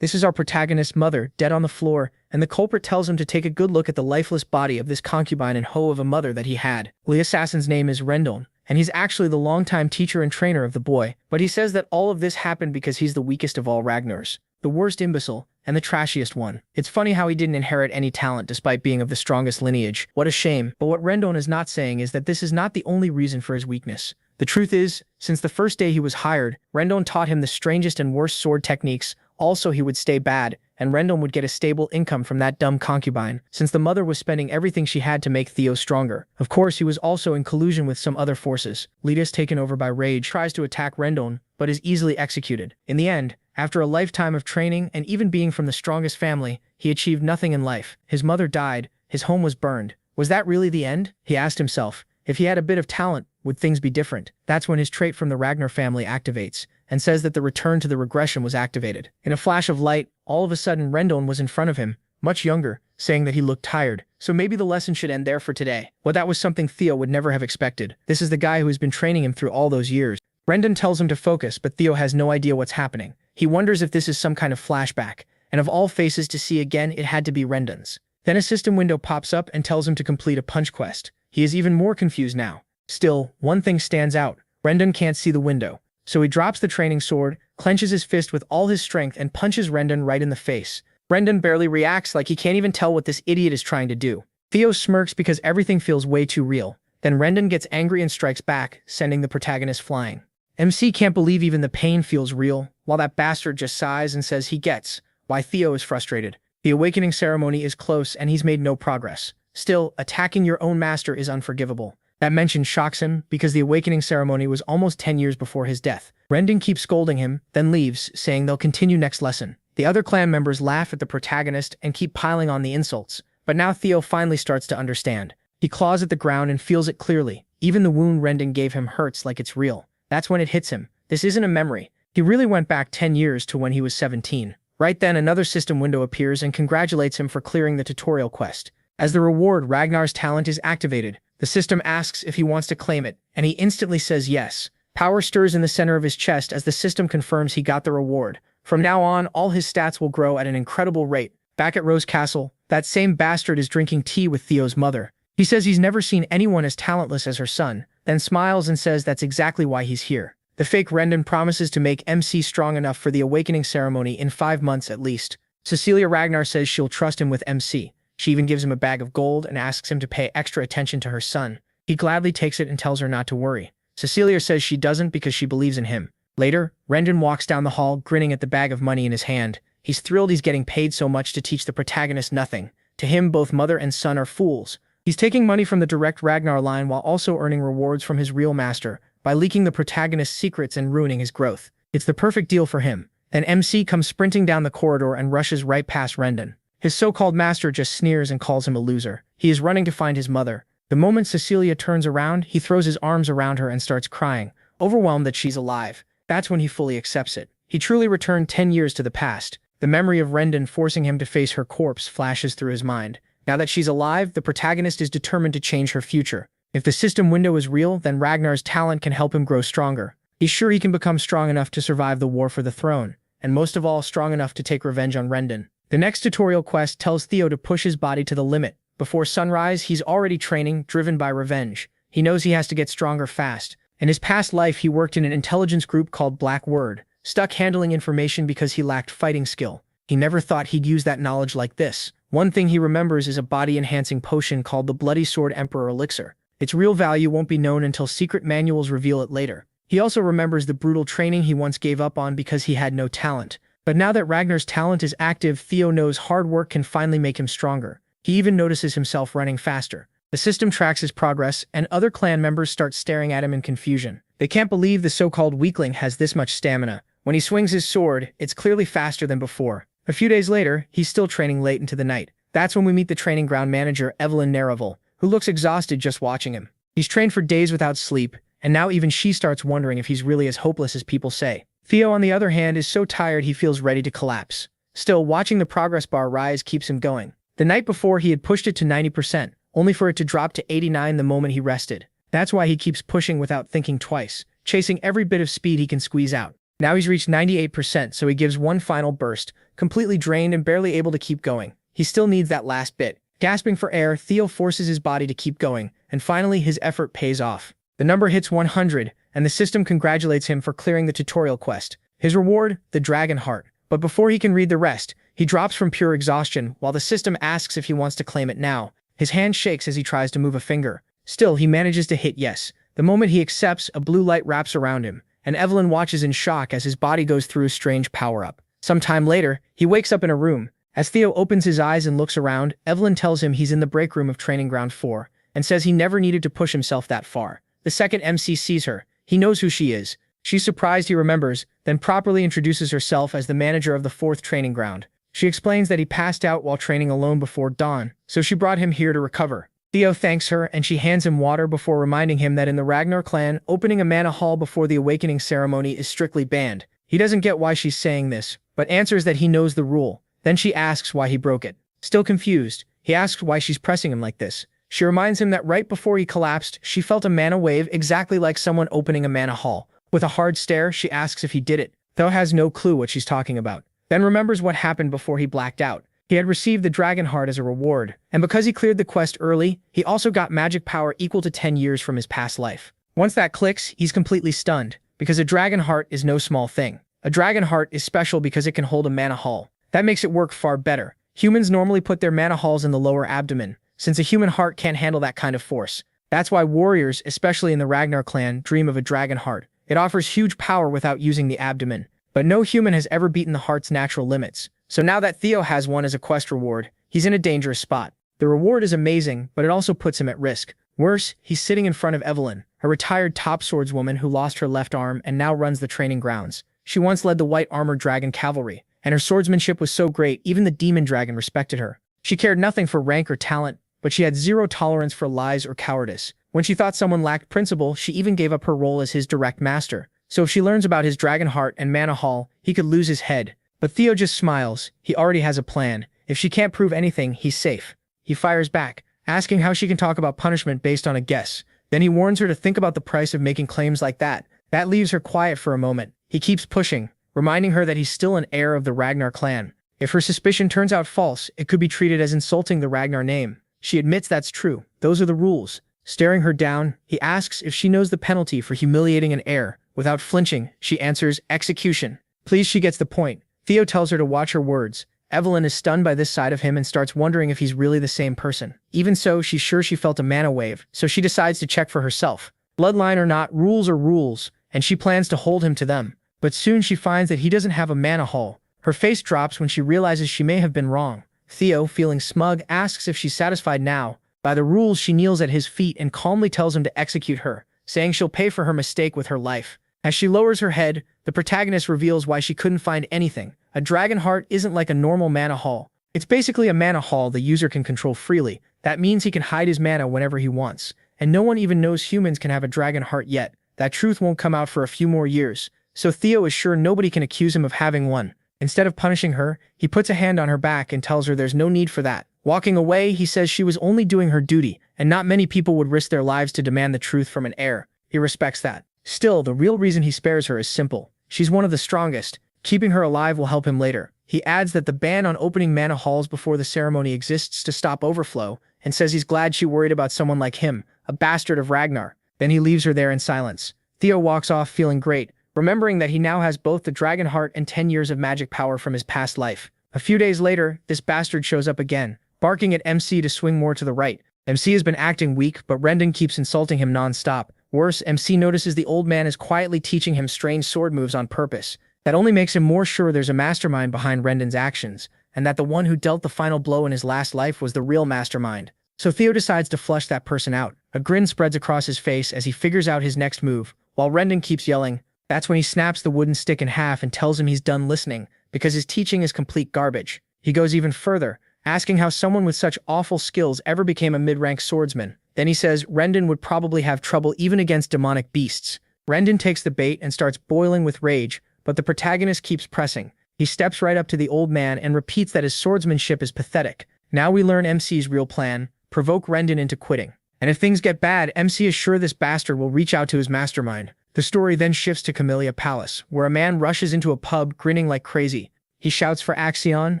This is our protagonist's mother, dead on the floor, and the culprit tells him to take a good look at the lifeless body of this concubine and hoe of a mother that he had. The assassin's name is Rendon, and he's actually the longtime teacher and trainer of the boy, but he says that all of this happened because he's the weakest of all Ragnars, the worst imbecile, and the trashiest one. It's funny how he didn't inherit any talent despite being of the strongest lineage. What a shame. But what Rendon is not saying is that this is not the only reason for his weakness. The truth is, since the first day he was hired, Rendon taught him the strangest and worst sword techniques. Also, he would stay bad, and Rendon would get a stable income from that dumb concubine, since the mother was spending everything she had to make Theo stronger. Of course, he was also in collusion with some other forces. Lydia's taken over by rage, tries to attack Rendon, but is easily executed. In the end, after a lifetime of training and even being from the strongest family, he achieved nothing in life. His mother died, his home was burned. Was that really the end? He asked himself. If he had a bit of talent, would things be different? That's when his trait from the Ragnar family activates, and says that the return to the regression was activated. In a flash of light, all of a sudden Rendon was in front of him, much younger, saying that he looked tired. So maybe the lesson should end there for today. Well, that was something Theo would never have expected. This is the guy who has been training him through all those years. Rendon tells him to focus, but Theo has no idea what's happening. He wonders if this is some kind of flashback, and of all faces to see again, it had to be Rendon's. Then a system window pops up and tells him to complete a punch quest. He is even more confused now. Still, one thing stands out. Rendon can't see the window. So he drops the training sword, clenches his fist with all his strength and punches Rendon right in the face. Rendon barely reacts, like he can't even tell what this idiot is trying to do. Theo smirks because everything feels way too real. Then Rendon gets angry and strikes back, sending the protagonist flying. MC can't believe even the pain feels real, while that bastard just sighs and says he gets why Theo is frustrated. The awakening ceremony is close and he's made no progress. Still, attacking your own master is unforgivable. That mention shocks him because the awakening ceremony was almost 10 years before his death. Rendon keeps scolding him, then leaves, saying they'll continue next lesson. The other clan members laugh at the protagonist and keep piling on the insults. But now Theo finally starts to understand. He claws at the ground and feels it clearly. Even the wound Rendon gave him hurts like it's real. That's when it hits him. This isn't a memory. He really went back 10 years to when he was 17. Right then, another system window appears and congratulates him for clearing the tutorial quest. As the reward, Ragnar's talent is activated. The system asks if he wants to claim it, and he instantly says yes. Power stirs in the center of his chest as the system confirms he got the reward. From now on, all his stats will grow at an incredible rate. Back at Rose Castle, that same bastard is drinking tea with Theo's mother. He says he's never seen anyone as talentless as her son, then smiles and says that's exactly why he's here. The fake Rendon promises to make MC strong enough for the awakening ceremony in 5 months at least. Cecilia Ragnar says she'll trust him with MC. She even gives him a bag of gold and asks him to pay extra attention to her son. He gladly takes it and tells her not to worry. Cecilia says she doesn't because she believes in him. Later, Rendon walks down the hall grinning at the bag of money in his hand. He's thrilled he's getting paid so much to teach the protagonist nothing. To him, both mother and son are fools. He's taking money from the direct Ragnar line while also earning rewards from his real master by leaking the protagonist's secrets and ruining his growth. It's the perfect deal for him. Then MC comes sprinting down the corridor and rushes right past Rendon. His so-called master just sneers and calls him a loser. He is running to find his mother. The moment Cecilia turns around, he throws his arms around her and starts crying, overwhelmed that she's alive. That's when he fully accepts it. He truly returned 10 years to the past. The memory of Rendon forcing him to face her corpse flashes through his mind. Now that she's alive, the protagonist is determined to change her future. If the system window is real, then Ragnar's talent can help him grow stronger. He's sure he can become strong enough to survive the war for the throne, and most of all, strong enough to take revenge on Rendon. The next tutorial quest tells Theo to push his body to the limit. Before sunrise, he's already training, driven by revenge. He knows he has to get stronger fast. In his past life, he worked in an intelligence group called Black Word, stuck handling information because he lacked fighting skill. He never thought he'd use that knowledge like this. One thing he remembers is a body-enhancing potion called the Bloody Sword Emperor Elixir. Its real value won't be known until secret manuals reveal it later. He also remembers the brutal training he once gave up on because he had no talent. But now that Ragnar's talent is active, Theo knows hard work can finally make him stronger. He even notices himself running faster. The system tracks his progress, and other clan members start staring at him in confusion. They can't believe the so-called weakling has this much stamina. When he swings his sword, it's clearly faster than before. A few days later, he's still training late into the night. That's when we meet the training ground manager, Evelyn Naravel, who looks exhausted just watching him. He's trained for days without sleep, and now even she starts wondering if he's really as hopeless as people say. Theo, on the other hand, is so tired he feels ready to collapse. Still, watching the progress bar rise keeps him going. The night before, he had pushed it to 90%, only for it to drop to 89 the moment he rested. That's why he keeps pushing without thinking twice, chasing every bit of speed he can squeeze out. Now he's reached 98%, so he gives one final burst, completely drained and barely able to keep going. He still needs that last bit. Gasping for air, Theo forces his body to keep going, and finally his effort pays off. The number hits 100, and the system congratulates him for clearing the tutorial quest. His reward, the dragon heart. But before he can read the rest, he drops from pure exhaustion while the system asks if he wants to claim it now. His hand shakes as he tries to move a finger. Still, he manages to hit yes. The moment he accepts, a blue light wraps around him, and Evelyn watches in shock as his body goes through a strange power-up. Some time later, he wakes up in a room. As Theo opens his eyes and looks around, Evelyn tells him he's in the break room of Training Ground 4, and says he never needed to push himself that far. The second MC sees her. He knows who she is. She's surprised he remembers, then properly introduces herself as the manager of the 4th training ground. She explains that he passed out while training alone before dawn, so she brought him here to recover. Theo thanks her, and she hands him water before reminding him that in the Ragnar clan, opening a mana hall before the awakening ceremony is strictly banned. He doesn't get why she's saying this, but answers that he knows the rule. Then she asks why he broke it. Still confused, he asks why she's pressing him like this. She reminds him that right before he collapsed, she felt a mana wave exactly like someone opening a mana hall. With a hard stare, she asks if he did it. Theo has no clue what she's talking about. Then remembers what happened before he blacked out. He had received the dragon heart as a reward, and because he cleared the quest early, he also got magic power equal to 10 years from his past life. Once that clicks, he's completely stunned, because a dragon heart is no small thing. A dragon heart is special because it can hold a mana hall. That makes it work far better. Humans normally put their mana halls in the lower abdomen, since a human heart can't handle that kind of force. That's why warriors, especially in the Ragnar clan, dream of a dragon heart. It offers huge power without using the abdomen. But no human has ever beaten the heart's natural limits. So now that Theo has one as a quest reward, he's in a dangerous spot. The reward is amazing, but it also puts him at risk. Worse, he's sitting in front of Evelyn, a retired top swordswoman who lost her left arm and now runs the training grounds. She once led the white armored dragon cavalry, and her swordsmanship was so great even the demon dragon respected her. She cared nothing for rank or talent, but she had zero tolerance for lies or cowardice. When she thought someone lacked principle, she even gave up her role as his direct master. So if she learns about his dragon heart and mana hall, he could lose his head. But Theo just smiles. He already has a plan. If she can't prove anything, he's safe. He fires back, asking how she can talk about punishment based on a guess. Then he warns her to think about the price of making claims like that. That leaves her quiet for a moment. He keeps pushing, reminding her that he's still an heir of the Ragnar clan. If her suspicion turns out false, it could be treated as insulting the Ragnar name. She admits that's true. Those are the rules. Staring her down, he asks if she knows the penalty for humiliating an heir. Without flinching, she answers, execution. Pleased she gets the point, Theo tells her to watch her words. Evelyn is stunned by this side of him and starts wondering if he's really the same person. Even so, she's sure she felt a mana wave, so she decides to check for herself. Bloodline or not, rules are rules, and she plans to hold him to them. But soon she finds that he doesn't have a mana hall. Her face drops when she realizes she may have been wrong. Theo, feeling smug, asks if she's satisfied now. By the rules, she kneels at his feet and calmly tells him to execute her, saying she'll pay for her mistake with her life. As she lowers her head, the protagonist reveals why she couldn't find anything. A dragon heart isn't like a normal mana hall. It's basically a mana hall the user can control freely. That means he can hide his mana whenever he wants. And no one even knows humans can have a dragon heart yet. That truth won't come out for a few more years. So Theo is sure nobody can accuse him of having one. Instead of punishing her, he puts a hand on her back and tells her there's no need for that. Walking away, he says she was only doing her duty, and not many people would risk their lives to demand the truth from an heir. He respects that. Still, the real reason he spares her is simple. She's one of the strongest. Keeping her alive will help him later. He adds that the ban on opening mana halls before the ceremony exists to stop overflow, and says he's glad she worried about someone like him, a bastard of Ragnar. Then he leaves her there in silence. Theo walks off feeling great, remembering that he now has both the dragon heart and 10 years of magic power from his past life. A few days later, this bastard shows up again, barking at MC to swing more to the right. MC has been acting weak, but Rendon keeps insulting him non-stop. Worse, MC notices the old man is quietly teaching him strange sword moves on purpose. That only makes him more sure there's a mastermind behind Rendon's actions, and that the one who dealt the final blow in his last life was the real mastermind. So Theo decides to flush that person out. A grin spreads across his face as he figures out his next move, while Rendon keeps yelling. That's when he snaps the wooden stick in half and tells him he's done listening, because his teaching is complete garbage. He goes even further, asking how someone with such awful skills ever became a mid-rank swordsman. Then he says Rendon would probably have trouble even against demonic beasts. Rendon takes the bait and starts boiling with rage, but the protagonist keeps pressing. He steps right up to the old man and repeats that his swordsmanship is pathetic. Now we learn MC's real plan, provoke Rendon into quitting. And if things get bad, MC is sure this bastard will reach out to his mastermind. The story then shifts to Camellia Palace, where a man rushes into a pub grinning like crazy. He shouts for Axion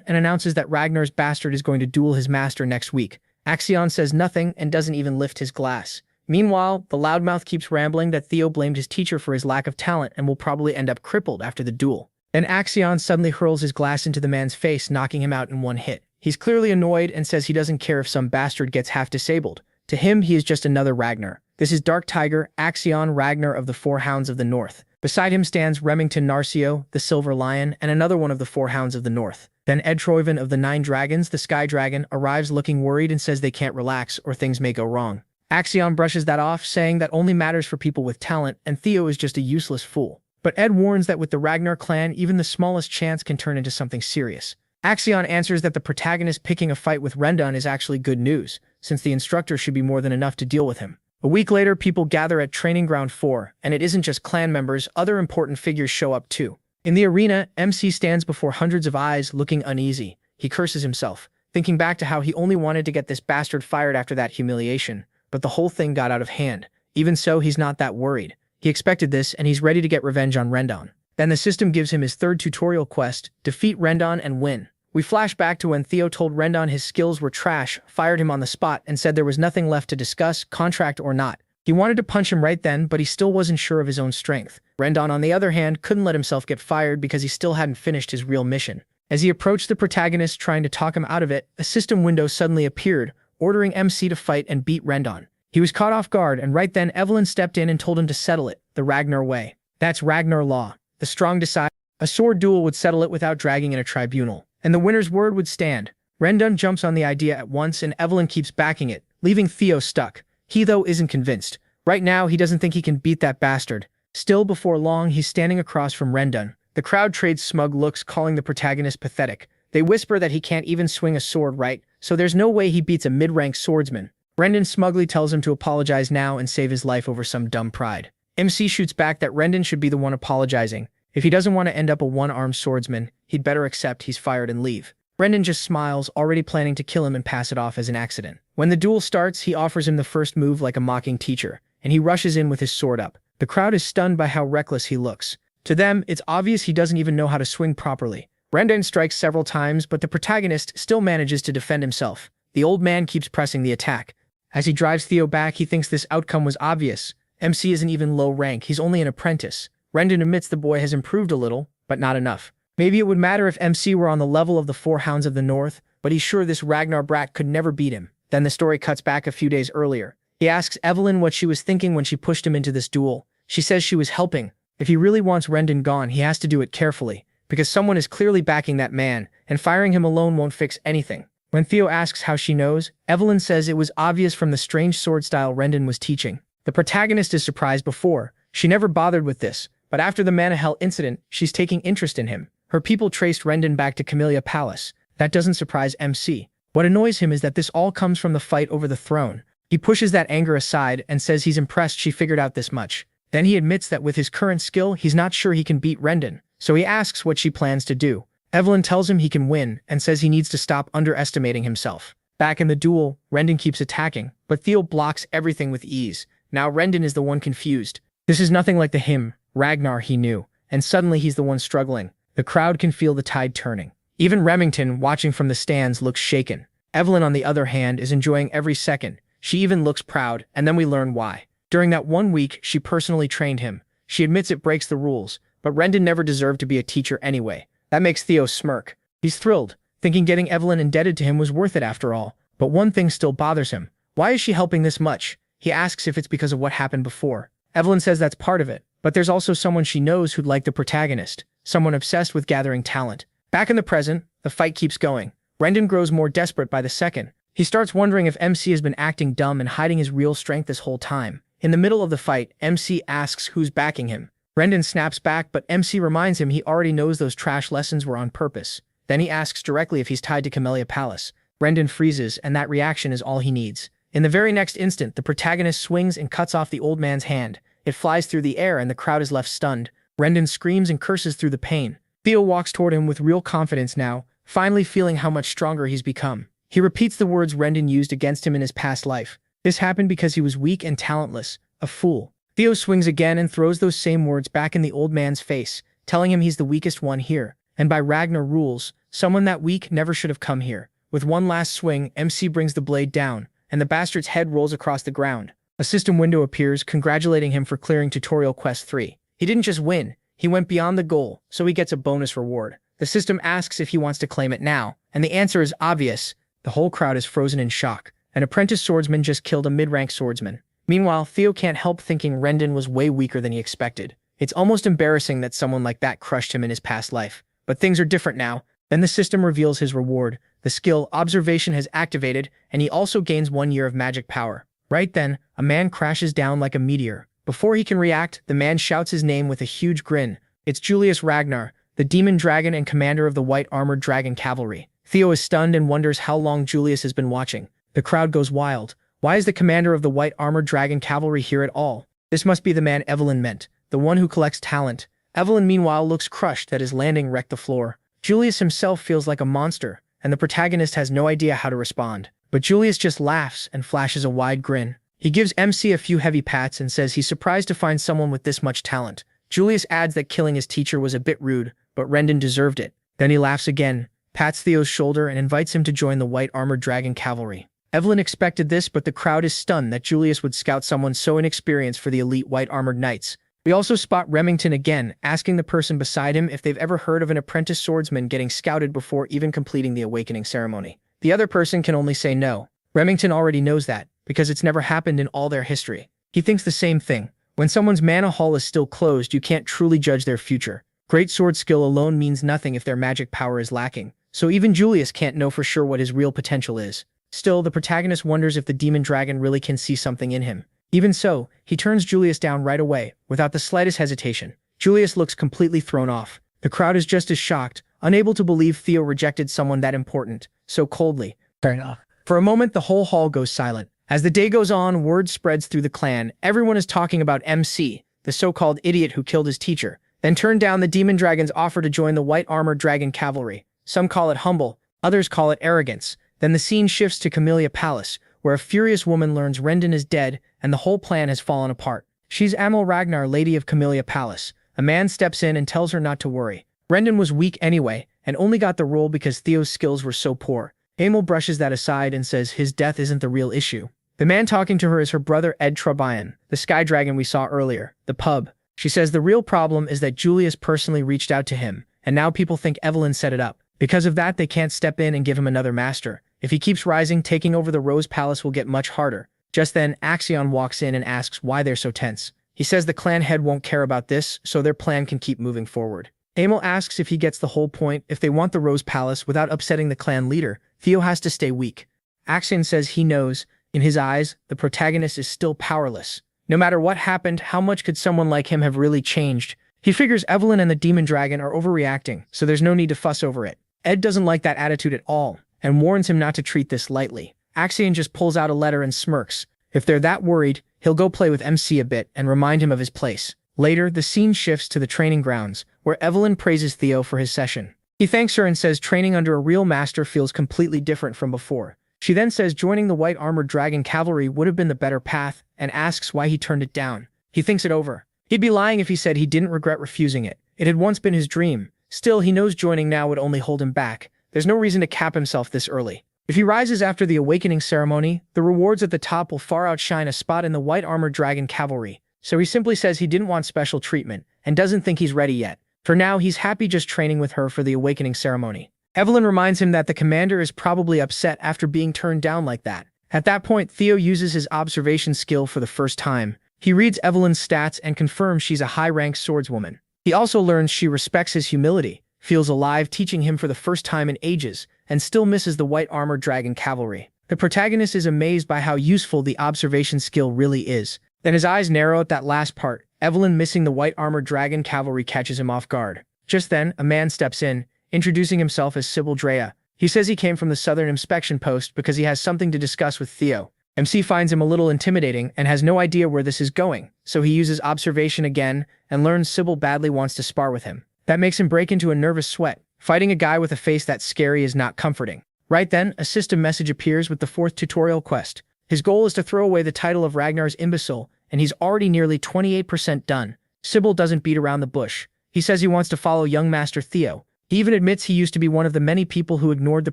and announces that Ragnar's bastard is going to duel his master next week. Axion says nothing and doesn't even lift his glass. Meanwhile, the loudmouth keeps rambling that Theo blamed his teacher for his lack of talent and will probably end up crippled after the duel. Then Axion suddenly hurls his glass into the man's face, knocking him out in one hit. He's clearly annoyed and says he doesn't care if some bastard gets half disabled. To him, he is just another Ragnar. This is Dark Tiger, Axion Ragnar of the Four Hounds of the North. Beside him stands Remington Narcio, the Silver Lion, and another one of the Four Hounds of the North. Then Edtroiven of the Nine Dragons, the Sky Dragon, arrives looking worried and says they can't relax or things may go wrong. Axion brushes that off, saying that only matters for people with talent and Theo is just a useless fool. But Ed warns that with the Ragnar clan, even the smallest chance can turn into something serious. Axion answers that the protagonist picking a fight with Rendon is actually good news, since the instructor should be more than enough to deal with him. A week later, people gather at Training Ground 4, and it isn't just clan members, other important figures show up too. In the arena, MC stands before hundreds of eyes, looking uneasy. He curses himself, thinking back to how he only wanted to get this bastard fired after that humiliation, but the whole thing got out of hand. Even so, he's not that worried. He expected this, and he's ready to get revenge on Rendon. Then the system gives him his third tutorial quest, defeat Rendon and win. We flash back to when Theo told Rendon his skills were trash, fired him on the spot, and said there was nothing left to discuss, contract or not. He wanted to punch him right then, but he still wasn't sure of his own strength. Rendon, on the other hand, couldn't let himself get fired because he still hadn't finished his real mission. As he approached the protagonist trying to talk him out of it, a system window suddenly appeared, ordering MC to fight and beat Rendon. He was caught off guard, and right then Evelyn stepped in and told him to settle it, the Ragnar way. That's Ragnar law. The strong decide. A sword duel would settle it without dragging in a tribunal, and the winner's word would stand. Rendon jumps on the idea at once, and Evelyn keeps backing it, leaving Theo stuck. He, though, isn't convinced. Right now, he doesn't think he can beat that bastard. Still, before long, he's standing across from Rendon. The crowd trades smug looks, calling the protagonist pathetic. They whisper that he can't even swing a sword right, so there's no way he beats a mid-rank swordsman. Rendon smugly tells him to apologize now and save his life over some dumb pride. MC shoots back that Rendon should be the one apologizing. If he doesn't want to end up a one-armed swordsman, he'd better accept he's fired and leave. Rendon just smiles, already planning to kill him and pass it off as an accident. When the duel starts, he offers him the first move like a mocking teacher, and he rushes in with his sword up. The crowd is stunned by how reckless he looks. To them, it's obvious he doesn't even know how to swing properly. Rendon strikes several times, but the protagonist still manages to defend himself. The old man keeps pressing the attack. As he drives Theo back, he thinks this outcome was obvious. MC isn't even low rank, he's only an apprentice. Rendon admits the boy has improved a little, but not enough. Maybe it would matter if MC were on the level of the Four Hounds of the North, but he's sure this Ragnar brat could never beat him. Then the story cuts back a few days earlier. He asks Evelyn what she was thinking when she pushed him into this duel. She says she was helping. If he really wants Rendon gone, he has to do it carefully, because someone is clearly backing that man, and firing him alone won't fix anything. When Theo asks how she knows, Evelyn says it was obvious from the strange sword style Rendon was teaching. The protagonist is surprised before. She never bothered with this, but after the Mana Hell incident, she's taking interest in him. Her people traced Rendon back to Camellia Palace. That doesn't surprise MC. What annoys him is that this all comes from the fight over the throne. He pushes that anger aside and says he's impressed she figured out this much. Then he admits that with his current skill, he's not sure he can beat Rendon, so he asks what she plans to do. Evelyn tells him he can win and says he needs to stop underestimating himself. Back in the duel, Rendon keeps attacking, but Theo blocks everything with ease. Now Rendon is the one confused. This is nothing like the him, Ragnar, he knew, and suddenly he's the one struggling. The crowd can feel the tide turning. Even Remington, watching from the stands, looks shaken. Evelyn, on the other hand, is enjoying every second. She even looks proud, and then we learn why. During that 1 week, she personally trained him. She admits it breaks the rules, but Rendon never deserved to be a teacher anyway. That makes Theo smirk. He's thrilled, thinking getting Evelyn indebted to him was worth it after all. But one thing still bothers him. Why is she helping this much? He asks if it's because of what happened before. Evelyn says that's part of it, but there's also someone she knows who'd like the protagonist, someone obsessed with gathering talent. Back in the present, the fight keeps going. Rendon grows more desperate by the second. He starts wondering if MC has been acting dumb and hiding his real strength this whole time. In the middle of the fight, MC asks who's backing him. Rendon snaps back, but MC reminds him he already knows those trash lessons were on purpose. Then he asks directly if he's tied to Camellia Palace. Rendon freezes, and that reaction is all he needs. In the very next instant, the protagonist swings and cuts off the old man's hand. It flies through the air and the crowd is left stunned. Rendon screams and curses through the pain. Theo walks toward him with real confidence now, finally feeling how much stronger he's become. He repeats the words Rendon used against him in his past life. This happened because he was weak and talentless, a fool. Theo swings again and throws those same words back in the old man's face, telling him he's the weakest one here. and by Ragnar rules, someone that weak never should have come here. With one last swing, MC brings the blade down, and the bastard's head rolls across the ground. A system window appears, congratulating him for clearing Tutorial Quest 3. He didn't just win, he went beyond the goal, so he gets a bonus reward. The system asks if he wants to claim it now, and the answer is obvious. The whole crowd is frozen in shock. An apprentice swordsman just killed a mid-rank swordsman. Meanwhile, Theo can't help thinking Rendon was way weaker than he expected. It's almost embarrassing that someone like that crushed him in his past life. But things are different now. Then the system reveals his reward. The skill Observation has activated, and he also gains 1 year of magic power. Right then, a man crashes down like a meteor. Before he can react, the man shouts his name with a huge grin. It's Julius Ragnar, the demon dragon and commander of the white armored dragon cavalry. Theo is stunned and wonders how long Julius has been watching. The crowd goes wild. Why is the commander of the white armored dragon cavalry here at all? This must be the man Evelyn meant, the one who collects talent. Evelyn meanwhile looks crushed that his landing wrecked the floor. Julius himself feels like a monster, and the protagonist has no idea how to respond. But Julius just laughs and flashes a wide grin. He gives MC a few heavy pats and says he's surprised to find someone with this much talent. Julius adds that killing his teacher was a bit rude, but Rendon deserved it. Then he laughs again, pats Theo's shoulder and invites him to join the white armored dragon cavalry. Evelyn expected this, but the crowd is stunned that Julius would scout someone so inexperienced for the elite white armored knights. We also spot Remington again, asking the person beside him if they've ever heard of an apprentice swordsman getting scouted before even completing the awakening ceremony. The other person can only say no. Remington already knows that, because it's never happened in all their history. He thinks the same thing. When someone's mana hall is still closed, you can't truly judge their future. Great sword skill alone means nothing if their magic power is lacking, so even Julius can't know for sure what his real potential is. Still, the protagonist wonders if the demon dragon really can see something in him. Even so, he turns Julius down right away, without the slightest hesitation. Julius looks completely thrown off. The crowd is just as shocked, unable to believe Theo rejected someone that important, so coldly. Fair enough. For a moment, the whole hall goes silent. As the day goes on, word spreads through the clan. Everyone is talking about MC, the so-called idiot who killed his teacher, then turned down the demon dragon's offer to join the white armored dragon cavalry. Some call it humble, others call it arrogance. Then the scene shifts to Camellia Palace, where a furious woman learns Rendon is dead and the whole plan has fallen apart. She's Amel Ragnar, lady of Camellia Palace. A man steps in and tells her not to worry. Rendon was weak anyway, and only got the role because Theo's skills were so poor. Amel brushes that aside and says his death isn't the real issue. The man talking to her is her brother Ed Trabayan, the sky dragon we saw earlier, the pub. She says the real problem is that Julius personally reached out to him, and now people think Evelyn set it up. Because of that, they can't step in and give him another master. If he keeps rising, taking over the Rose Palace will get much harder. Just then, Axion walks in and asks why they're so tense. He says the clan head won't care about this, so their plan can keep moving forward. Amel asks if he gets the whole point. If they want the Rose Palace without upsetting the clan leader, Theo has to stay weak. Axion says he knows. In his eyes, the protagonist is still powerless. No matter what happened, how much could someone like him have really changed? He figures Evelyn and the demon dragon are overreacting, so there's no need to fuss over it. Ed doesn't like that attitude at all, and warns him not to treat this lightly. Axion just pulls out a letter and smirks. If they're that worried, he'll go play with MC a bit and remind him of his place. Later, the scene shifts to the training grounds, where Evelyn praises Theo for his session. He thanks her and says training under a real master feels completely different from before. She then says joining the white armored dragon cavalry would have been the better path, and asks why he turned it down. He thinks it over. He'd be lying if he said he didn't regret refusing it. It had once been his dream. Still, he knows joining now would only hold him back. There's no reason to cap himself this early. If he rises after the awakening ceremony, the rewards at the top will far outshine a spot in the white armored dragon cavalry. So he simply says he didn't want special treatment, and doesn't think he's ready yet. For now, he's happy just training with her for the awakening ceremony. Evelyn reminds him that the commander is probably upset after being turned down like that. At that point, Theo uses his observation skill for the first time. He reads Evelyn's stats and confirms she's a high-ranked swordswoman. He also learns she respects his humility, feels alive teaching him for the first time in ages, and still misses the white armored dragon cavalry. The protagonist is amazed by how useful the observation skill really is. Then his eyes narrow at that last part. Evelyn missing the white armored dragon cavalry catches him off guard. Just then, a man steps in, introducing himself as Sybil Drea. He says he came from the Southern Inspection Post because he has something to discuss with Theo. MC finds him a little intimidating and has no idea where this is going, so he uses observation again and learns Sybil badly wants to spar with him. That makes him break into a nervous sweat. Fighting a guy with a face that scary is not comforting. Right then, a system message appears with the 4th tutorial quest. His goal is to throw away the title of Ragnar's imbecile, and he's already nearly 28% done. Sybil doesn't beat around the bush. He says he wants to follow young Master Theo. He even admits he used to be one of the many people who ignored the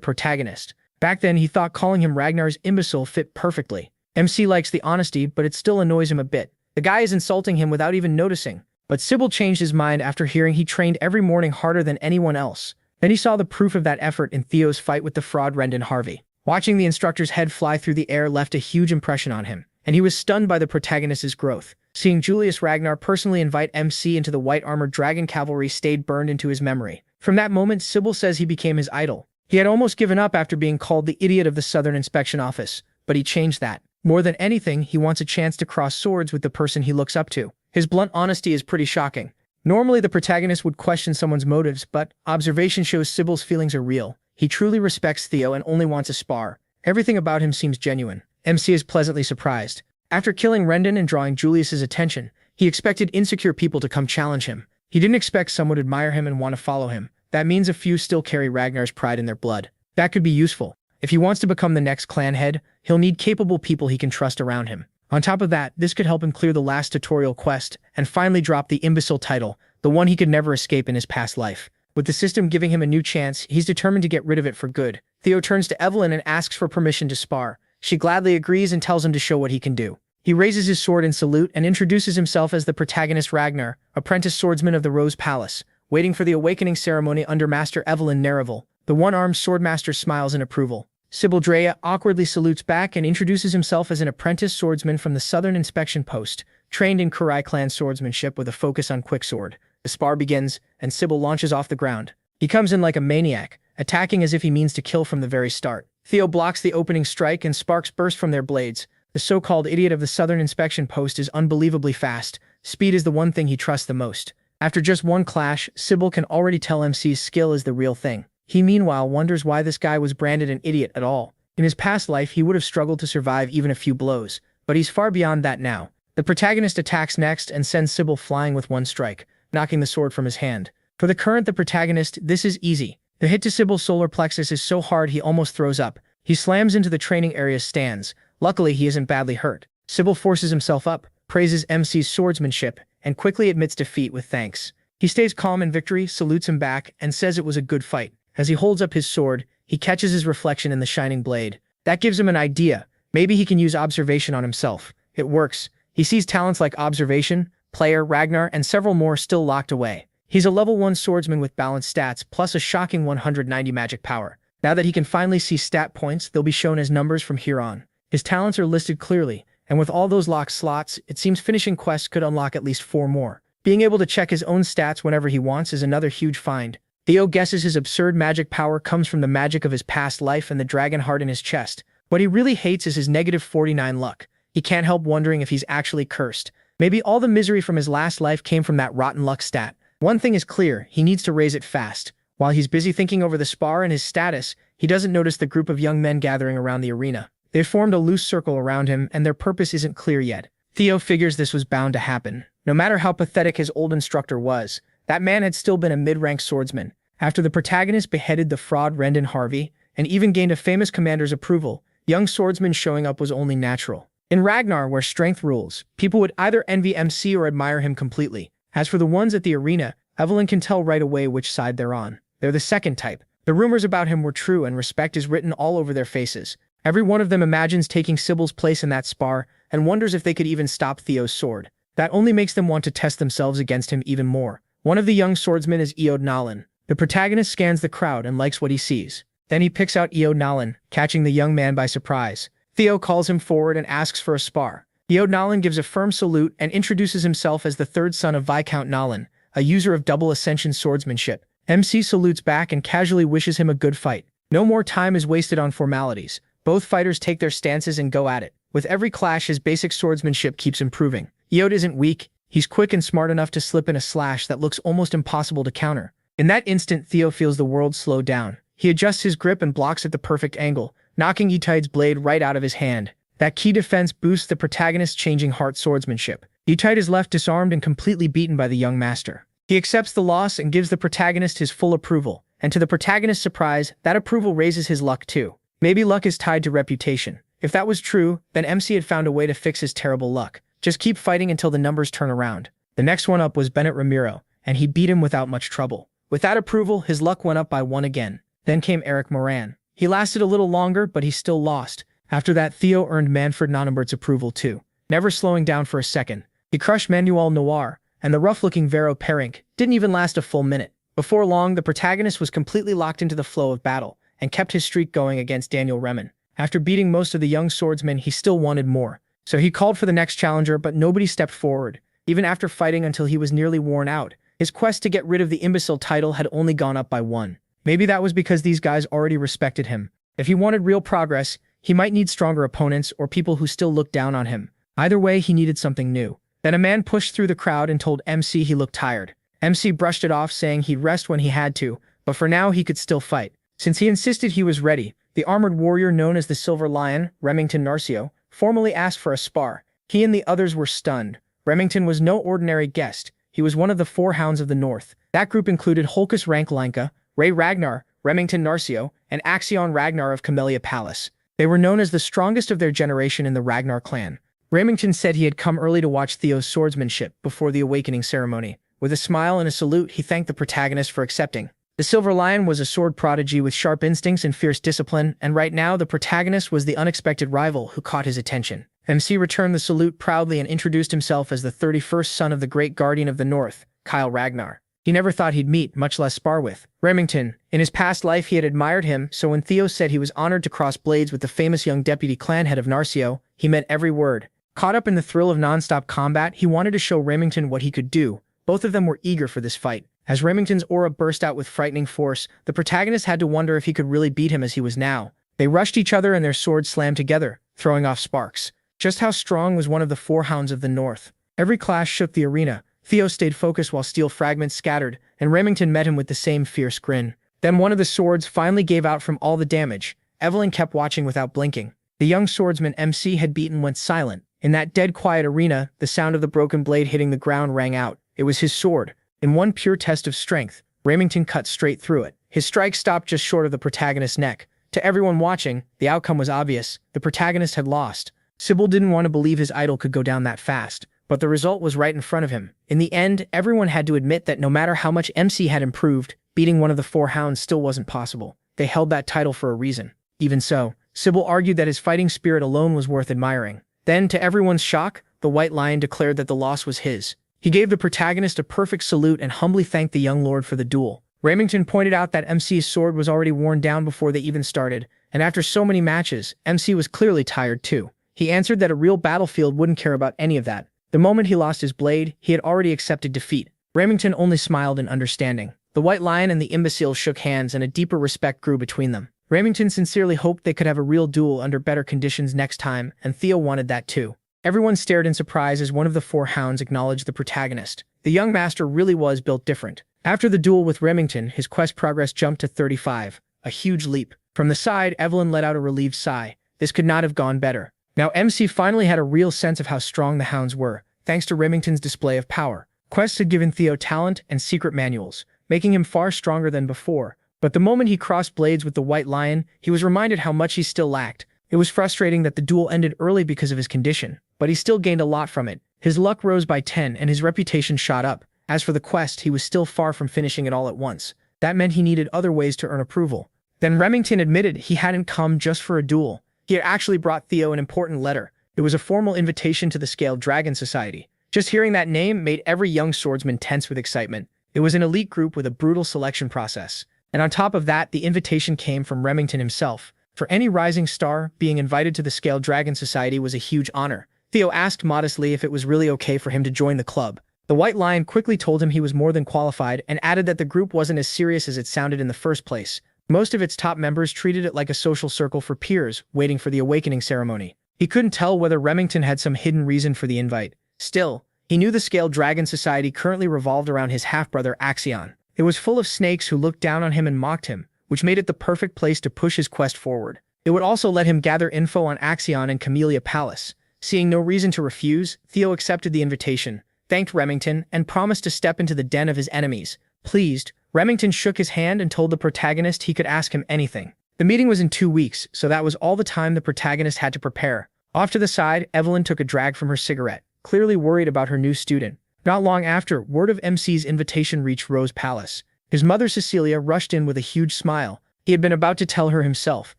protagonist. Back then, he thought calling him Ragnar's imbecile fit perfectly. MC likes the honesty, but it still annoys him a bit. The guy is insulting him without even noticing. But Sybil changed his mind after hearing he trained every morning harder than anyone else. Then he saw the proof of that effort in Theo's fight with the fraud Rendon Harvey. Watching the instructor's head fly through the air left a huge impression on him, and he was stunned by the protagonist's growth. Seeing Julius Ragnar personally invite MC into the white-armored dragon cavalry stayed burned into his memory. From that moment, Sybil says he became his idol. He had almost given up after being called the idiot of the Southern Inspection Office, but he changed that. More than anything, he wants a chance to cross swords with the person he looks up to. His blunt honesty is pretty shocking. Normally, the protagonist would question someone's motives, but observation shows Sybil's feelings are real. He truly respects Theo and only wants a spar. Everything about him seems genuine. MC is pleasantly surprised. After killing Rendon and drawing Julius's attention, he expected insecure people to come challenge him. He didn't expect someone to admire him and want to follow him. That means a few still carry Ragnar's pride in their blood. That could be useful. If he wants to become the next clan head, he'll need capable people he can trust around him. On top of that, this could help him clear the last tutorial quest and finally drop the imbecile title, the one he could never escape in his past life. With the system giving him a new chance, he's determined to get rid of it for good. Theo turns to Evelyn and asks for permission to spar. She gladly agrees and tells him to show what he can do. He raises his sword in salute and introduces himself as the protagonist Ragnar, apprentice swordsman of the Rose Palace. Waiting for the awakening ceremony under Master Evelyn Nereville, the one-armed swordmaster smiles in approval. Sybil Drea awkwardly salutes back and introduces himself as an apprentice swordsman from the Southern Inspection Post, trained in Kurai clan swordsmanship with a focus on quicksword. The spar begins, and Sybil launches off the ground. He comes in like a maniac, attacking as if he means to kill from the very start. Theo blocks the opening strike and sparks burst from their blades. The so-called idiot of the Southern Inspection Post is unbelievably fast. Speed is the one thing he trusts the most. After just one clash, Sybil can already tell MC's skill is the real thing. He meanwhile wonders why this guy was branded an idiot at all. In his past life, he would have struggled to survive even a few blows, but he's far beyond that now. The protagonist attacks next and sends Sybil flying with one strike, knocking the sword from his hand. For the protagonist, this is easy. The hit to Sybil's solar plexus is so hard he almost throws up. He slams into the training area's stands. Luckily, he isn't badly hurt. Sybil forces himself up, praises MC's swordsmanship, and quickly admits defeat with thanks. He stays calm in victory, salutes him back, and says it was a good fight. As he holds up his sword, he catches his reflection in the shining blade. That gives him an idea. Maybe he can use observation on himself. It works. He sees talents like observation, player, Ragnar, and several more still locked away. He's a level 1 swordsman with balanced stats, plus a shocking 190 magic power. Now that he can finally see stat points, they'll be shown as numbers from here on. His talents are listed clearly, and with all those locked slots, it seems finishing quests could unlock at least 4 more. Being able to check his own stats whenever he wants is another huge find. Theo guesses his absurd magic power comes from the magic of his past life and the dragon heart in his chest. What he really hates is his negative 49 luck. He can't help wondering if he's actually cursed. Maybe all the misery from his last life came from that rotten luck stat. One thing is clear, he needs to raise it fast. While he's busy thinking over the spar and his status, he doesn't notice the group of young men gathering around the arena. They've formed a loose circle around him, and their purpose isn't clear yet. Theo figures this was bound to happen. No matter how pathetic his old instructor was, that man had still been a mid-rank swordsman. After the protagonist beheaded the fraud Rendon Harvey, and even gained a famous commander's approval, young swordsman showing up was only natural. In Ragnar, where strength rules, people would either envy MC or admire him completely. As for the ones at the arena, Evelyn can tell right away which side they're on. They're the second type. The rumors about him were true, and respect is written all over their faces. Every one of them imagines taking Sybil's place in that spar, and wonders if they could even stop Theo's sword. That only makes them want to test themselves against him even more. One of the young swordsmen is Eod Nalan. The protagonist scans the crowd and likes what he sees. Then he picks out Eod Nalan, catching the young man by surprise. Theo calls him forward and asks for a spar. Eod Nalan gives a firm salute and introduces himself as the third son of Viscount Nalan, a user of double ascension swordsmanship. MC salutes back and casually wishes him a good fight. No more time is wasted on formalities. Both fighters take their stances and go at it. With every clash, his basic swordsmanship keeps improving. Eod isn't weak. He's quick and smart enough to slip in a slash that looks almost impossible to counter. In that instant, Theo feels the world slow down. He adjusts his grip and blocks at the perfect angle, knocking Etide's blade right out of his hand. That key defense boosts the protagonist's changing heart swordsmanship. Etide is left disarmed and completely beaten by the young master. He accepts the loss and gives the protagonist his full approval, and to the protagonist's surprise, that approval raises his luck too. Maybe luck is tied to reputation. If that was true, then MC had found a way to fix his terrible luck. Just keep fighting until the numbers turn around. The next one up was Bennett Ramiro, and he beat him without much trouble. With that approval, his luck went up by 1 again. Then came Eric Moran. He lasted a little longer, but he still lost. After that, Theo earned Manfred Nonumbert's approval too, never slowing down for a second. He crushed Manuel Noir, and the rough-looking Vero Perink didn't even last a full minute. Before long, the protagonist was completely locked into the flow of battle, and kept his streak going against Daniel Remen. After beating most of the young swordsmen, he still wanted more. So he called for the next challenger, but nobody stepped forward. Even after fighting until he was nearly worn out, his quest to get rid of the imbecile title had only gone up by 1. Maybe that was because these guys already respected him. If he wanted real progress, he might need stronger opponents or people who still looked down on him. Either way, he needed something new. Then a man pushed through the crowd and told MC he looked tired. MC brushed it off, saying he'd rest when he had to, but for now he could still fight. Since he insisted he was ready, the armored warrior known as the Silver Lion, Remington Narcio, formally asked for a spar. He and the others were stunned. Remington was no ordinary guest. He was one of the 4 Hounds of the North. That group included Holkus Ranklanka, Ray Ragnar, Remington Narcio, and Axion Ragnar of Camellia Palace. They were known as the strongest of their generation in the Ragnar clan. Remington said he had come early to watch Theo's swordsmanship before the awakening ceremony. With a smile and a salute, he thanked the protagonist for accepting. The Silver Lion was a sword prodigy with sharp instincts and fierce discipline, and right now the protagonist was the unexpected rival who caught his attention. MC returned the salute proudly and introduced himself as the 31st son of the great guardian of the North, Kyle Ragnar. He never thought he'd meet, much less spar with, Remington. In his past life he had admired him, so when Theo said he was honored to cross blades with the famous young deputy clan head of Narcio, he meant every word. Caught up in the thrill of non-stop combat, he wanted to show Remington what he could do. Both of them were eager for this fight. As Remington's aura burst out with frightening force, the protagonist had to wonder if he could really beat him as he was now. They rushed each other and their swords slammed together, throwing off sparks. Just how strong was one of the 4 Hounds of the North? Every clash shook the arena. Theo stayed focused while steel fragments scattered, and Remington met him with the same fierce grin. Then one of the swords finally gave out from all the damage. Evelyn kept watching without blinking. The young swordsman MC had beaten went silent. In that dead quiet arena, the sound of the broken blade hitting the ground rang out. It was his sword. In one pure test of strength, Remington cut straight through it. His strike stopped just short of the protagonist's neck. To everyone watching, the outcome was obvious. The protagonist had lost. Sybil didn't want to believe his idol could go down that fast, but the result was right in front of him. In the end, everyone had to admit that no matter how much MC had improved, beating one of the 4 Hounds still wasn't possible. They held that title for a reason. Even so, Sybil argued that his fighting spirit alone was worth admiring. Then, to everyone's shock, the White Lion declared that the loss was his. He gave the protagonist a perfect salute and humbly thanked the young lord for the duel. Remington pointed out that MC's sword was already worn down before they even started, and after so many matches, MC was clearly tired too. He answered that a real battlefield wouldn't care about any of that. The moment he lost his blade, he had already accepted defeat. Remington only smiled in understanding. The White Lion and the imbecile shook hands and a deeper respect grew between them. Remington sincerely hoped they could have a real duel under better conditions next time, and Theo wanted that too. Everyone stared in surprise as one of the 4 Hounds acknowledged the protagonist. The young master really was built different. After the duel with Remington, his quest progress jumped to 35, a huge leap. From the side, Evelyn let out a relieved sigh. This could not have gone better. Now MC finally had a real sense of how strong the Hounds were, thanks to Remington's display of power. Quests had given Theo talent and secret manuals, making him far stronger than before. But the moment he crossed blades with the White Lion, he was reminded how much he still lacked. It was frustrating that the duel ended early because of his condition, but he still gained a lot from it. His luck rose by 10 and his reputation shot up. As for the quest, he was still far from finishing it all at once. That meant he needed other ways to earn approval. Then Remington admitted he hadn't come just for a duel. He had actually brought Theo an important letter. It was a formal invitation to the Scaled Dragon Society. Just hearing that name made every young swordsman tense with excitement. It was an elite group with a brutal selection process. And on top of that, the invitation came from Remington himself. For any rising star, being invited to the Scaled Dragon Society was a huge honor. Theo asked modestly if it was really okay for him to join the club. The White Lion quickly told him he was more than qualified and added that the group wasn't as serious as it sounded in the first place. Most of its top members treated it like a social circle for peers, waiting for the awakening ceremony. He couldn't tell whether Remington had some hidden reason for the invite. Still, he knew the Scaled Dragon Society currently revolved around his half-brother Axion. It was full of snakes who looked down on him and mocked him, which made it the perfect place to push his quest forward. It would also let him gather info on Axion and Camellia Palace. Seeing no reason to refuse, Theo accepted the invitation, thanked Remington, and promised to step into the den of his enemies. Pleased, Remington shook his hand and told the protagonist he could ask him anything. The meeting was in 2 weeks, so that was all the time the protagonist had to prepare. Off to the side, Evelyn took a drag from her cigarette, clearly worried about her new student. Not long after, word of MC's invitation reached Rose Palace. His mother Cecilia rushed in with a huge smile. He had been about to tell her himself,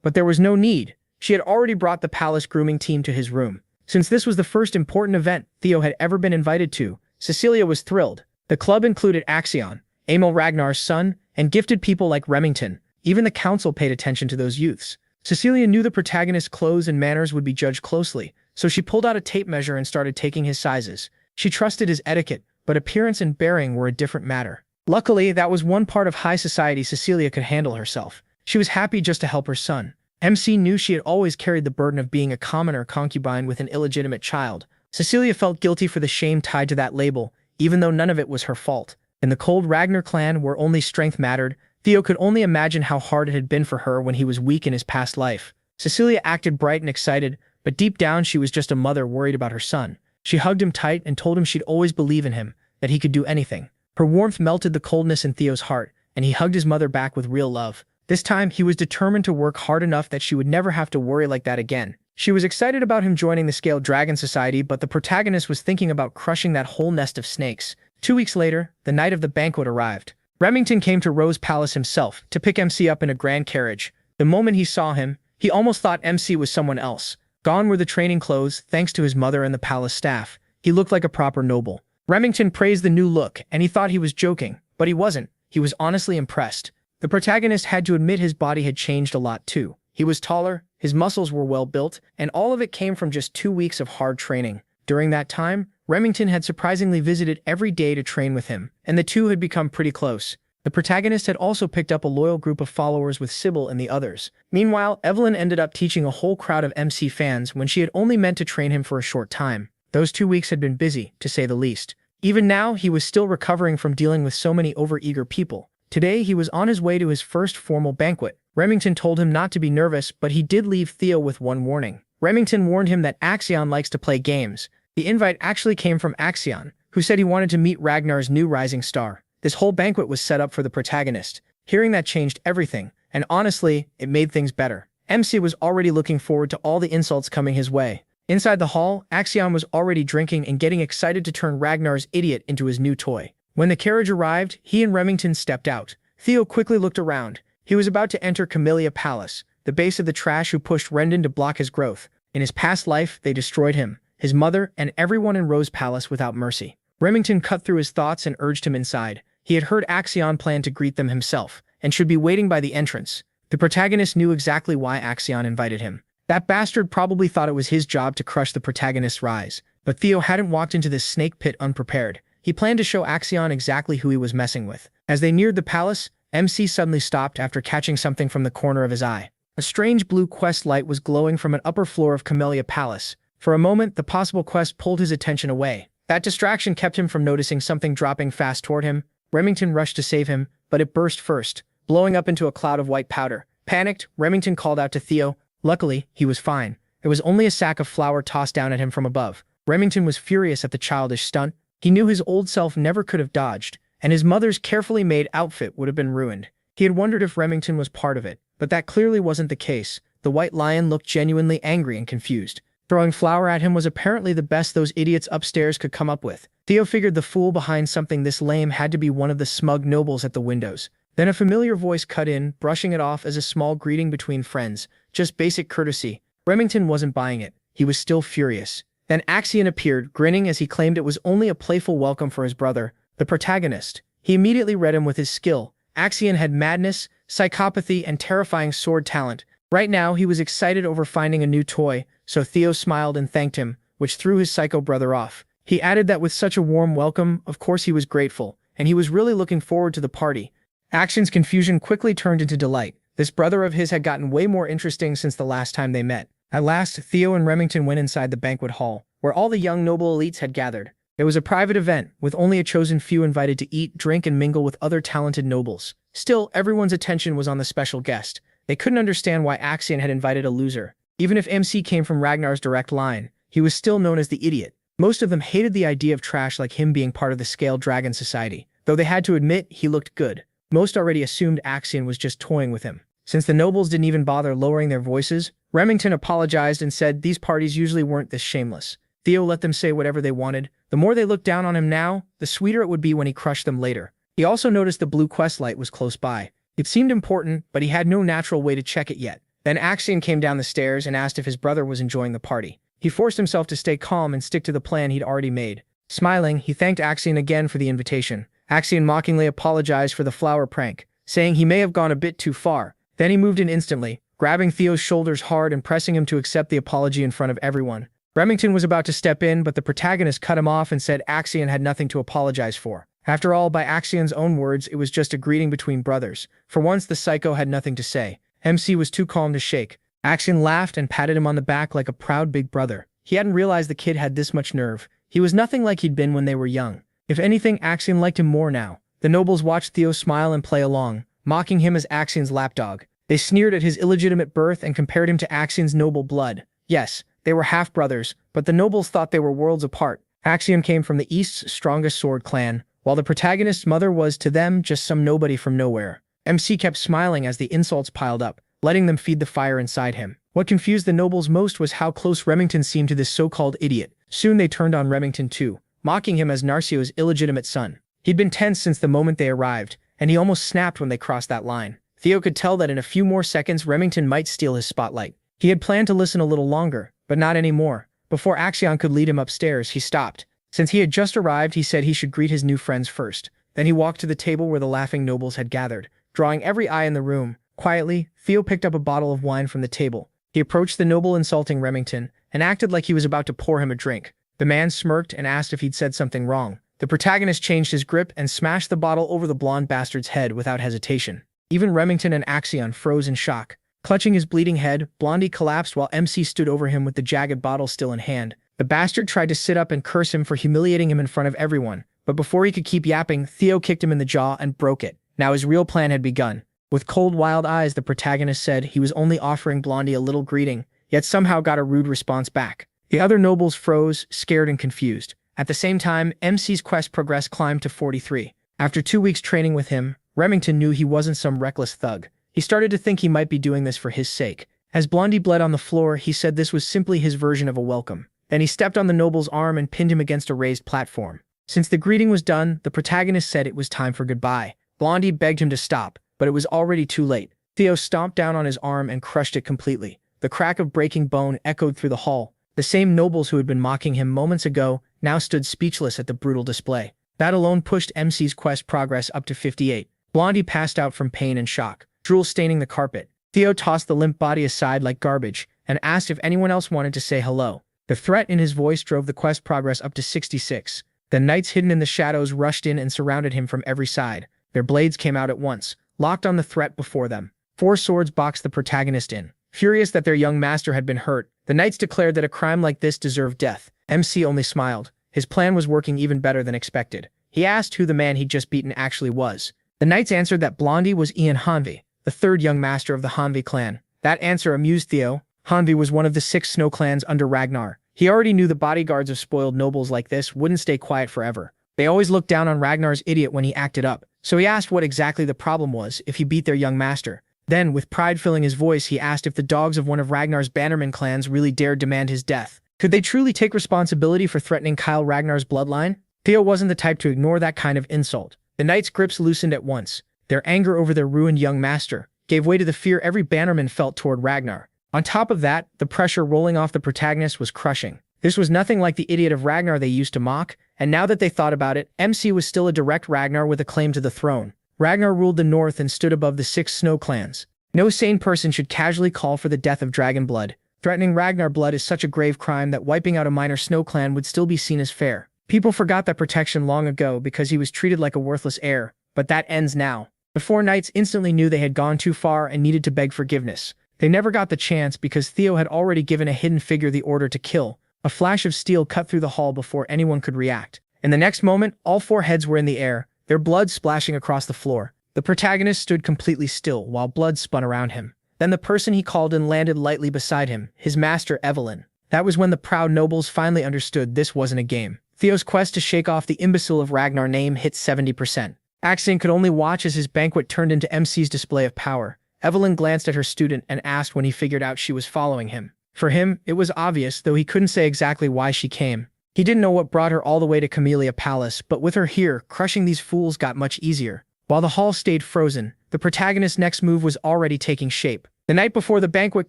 but there was no need. She had already brought the palace grooming team to his room. Since this was the first important event Theo had ever been invited to, Cecilia was thrilled. The club included Axion, Emil Ragnar's son, and gifted people like Remington. Even the council paid attention to those youths. Cecilia knew the protagonist's clothes and manners would be judged closely, so she pulled out a tape measure and started taking his sizes. She trusted his etiquette, but appearance and bearing were a different matter. Luckily, that was one part of high society Cecilia could handle herself. She was happy just to help her son. MC knew she had always carried the burden of being a commoner concubine with an illegitimate child. Cecilia felt guilty for the shame tied to that label, even though none of it was her fault. In the cold Ragnar clan where only strength mattered, Theo could only imagine how hard it had been for her when he was weak in his past life. Cecilia acted bright and excited, but deep down she was just a mother worried about her son. She hugged him tight and told him she'd always believe in him, that he could do anything. Her warmth melted the coldness in Theo's heart, and he hugged his mother back with real love. This time, he was determined to work hard enough that she would never have to worry like that again. She was excited about him joining the Scaled Dragon Society, but the protagonist was thinking about crushing that whole nest of snakes. 2 weeks later, the night of the banquet arrived. Remington came to Rose Palace himself to pick MC up in a grand carriage. The moment he saw him, he almost thought MC was someone else. Gone were the training clothes, thanks to his mother and the palace staff. He looked like a proper noble. Remington praised the new look, and he thought he was joking, but he wasn't. He was honestly impressed. The protagonist had to admit his body had changed a lot too. He was taller, his muscles were well built, and all of it came from just 2 weeks of hard training. During that time, Remington had surprisingly visited every day to train with him, and the two had become pretty close. The protagonist had also picked up a loyal group of followers with Sybil and the others. Meanwhile, Evelyn ended up teaching a whole crowd of MC fans when she had only meant to train him for a short time. Those 2 weeks had been busy, to say the least. Even now, he was still recovering from dealing with so many overeager people. Today, he was on his way to his first formal banquet. Remington told him not to be nervous, but he did leave Theo with one warning. Remington warned him that Axion likes to play games. The invite actually came from Axion, who said he wanted to meet Ragnar's new rising star. This whole banquet was set up for the protagonist. Hearing that changed everything, and honestly, it made things better. MC was already looking forward to all the insults coming his way. Inside the hall, Axion was already drinking and getting excited to turn Ragnar's idiot into his new toy. When the carriage arrived, he and Remington stepped out. Theo quickly looked around. He was about to enter Camellia Palace, the base of the trash who pushed Rendon to block his growth. In his past life, they destroyed him, his mother, and everyone in Rose Palace without mercy. Remington cut through his thoughts and urged him inside. He had heard Axion plan to greet them himself, and should be waiting by the entrance. The protagonist knew exactly why Axion invited him. That bastard probably thought it was his job to crush the protagonist's rise, but Theo hadn't walked into this snake pit unprepared. He planned to show Axion exactly who he was messing with. As they neared the palace, MC suddenly stopped after catching something from the corner of his eye. A strange blue quest light was glowing from an upper floor of Camellia Palace. For a moment, the possible quest pulled his attention away. That distraction kept him from noticing something dropping fast toward him. Remington rushed to save him, but it burst first, blowing up into a cloud of white powder. Panicked, Remington called out to Theo. Luckily, he was fine. It was only a sack of flour tossed down at him from above. Remington was furious at the childish stunt. He knew his old self never could have dodged, and his mother's carefully made outfit would have been ruined. He had wondered if Remington was part of it, but that clearly wasn't the case. The white lion looked genuinely angry and confused. Throwing flour at him was apparently the best those idiots upstairs could come up with. Theo figured the fool behind something this lame had to be one of the smug nobles at the windows. Then a familiar voice cut in, brushing it off as a small greeting between friends. Just basic courtesy. Remington wasn't buying it. He was still furious. Then Axion appeared, grinning as he claimed it was only a playful welcome for his brother, the protagonist. He immediately read him with his skill. Axion had madness, psychopathy, and terrifying sword talent. Right now, he was excited over finding a new toy, so Theo smiled and thanked him, which threw his psycho brother off. He added that with such a warm welcome, of course he was grateful, and he was really looking forward to the party. Axion's confusion quickly turned into delight. This brother of his had gotten way more interesting since the last time they met. At last, Theo and Remington went inside the banquet hall, where all the young noble elites had gathered. It was a private event, with only a chosen few invited to eat, drink, and mingle with other talented nobles. Still, everyone's attention was on the special guest. They couldn't understand why Axion had invited a loser. Even if MC came from Ragnar's direct line, he was still known as the idiot. Most of them hated the idea of trash like him being part of the Scaled Dragon Society, though they had to admit he looked good. Most already assumed Axion was just toying with him. Since the nobles didn't even bother lowering their voices, Remington apologized and said these parties usually weren't this shameless. Theo let them say whatever they wanted. The more they looked down on him now, the sweeter it would be when he crushed them later. He also noticed the blue quest light was close by. It seemed important, but he had no natural way to check it yet. Then Axion came down the stairs and asked if his brother was enjoying the party. He forced himself to stay calm and stick to the plan he'd already made. Smiling, he thanked Axion again for the invitation. Axion mockingly apologized for the flower prank, saying he may have gone a bit too far. Then he moved in instantly, grabbing Theo's shoulders hard and pressing him to accept the apology in front of everyone. Remington was about to step in, but the protagonist cut him off and said Axion had nothing to apologize for. After all, by Axion's own words, it was just a greeting between brothers. For once, the psycho had nothing to say. MC was too calm to shake. Axion laughed and patted him on the back like a proud big brother. He hadn't realized the kid had this much nerve. He was nothing like he'd been when they were young. If anything, Axion liked him more now. The nobles watched Theo smile and play along, mocking him as Axion's lapdog. They sneered at his illegitimate birth and compared him to Axion's noble blood. Yes, they were half-brothers, but the nobles thought they were worlds apart. Axion came from the East's strongest sword clan, while the protagonist's mother was, to them, just some nobody from nowhere. MC kept smiling as the insults piled up, letting them feed the fire inside him. What confused the nobles most was how close Remington seemed to this so-called idiot. Soon they turned on Remington too, mocking him as Narcio's illegitimate son. He'd been tense since the moment they arrived, and he almost snapped when they crossed that line. Theo could tell that in a few more seconds Remington might steal his spotlight. He had planned to listen a little longer, but not anymore. Before Axion could lead him upstairs, he stopped. Since he had just arrived, he said he should greet his new friends first. Then he walked to the table where the laughing nobles had gathered, drawing every eye in the room. Quietly, Theo picked up a bottle of wine from the table. He approached the noble insulting Remington, and acted like he was about to pour him a drink. The man smirked and asked if he'd said something wrong. The protagonist changed his grip and smashed the bottle over the blonde bastard's head without hesitation. Even Remington and Axion froze in shock. Clutching his bleeding head, Blondie collapsed while MC stood over him with the jagged bottle still in hand. The bastard tried to sit up and curse him for humiliating him in front of everyone, but before he could keep yapping, Theo kicked him in the jaw and broke it. Now his real plan had begun. With cold, wild eyes, the protagonist said he was only offering Blondie a little greeting, yet somehow got a rude response back. The other nobles froze, scared and confused. At the same time, MC's quest progress climbed to 43. After 2 weeks training with him, Remington knew he wasn't some reckless thug. He started to think he might be doing this for his sake. As Blondie bled on the floor, he said this was simply his version of a welcome. Then he stepped on the noble's arm and pinned him against a raised platform. Since the greeting was done, the protagonist said it was time for goodbye. Blondie begged him to stop, but it was already too late. Theo stomped down on his arm and crushed it completely. The crack of breaking bone echoed through the hall. The same nobles who had been mocking him moments ago now stood speechless at the brutal display. That alone pushed MC's quest progress up to 58. Blondie passed out from pain and shock, drool staining the carpet. Theo tossed the limp body aside like garbage and asked if anyone else wanted to say hello. The threat in his voice drove the quest progress up to 66. The knights hidden in the shadows rushed in and surrounded him from every side. Their blades came out at once, locked on the threat before them. 4 swords boxed the protagonist in. Furious that their young master had been hurt, the knights declared that a crime like this deserved death. MC only smiled. His plan was working even better than expected. He asked who the man he'd just beaten actually was. The knights answered that Blondie was Ian Hanvi, the 3rd young master of the Hanvi clan. That answer amused Theo. Hanvi was one of the 6 snow clans under Ragnar. He already knew the bodyguards of spoiled nobles like this wouldn't stay quiet forever. They always looked down on Ragnar's idiot when he acted up, so he asked what exactly the problem was if he beat their young master. Then, with pride filling his voice, he asked if the dogs of one of Ragnar's bannerman clans really dared demand his death. Could they truly take responsibility for threatening Kyle Ragnar's bloodline? Theo wasn't the type to ignore that kind of insult. The knights' grips loosened at once. Their anger over their ruined young master gave way to the fear every bannerman felt toward Ragnar. On top of that, the pressure rolling off the protagonist was crushing. This was nothing like the idiot of Ragnar they used to mock, and now that they thought about it, MC was still a direct Ragnar with a claim to the throne. Ragnar ruled the north and stood above the 6 snow clans. No sane person should casually call for the death of dragon blood. Threatening Ragnar blood is such a grave crime that wiping out a minor snow clan would still be seen as fair. People forgot that protection long ago because he was treated like a worthless heir, but that ends now. The 4 knights instantly knew they had gone too far and needed to beg forgiveness. They never got the chance because Theo had already given a hidden figure the order to kill. A flash of steel cut through the hall before anyone could react. In the next moment, all 4 heads were in the air, their blood splashing across the floor. The protagonist stood completely still while blood spun around him. Then the person he called in landed lightly beside him, his master Evelyn. That was when the proud nobles finally understood this wasn't a game. Theo's quest to shake off the imbecile of Ragnar name hit 70%. Axion could only watch as his banquet turned into MC's display of power. Evelyn glanced at her student and asked when he figured out she was following him. For him, it was obvious, though he couldn't say exactly why she came. He didn't know what brought her all the way to Camellia Palace, but with her here, crushing these fools got much easier. While the hall stayed frozen, the protagonist's next move was already taking shape. The night before the banquet,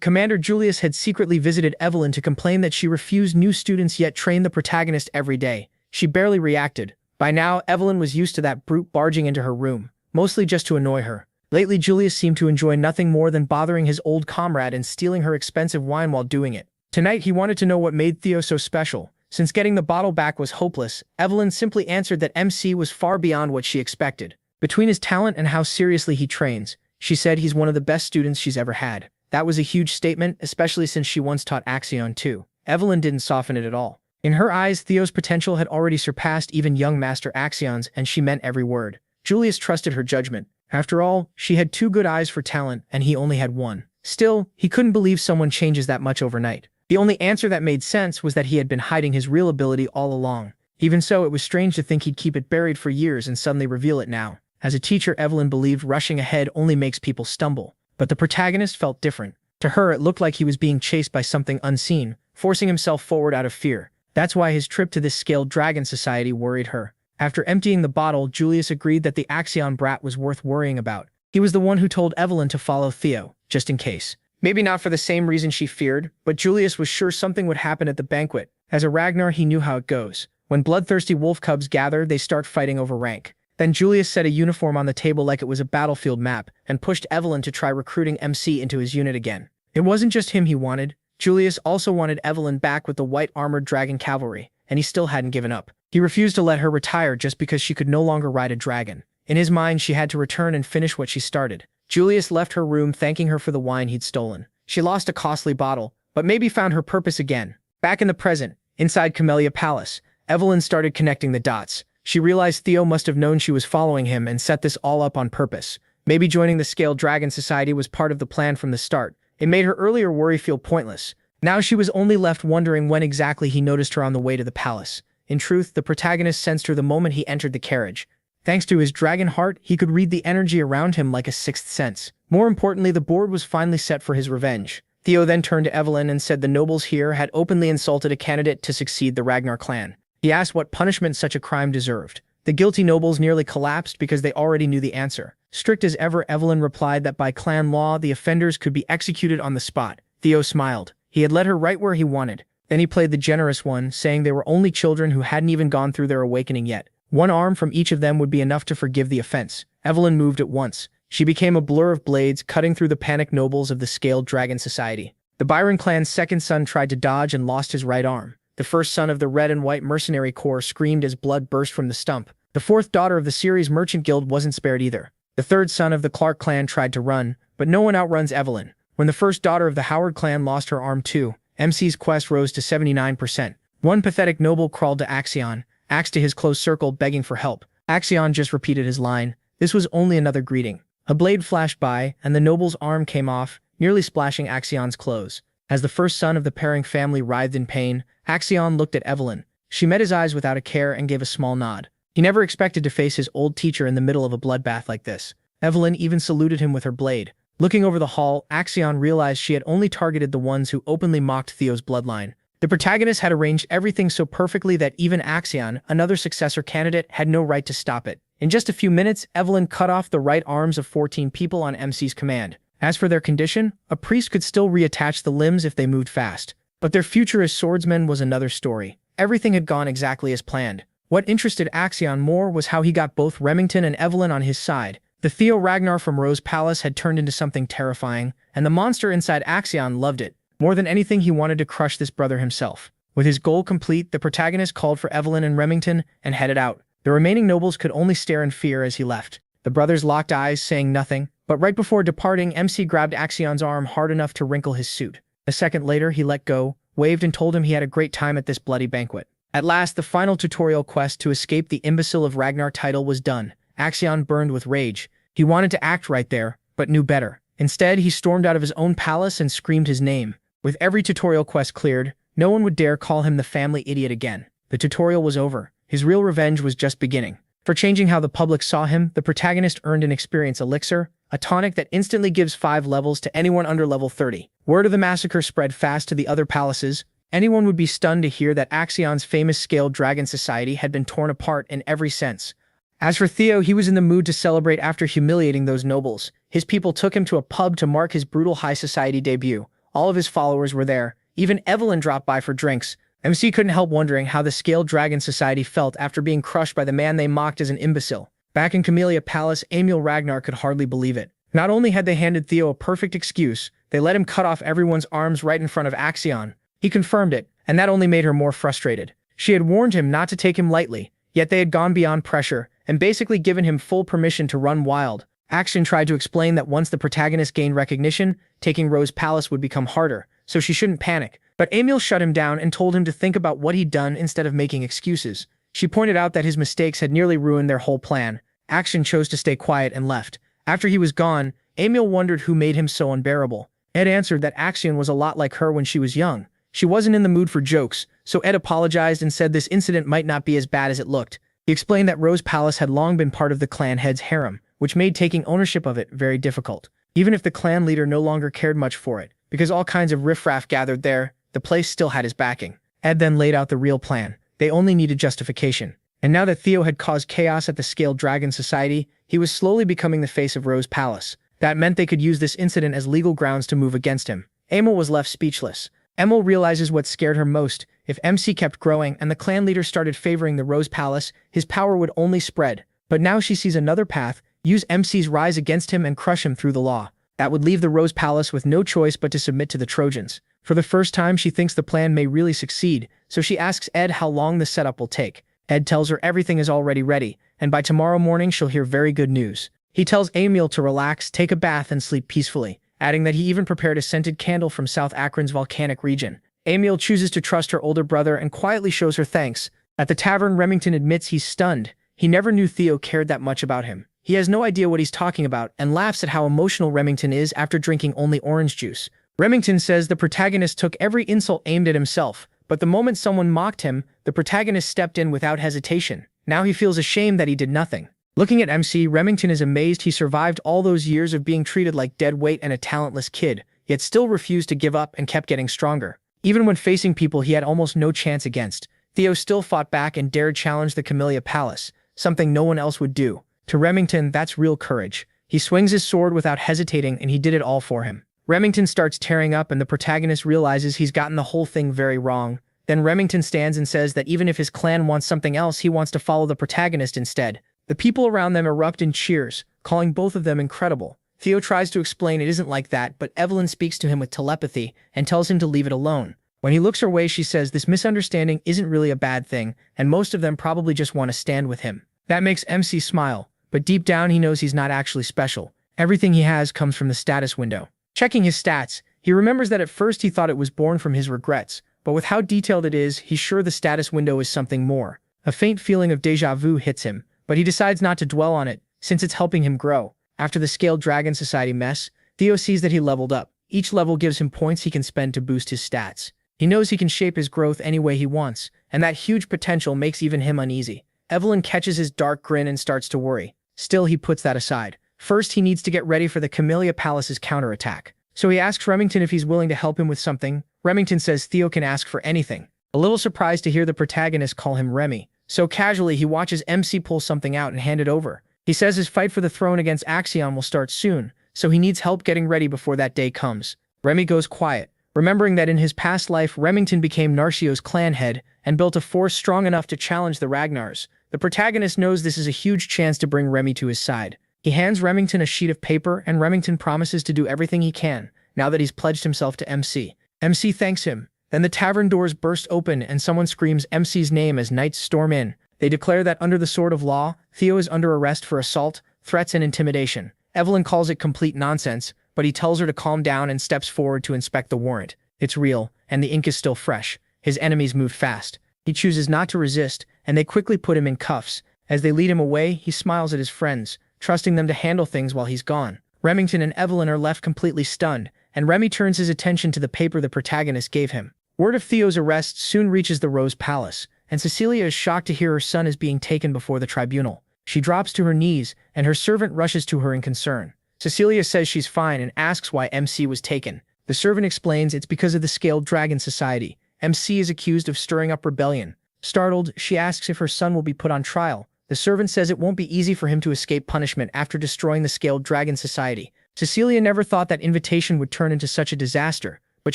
Commander Julius had secretly visited Evelyn to complain that she refused new students yet trained the protagonist every day. She barely reacted. By now, Evelyn was used to that brute barging into her room, mostly just to annoy her. Lately, Julius seemed to enjoy nothing more than bothering his old comrade and stealing her expensive wine while doing it. Tonight, he wanted to know what made Theo so special. Since getting the bottle back was hopeless, Evelyn simply answered that MC was far beyond what she expected. Between his talent and how seriously he trains, she said he's one of the best students she's ever had. That was a huge statement, especially since she once taught Axion too. Evelyn didn't soften it at all. In her eyes, Theo's potential had already surpassed even young Master Axion's, and she meant every word. Julius trusted her judgment. After all, she had 2 good eyes for talent, and he only had 1. Still, he couldn't believe someone changes that much overnight. The only answer that made sense was that he had been hiding his real ability all along. Even so, it was strange to think he'd keep it buried for years and suddenly reveal it now. As a teacher, Evelyn believed rushing ahead only makes people stumble. But the protagonist felt different. To her, it looked like he was being chased by something unseen, forcing himself forward out of fear. That's why his trip to this scaled dragon society worried her. After emptying the bottle, Julius agreed that the Axion brat was worth worrying about. He was the one who told Evelyn to follow Theo, just in case. Maybe not for the same reason she feared, but Julius was sure something would happen at the banquet. As a Ragnar, he knew how it goes. When bloodthirsty wolf cubs gather, they start fighting over rank. Then Julius set a uniform on the table like it was a battlefield map and pushed Evelyn to try recruiting MC into his unit again. It wasn't just him he wanted. Julius also wanted Evelyn back with the white-armored dragon cavalry, and he still hadn't given up. He refused to let her retire just because she could no longer ride a dragon. In his mind, she had to return and finish what she started. Julius left her room thanking her for the wine he'd stolen. She lost a costly bottle, but maybe found her purpose again. Back in the present, inside Camellia Palace, Evelyn started connecting the dots. She realized Theo must have known she was following him and set this all up on purpose. Maybe joining the Scaled Dragon Society was part of the plan from the start. It made her earlier worry feel pointless. Now she was only left wondering when exactly he noticed her on the way to the palace. In truth, the protagonist sensed her the moment he entered the carriage. Thanks to his dragon heart, he could read the energy around him like a sixth sense. More importantly, the board was finally set for his revenge. Theo then turned to Evelyn and said the nobles here had openly insulted a candidate to succeed the Ragnar clan. He asked what punishment such a crime deserved. The guilty nobles nearly collapsed because they already knew the answer. Strict as ever, Evelyn replied that by clan law, the offenders could be executed on the spot. Theo smiled. He had led her right where he wanted. Then he played the generous one, saying they were only children who hadn't even gone through their awakening yet. One arm from each of them would be enough to forgive the offense. Evelyn moved at once. She became a blur of blades, cutting through the panicked nobles of the Scaled Dragon Society. The Byron clan's second son tried to dodge and lost his right arm. The first son of the Red and White Mercenary Corps screamed as blood burst from the stump. The fourth daughter of the Ceres Merchant Guild wasn't spared either. The third son of the Clark clan tried to run, but no one outruns Evelyn. When the first daughter of the Howard clan lost her arm too, MC's quest rose to 79%. One pathetic noble crawled to Axion, axe to his close circle begging for help. Axion just repeated his line. This was only another greeting. A blade flashed by, and the noble's arm came off, nearly splashing Axion's clothes. As the first son of the pairing family writhed in pain, Axion looked at Evelyn. She met his eyes without a care and gave a small nod. He never expected to face his old teacher in the middle of a bloodbath like this. Evelyn even saluted him with her blade. Looking over the hall, Axion realized she had only targeted the ones who openly mocked Theo's bloodline. The protagonist had arranged everything so perfectly that even Axion, another successor candidate, had no right to stop it. In just a few minutes, Evelyn cut off the right arms of 14 people on MC's command. As for their condition, a priest could still reattach the limbs if they moved fast. But their future as swordsmen was another story. Everything had gone exactly as planned. What interested Axion more was how he got both Remington and Evelyn on his side. The Theo Ragnar from Rose Palace had turned into something terrifying, and the monster inside Axion loved it. More than anything, he wanted to crush this brother himself. With his goal complete, the protagonist called for Evelyn and Remington and headed out. The remaining nobles could only stare in fear as he left. The brothers locked eyes, saying nothing, but right before departing, MC grabbed Axion's arm hard enough to wrinkle his suit. A second later, he let go, waved and told him he had a great time at this bloody banquet. At last, the final tutorial quest to escape the Imbecile of Ragnar title was done. Axion burned with rage. He wanted to act right there, but knew better. Instead, he stormed out of his own palace and screamed his name. With every tutorial quest cleared, no one would dare call him the family idiot again. The tutorial was over. His real revenge was just beginning. For changing how the public saw him, the protagonist earned an experience elixir, a tonic that instantly gives 5 levels to anyone under level 30. Word of the massacre spread fast to the other palaces. Anyone would be stunned to hear that Axion's famous scaled dragon society had been torn apart in every sense. As for Theo, he was in the mood to celebrate after humiliating those nobles. His people took him to a pub to mark his brutal high society debut. All of his followers were there. Even Evelyn dropped by for drinks. MC couldn't help wondering how the scaled dragon society felt after being crushed by the man they mocked as an imbecile. Back in Camellia Palace, Emil Ragnar could hardly believe it. Not only had they handed Theo a perfect excuse, they let him cut off everyone's arms right in front of Axion. He confirmed it, and that only made her more frustrated. She had warned him not to take him lightly, yet they had gone beyond pressure and basically given him full permission to run wild. Axion tried to explain that once the protagonist gained recognition, taking Rose Palace would become harder, so she shouldn't panic. But Emil shut him down and told him to think about what he'd done instead of making excuses. She pointed out that his mistakes had nearly ruined their whole plan. Axion chose to stay quiet and left. After he was gone, Emil wondered who made him so unbearable. Ed answered that Axion was a lot like her when she was young. She wasn't in the mood for jokes, so Ed apologized and said this incident might not be as bad as it looked. He explained that Rose Palace had long been part of the clan head's harem, which made taking ownership of it very difficult. Even if the clan leader no longer cared much for it, because all kinds of riffraff gathered there, the place still had his backing. Ed then laid out the real plan. They only needed justification. And now that Theo had caused chaos at the Scaled Dragon Society, he was slowly becoming the face of Rose Palace. That meant they could use this incident as legal grounds to move against him. Emil was left speechless. Emil realizes what scared her most. If MC kept growing and the clan leader started favoring the Rose Palace, his power would only spread. But now she sees another path: use MC's rise against him and crush him through the law. That would leave the Rose Palace with no choice but to submit to the Trojans. For the first time, she thinks the plan may really succeed, so she asks Ed how long the setup will take. Ed tells her everything is already ready, and by tomorrow morning she'll hear very good news. He tells Emil to relax, take a bath, and sleep peacefully, adding that he even prepared a scented candle from South Akron's volcanic region. Emil chooses to trust her older brother and quietly shows her thanks. At the tavern, Remington admits he's stunned. He never knew Theo cared that much about him. He has no idea what he's talking about and laughs at how emotional Remington is after drinking only orange juice. Remington says the protagonist took every insult aimed at himself, but the moment someone mocked him, the protagonist stepped in without hesitation. Now he feels ashamed that he did nothing. Looking at MC, Remington is amazed he survived all those years of being treated like dead weight and a talentless kid, yet still refused to give up and kept getting stronger. Even when facing people he had almost no chance against, Theo still fought back and dared challenge the Camellia Palace, something no one else would do. To Remington, that's real courage. He swings his sword without hesitating, and he did it all for him. Remington starts tearing up and the protagonist realizes he's gotten the whole thing very wrong. Then Remington stands and says that even if his clan wants something else, he wants to follow the protagonist instead. The people around them erupt in cheers, calling both of them incredible. Theo tries to explain it isn't like that, but Evelyn speaks to him with telepathy and tells him to leave it alone. When he looks her way, she says this misunderstanding isn't really a bad thing, and most of them probably just want to stand with him. That makes MC smile, but deep down he knows he's not actually special. Everything he has comes from the status window. Checking his stats, he remembers that at first he thought it was born from his regrets, but with how detailed it is, he's sure the status window is something more. A faint feeling of déjà vu hits him, but he decides not to dwell on it, since it's helping him grow. After the Scaled Dragon Society mess, Theo sees that he leveled up. Each level gives him points he can spend to boost his stats. He knows he can shape his growth any way he wants, and that huge potential makes even him uneasy. Evelyn catches his dark grin and starts to worry. Still, he puts that aside. First, he needs to get ready for the Camellia Palace's counterattack. So he asks Remington if he's willing to help him with something. Remington says Theo can ask for anything. A little surprised to hear the protagonist call him Remy. So casually, he watches MC pull something out and hand it over. He says his fight for the throne against Axion will start soon, so he needs help getting ready before that day comes. Remy goes quiet, remembering that in his past life, Remington became Narcio's clan head and built a force strong enough to challenge the Ragnars. The protagonist knows this is a huge chance to bring Remy to his side. He hands Remington a sheet of paper, and Remington promises to do everything he can, now that he's pledged himself to MC. MC thanks him. Then the tavern doors burst open and someone screams MC's name as knights storm in. They declare that under the sword of law, Theo is under arrest for assault, threats, and intimidation. Evelyn calls it complete nonsense, but he tells her to calm down and steps forward to inspect the warrant. It's real, and the ink is still fresh. His enemies move fast. He chooses not to resist, and they quickly put him in cuffs. As they lead him away, he smiles at his friends, trusting them to handle things while he's gone. Remington and Evelyn are left completely stunned, and Remy turns his attention to the paper the protagonist gave him. Word of Theo's arrest soon reaches the Rose Palace, and Cecilia is shocked to hear her son is being taken before the tribunal. She drops to her knees, and her servant rushes to her in concern. Cecilia says she's fine and asks why MC was taken. The servant explains it's because of the Scaled Dragon Society. MC is accused of stirring up rebellion. Startled, she asks if her son will be put on trial. The servant says it won't be easy for him to escape punishment after destroying the Scaled Dragon Society. Cecilia never thought that invitation would turn into such a disaster, but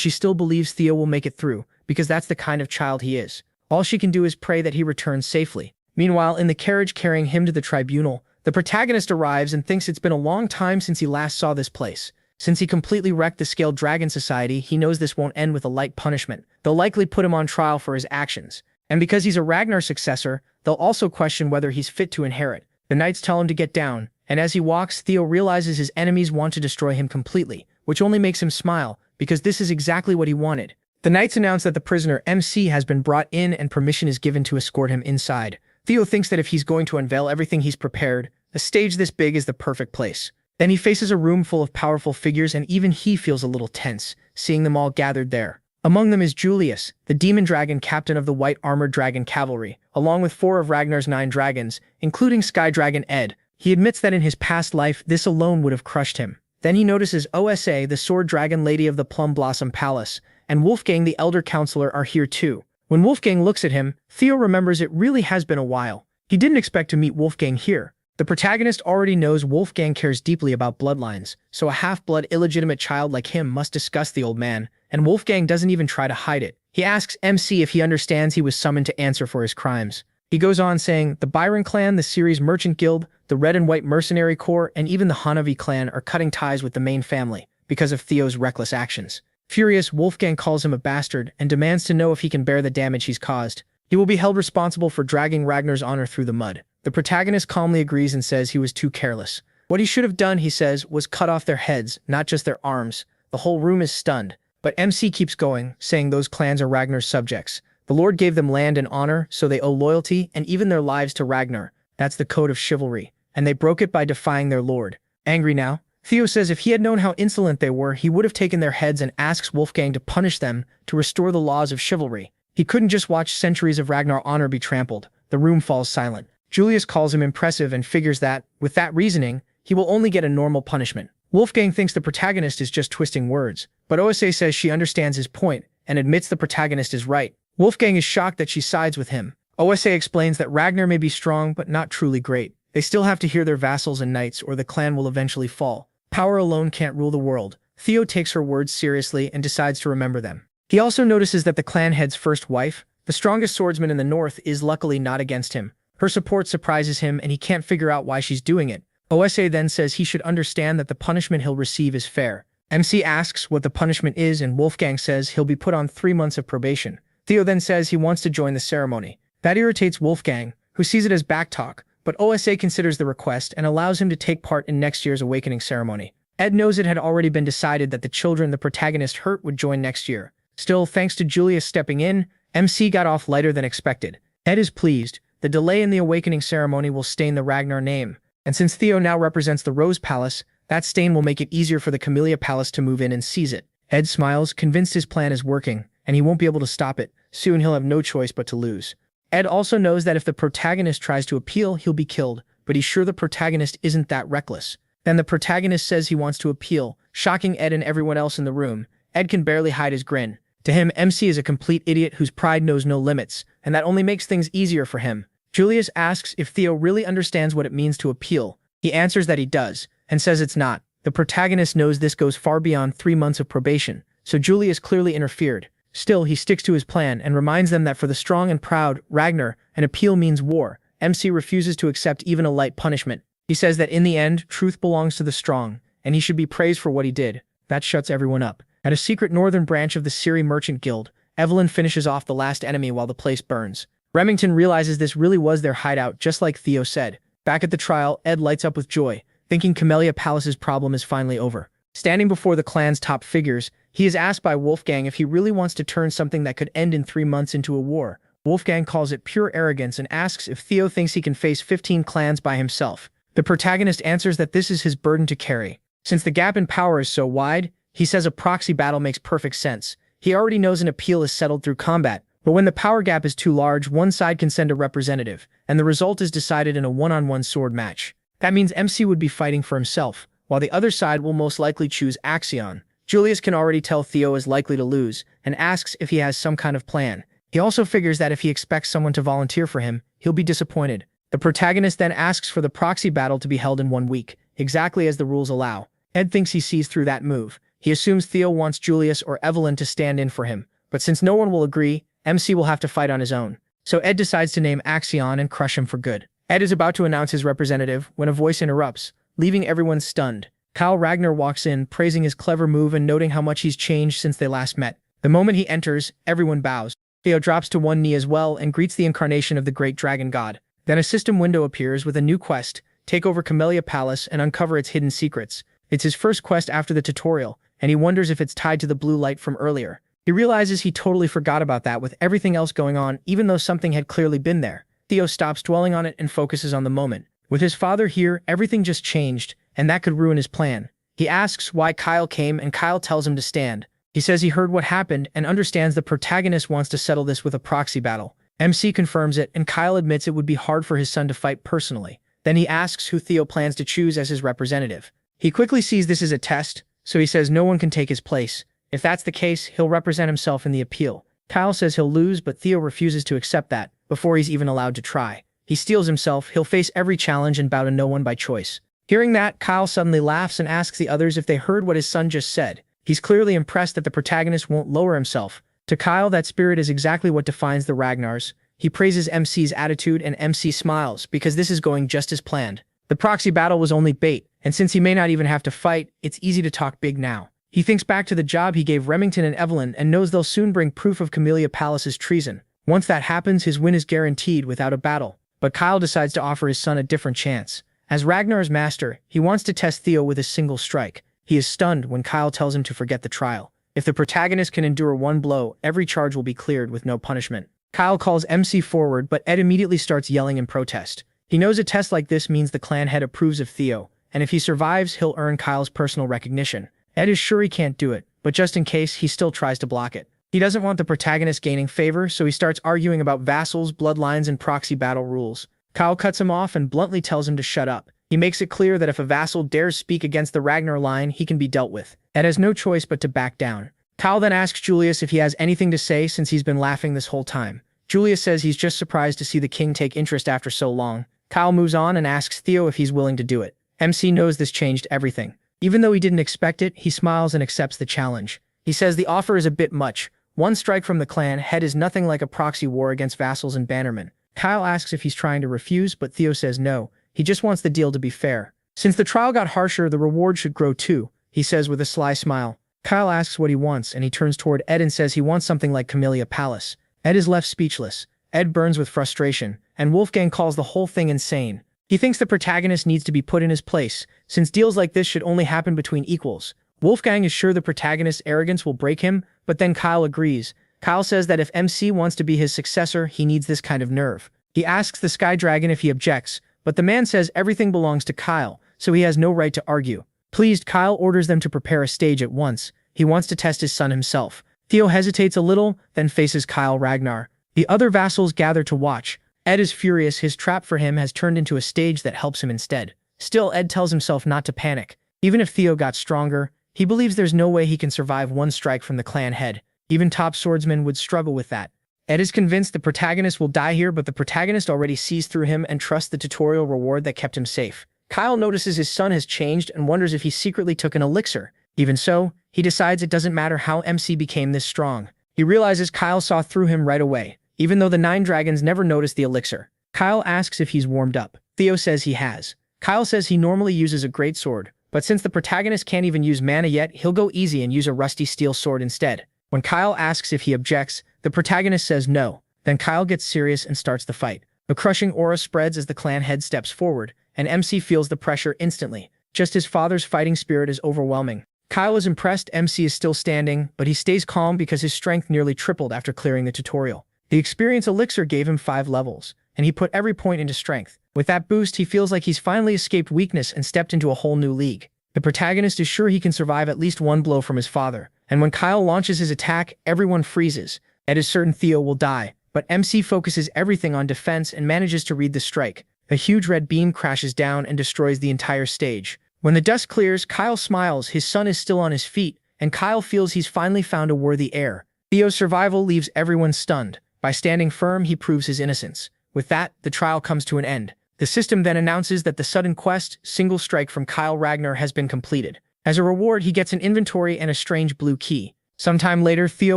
she still believes Theo will make it through, because that's the kind of child he is. All she can do is pray that he returns safely. Meanwhile, in the carriage carrying him to the tribunal, the protagonist arrives and thinks it's been a long time since he last saw this place. Since he completely wrecked the Scaled Dragon Society, he knows this won't end with a light punishment. They'll likely put him on trial for his actions. And because he's a Ragnar successor, they'll also question whether he's fit to inherit. The knights tell him to get down, and as he walks, Theo realizes his enemies want to destroy him completely, which only makes him smile, because this is exactly what he wanted. The knights announce that the prisoner MC has been brought in and permission is given to escort him inside. Theo thinks that if he's going to unveil everything he's prepared, a stage this big is the perfect place. Then he faces a room full of powerful figures and even he feels a little tense, seeing them all gathered there. Among them is Julius, the demon dragon captain of the White Armored Dragon Cavalry, along with 4 of Ragnar's 9 dragons, including Sky Dragon Ed. He admits that in his past life, this alone would have crushed him. Then he notices Osa, the Sword Dragon Lady of the Plum Blossom Palace, and Wolfgang the Elder Counselor are here too. When Wolfgang looks at him, Theo remembers it really has been a while. He didn't expect to meet Wolfgang here. The protagonist already knows Wolfgang cares deeply about bloodlines, so a half-blood illegitimate child like him must discuss the old man, and Wolfgang doesn't even try to hide it. He asks MC if he understands he was summoned to answer for his crimes. He goes on saying, the Byron clan, the Ceres Merchant Guild, the Red and White Mercenary Corps, and even the Hanavi clan are cutting ties with the main family because of Theo's reckless actions. Furious, Wolfgang calls him a bastard and demands to know if he can bear the damage he's caused. He will be held responsible for dragging Ragnar's honor through the mud. The protagonist calmly agrees and says he was too careless. What he should have done, he says, was cut off their heads, not just their arms. The whole room is stunned. But MC keeps going, saying those clans are Ragnar's subjects. The Lord gave them land and honor, so they owe loyalty and even their lives to Ragnar. That's the code of chivalry. And they broke it by defying their lord. Angry now, Theo says if he had known how insolent they were, he would have taken their heads and asks Wolfgang to punish them to restore the laws of chivalry. He couldn't just watch centuries of Ragnar honor be trampled. The room falls silent. Julius calls him impressive and figures that, with that reasoning, he will only get a normal punishment. Wolfgang thinks the protagonist is just twisting words, but Osa says she understands his point and admits the protagonist is right. Wolfgang is shocked that she sides with him. Osa explains that Ragnar may be strong but not truly great. They still have to hear their vassals and knights or the clan will eventually fall. Power alone can't rule the world. Theo takes her words seriously and decides to remember them. He also notices that the clan head's first wife, the strongest swordsman in the north, is luckily not against him. Her support surprises him and he can't figure out why she's doing it. Osa then says he should understand that the punishment he'll receive is fair. MC asks what the punishment is and Wolfgang says he'll be put on 3 months of probation. Theo then says he wants to join the ceremony. That irritates Wolfgang, who sees it as backtalk, but Osa considers the request and allows him to take part in next year's awakening ceremony. Ed knows it had already been decided that the children the protagonist hurt would join next year. Still, thanks to Julius stepping in, MC got off lighter than expected. Ed is pleased. The delay in the awakening ceremony will stain the Ragnar name, and since Theo now represents the Rose Palace, that stain will make it easier for the Camellia Palace to move in and seize it. Ed smiles, convinced his plan is working, and he won't be able to stop it. Soon he'll have no choice but to lose. Ed also knows that if the protagonist tries to appeal, he'll be killed, but he's sure the protagonist isn't that reckless. Then the protagonist says he wants to appeal, shocking Ed and everyone else in the room. Ed can barely hide his grin. To him, MC is a complete idiot whose pride knows no limits, and that only makes things easier for him. Julius asks if Theo really understands what it means to appeal. He answers that he does, and says it's not. The protagonist knows this goes far beyond 3 months of probation, so Julius clearly interfered. Still, he sticks to his plan and reminds them that for the strong and proud, Ragnar, an appeal means war. MC refuses to accept even a light punishment. He says that in the end, truth belongs to the strong, and he should be praised for what he did. That shuts everyone up. At a secret northern branch of the Ceres Merchant Guild, Evelyn finishes off the last enemy while the place burns. Remington realizes this really was their hideout, just like Theo said. Back at the trial, Ed lights up with joy, thinking Camellia Palace's problem is finally over. Standing before the clan's top figures, he is asked by Wolfgang if he really wants to turn something that could end in 3 months into a war. Wolfgang calls it pure arrogance and asks if Theo thinks he can face 15 clans by himself. The protagonist answers that this is his burden to carry. Since the gap in power is so wide, he says a proxy battle makes perfect sense. He already knows an appeal is settled through combat, but when the power gap is too large, one side can send a representative, and the result is decided in a one-on-one sword match. That means MC would be fighting for himself, while the other side will most likely choose Axion. Julius can already tell Theo is likely to lose, and asks if he has some kind of plan. He also figures that if he expects someone to volunteer for him, he'll be disappointed. The protagonist then asks for the proxy battle to be held in 1 week, exactly as the rules allow. Ed thinks he sees through that move. He assumes Theo wants Julius or Evelyn to stand in for him, but since no one will agree, MC will have to fight on his own. So Ed decides to name Axion and crush him for good. Ed is about to announce his representative when a voice interrupts, leaving everyone stunned. Kyle Ragnar walks in, praising his clever move and noting how much he's changed since they last met. The moment he enters, everyone bows. Theo drops to one knee as well and greets the incarnation of the great dragon god. Then a system window appears with a new quest: take over Camellia Palace and uncover its hidden secrets. It's his first quest after the tutorial, and he wonders if it's tied to the blue light from earlier. He realizes he totally forgot about that with everything else going on, even though something had clearly been there. Theo stops dwelling on it and focuses on the moment. With his father here, everything just changed, and that could ruin his plan. He asks why Kyle came, and Kyle tells him to stand. He says he heard what happened and understands the protagonist wants to settle this with a proxy battle. MC confirms it, and Kyle admits it would be hard for his son to fight personally. Then he asks who Theo plans to choose as his representative. He quickly sees this as a test, so he says no one can take his place. If that's the case, he'll represent himself in the appeal. Kyle says he'll lose, but Theo refuses to accept that, before he's even allowed to try. He steels himself, he'll face every challenge and bow to no one by choice. Hearing that, Kyle suddenly laughs and asks the others if they heard what his son just said. He's clearly impressed that the protagonist won't lower himself. To Kyle, that spirit is exactly what defines the Ragnars. He praises MC's attitude and MC smiles, because this is going just as planned. The proxy battle was only bait, and since he may not even have to fight, it's easy to talk big now. He thinks back to the job he gave Remington and Evelyn and knows they'll soon bring proof of Camellia Palace's treason. Once that happens, his win is guaranteed without a battle. But Kyle decides to offer his son a different chance. As Ragnar's master, he wants to test Theo with a single strike. He is stunned when Kyle tells him to forget the trial. If the protagonist can endure one blow, every charge will be cleared with no punishment. Kyle calls MC forward, but Ed immediately starts yelling in protest. He knows a test like this means the clan head approves of Theo, and if he survives, he'll earn Kyle's personal recognition. Ed is sure he can't do it, but just in case, he still tries to block it. He doesn't want the protagonist gaining favor, so he starts arguing about vassals, bloodlines, and proxy battle rules. Kyle cuts him off and bluntly tells him to shut up. He makes it clear that if a vassal dares speak against the Ragnar line, he can be dealt with. Ed has no choice but to back down. Kyle then asks Julius if he has anything to say since he's been laughing this whole time. Julius says he's just surprised to see the king take interest after so long. Kyle moves on and asks Theo if he's willing to do it. MC knows this changed everything. Even though he didn't expect it, he smiles and accepts the challenge. He says the offer is a bit much. One strike from the clan head is nothing like a proxy war against vassals and bannermen. Kyle asks if he's trying to refuse, but Theo says no. He just wants the deal to be fair. Since the trial got harsher, the reward should grow too, he says with a sly smile. Kyle asks what he wants, and he turns toward Ed and says he wants something like Camellia Palace. Ed is left speechless. Ed burns with frustration, and Wolfgang calls the whole thing insane. He thinks the protagonist needs to be put in his place, since deals like this should only happen between equals. Wolfgang is sure the protagonist's arrogance will break him, but then Kyle agrees. Kyle says that if MC wants to be his successor, he needs this kind of nerve. He asks the Sky Dragon if he objects, but the man says everything belongs to Kyle, so he has no right to argue. Pleased, Kyle orders them to prepare a stage at once. He wants to test his son himself. Theo hesitates a little, then faces Kyle Ragnar. The other vassals gather to watch. Ed is furious. His trap for him has turned into a stage that helps him instead. Still, Ed tells himself not to panic. Even if Theo got stronger, he believes there's no way he can survive one strike from the clan head. Even top swordsmen would struggle with that. Ed is convinced the protagonist will die here, but the protagonist already sees through him and trusts the tutorial reward that kept him safe. Kyle notices his son has changed and wonders if he secretly took an elixir. Even so, he decides it doesn't matter how MC became this strong. He realizes Kyle saw through him right away, even though the 9 dragons never noticed the elixir. Kyle asks if he's warmed up. Theo says he has. Kyle says he normally uses a greatsword, but since the protagonist can't even use mana yet, he'll go easy and use a rusty steel sword instead. When Kyle asks if he objects, the protagonist says no. Then Kyle gets serious and starts the fight. A crushing aura spreads as the clan head steps forward, and MC feels the pressure instantly. Just his father's fighting spirit is overwhelming. Kyle is impressed. MC is still standing, but he stays calm because his strength nearly tripled after clearing the tutorial. The experience elixir gave him 5 levels, and he put every point into strength. With that boost, he feels like he's finally escaped weakness and stepped into a whole new league. The protagonist is sure he can survive at least one blow from his father, and when Kyle launches his attack, everyone freezes. Ed is certain Theo will die, but MC focuses everything on defense and manages to read the strike. A huge red beam crashes down and destroys the entire stage. When the dust clears, Kyle smiles. His son is still on his feet, and Kyle feels he's finally found a worthy heir. Theo's survival leaves everyone stunned. By standing firm, he proves his innocence. With that, the trial comes to an end. The system then announces that the sudden quest, Single Strike from Kyle Ragnar, has been completed. As a reward, he gets an inventory and a strange blue key. Sometime later, Theo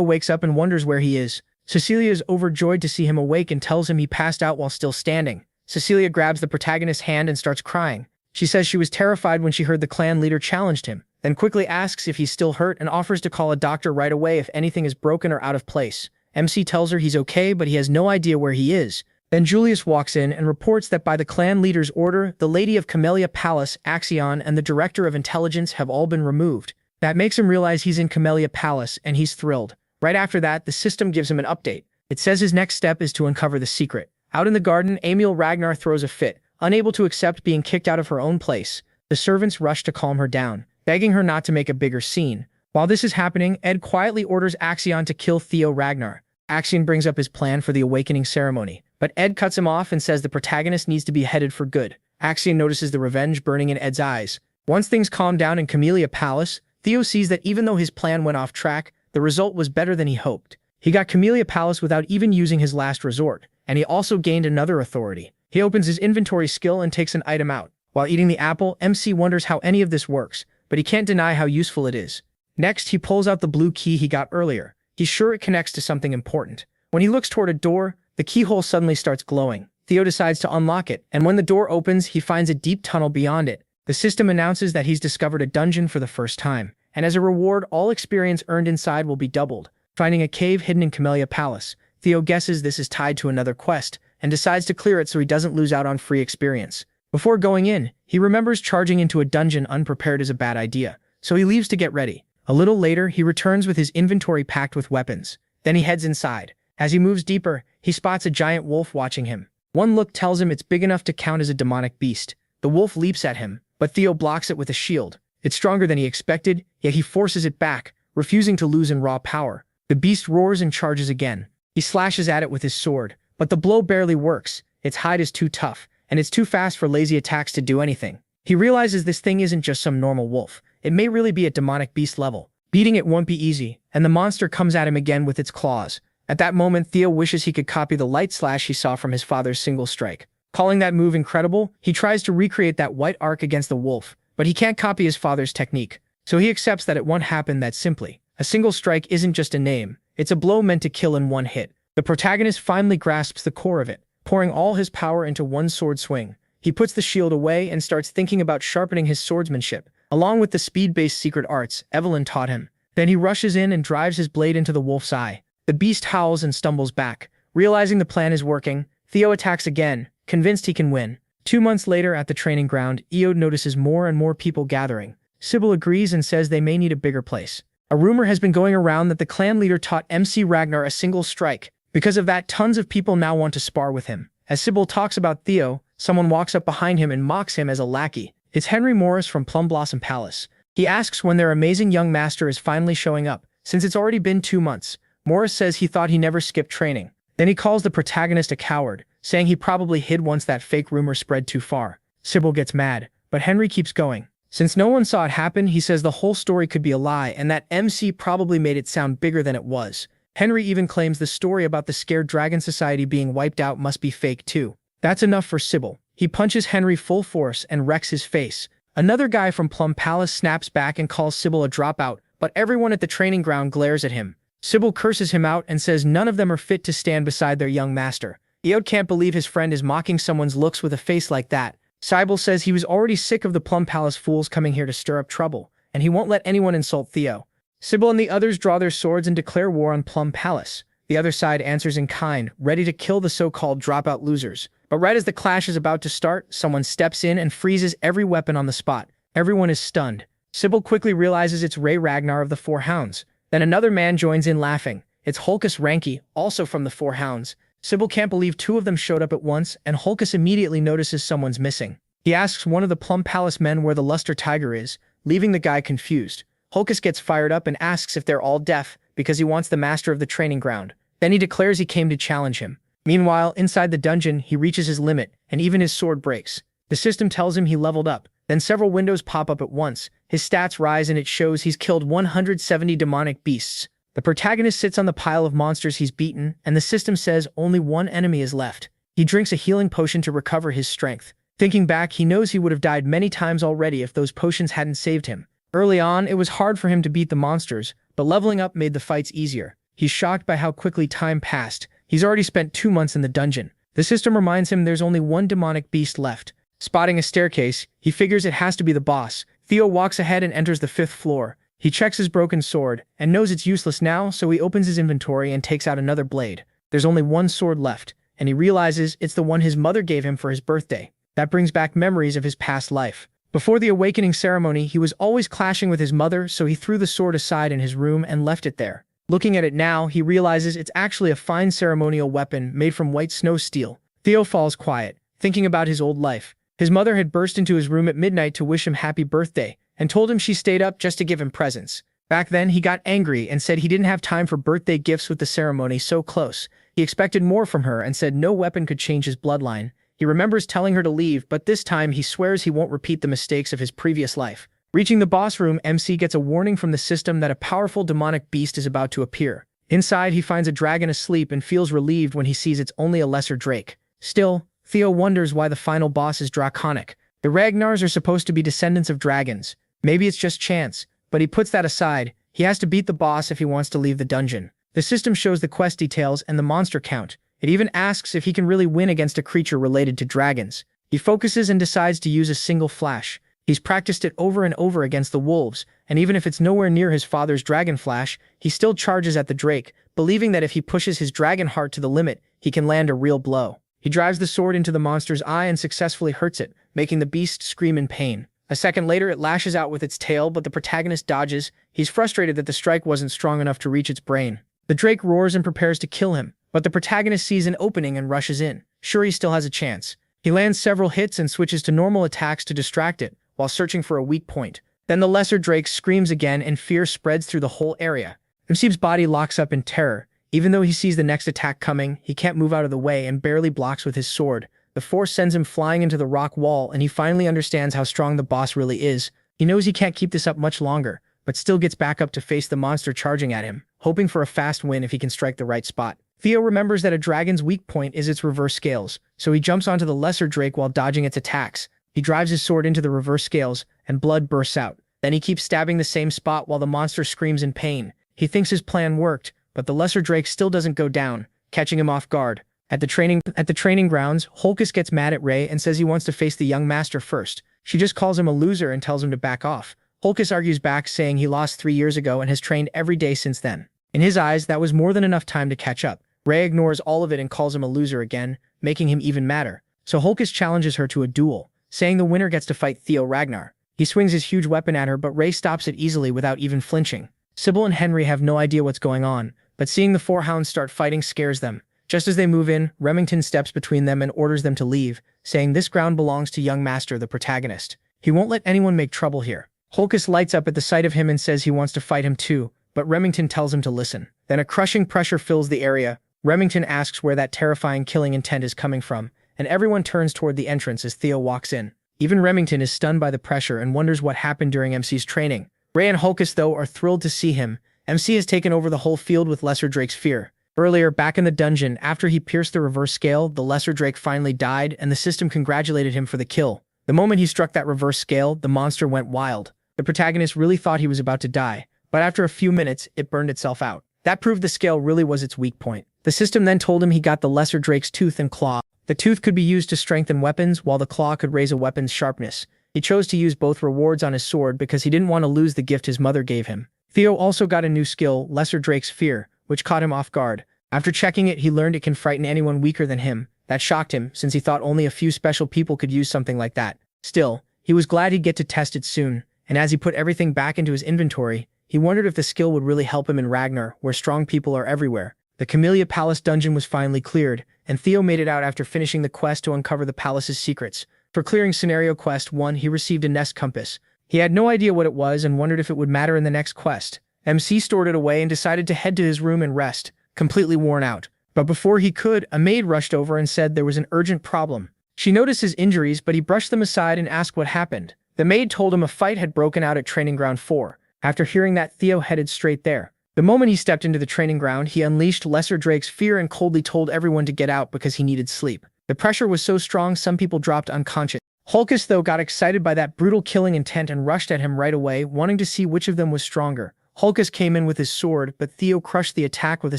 wakes up and wonders where he is. Cecilia is overjoyed to see him awake and tells him he passed out while still standing. Cecilia grabs the protagonist's hand and starts crying. She says she was terrified when she heard the clan leader challenged him, then quickly asks if he's still hurt and offers to call a doctor right away if anything is broken or out of place. MC tells her he's okay, but he has no idea where he is. Then Julius walks in and reports that by the clan leader's order, the Lady of Camellia Palace, Axion, and the Director of Intelligence have all been removed. That makes him realize he's in Camellia Palace, and he's thrilled. Right after that, the system gives him an update. It says his next step is to uncover the secret. Out in the garden, Emil Ragnar throws a fit, unable to accept being kicked out of her own place. The servants rush to calm her down, begging her not to make a bigger scene. While this is happening, Ed quietly orders Axion to kill Theo Ragnar. Axion brings up his plan for the awakening ceremony, but Ed cuts him off and says the protagonist needs to be headed for good. Axion notices the revenge burning in Ed's eyes. Once things calm down in Camellia Palace, Theo sees that even though his plan went off track, the result was better than he hoped. He got Camellia Palace without even using his last resort, and he also gained another authority. He opens his inventory skill and takes an item out. While eating the apple, MC wonders how any of this works, but he can't deny how useful it is. Next, he pulls out the blue key he got earlier. He's sure it connects to something important. When he looks toward a door, the keyhole suddenly starts glowing. Theo decides to unlock it, and when the door opens, he finds a deep tunnel beyond it. The system announces that he's discovered a dungeon for the first time, and as a reward, all experience earned inside will be doubled. Finding a cave hidden in Camellia Palace, Theo guesses this is tied to another quest, and decides to clear it so he doesn't lose out on free experience. Before going in, he remembers charging into a dungeon unprepared is a bad idea, so he leaves to get ready. A little later, he returns with his inventory packed with weapons. Then he heads inside. As he moves deeper, he spots a giant wolf watching him. One look tells him it's big enough to count as a demonic beast. The wolf leaps at him, but Theo blocks it with a shield. It's stronger than he expected, yet he forces it back, refusing to lose in raw power. The beast roars and charges again. He slashes at it with his sword, but the blow barely works. Its hide is too tough, and it's too fast for lazy attacks to do anything. He realizes this thing isn't just some normal wolf. It may really be at demonic beast level. Beating it won't be easy, and the monster comes at him again with its claws. At that moment, Theo wishes he could copy the light slash he saw from his father's Single Strike. Calling that move incredible, he tries to recreate that white arc against the wolf, but he can't copy his father's technique. So he accepts that it won't happen that simply. A Single Strike isn't just a name, it's a blow meant to kill in one hit. The protagonist finally grasps the core of it, pouring all his power into one sword swing. He puts the shield away and starts thinking about sharpening his swordsmanship, along with the speed-based secret arts Evelyn taught him. Then he rushes in and drives his blade into the wolf's eye. The beast howls and stumbles back. Realizing the plan is working, Theo attacks again, convinced he can win. 2 months later at the training ground, Eode notices more and more people gathering. Sybil agrees and says they may need a bigger place. A rumor has been going around that the clan leader taught MC Ragnar a single strike. Because of that, tons of people now want to spar with him. As Sybil talks about Theo, someone walks up behind him and mocks him as a lackey. It's Henry Morris from Plum Blossom Palace. He asks when their amazing young master is finally showing up, since it's already been 2 months. Morris says he thought he never skipped training. Then he calls the protagonist a coward, saying he probably hid once that fake rumor spread too far. Sybil gets mad, but Henry keeps going. Since no one saw it happen, he says the whole story could be a lie and that MC probably made it sound bigger than it was. Henry even claims the story about the scared dragon society being wiped out must be fake too. That's enough for Sybil. He punches Henry full force and wrecks his face. Another guy from Plum Palace snaps back and calls Sybil a dropout, but everyone at the training ground glares at him. Sybil curses him out and says none of them are fit to stand beside their young master. Eode can't believe his friend is mocking someone's looks with a face like that. Sybil says he was already sick of the Plum Palace fools coming here to stir up trouble, and he won't let anyone insult Theo. Sybil and the others draw their swords and declare war on Plum Palace. The other side answers in kind, ready to kill the so-called dropout losers. But right as the clash is about to start, someone steps in and freezes every weapon on the spot. Everyone is stunned. Sybil quickly realizes it's Ray Ragnar of the Four Hounds. Then another man joins in laughing. It's Hulkus Ranky, also from the Four Hounds. Sybil can't believe 2 of them showed up at once, and Hulkus immediately notices someone's missing. He asks one of the Plum Palace men where the Luster Tiger is, leaving the guy confused. Hulkus gets fired up and asks if they're all deaf, because he wants the master of the training ground. Then he declares he came to challenge him. Meanwhile, inside the dungeon, he reaches his limit, and even his sword breaks. The system tells him he leveled up. Then several windows pop up at once. his stats rise and it shows he's killed 170 demonic beasts. The protagonist sits on the pile of monsters he's beaten, and the system says only one enemy is left. He drinks a healing potion to recover his strength. Thinking back, he knows he would have died many times already if those potions hadn't saved him. Early on, it was hard for him to beat the monsters, but leveling up made the fights easier. He's shocked by how quickly time passed. He's already spent 2 months in the dungeon. The system reminds him there's only one demonic beast left. Spotting a staircase, he figures it has to be the boss. Theo walks ahead and enters the 5th floor. He checks his broken sword, and knows it's useless now, so he opens his inventory and takes out another blade. There's only one sword left, and he realizes it's the one his mother gave him for his birthday. That brings back memories of his past life. Before the awakening ceremony, he was always clashing with his mother, so he threw the sword aside in his room and left it there. Looking at it now, he realizes it's actually a fine ceremonial weapon made from white snow steel. Theo falls quiet, thinking about his old life. His mother had burst into his room at midnight to wish him happy birthday, and told him she stayed up just to give him presents. Back then, he got angry and said he didn't have time for birthday gifts with the ceremony so close. He expected more from her and said no weapon could change his bloodline. He remembers telling her to leave, but this time he swears he won't repeat the mistakes of his previous life. Reaching the boss room, MC gets a warning from the system that a powerful demonic beast is about to appear. Inside, he finds a dragon asleep and feels relieved when he sees it's only a lesser drake. Still, Theo wonders why the final boss is draconic. The Ragnars are supposed to be descendants of dragons. Maybe it's just chance, but he puts that aside. He has to beat the boss if he wants to leave the dungeon. The system shows the quest details and the monster count. It even asks if he can really win against a creature related to dragons. He focuses and decides to use a single flash. He's practiced it over and over against the wolves, and even if it's nowhere near his father's dragon flash, he still charges at the drake, believing that if he pushes his dragon heart to the limit, he can land a real blow. He drives the sword into the monster's eye and successfully hurts it, making the beast scream in pain. A second later, it lashes out with its tail, but the protagonist dodges. He's frustrated that the strike wasn't strong enough to reach its brain. The drake roars and prepares to kill him, but the protagonist sees an opening and rushes in. Sure, he still has a chance. He lands several hits and switches to normal attacks to distract it, while searching for a weak point. Then the lesser drake screams again and fear spreads through the whole area. Msib's body locks up in terror. Even though he sees the next attack coming, he can't move out of the way and barely blocks with his sword. The force sends him flying into the rock wall, and he finally understands how strong the boss really is. He knows he can't keep this up much longer, but still gets back up to face the monster charging at him, hoping for a fast win if he can strike the right spot. Theo remembers that a dragon's weak point is its reverse scales, so he jumps onto the lesser drake while dodging its attacks. He drives his sword into the reverse scales, and blood bursts out. Then he keeps stabbing the same spot while the monster screams in pain. He thinks his plan worked, but the lesser drake still doesn't go down, catching him off guard. At the training grounds, Holkis gets mad at Ray and says he wants to face the young master first. She just calls him a loser and tells him to back off. Holkis argues back, saying he lost 3 years ago and has trained every day since then. In his eyes, that was more than enough time to catch up. Ray ignores all of it and calls him a loser again, making him even madder. So Holkis challenges her to a duel, saying the winner gets to fight Theo Ragnar. He swings his huge weapon at her, but Ray stops it easily without even flinching. Sybil and Henry have no idea what's going on, but seeing the four hounds start fighting scares them. Just as they move in, Remington steps between them and orders them to leave, saying this ground belongs to young master, the protagonist. He won't let anyone make trouble here. Holkis lights up at the sight of him and says he wants to fight him too, but Remington tells him to listen. Then a crushing pressure fills the area. Remington asks where that terrifying killing intent is coming from, and everyone turns toward the entrance as Theo walks in. Even Remington is stunned by the pressure and wonders what happened during MC's training. Ray and Holkis, though, are thrilled to see him. MC has taken over the whole field with Lesser Drake's fear. Earlier, back in the dungeon, after he pierced the reverse scale, the Lesser Drake finally died, and the system congratulated him for the kill. The moment he struck that reverse scale, the monster went wild. The protagonist really thought he was about to die, but after a few minutes, it burned itself out. That proved the scale really was its weak point. The system then told him he got the Lesser Drake's tooth and claw. The tooth could be used to strengthen weapons, while the claw could raise a weapon's sharpness. He chose to use both rewards on his sword because he didn't want to lose the gift his mother gave him. Theo also got a new skill, Lesser Drake's Fear, which caught him off guard. After checking it, he learned it can frighten anyone weaker than him. That shocked him, since he thought only a few special people could use something like that. Still, he was glad he'd get to test it soon, and as he put everything back into his inventory, he wondered if the skill would really help him in Ragnar, where strong people are everywhere. The Camellia Palace dungeon was finally cleared, and Theo made it out after finishing the quest to uncover the palace's secrets. For clearing Scenario Quest 1, he received a Nest Compass. He had no idea what it was and wondered if it would matter in the next quest. MC stored it away and decided to head to his room and rest, completely worn out. But before he could, a maid rushed over and said there was an urgent problem. She noticed his injuries, but he brushed them aside and asked what happened. The maid told him a fight had broken out at Training Ground 4. After hearing that, Theo headed straight there. The moment he stepped into the training ground, he unleashed Lesser Drake's fear and coldly told everyone to get out because he needed sleep. The pressure was so strong some people dropped unconscious. Hulkus, though, got excited by that brutal killing intent and rushed at him right away, wanting to see which of them was stronger. Hulkus came in with his sword, but Theo crushed the attack with a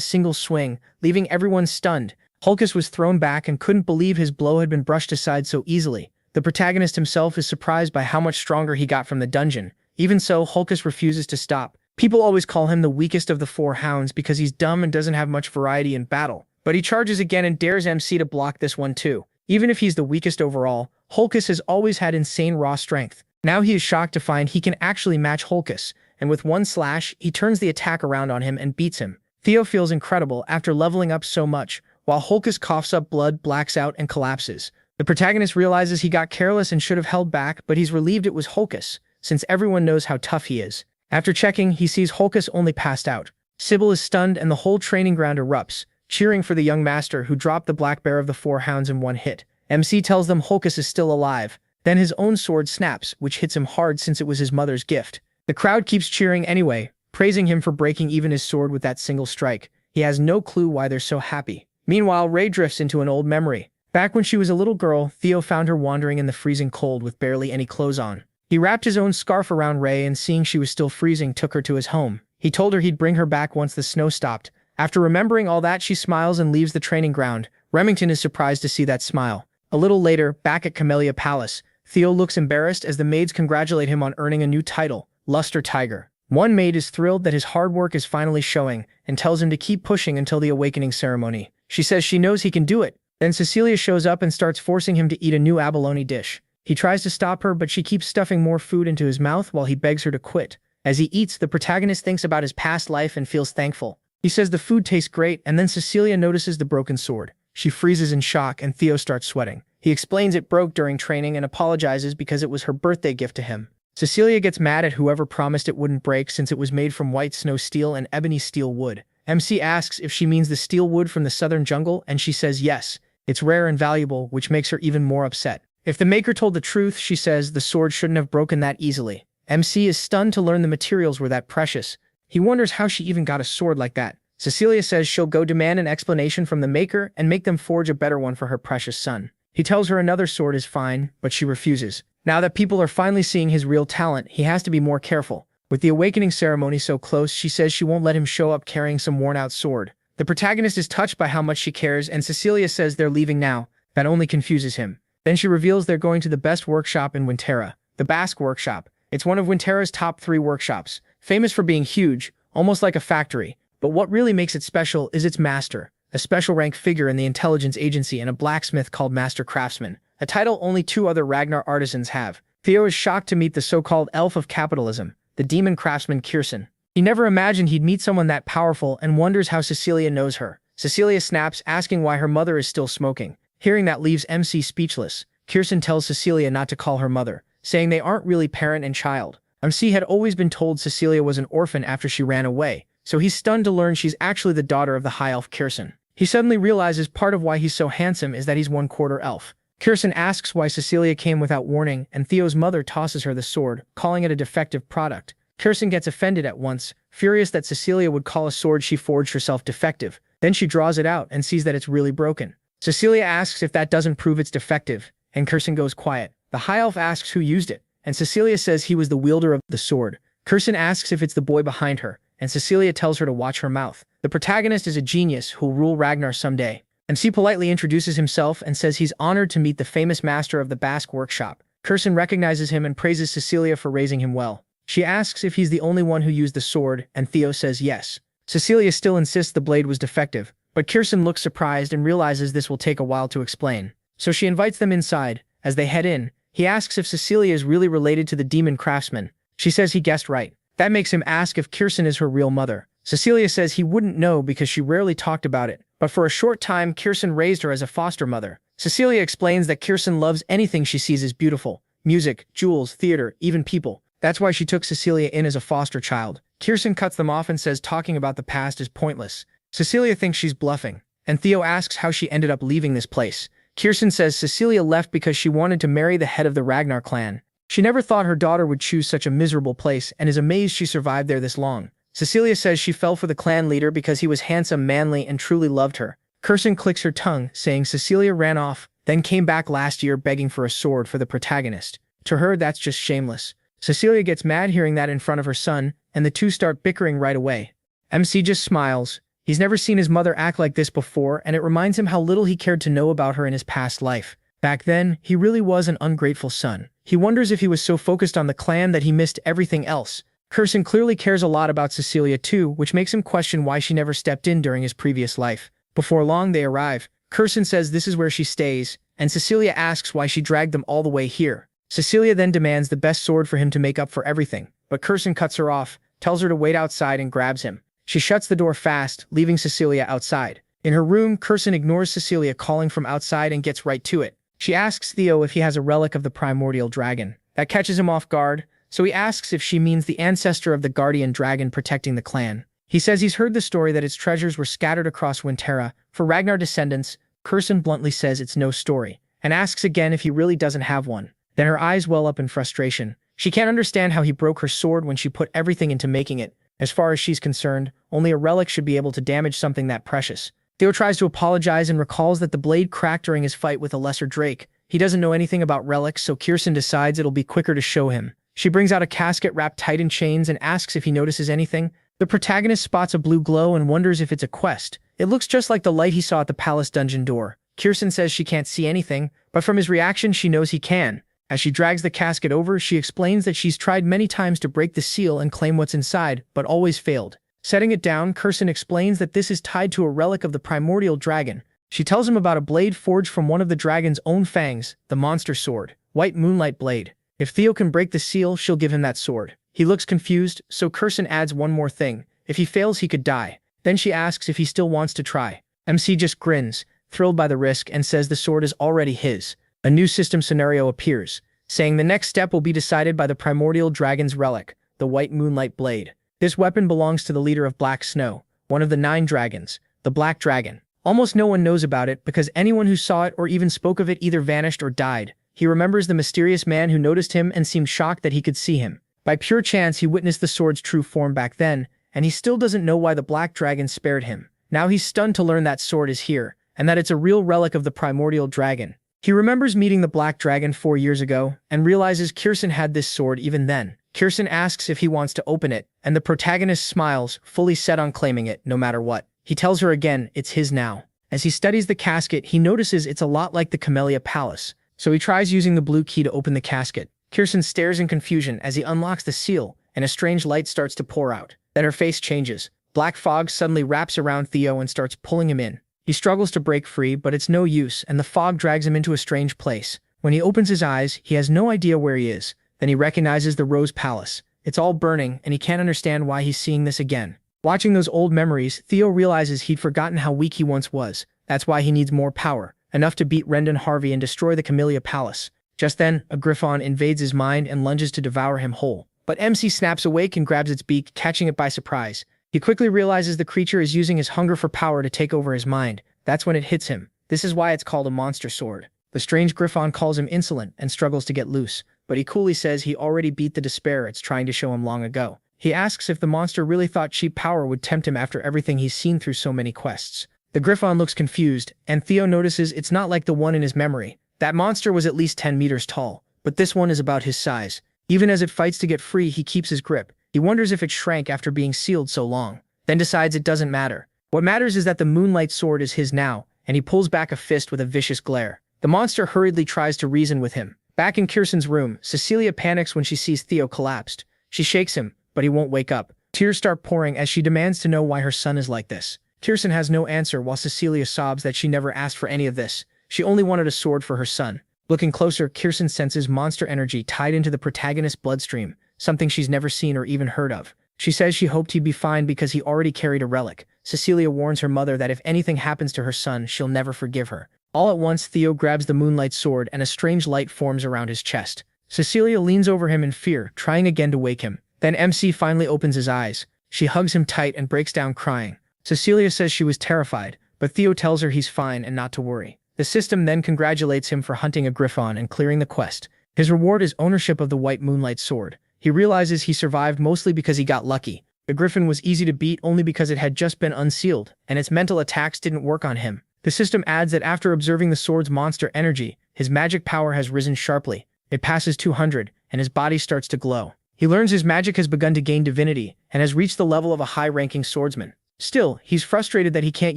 single swing, leaving everyone stunned. Hulkus was thrown back and couldn't believe his blow had been brushed aside so easily. The protagonist himself is surprised by how much stronger he got from the dungeon. Even so, Hulkus refuses to stop. People always call him the weakest of the four hounds because he's dumb and doesn't have much variety in battle. But he charges again and dares MC to block this one too. Even if he's the weakest overall, Hulkus has always had insane raw strength. Now he is shocked to find he can actually match Hulkus, and with one slash, he turns the attack around on him and beats him. Theo feels incredible after leveling up so much, while Hulkus coughs up blood, blacks out, and collapses. The protagonist realizes he got careless and should have held back, but he's relieved it was Hulkus, since everyone knows how tough he is. After checking, he sees Hulkus only passed out. Sybil is stunned and the whole training ground erupts, cheering for the young master who dropped the black bear of the four hounds in one hit. MC tells them Hulkus is still alive. Then his own sword snaps, which hits him hard since it was his mother's gift. The crowd keeps cheering anyway, praising him for breaking even his sword with that single strike. He has no clue why they're so happy. Meanwhile, Rei drifts into an old memory. Back when she was a little girl, Theo found her wandering in the freezing cold with barely any clothes on. He wrapped his own scarf around Rei and seeing she was still freezing took her to his home. He told her he'd bring her back once the snow stopped. After remembering all that, she smiles and leaves the training ground. Remington is surprised to see that smile. A little later, back at Camellia Palace, Theo looks embarrassed as the maids congratulate him on earning a new title, Luster Tiger. One maid is thrilled that his hard work is finally showing and tells him to keep pushing until the awakening ceremony. She says she knows he can do it. Then Cecilia shows up and starts forcing him to eat a new abalone dish. He tries to stop her, but she keeps stuffing more food into his mouth while he begs her to quit. As he eats, the protagonist thinks about his past life and feels thankful. He says the food tastes great, and then Cecilia notices the broken sword. She freezes in shock, and Theo starts sweating. He explains it broke during training and apologizes because it was her birthday gift to him. Cecilia gets mad at whoever promised it wouldn't break since it was made from white snow steel and ebony steel wood. MC asks if she means the steel wood from the southern jungle, and she says yes. It's rare and valuable, which makes her even more upset. If the maker told the truth, she says the sword shouldn't have broken that easily. MC is stunned to learn the materials were that precious. He wonders how she even got a sword like that. Cecilia says she'll go demand an explanation from the maker and make them forge a better one for her precious son. He tells her another sword is fine, but she refuses. Now that people are finally seeing his real talent, he has to be more careful. With the awakening ceremony so close, she says she won't let him show up carrying some worn-out sword. The protagonist is touched by how much she cares, and Cecilia says they're leaving now. That only confuses him. Then she reveals they're going to the best workshop in Winterra, the Basque Workshop. It's one of Winterra's top 3 workshops, famous for being huge, almost like a factory. But what really makes it special is its master, a special rank figure in the intelligence agency and a blacksmith called Master Craftsman, a title only 2 other Ragnar artisans have. Theo is shocked to meet the so-called elf of capitalism, the demon craftsman Kirsten. He never imagined he'd meet someone that powerful and wonders how Cecilia knows her. Cecilia snaps, asking why her mother is still smoking. Hearing that leaves MC speechless. Kirsten tells Cecilia not to call her mother, saying they aren't really parent and child. MC had always been told Cecilia was an orphan after she ran away, so he's stunned to learn she's actually the daughter of the high elf Kirsten. He suddenly realizes part of why he's so handsome is that he's 1/4 elf. Kirsten asks why Cecilia came without warning, and Theo's mother tosses her the sword, calling it a defective product. Kirsten gets offended at once, furious that Cecilia would call a sword she forged herself defective. Then she draws it out and sees that it's really broken. Cecilia asks if that doesn't prove it's defective, and Kirsten goes quiet. The high elf asks who used it, and Cecilia says he was the wielder of the sword. Kirsten asks if it's the boy behind her, and Cecilia tells her to watch her mouth. The protagonist is a genius who'll rule Ragnar someday. MC politely introduces himself and says he's honored to meet the famous master of the Basque Workshop. Kirsten recognizes him and praises Cecilia for raising him well. She asks if he's the only one who used the sword, and Theo says yes. Cecilia still insists the blade was defective, but Kirsten looks surprised and realizes this will take a while to explain. So she invites them inside. As they head in, he asks if Cecilia is really related to the demon craftsman. She says he guessed right. That makes him ask if Kirsten is her real mother. Cecilia says he wouldn't know because she rarely talked about it, but for a short time Kirsten raised her as a foster mother. Cecilia explains that Kirsten loves anything she sees as beautiful. Music, jewels, theater, even people. That's why she took Cecilia in as a foster child. Kirsten cuts them off and says talking about the past is pointless. Cecilia thinks she's bluffing, and Theo asks how she ended up leaving this place. Kirsten says Cecilia left because she wanted to marry the head of the Ragnar clan. She never thought her daughter would choose such a miserable place and is amazed she survived there this long. Cecilia says she fell for the clan leader because he was handsome, manly, and truly loved her. Kirsten clicks her tongue, saying Cecilia ran off, then came back last year begging for a sword for the protagonist. To her, that's just shameless. Cecilia gets mad hearing that in front of her son, and the two start bickering right away. MC just smiles. He's never seen his mother act like this before, and it reminds him how little he cared to know about her in his past life. Back then, he really was an ungrateful son. He wonders if he was so focused on the clan that he missed everything else. Kirsten clearly cares a lot about Cecilia too, which makes him question why she never stepped in during his previous life. Before long, they arrive. Kirsten says this is where she stays, and Cecilia asks why she dragged them all the way here. Cecilia then demands the best sword for him to make up for everything, but Kirsten cuts her off, tells her to wait outside and grabs him. She shuts the door fast, leaving Cecilia outside. In her room, Kirsten ignores Cecilia calling from outside and gets right to it. She asks Theo if he has a relic of the primordial dragon. That catches him off guard, so he asks if she means the ancestor of the guardian dragon protecting the clan. He says he's heard the story that its treasures were scattered across Winterra for Ragnar descendants. Kirsten bluntly says it's no story, and asks again if he really doesn't have one. Then her eyes well up in frustration. She can't understand how he broke her sword when she put everything into making it. As far as she's concerned, only a relic should be able to damage something that precious. Theo tries to apologize and recalls that the blade cracked during his fight with a lesser drake. He doesn't know anything about relics, so Kirsten decides it'll be quicker to show him. She brings out a casket wrapped tight in chains and asks if he notices anything. The protagonist spots a blue glow and wonders if it's a quest. It looks just like the light he saw at the palace dungeon door. Kirsten says she can't see anything, but from his reaction she knows he can. As she drags the casket over, she explains that she's tried many times to break the seal and claim what's inside, but always failed. Setting it down, Kirsten explains that this is tied to a relic of the primordial dragon. She tells him about a blade forged from one of the dragon's own fangs, the monster sword, White Moonlight Blade. If Theo can break the seal, she'll give him that sword. He looks confused, so Kirsten adds one more thing. If he fails, he could die. Then she asks if he still wants to try. MC just grins, thrilled by the risk, and says the sword is already his. A new system scenario appears, saying the next step will be decided by the primordial dragon's relic, the White Moonlight Blade. This weapon belongs to the leader of Black Snow, one of the 9 dragons, the Black Dragon. Almost no one knows about it because anyone who saw it or even spoke of it either vanished or died. He remembers the mysterious man who noticed him and seemed shocked that he could see him. By pure chance, he witnessed the sword's true form back then, and he still doesn't know why the Black Dragon spared him. Now he's stunned to learn that sword is here, and that it's a real relic of the primordial dragon. He remembers meeting the Black Dragon 4 years ago, and realizes Kirsten had this sword even then. Kirsten asks if he wants to open it, and the protagonist smiles, fully set on claiming it, no matter what. He tells her again it's his now. As he studies the casket, he notices it's a lot like the Camellia Palace, so he tries using the blue key to open the casket. Kirsten stares in confusion as he unlocks the seal, and a strange light starts to pour out. Then her face changes. Black fog suddenly wraps around Theo and starts pulling him in. He struggles to break free, but it's no use, and the fog drags him into a strange place. When he opens his eyes, he has no idea where he is. Then he recognizes the Rose Palace. It's all burning, and he can't understand why he's seeing this again. Watching those old memories, Theo realizes he'd forgotten how weak he once was. That's why he needs more power, enough to beat Rendon Harvey and destroy the Camellia Palace. Just then, a griffon invades his mind and lunges to devour him whole. But MC snaps awake and grabs its beak, catching it by surprise. He quickly realizes the creature is using his hunger for power to take over his mind. That's when it hits him. This is why it's called a monster sword. The strange griffon calls him insolent and struggles to get loose, but he coolly says he already beat the despair it's trying to show him long ago. He asks if the monster really thought cheap power would tempt him after everything he's seen through so many quests. The griffon looks confused, and Theo notices it's not like the one in his memory. That monster was at least 10 meters tall, but this one is about his size. Even as it fights to get free, he keeps his grip. He wonders if it shrank after being sealed so long, then decides it doesn't matter. What matters is that the Moonlight Sword is his now, and he pulls back a fist with a vicious glare. The monster hurriedly tries to reason with him. Back in Kirsten's room, Cecilia panics when she sees Theo collapsed. She shakes him, but he won't wake up. Tears start pouring as she demands to know why her son is like this. Kirsten has no answer while Cecilia sobs that she never asked for any of this. She only wanted a sword for her son. Looking closer, Kirsten senses monster energy tied into the protagonist's bloodstream, something she's never seen or even heard of. She says she hoped he'd be fine because he already carried a relic. Cecilia warns her mother that if anything happens to her son, she'll never forgive her. All at once, Theo grabs the Moonlight Sword and a strange light forms around his chest. Cecilia leans over him in fear, trying again to wake him. Then MC finally opens his eyes. She hugs him tight and breaks down crying. Cecilia says she was terrified, but Theo tells her he's fine and not to worry. The system then congratulates him for hunting a griffon and clearing the quest. His reward is ownership of the White Moonlight Sword. He realizes he survived mostly because he got lucky. The griffin was easy to beat only because it had just been unsealed, and its mental attacks didn't work on him. The system adds that after observing the sword's monster energy, his magic power has risen sharply. It passes 200, and his body starts to glow. He learns his magic has begun to gain divinity, and has reached the level of a high-ranking swordsman. Still, he's frustrated that he can't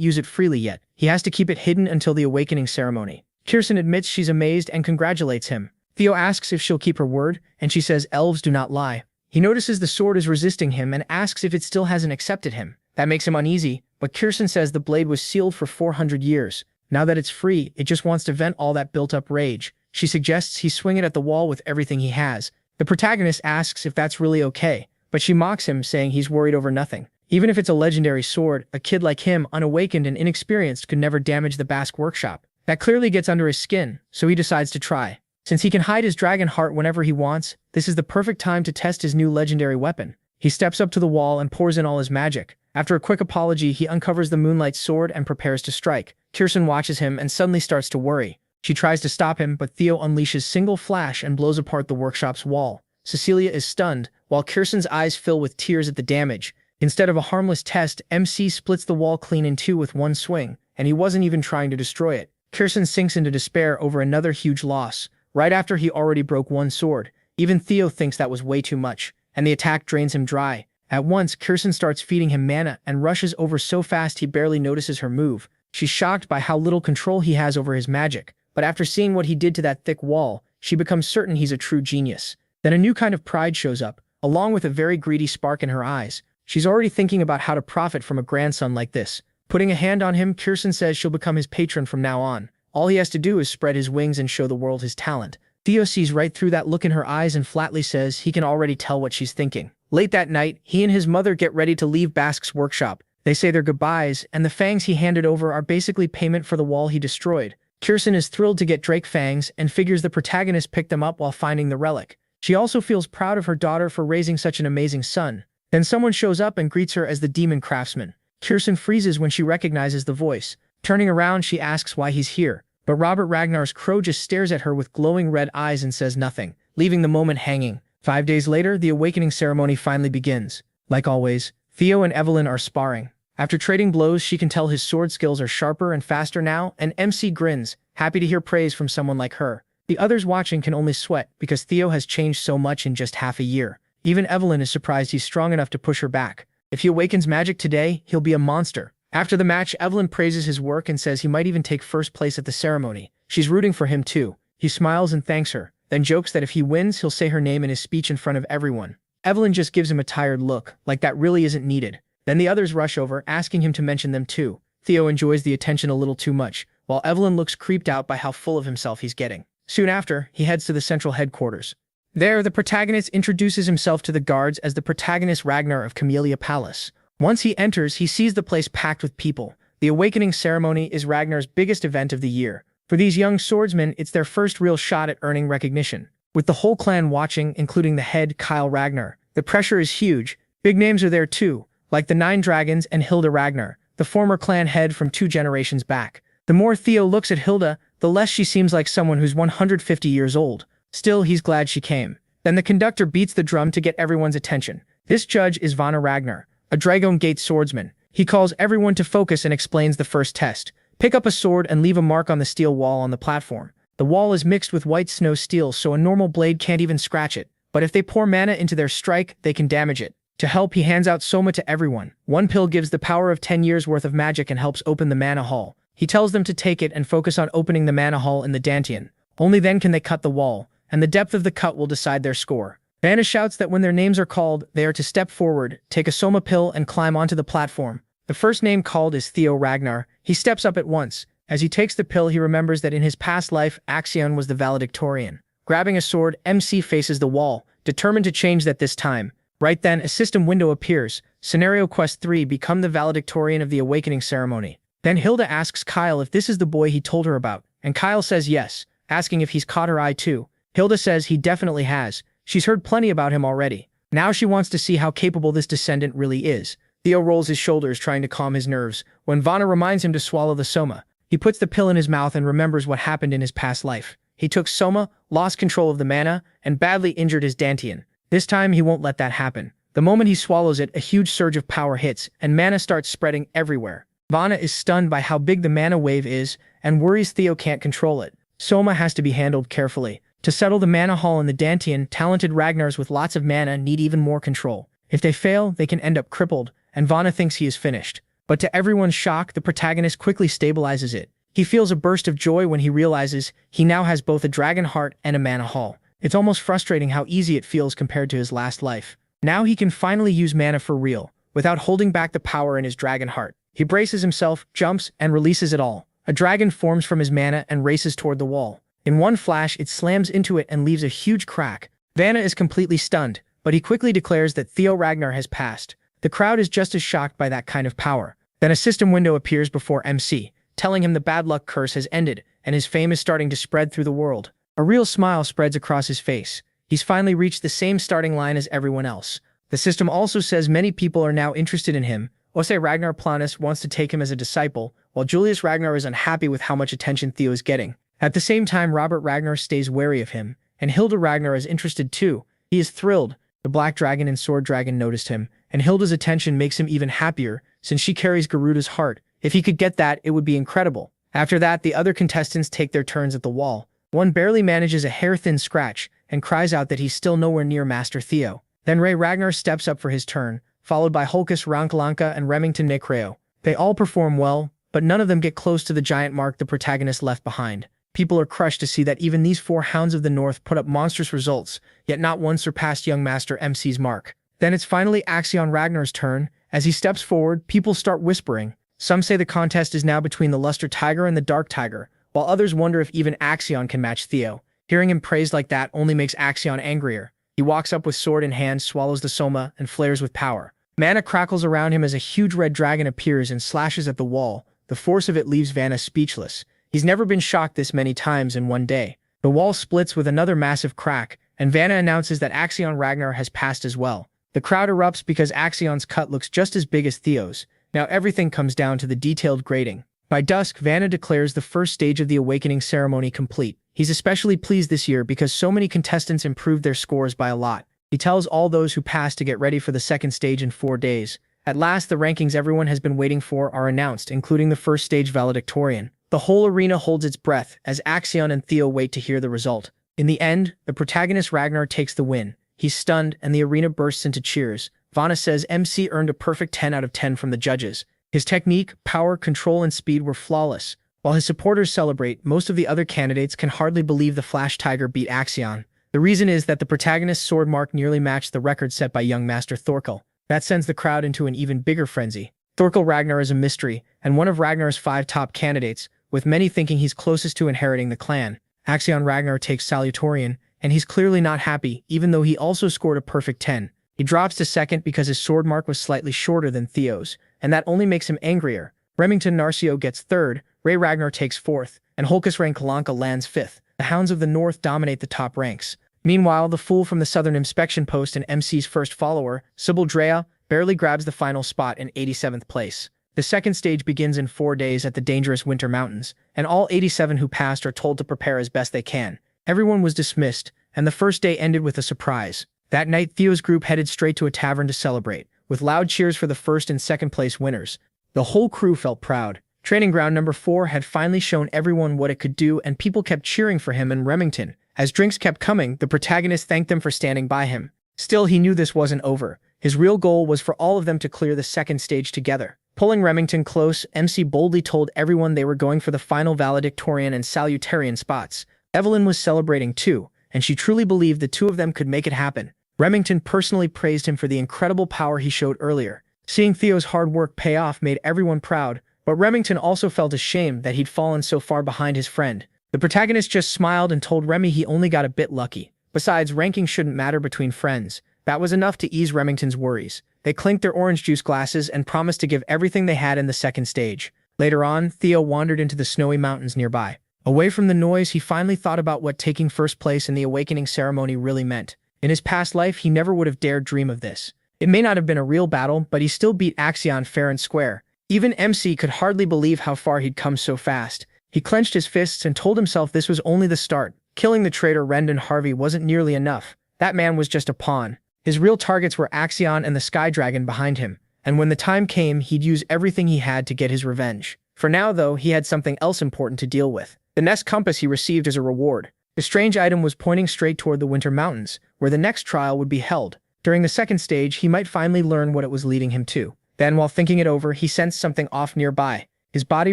use it freely yet. He has to keep it hidden until the awakening ceremony. Kirsten admits she's amazed and congratulates him. Theo asks if she'll keep her word, and she says elves do not lie. He notices the sword is resisting him and asks if it still hasn't accepted him. That makes him uneasy, but Kirsten says the blade was sealed for 400 years. Now that it's free, it just wants to vent all that built-up rage. She suggests he swing it at the wall with everything he has. The protagonist asks if that's really okay, but she mocks him, saying he's worried over nothing. Even if it's a legendary sword, a kid like him, unawakened and inexperienced, could never damage the Basque workshop. That clearly gets under his skin, so he decides to try. Since he can hide his dragon heart whenever he wants, this is the perfect time to test his new legendary weapon. He steps up to the wall and pours in all his magic. After a quick apology, he uncovers the Moonlight Sword and prepares to strike. Kirsten watches him and suddenly starts to worry. She tries to stop him, but Theo unleashes single flash and blows apart the workshop's wall. Cecilia is stunned, while Kirsten's eyes fill with tears at the damage. Instead of a harmless test, MC splits the wall clean in two with one swing, and he wasn't even trying to destroy it. Kirsten sinks into despair over another huge loss. Right after he already broke one sword, even Theo thinks that was way too much, and the attack drains him dry. At once, Kirsten starts feeding him mana and rushes over so fast he barely notices her move. She's shocked by how little control he has over his magic, but after seeing what he did to that thick wall, she becomes certain he's a true genius. Then a new kind of pride shows up, along with a very greedy spark in her eyes. She's already thinking about how to profit from a grandson like this. Putting a hand on him, Kirsten says she'll become his patron from now on. All he has to do is spread his wings and show the world his talent. Theo sees right through that look in her eyes and flatly says he can already tell what she's thinking. Late that night, he and his mother get ready to leave Basque's workshop. They say their goodbyes, and the fangs he handed over are basically payment for the wall he destroyed. Kirsten is thrilled to get Drake fangs and figures the protagonist picked them up while finding the relic. She also feels proud of her daughter for raising such an amazing son. Then someone shows up and greets her as the demon craftsman. Kirsten freezes when she recognizes the voice. Turning around, she asks why he's here, but Robert Ragnar's crow just stares at her with glowing red eyes and says nothing, leaving the moment hanging. 5 days later, the awakening ceremony finally begins. Like always, Theo and Evelyn are sparring. After trading blows, she can tell his sword skills are sharper and faster now, and MC grins, happy to hear praise from someone like her. The others watching can only sweat because Theo has changed so much in just half a year. Even Evelyn is surprised he's strong enough to push her back. If he awakens magic today, he'll be a monster. After the match, Evelyn praises his work and says he might even take first place at the ceremony. She's rooting for him too. He smiles and thanks her, then jokes that if he wins, he'll say her name in his speech in front of everyone. Evelyn just gives him a tired look, like that really isn't needed. Then the others rush over, asking him to mention them too. Theo enjoys the attention a little too much, while Evelyn looks creeped out by how full of himself he's getting. Soon after, he heads to the central headquarters. There, the protagonist introduces himself to the guards as the protagonist Ragnar of Camellia Palace. Once he enters, he sees the place packed with people. The awakening ceremony is Ragnar's biggest event of the year. For these young swordsmen, it's their first real shot at earning recognition. With the whole clan watching, including the head, Kyle Ragnar, the pressure is huge. Big names are there too, like the Nine Dragons and Hilda Ragnar, the former clan head from 2 generations back. The more Theo looks at Hilda, the less she seems like someone who's 150 years old. Still, he's glad she came. Then the conductor beats the drum to get everyone's attention. This judge is Vana Ragnar, a Dragon Gate swordsman. He calls everyone to focus and explains the first test. Pick up a sword and leave a mark on the steel wall on the platform. The wall is mixed with white snow steel, so a normal blade can't even scratch it. But if they pour mana into their strike, they can damage it. To help, he hands out Soma to everyone. One pill gives the power of 10 years worth of magic and helps open the mana hall. He tells them to take it and focus on opening the mana hall in the Dantian. Only then can they cut the wall, and the depth of the cut will decide their score. Vanna shouts that when their names are called, they are to step forward, take a Soma pill, and climb onto the platform. The first name called is Theo Ragnar. He steps up at once. As he takes the pill, he remembers that in his past life, Axion was the valedictorian. Grabbing a sword, MC faces the wall, determined to change that this time. Right then, a system window appears. Scenario Quest 3, become the valedictorian of the awakening ceremony. Then Hilda asks Kyle if this is the boy he told her about, and Kyle says yes, asking if he's caught her eye too. Hilda says he definitely has. She's heard plenty about him already. Now she wants to see how capable this descendant really is. Theo rolls his shoulders, trying to calm his nerves, when Vana reminds him to swallow the Soma. He puts the pill in his mouth and remembers what happened in his past life. He took Soma, lost control of the mana, and badly injured his Dantian. This time, he won't let that happen. The moment he swallows it, a huge surge of power hits, and mana starts spreading everywhere. Vanna is stunned by how big the mana wave is, and worries Theo can't control it. Soma has to be handled carefully. To settle the mana haul in the Dantian, talented Ragnars with lots of mana need even more control. If they fail, they can end up crippled, and Vanna thinks he is finished. But to everyone's shock, the protagonist quickly stabilizes it. He feels a burst of joy when he realizes he now has both a dragon heart and a mana haul. It's almost frustrating how easy it feels compared to his last life. Now he can finally use mana for real, without holding back the power in his dragon heart. He braces himself, jumps, and releases it all. A dragon forms from his mana and races toward the wall. In one flash, it slams into it and leaves a huge crack. Vanna is completely stunned, but he quickly declares that Theo Ragnar has passed. The crowd is just as shocked by that kind of power. Then a system window appears before MC, telling him the bad luck curse has ended, and his fame is starting to spread through the world. A real smile spreads across his face. He's finally reached the same starting line as everyone else. The system also says many people are now interested in him. Ose Ragnar Planus wants to take him as a disciple, while Julius Ragnar is unhappy with how much attention Theo is getting. At the same time, Robert Ragnar stays wary of him, and Hilda Ragnar is interested too. He is thrilled. The Black Dragon and Sword Dragon noticed him, and Hilda's attention makes him even happier, since she carries Garuda's heart. If he could get that, it would be incredible. After that, the other contestants take their turns at the wall. One barely manages a hair-thin scratch, and cries out that he's still nowhere near Master Theo. Then Ray Ragnar steps up for his turn, followed by Hulkus Rankalanka and Remington Necreo. They all perform well, but none of them get close to the giant mark the protagonist left behind. People are crushed to see that even these 4 Hounds of the North put up monstrous results, yet not one surpassed young Master MC's mark. Then it's finally Axion Ragnar's turn. As he steps forward, people start whispering. Some say the contest is now between the Luster Tiger and the Dark Tiger, while others wonder if even Axion can match Theo. Hearing him praised like that only makes Axion angrier. He walks up with sword in hand, swallows the Soma, and flares with power. Mana crackles around him as a huge red dragon appears and slashes at the wall. The force of it leaves Vanna speechless. He's never been shocked this many times in one day. The wall splits with another massive crack, and Vanna announces that Axion Ragnar has passed as well. The crowd erupts because Axion's cut looks just as big as Theo's. Now everything comes down to the detailed grading. By dusk, Vanna declares the first stage of the awakening ceremony complete. He's especially pleased this year because so many contestants improved their scores by a lot. He tells all those who passed to get ready for the second stage in 4 days. At last, the rankings everyone has been waiting for are announced, including the first stage valedictorian. The whole arena holds its breath as Axion and Theo wait to hear the result. In the end, the protagonist Ragnar takes the win. He's stunned, and the arena bursts into cheers. Vanna says MC earned a perfect 10 out of 10 from the judges. His technique, power, control, and speed were flawless. While his supporters celebrate, most of the other candidates can hardly believe the Flash Tiger beat Axion. The reason is that the protagonist's sword mark nearly matched the record set by young Master Thorkel. That sends the crowd into an even bigger frenzy. Thorkel Ragnar is a mystery, and one of Ragnar's 5 top candidates, with many thinking he's closest to inheriting the clan. Axion Ragnar takes Salutorian, and he's clearly not happy, even though he also scored a perfect 10. He drops to second because his sword mark was slightly shorter than Theo's, and that only makes him angrier. Remington Narcio gets third, Ray Ragnar takes fourth, and Hulkus Rankalanka lands fifth. The Hounds of the North dominate the top ranks. Meanwhile, the fool from the Southern Inspection Post and MC's first follower, Sybil Drea, barely grabs the final spot in 87th place. The second stage begins in 4 days at the dangerous Winter Mountains, and all 87 who passed are told to prepare as best they can. Everyone was dismissed, and the first day ended with a surprise. That night, Theo's group headed straight to a tavern to celebrate, with loud cheers for the first and second place winners. The whole crew felt proud. Training ground number 4 had finally shown everyone what it could do, and people kept cheering for him and Remington. As drinks kept coming, the protagonist thanked them for standing by him. Still, he knew this wasn't over. His real goal was for all of them to clear the second stage together. Pulling Remington close, MC boldly told everyone they were going for the final valedictorian and salutarian spots. Evelyn was celebrating too, and she truly believed the two of them could make it happen. Remington personally praised him for the incredible power he showed earlier. Seeing Theo's hard work pay off made everyone proud, but Remington also felt ashamed that he'd fallen so far behind his friend. The protagonist just smiled and told Remy he only got a bit lucky. Besides, ranking shouldn't matter between friends. That was enough to ease Remington's worries. They clinked their orange juice glasses and promised to give everything they had in the second stage. Later on, Theo wandered into the snowy mountains nearby. Away from the noise, he finally thought about what taking first place in the awakening ceremony really meant. In his past life, he never would have dared dream of this. It may not have been a real battle, but he still beat Axion fair and square. Even MC could hardly believe how far he'd come so fast. He clenched his fists and told himself this was only the start. Killing the traitor Rendon Harvey wasn't nearly enough. That man was just a pawn. His real targets were Axion and the Sky Dragon behind him, and when the time came, he'd use everything he had to get his revenge. For now, though, he had something else important to deal with. The Nest Compass he received as a reward. The strange item was pointing straight toward the Winter Mountains, where the next trial would be held. During the second stage, he might finally learn what it was leading him to. Then, while thinking it over, he sensed something off nearby. His body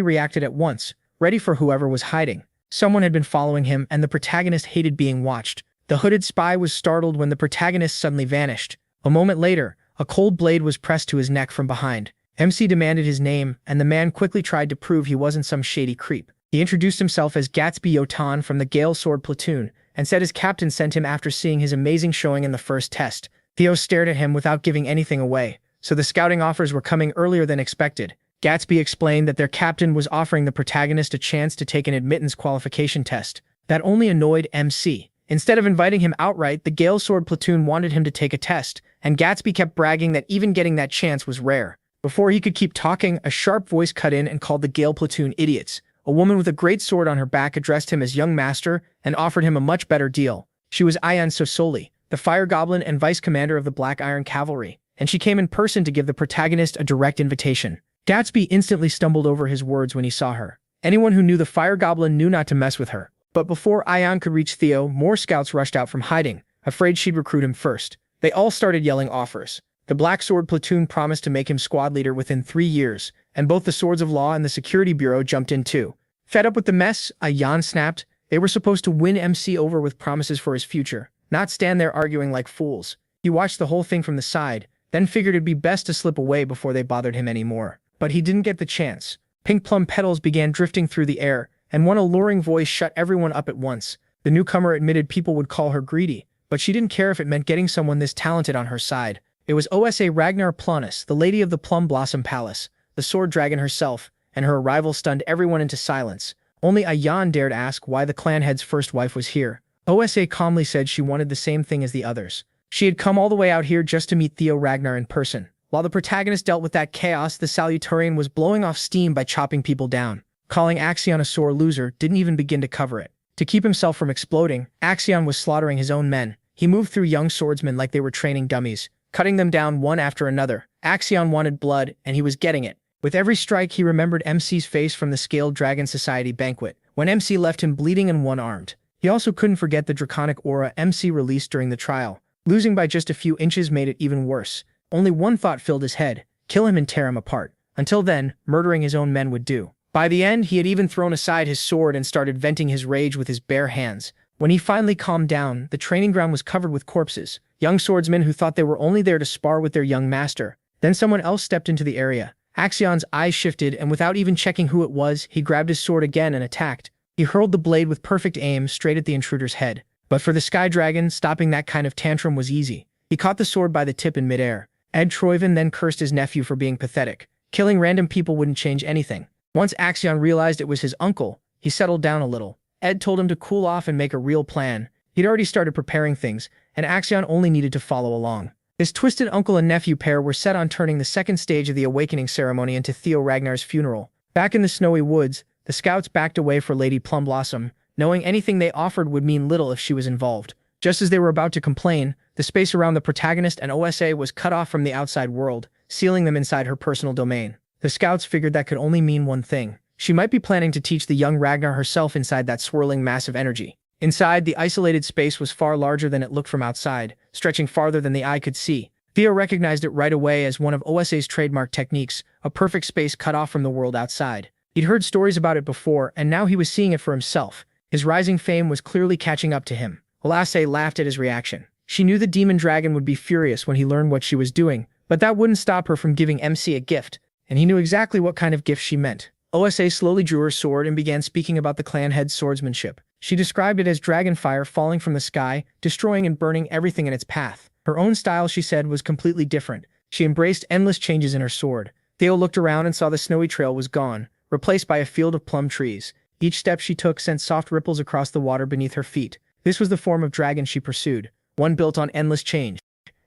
reacted at once, ready for whoever was hiding. Someone had been following him, and the protagonist hated being watched. The hooded spy was startled when the protagonist suddenly vanished. A moment later, a cold blade was pressed to his neck from behind. MC demanded his name, and the man quickly tried to prove he wasn't some shady creep. He introduced himself as Gatsby Yotan from the Gale Sword Platoon, and said his captain sent him after seeing his amazing showing in the first test. Theo stared at him without giving anything away, so the scouting offers were coming earlier than expected. Gatsby explained that their captain was offering the protagonist a chance to take an admittance qualification test. That only annoyed MC. Instead of inviting him outright, the Gale Sword Platoon wanted him to take a test, and Gatsby kept bragging that even getting that chance was rare. Before he could keep talking, a sharp voice cut in and called the Gale Platoon idiots. A woman with a great sword on her back addressed him as young master and offered him a much better deal. She was Ayan Sosoli, the fire goblin and vice commander of the Black Iron Cavalry, and she came in person to give the protagonist a direct invitation. Gatsby instantly stumbled over his words when he saw her. Anyone who knew the fire goblin knew not to mess with her. But before Ayan could reach Theo, more scouts rushed out from hiding, afraid she'd recruit him first. They all started yelling offers. The Black Sword Platoon promised to make him squad leader within 3 years, and both the Swords of Law and the Security Bureau jumped in too. Fed up with the mess, Ayan snapped. They were supposed to win MC over with promises for his future, not stand there arguing like fools. He watched the whole thing from the side, then figured it'd be best to slip away before they bothered him anymore. But he didn't get the chance. Pink plum petals began drifting through the air, and one alluring voice shut everyone up at once. The newcomer admitted people would call her greedy, but she didn't care if it meant getting someone this talented on her side. It was Osa Ragnar Planus, the lady of the Plum Blossom Palace, the sword dragon herself, and her arrival stunned everyone into silence. Only Ayan dared ask why the clan head's first wife was here. Osa calmly said she wanted the same thing as the others. She had come all the way out here just to meet Theo Ragnar in person. While the protagonist dealt with that chaos, the Salutarian was blowing off steam by chopping people down. Calling Axion a sore loser didn't even begin to cover it. To keep himself from exploding, Axion was slaughtering his own men. He moved through young swordsmen like they were training dummies, cutting them down one after another. Axion wanted blood, and he was getting it. With every strike, he remembered MC's face from the Scaled Dragon Society banquet, when MC left him bleeding and one-armed. He also couldn't forget the draconic aura MC released during the trial. Losing by just a few inches made it even worse. Only one thought filled his head: kill him and tear him apart. Until then, murdering his own men would do. By the end, he had even thrown aside his sword and started venting his rage with his bare hands. When he finally calmed down, the training ground was covered with corpses, young swordsmen who thought they were only there to spar with their young master. Then someone else stepped into the area. Axion's eyes shifted, and without even checking who it was, he grabbed his sword again and attacked. He hurled the blade with perfect aim straight at the intruder's head. But for the Sky Dragon, stopping that kind of tantrum was easy. He caught the sword by the tip in midair. Ed Troyven then cursed his nephew for being pathetic. Killing random people wouldn't change anything. Once Axion realized it was his uncle, he settled down a little. Ed told him to cool off and make a real plan. He'd already started preparing things, and Axion only needed to follow along. This twisted uncle and nephew pair were set on turning the second stage of the awakening ceremony into Theo Ragnar's funeral. Back in the snowy woods, the scouts backed away for Lady Plumblossom, knowing anything they offered would mean little if she was involved. Just as they were about to complain, the space around the protagonist and Osa was cut off from the outside world, sealing them inside her personal domain. The scouts figured that could only mean one thing. She might be planning to teach the young Ragnar herself inside that swirling mass of energy. Inside, the isolated space was far larger than it looked from outside, stretching farther than the eye could see. Theo recognized it right away as one of Osa's trademark techniques, a perfect space cut off from the world outside. He'd heard stories about it before, and now he was seeing it for himself. His rising fame was clearly catching up to him. Osa laughed at his reaction. She knew the demon dragon would be furious when he learned what she was doing, but that wouldn't stop her from giving MC a gift, and he knew exactly what kind of gift she meant. Osa slowly drew her sword and began speaking about the clan head's swordsmanship. She described it as dragon fire falling from the sky, destroying and burning everything in its path. Her own style, she said, was completely different. She embraced endless changes in her sword. Theo looked around and saw the snowy trail was gone, replaced by a field of plum trees. Each step she took sent soft ripples across the water beneath her feet. This was the form of dragon she pursued, one built on endless change.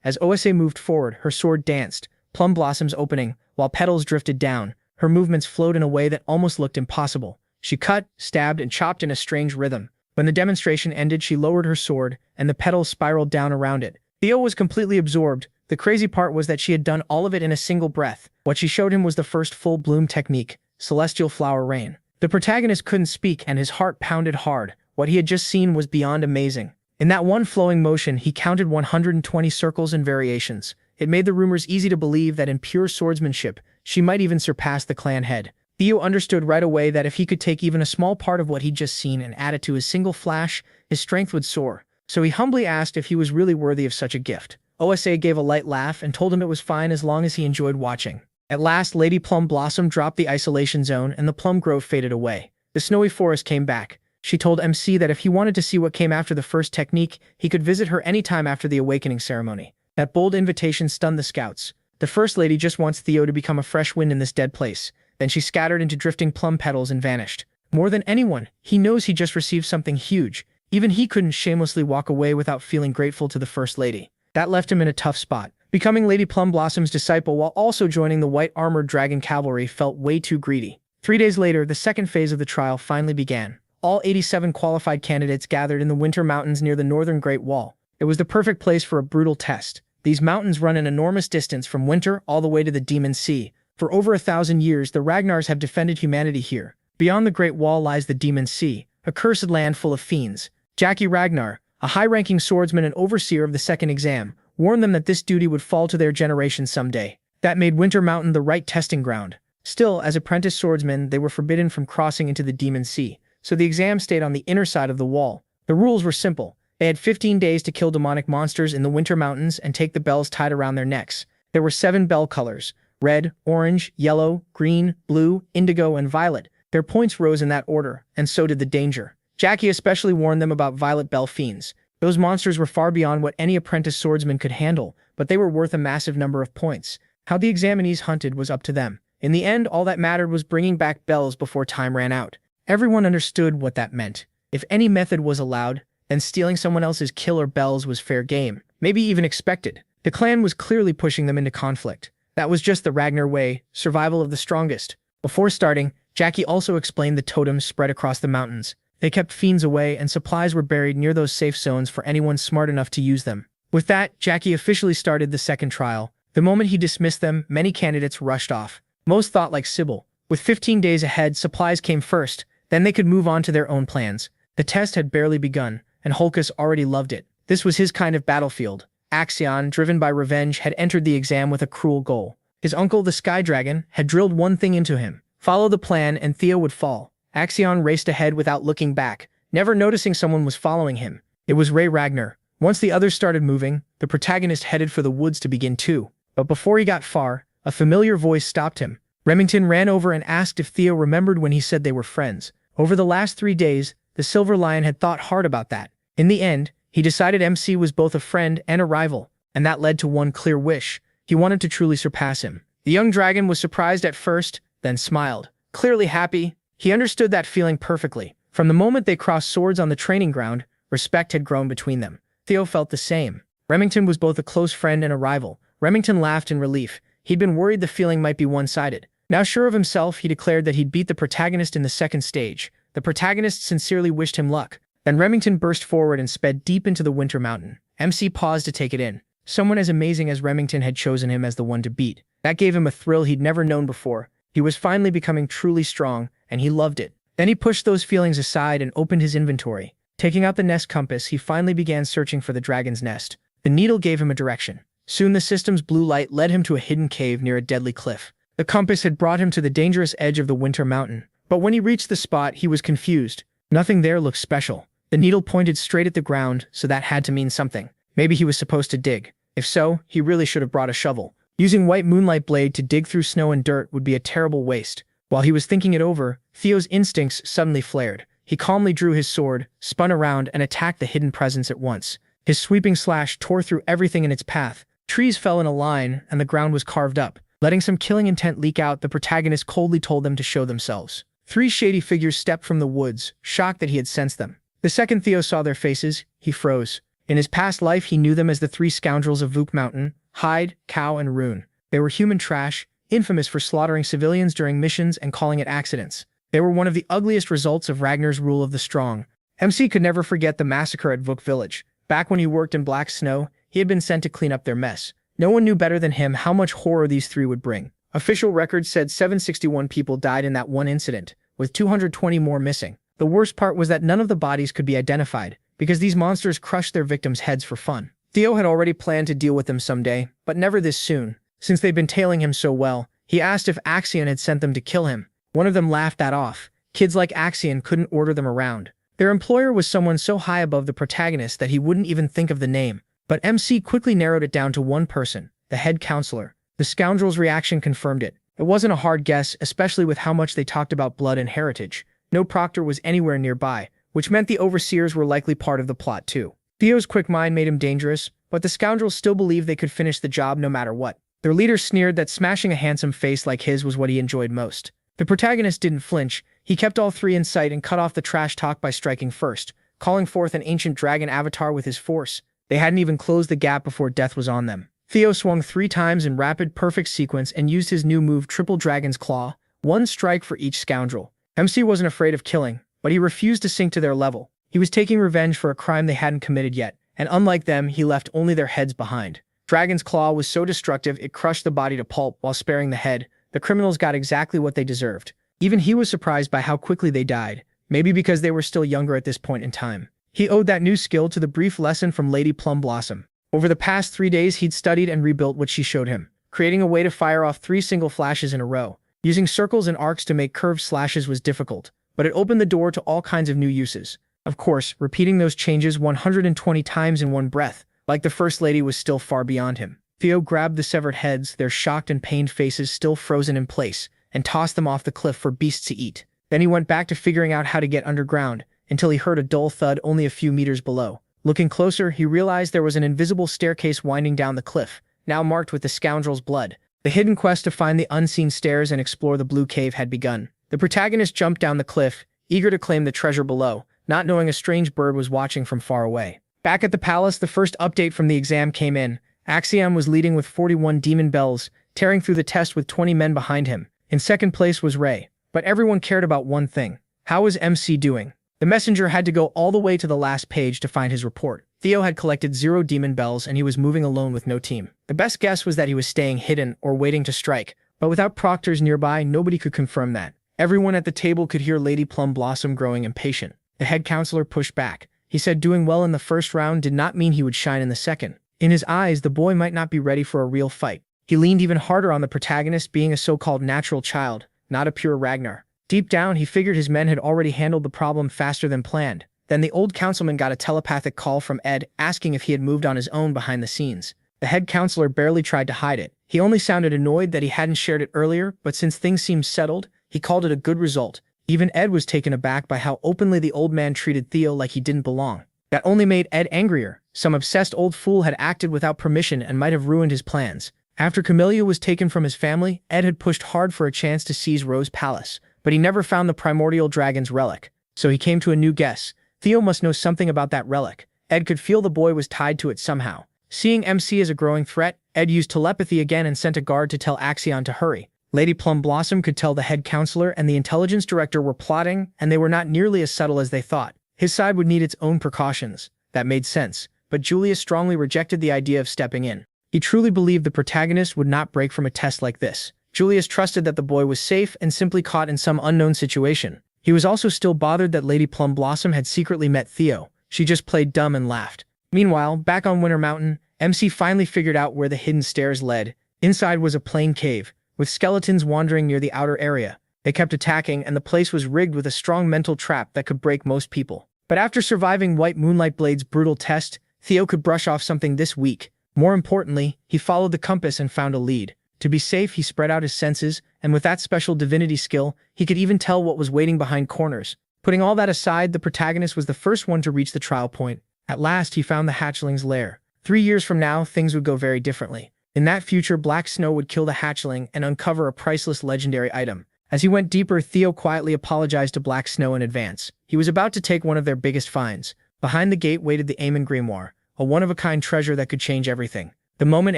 As Osa moved forward, her sword danced, plum blossoms opening, while petals drifted down. Her movements flowed in a way that almost looked impossible. She cut, stabbed, and chopped in a strange rhythm. When the demonstration ended, she lowered her sword, and the petals spiraled down around it. Theo was completely absorbed. The crazy part was that she had done all of it in a single breath. What she showed him was the first full-bloom technique, Celestial Flower Rain. The protagonist couldn't speak, and his heart pounded hard. What he had just seen was beyond amazing. In that one flowing motion, he counted 120 circles and variations. It made the rumors easy to believe that in pure swordsmanship, she might even surpass the clan head. Theo understood right away that if he could take even a small part of what he'd just seen and add it to his single flash, his strength would soar. So he humbly asked if he was really worthy of such a gift. OSA gave a light laugh and told him it was fine as long as he enjoyed watching. At last, Lady Plum Blossom dropped the isolation zone and the plum grove faded away. The snowy forest came back. She told MC that if he wanted to see what came after the first technique, he could visit her anytime after the awakening ceremony. That bold invitation stunned the scouts. The First Lady just wants Theo to become a fresh wind in this dead place. Then she scattered into drifting plum petals and vanished. More than anyone, he knows he just received something huge. Even he couldn't shamelessly walk away without feeling grateful to the First Lady. That left him in a tough spot. Becoming Lady Plum Blossom's disciple while also joining the white-armored dragon cavalry felt way too greedy. 3 days later, the second phase of the trial finally began. All 87 qualified candidates gathered in the Winter Mountains near the northern Great Wall. It was the perfect place for a brutal test. These mountains run an enormous distance from winter all the way to the Demon Sea. For over 1,000 years, the Ragnars have defended humanity here. Beyond the Great Wall lies the Demon Sea, a cursed land full of fiends. Jackie Ragnar, a high-ranking swordsman and overseer of the second exam, warned them that this duty would fall to their generation someday. That made Winter Mountain the right testing ground. Still, as apprentice swordsmen, they were forbidden from crossing into the Demon Sea, so the exam stayed on the inner side of the wall. The rules were simple. They had 15 days to kill demonic monsters in the Winter Mountains and take the bells tied around their necks. There were 7 bell colors: red, orange, yellow, green, blue, indigo, and violet. Their points rose in that order, and so did the danger. Jackie especially warned them about violet bell fiends. Those monsters were far beyond what any apprentice swordsman could handle, but they were worth a massive number of points. How the examinees hunted was up to them. In the end, all that mattered was bringing back bells before time ran out. Everyone understood what that meant. If any method was allowed, then stealing someone else's killer bells was fair game, maybe even expected. The clan was clearly pushing them into conflict. That was just the Ragnar way, survival of the strongest. Before starting, Jackie also explained the totems spread across the mountains. They kept fiends away, and supplies were buried near those safe zones for anyone smart enough to use them. With that, Jackie officially started the second trial. The moment he dismissed them, many candidates rushed off. Most thought like Sybil. With 15 days ahead, supplies came first, then they could move on to their own plans. The test had barely begun, and Holkus already loved it. This was his kind of battlefield. Axion, driven by revenge, had entered the exam with a cruel goal. His uncle, the Sky Dragon, had drilled one thing into him: follow the plan and Theo would fall. Axion raced ahead without looking back, never noticing someone was following him. It was Ray Ragnar. Once the others started moving, the protagonist headed for the woods to begin too. But before he got far, a familiar voice stopped him. Remington ran over and asked if Theo remembered when he said they were friends. Over the last 3 days, the Silver Lion had thought hard about that. In the end, he decided MC was both a friend and a rival, and that led to one clear wish. He wanted to truly surpass him. The young dragon was surprised at first, then smiled. Clearly happy, he understood that feeling perfectly. From the moment they crossed swords on the training ground, respect had grown between them. Theo felt the same. Remington was both a close friend and a rival. Remington laughed in relief. He'd been worried the feeling might be one-sided. Now sure of himself, he declared that he'd beat the protagonist in the second stage. The protagonist sincerely wished him luck. Then Remington burst forward and sped deep into the Winter Mountain. MC paused to take it in. Someone as amazing as Remington had chosen him as the one to beat. That gave him a thrill he'd never known before. He was finally becoming truly strong, and he loved it. Then he pushed those feelings aside and opened his inventory. Taking out the nest compass, he finally began searching for the dragon's nest. The needle gave him a direction. Soon the system's blue light led him to a hidden cave near a deadly cliff. The compass had brought him to the dangerous edge of the Winter Mountain. But when he reached the spot, he was confused. Nothing there looked special. The needle pointed straight at the ground, so that had to mean something. Maybe he was supposed to dig. If so, he really should have brought a shovel. Using White Moonlight Blade to dig through snow and dirt would be a terrible waste. While he was thinking it over, Theo's instincts suddenly flared. He calmly drew his sword, spun around, and attacked the hidden presence at once. His sweeping slash tore through everything in its path. Trees fell in a line, and the ground was carved up. Letting some killing intent leak out, the protagonist coldly told them to show themselves. 3 shady figures stepped from the woods, shocked that he had sensed them. The second Theo saw their faces, he froze. In his past life, he knew them as the 3 scoundrels of Vuk Mountain: Hyde, Cow, and Rune. They were human trash, infamous for slaughtering civilians during missions and calling it accidents. They were one of the ugliest results of Ragnar's rule of the strong, MC could never forget the massacre at Vuk Village. Back when he worked in Black Snow, he had been sent to clean up their mess. No one knew better than him how much horror these three would bring. Official records said 761 people died in that one incident, with 220 more missing. The worst part was that none of the bodies could be identified, because these monsters crushed their victims' heads for fun. Theo had already planned to deal with them someday, but never this soon. Since they'd been tailing him so well, he asked if Axion had sent them to kill him. One of them laughed that off. Kids like Axion couldn't order them around. Their employer was someone so high above the protagonist that he wouldn't even think of the name. But MC quickly narrowed it down to one person, the head counselor. The scoundrel's reaction confirmed it. It wasn't a hard guess, especially with how much they talked about blood and heritage. No proctor was anywhere nearby, which meant the overseers were likely part of the plot too. Theo's quick mind made him dangerous, but the scoundrels still believed they could finish the job no matter what. Their leader sneered that smashing a handsome face like his was what he enjoyed most. The protagonist didn't flinch. He kept all three in sight and cut off the trash talk by striking first, calling forth an ancient dragon avatar with his force. They hadn't even closed the gap before death was on them. Theo swung 3 times in rapid, perfect sequence and used his new move Triple Dragon's Claw, 1 strike for each scoundrel. MC wasn't afraid of killing, but he refused to sink to their level. He was taking revenge for a crime they hadn't committed yet, and unlike them, he left only their heads behind. Dragon's Claw was so destructive it crushed the body to pulp while sparing the head. The criminals got exactly what they deserved. Even he was surprised by how quickly they died, maybe because they were still younger at this point in time. He owed that new skill to the brief lesson from Lady Plum Blossom. Over the past 3 days, he'd studied and rebuilt what she showed him, creating a way to fire off 3 single flashes in a row. Using circles and arcs to make curved slashes was difficult, but it opened the door to all kinds of new uses. Of course, repeating those changes 120 times in one breath, like the First Lady, was still far beyond him. Theo grabbed the severed heads, their shocked and pained faces still frozen in place, and tossed them off the cliff for beasts to eat. Then he went back to figuring out how to get underground, until he heard a dull thud only a few meters below. Looking closer, he realized there was an invisible staircase winding down the cliff, now marked with the scoundrel's blood. The hidden quest to find the unseen stairs and explore the blue cave had begun. The protagonist jumped down the cliff, eager to claim the treasure below, not knowing a strange bird was watching from far away. Back at the palace, the first update from the exam came in. Axiom was leading with 41 demon bells, tearing through the test with 20 men behind him. In second place was Ray. But everyone cared about one thing. How was MC doing? The messenger had to go all the way to the last page to find his report. Theo had collected 0 demon bells and he was moving alone with no team. The best guess was that he was staying hidden or waiting to strike, but without proctors nearby, nobody could confirm that. Everyone at the table could hear Lady Plum Blossom growing impatient. The head counselor pushed back. He said doing well in the first round did not mean he would shine in the second. In his eyes, the boy might not be ready for a real fight. He leaned even harder on the protagonist being a so-called natural child, not a pure Ragnar. Deep down, he figured his men had already handled the problem faster than planned. Then the old councilman got a telepathic call from Ed asking if he had moved on his own behind the scenes. The head counselor barely tried to hide it. He only sounded annoyed that he hadn't shared it earlier, but since things seemed settled, he called it a good result. Even Ed was taken aback by how openly the old man treated Theo like he didn't belong. That only made Ed angrier. Some obsessed old fool had acted without permission and might have ruined his plans. After Camellia was taken from his family, Ed had pushed hard for a chance to seize Rose Palace, but he never found the primordial dragon's relic. So he came to a new guess. Theo must know something about that relic. Ed could feel the boy was tied to it somehow. Seeing MC as a growing threat, Ed used telepathy again and sent a guard to tell Axion to hurry. Lady Plum Blossom could tell the head counselor and the intelligence director were plotting, and they were not nearly as subtle as they thought. His side would need its own precautions. That made sense, but Julius strongly rejected the idea of stepping in. He truly believed the protagonist would not break from a test like this. Julius trusted that the boy was safe and simply caught in some unknown situation. He was also still bothered that Lady Plum Blossom had secretly met Theo. She just played dumb and laughed. Meanwhile, back on Winter Mountain, MC finally figured out where the hidden stairs led. Inside was a plain cave, with skeletons wandering near the outer area. They kept attacking, and the place was rigged with a strong mental trap that could break most people. But after surviving White Moonlight Blade's brutal test, Theo could brush off something this week. More importantly, he followed the compass and found a lead. To be safe, he spread out his senses, and with that special divinity skill, he could even tell what was waiting behind corners. Putting all that aside, the protagonist was the first one to reach the trial point. At last, he found the hatchling's lair. 3 years from now, things would go very differently. In that future, Black Snow would kill the hatchling and uncover a priceless legendary item. As he went deeper, Theo quietly apologized to Black Snow in advance. He was about to take one of their biggest finds. Behind the gate waited the Aemon Grimoire, a one-of-a-kind treasure that could change everything. The moment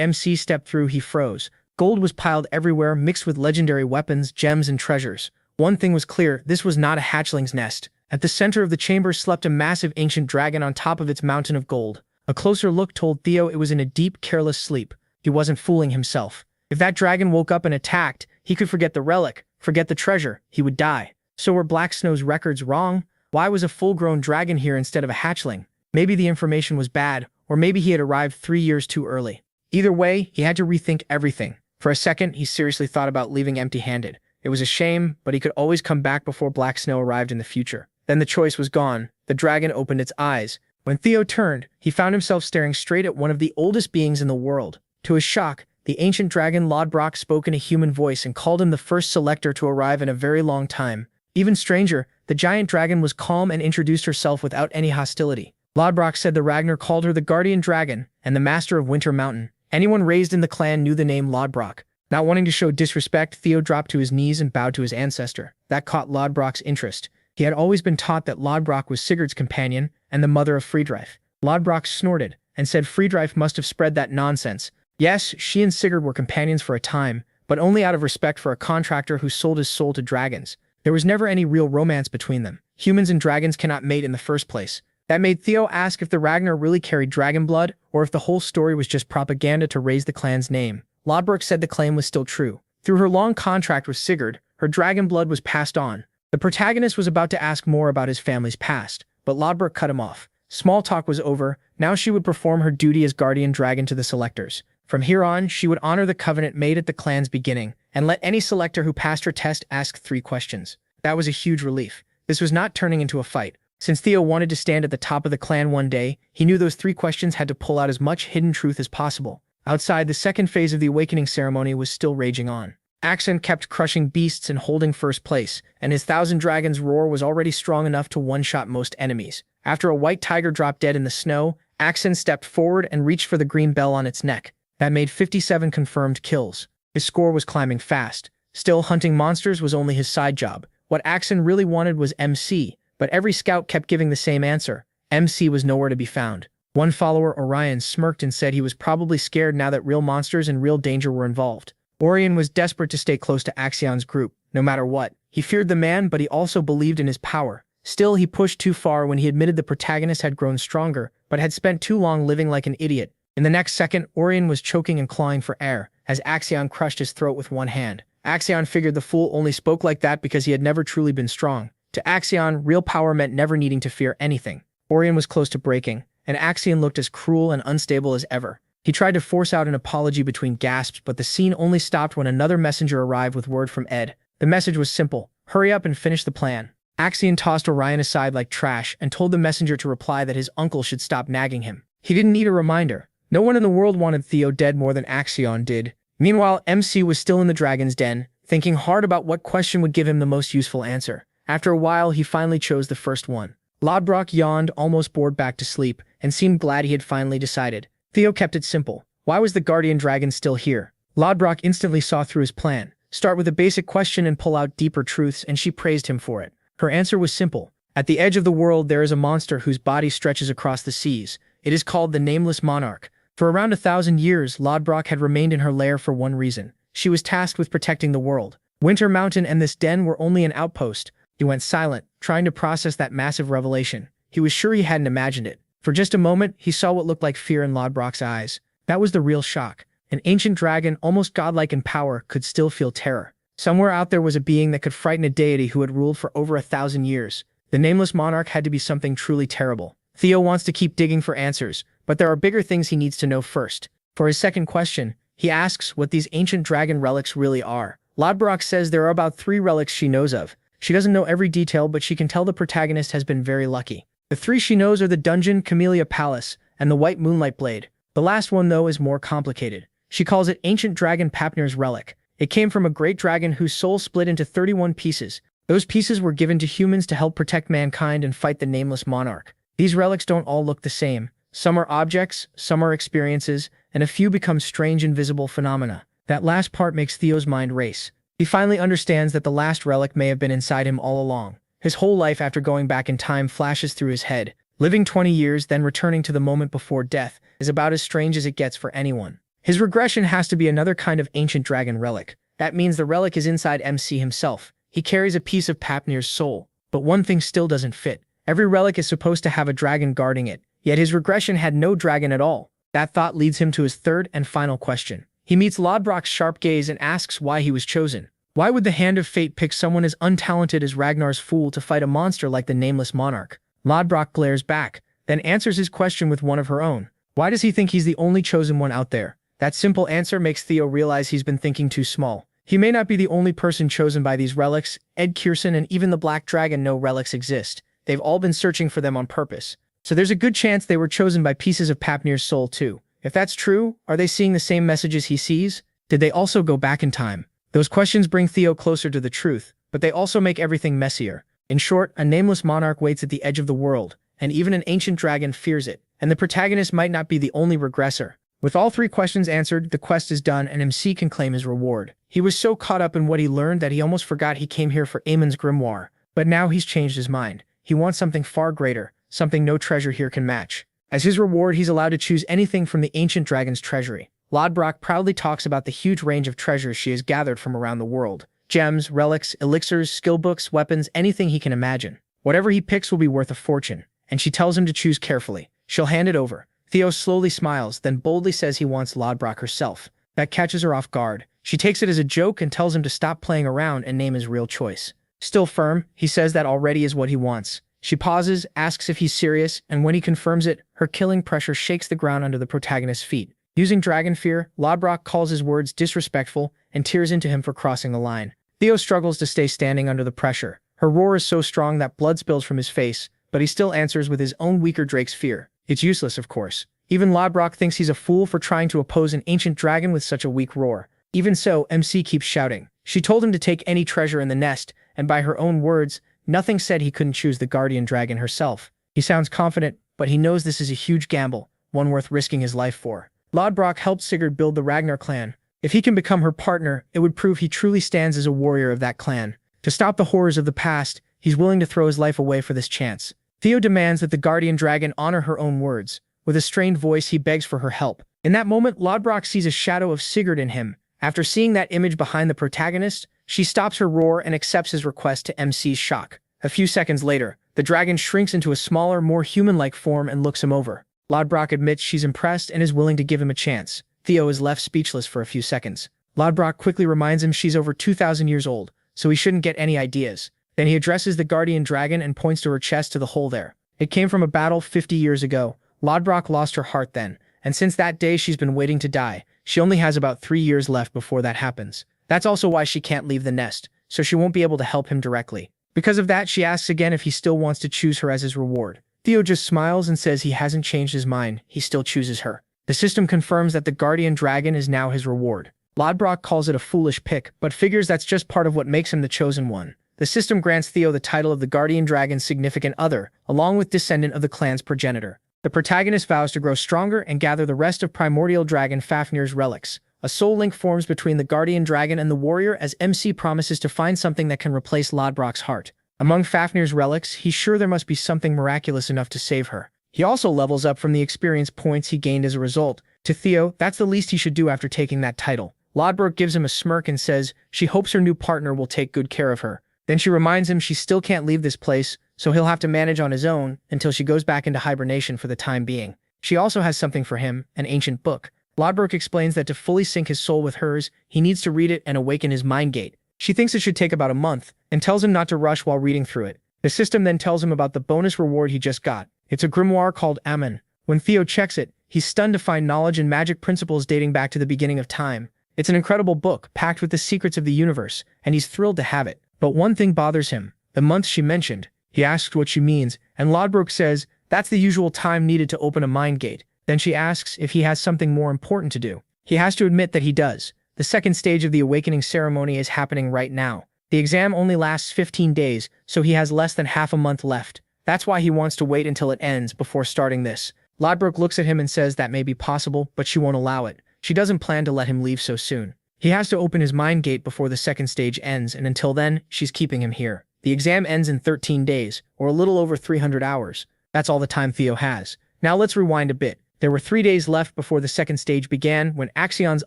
MC stepped through, he froze. Gold was piled everywhere, mixed with legendary weapons, gems, and treasures. One thing was clear, this was not a hatchling's nest. At the center of the chamber slept a massive ancient dragon on top of its mountain of gold. A closer look told Theo it was in a deep, careless sleep. He wasn't fooling himself. If that dragon woke up and attacked, he could forget the relic, forget the treasure, he would die. So were Black Snow's records wrong? Why was a full-grown dragon here instead of a hatchling? Maybe the information was bad, or maybe he had arrived 3 years too early. Either way, he had to rethink everything. For a second, he seriously thought about leaving empty-handed. It was a shame, but he could always come back before Black Snow arrived in the future. Then the choice was gone. The dragon opened its eyes. When Theo turned, he found himself staring straight at one of the oldest beings in the world. To his shock, the ancient dragon Lodbrok spoke in a human voice and called him the first selector to arrive in a very long time. Even stranger, the giant dragon was calm and introduced herself without any hostility. Lodbrok said the Ragnar called her the guardian dragon and the master of Winter Mountain. Anyone raised in the clan knew the name Lodbrok. Not wanting to show disrespect, Theo dropped to his knees and bowed to his ancestor. That caught Lodbrok's interest. He had always been taught that Lodbrok was Sigurd's companion and the mother of Friedreich. Lodbrok snorted and said Friedreich must have spread that nonsense. Yes, she and Sigurd were companions for a time, but only out of respect for a contractor who sold his soul to dragons. There was never any real romance between them. Humans and dragons cannot mate in the first place. That made Theo ask if the Ragnar really carried dragon blood, or if the whole story was just propaganda to raise the clan's name. Lodbrok said the claim was still true. Through her long contract with Sigurd, her dragon blood was passed on. The protagonist was about to ask more about his family's past, but Lodbrok cut him off. Small talk was over. Now she would perform her duty as guardian dragon to the selectors. From here on, she would honor the covenant made at the clan's beginning, and let any selector who passed her test ask 3 questions. That was a huge relief. This was not turning into a fight. Since Theo wanted to stand at the top of the clan one day, he knew those 3 questions had to pull out as much hidden truth as possible. Outside, the second phase of the awakening ceremony was still raging on. Axon kept crushing beasts and holding first place, and his 1,000 dragons roar was already strong enough to one-shot most enemies. After a white tiger dropped dead in the snow, Axon stepped forward and reached for the green bell on its neck. That made 57 confirmed kills. His score was climbing fast. Still, hunting monsters was only his side job. What Axon really wanted was MC, but every scout kept giving the same answer. MC was nowhere to be found. One follower, Orion, smirked and said he was probably scared now that real monsters and real danger were involved. Orion was desperate to stay close to Axion's group, no matter what. He feared the man, but he also believed in his power. Still, he pushed too far when he admitted the protagonist had grown stronger, but had spent too long living like an idiot. In the next second, Orion was choking and clawing for air, as Axion crushed his throat with one hand. Axion figured the fool only spoke like that because he had never truly been strong. To Axion, real power meant never needing to fear anything. Orion was close to breaking, and Axion looked as cruel and unstable as ever. He tried to force out an apology between gasps, but the scene only stopped when another messenger arrived with word from Ed. The message was simple: hurry up and finish the plan. Axion tossed Orion aside like trash and told the messenger to reply that his uncle should stop nagging him. He didn't need a reminder. No one in the world wanted Theo dead more than Axion did. Meanwhile, MC was still in the dragon's den, thinking hard about what question would give him the most useful answer. After a while, he finally chose the first one. Lodbrok yawned, almost bored back to sleep, and seemed glad he had finally decided. Theo kept it simple. Why was the guardian dragon still here? Lodbrok instantly saw through his plan. Start with a basic question and pull out deeper truths, and she praised him for it. Her answer was simple. At the edge of the world there is a monster whose body stretches across the seas. It is called the Nameless Monarch. For around 1,000 years, Lodbrok had remained in her lair for one reason. She was tasked with protecting the world. Winter Mountain and this den were only an outpost. He went silent, trying to process that massive revelation. He was sure he hadn't imagined it. For just a moment, he saw what looked like fear in Lodbrok's eyes. That was the real shock. An ancient dragon, almost godlike in power, could still feel terror. Somewhere out there was a being that could frighten a deity who had ruled for over 1,000 years. The Nameless Monarch had to be something truly terrible. Theo wants to keep digging for answers, but there are bigger things he needs to know first. For his second question, he asks what these ancient dragon relics really are. Lodbrok says there are about 3 relics she knows of. She doesn't know every detail, but she can tell the protagonist has been very lucky. The 3 she knows are the Dungeon Camellia Palace and the White Moonlight Blade. The last one, though, is more complicated. She calls it Ancient Dragon Papnir's Relic. It came from a great dragon whose soul split into 31 pieces. Those pieces were given to humans to help protect mankind and fight the Nameless Monarch. These relics don't all look the same. Some are objects, some are experiences, and a few become strange invisible phenomena. That last part makes Theo's mind race. He finally understands that the last relic may have been inside him all along. His whole life after going back in time flashes through his head. Living 20 years, then returning to the moment before death, is about as strange as it gets for anyone. His regression has to be another kind of ancient dragon relic. That means the relic is inside MC himself. He carries a piece of Papnir's soul. But one thing still doesn't fit. Every relic is supposed to have a dragon guarding it, yet his regression had no dragon at all. That thought leads him to his third and final question. He meets Lodbrok's sharp gaze and asks why he was chosen. Why would the hand of fate pick someone as untalented as Ragnar's fool to fight a monster like the Nameless Monarch? Lodbrok glares back, then answers his question with one of her own. Why does he think he's the only chosen one out there? That simple answer makes Theo realize he's been thinking too small. He may not be the only person chosen by these relics. Ed Kierson and even the Black Dragon know relics exist. They've all been searching for them on purpose. So there's a good chance they were chosen by pieces of Papnir's soul too. If that's true, are they seeing the same messages he sees? Did they also go back in time? Those questions bring Theo closer to the truth, but they also make everything messier. In short, a nameless monarch waits at the edge of the world, and even an ancient dragon fears it, and the protagonist might not be the only regressor. With all three questions answered, the quest is done and MC can claim his reward. He was so caught up in what he learned that he almost forgot he came here for Amon's grimoire, but now he's changed his mind. He wants something far greater, something no treasure here can match. As his reward, he's allowed to choose anything from the ancient dragon's treasury. Lodbrok proudly talks about the huge range of treasures she has gathered from around the world. Gems, relics, elixirs, skill books, weapons, anything he can imagine. Whatever he picks will be worth a fortune, and she tells him to choose carefully. She'll hand it over. Theo slowly smiles, then boldly says he wants Lodbrok herself. That catches her off guard. She takes it as a joke and tells him to stop playing around and name his real choice. Still firm, he says that already is what he wants. She pauses, asks if he's serious, and when he confirms it, her killing pressure shakes the ground under the protagonist's feet. Using dragon fear, Lodbrok calls his words disrespectful and tears into him for crossing the line. Theo struggles to stay standing under the pressure. Her roar is so strong that blood spills from his face, but he still answers with his own weaker Drake's fear. It's useless, of course. Even Lodbrok thinks he's a fool for trying to oppose an ancient dragon with such a weak roar. Even so, MC keeps shouting. She told him to take any treasure in the nest, and by her own words, nothing said he couldn't choose the guardian dragon herself. He sounds confident, but he knows this is a huge gamble, one worth risking his life for. Lodbrok helped Sigurd build the Ragnar clan. If he can become her partner, it would prove he truly stands as a warrior of that clan. To stop the horrors of the past, he's willing to throw his life away for this chance. Theo demands that the guardian dragon honor her own words. With a strained voice, he begs for her help. In that moment, Lodbrok sees a shadow of Sigurd in him. After seeing that image behind the protagonist, she stops her roar and accepts his request to MC's shock. A few seconds later, the dragon shrinks into a smaller, more human-like form and looks him over. Lodbrok admits she's impressed and is willing to give him a chance. Theo is left speechless for a few seconds. Lodbrok quickly reminds him she's over 2,000 years old, so he shouldn't get any ideas. Then he addresses the guardian dragon and points to her chest to the hole there. It came from a battle 50 years ago. Lodbrok lost her heart then, and since that day she's been waiting to die. She only has about 3 years left before that happens. That's also why she can't leave the nest, so she won't be able to help him directly. Because of that, she asks again if he still wants to choose her as his reward. Theo just smiles and says he hasn't changed his mind, he still chooses her. The system confirms that the guardian dragon is now his reward. Lodbrok calls it a foolish pick, but figures that's just part of what makes him the chosen one. The system grants Theo the title of the guardian dragon's significant other, along with descendant of the clan's progenitor. The protagonist vows to grow stronger and gather the rest of primordial dragon Fafnir's relics. A soul link forms between the guardian dragon and the warrior as MC promises to find something that can replace Lodbrok's heart. Among Fafnir's relics, he's sure there must be something miraculous enough to save her. He also levels up from the experience points he gained as a result. To Theo, that's the least he should do after taking that title. Lodbrok gives him a smirk and says she hopes her new partner will take good care of her. Then she reminds him she still can't leave this place, so he'll have to manage on his own until she goes back into hibernation for the time being. She also has something for him, an ancient book. Lodbrok explains that to fully sync his soul with hers, he needs to read it and awaken his mind gate. She thinks it should take about a month, and tells him not to rush while reading through it. The system then tells him about the bonus reward he just got. It's a grimoire called Amon. When Theo checks it, he's stunned to find knowledge and magic principles dating back to the beginning of time. It's an incredible book, packed with the secrets of the universe, and he's thrilled to have it. But one thing bothers him, the month she mentioned. He asks what she means, and Lodbrok says that's the usual time needed to open a mind gate. Then she asks if he has something more important to do. He has to admit that he does. The second stage of the awakening ceremony is happening right now. The exam only lasts 15 days, so he has less than half a month left. That's why he wants to wait until it ends before starting this. Lodbrok looks at him and says that may be possible, but she won't allow it. She doesn't plan to let him leave so soon. He has to open his mind gate before the second stage ends, and until then, she's keeping him here. The exam ends in 13 days, or a little over 300 hours. That's all the time Theo has. Now let's rewind a bit. There were 3 days left before the second stage began when Axion's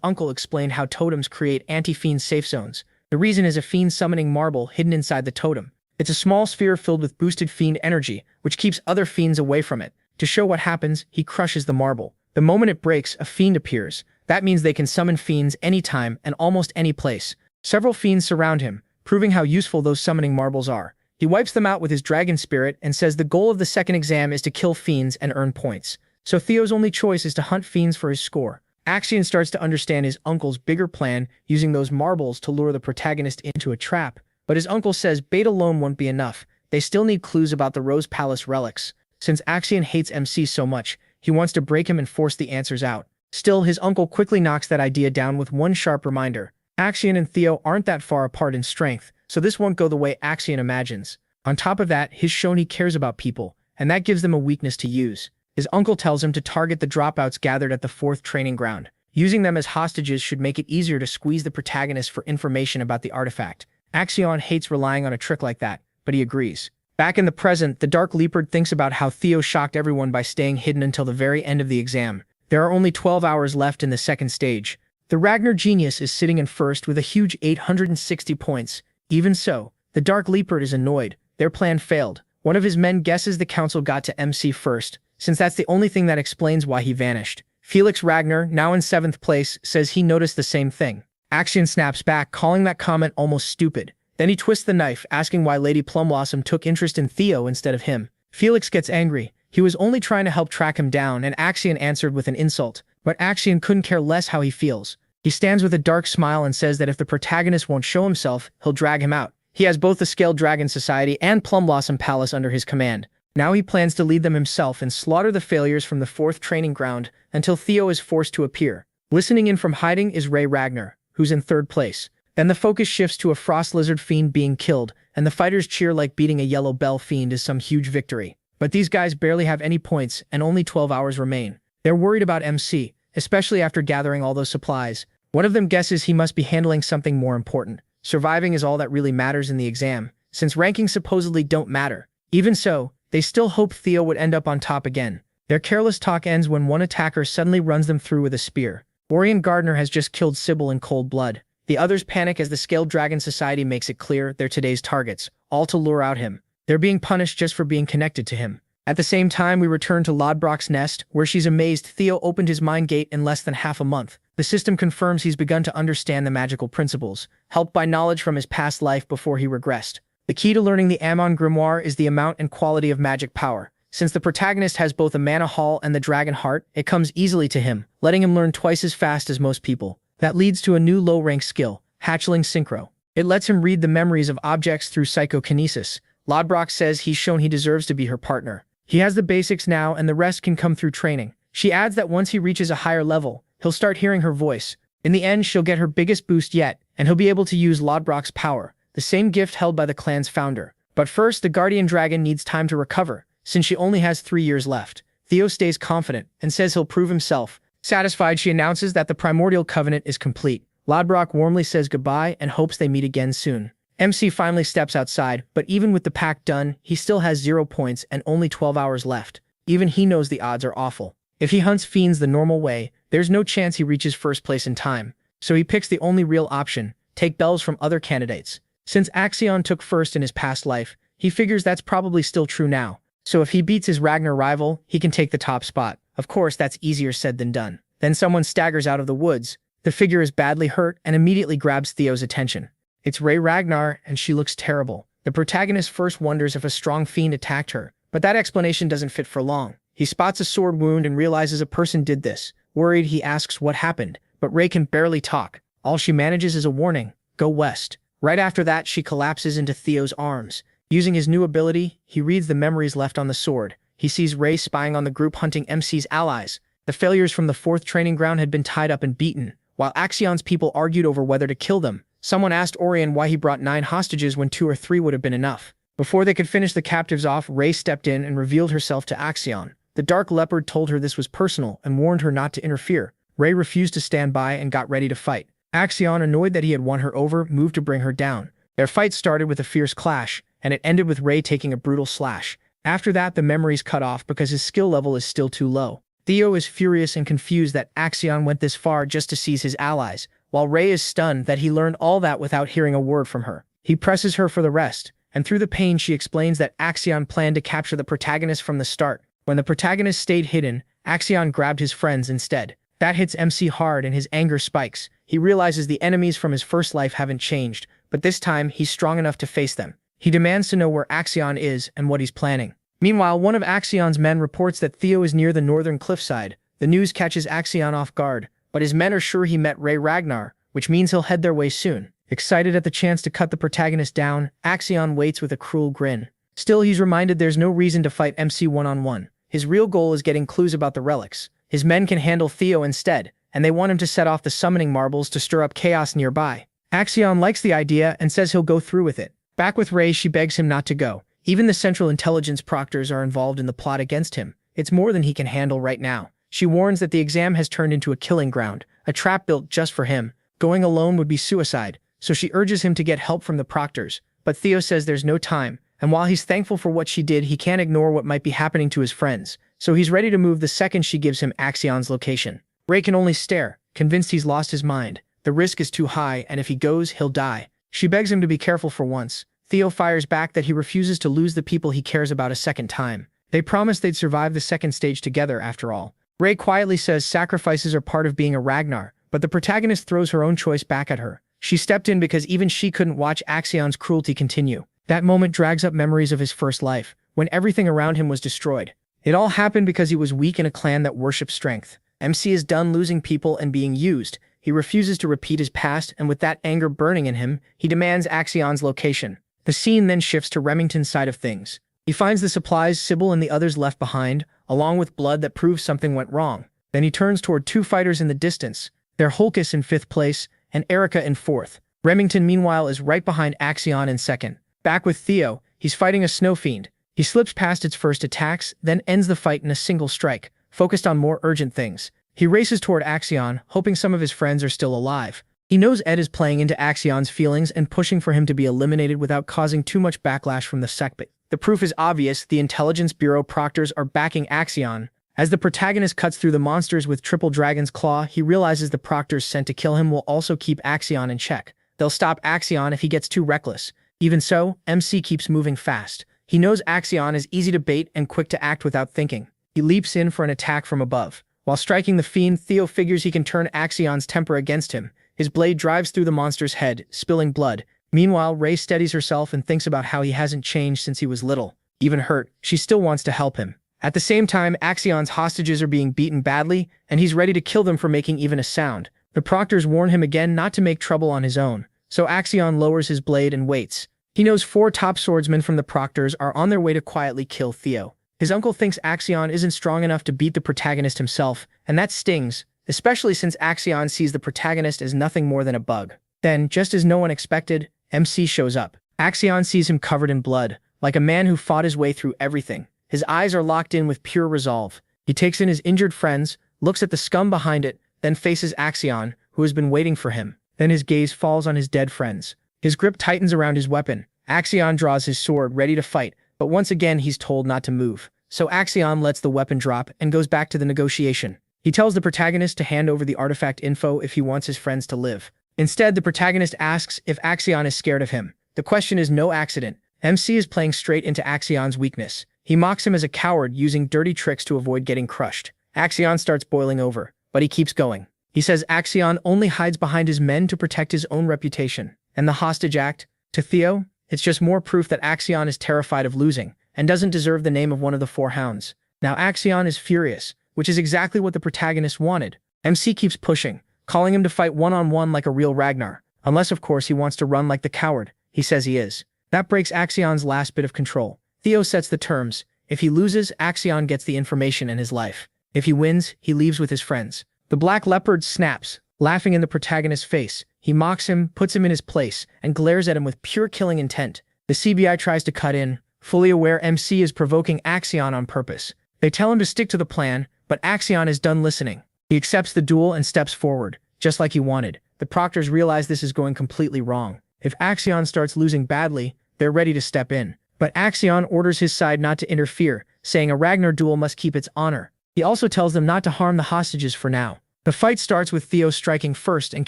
uncle explained how totems create anti-fiend safe zones. The reason is a fiend summoning marble hidden inside the totem. It's a small sphere filled with boosted fiend energy, which keeps other fiends away from it. To show what happens, he crushes the marble. The moment it breaks, a fiend appears. That means they can summon fiends anytime and almost any place. Several fiends surround him, proving how useful those summoning marbles are. He wipes them out with his dragon spirit and says the goal of the second exam is to kill fiends and earn points. So Theo's only choice is to hunt fiends for his score. Axion starts to understand his uncle's bigger plan, using those marbles to lure the protagonist into a trap. But his uncle says bait alone won't be enough. They still need clues about the Rose Palace relics. Since Axion hates MC so much, he wants to break him and force the answers out. Still, his uncle quickly knocks that idea down with one sharp reminder. Axion and Theo aren't that far apart in strength, so this won't go the way Axion imagines. On top of that, he's shown he cares about people, and that gives them a weakness to use. His uncle tells him to target the dropouts gathered at the 4th training ground. Using them as hostages should make it easier to squeeze the protagonist for information about the artifact. Axion hates relying on a trick like that, but he agrees. Back in the present, the Dark Leopard thinks about how Theo shocked everyone by staying hidden until the very end of the exam. There are only 12 hours left in the second stage. The Ragnar Genius is sitting in first with a huge 860 points. Even so, the Dark Leopard is annoyed. Their plan failed. One of his men guesses the council got to MC first, since that's the only thing that explains why he vanished. Felix Ragnar, now in 7th place, says he noticed the same thing. Axion snaps back, calling that comment almost stupid. Then he twists the knife, asking why Lady Plumblossom took interest in Theo instead of him. Felix gets angry. He was only trying to help track him down, and Axion answered with an insult. But Axion couldn't care less how he feels. He stands with a dark smile and says that if the protagonist won't show himself, he'll drag him out. He has both the Scaled Dragon Society and Plumblossom Palace under his command. Now he plans to lead them himself and slaughter the failures from the 4th training ground until Theo is forced to appear. Listening in from hiding is Ray Ragnar, who's in 3rd place. Then the focus shifts to a frost lizard fiend being killed, and the fighters cheer like beating a yellow bell fiend is some huge victory. But these guys barely have any points, and only 12 hours remain. They're worried about MC, especially after gathering all those supplies. One of them guesses he must be handling something more important. Surviving is all that really matters in the exam, since rankings supposedly don't matter. Even so, they still hope Theo would end up on top again. Their careless talk ends when one attacker suddenly runs them through with a spear. Orion Gardner has just killed Sybil in cold blood. The others panic as the Scaled Dragon Society makes it clear they're today's targets, all to lure out him. They're being punished just for being connected to him. At the same time, we return to Lodbrok's nest, where she's amazed Theo opened his mind gate in less than half a month. The system confirms he's begun to understand the magical principles, helped by knowledge from his past life before he regressed. The key to learning the Ammon Grimoire is the amount and quality of magic power. Since the protagonist has both a mana haul and the dragon heart, it comes easily to him, letting him learn twice as fast as most people. That leads to a new low-rank skill, Hatchling Synchro. It lets him read the memories of objects through psychokinesis. Lodbrok says he's shown he deserves to be her partner. He has the basics now, and the rest can come through training. She adds that once he reaches a higher level, he'll start hearing her voice. In the end, she'll get her biggest boost yet, and he'll be able to use Lodbrok's power, the same gift held by the clan's founder. But first, the Guardian Dragon needs time to recover, since she only has 3 years left. Theo stays confident, and says he'll prove himself. Satisfied, she announces that the Primordial Covenant is complete. Lodbrok warmly says goodbye and hopes they meet again soon. MC finally steps outside, but even with the pact done, he still has 0 points and only 12 hours left. Even he knows the odds are awful. If he hunts fiends the normal way, there's no chance he reaches first place in time. So he picks the only real option, take bells from other candidates. Since Axion took first in his past life, he figures that's probably still true now. So if he beats his Ragnar rival, he can take the top spot. Of course, that's easier said than done. Then someone staggers out of the woods. The figure is badly hurt and immediately grabs Theo's attention. It's Ray Ragnar, and she looks terrible. The protagonist first wonders if a strong fiend attacked her, but that explanation doesn't fit for long. He spots a sword wound and realizes a person did this. Worried, he asks what happened, but Ray can barely talk. All she manages is a warning, go west. Right after that, she collapses into Theo's arms. Using his new ability, he reads the memories left on the sword. He sees Ray spying on the group hunting MC's allies. The failures from the 4th training ground had been tied up and beaten, while Axion's people argued over whether to kill them. Someone asked Orion why he brought 9 hostages when 2 or 3 would have been enough. Before they could finish the captives off, Ray stepped in and revealed herself to Axion. The Dark Leopard told her this was personal and warned her not to interfere. Ray refused to stand by and got ready to fight. Axion, annoyed that he had won her over, moved to bring her down. Their fight started with a fierce clash, and it ended with Ray taking a brutal slash. After that, the memories cut off because his skill level is still too low. Theo is furious and confused that Axion went this far just to seize his allies, while Ray is stunned that he learned all that without hearing a word from her. He presses her for the rest, and through the pain she explains that Axion planned to capture the protagonist from the start. When the protagonist stayed hidden, Axion grabbed his friends instead. That hits MC hard and his anger spikes. He realizes the enemies from his first life haven't changed, but this time he's strong enough to face them. He demands to know where Axion is and what he's planning. Meanwhile, one of Axion's men reports that Theo is near the northern cliffside. The news catches Axion off guard, but his men are sure he met Ray Ragnar, which means he'll head their way soon. Excited at the chance to cut the protagonist down, Axion waits with a cruel grin. Still, he's reminded there's no reason to fight MC one-on-one. His real goal is getting clues about the relics. His men can handle Theo instead, and they want him to set off the summoning marbles to stir up chaos nearby. Axion likes the idea and says he'll go through with it. Back with Ray, she begs him not to go. Even the Central Intelligence proctors are involved in the plot against him. It's more than he can handle right now. She warns that the exam has turned into a killing ground, a trap built just for him. Going alone would be suicide, so she urges him to get help from the proctors. But Theo says there's no time, and while he's thankful for what she did, he can't ignore what might be happening to his friends. So he's ready to move the second she gives him Axion's location. Ray can only stare, convinced he's lost his mind. The risk is too high, and if he goes, he'll die. She begs him to be careful for once. Theo fires back that he refuses to lose the people he cares about a second time. They promised they'd survive the second stage together after all. Ray quietly says sacrifices are part of being a Ragnar, but the protagonist throws her own choice back at her. She stepped in because even she couldn't watch Axion's cruelty continue. That moment drags up memories of his first life, when everything around him was destroyed. It all happened because he was weak in a clan that worships strength. MC is done losing people and being used. He refuses to repeat his past, and with that anger burning in him, he demands Axion's location. The scene then shifts to Remington's side of things. He finds the supplies Sybil and the others left behind, along with blood that proves something went wrong. Then he turns toward two fighters in the distance. They're Hulkus in 5th place, and Erica in 4th. Remington, meanwhile, is right behind Axion in 2nd. Back with Theo, he's fighting a snow fiend. He slips past its first attacks, then ends the fight in a single strike, focused on more urgent things. He races toward Axion, hoping some of his friends are still alive. He knows Ed is playing into Axion's feelings and pushing for him to be eliminated without causing too much backlash from the sect. The proof is obvious: the Intelligence Bureau proctors are backing Axion. As the protagonist cuts through the monsters with Triple Dragon's Claw, he realizes the proctors sent to kill him will also keep Axion in check. They'll stop Axion if he gets too reckless. Even so, MC keeps moving fast. He knows Axion is easy to bait and quick to act without thinking. He leaps in for an attack from above. While striking the fiend, Theo figures he can turn Axion's temper against him. His blade drives through the monster's head, spilling blood. Meanwhile, Ray steadies herself and thinks about how he hasn't changed since he was little. Even hurt, she still wants to help him. At the same time, Axion's hostages are being beaten badly, and he's ready to kill them for making even a sound. The proctors warn him again not to make trouble on his own, so Axion lowers his blade and waits. He knows 4 top swordsmen from the proctors are on their way to quietly kill Theo. His uncle thinks Axion isn't strong enough to beat the protagonist himself, and that stings, especially since Axion sees the protagonist as nothing more than a bug. Then, just as no one expected, MC shows up. Axion sees him covered in blood, like a man who fought his way through everything. His eyes are locked in with pure resolve. He takes in his injured friends, looks at the scum behind it, then faces Axion, who has been waiting for him. Then his gaze falls on his dead friends. His grip tightens around his weapon. Axion draws his sword, ready to fight, but once again he's told not to move. So Axion lets the weapon drop and goes back to the negotiation. He tells the protagonist to hand over the artifact info if he wants his friends to live. Instead, the protagonist asks if Axion is scared of him. The question is no accident. MC is playing straight into Axion's weakness. He mocks him as a coward, using dirty tricks to avoid getting crushed. Axion starts boiling over, but he keeps going. He says Axion only hides behind his men to protect his own reputation. And the hostage act? To Theo, it's just more proof that Axion is terrified of losing, and doesn't deserve the name of one of the 4 hounds. Now Axion is furious, which is exactly what the protagonist wanted. MC keeps pushing, calling him to fight one-on-one like a real Ragnar. Unless, of course, he wants to run like the coward he says he is. That breaks Axion's last bit of control. Theo sets the terms. If he loses, Axion gets the information and his life. If he wins, he leaves with his friends. The Black Leopard snaps, laughing in the protagonist's face. He mocks him, puts him in his place, and glares at him with pure killing intent. The CBI tries to cut in, fully aware MC is provoking Axion on purpose. They tell him to stick to the plan, but Axion is done listening. He accepts the duel and steps forward, just like he wanted. The proctors realize this is going completely wrong. If Axion starts losing badly, they're ready to step in. But Axion orders his side not to interfere, saying a Ragnar duel must keep its honor. He also tells them not to harm the hostages for now. The fight starts with Theo striking first and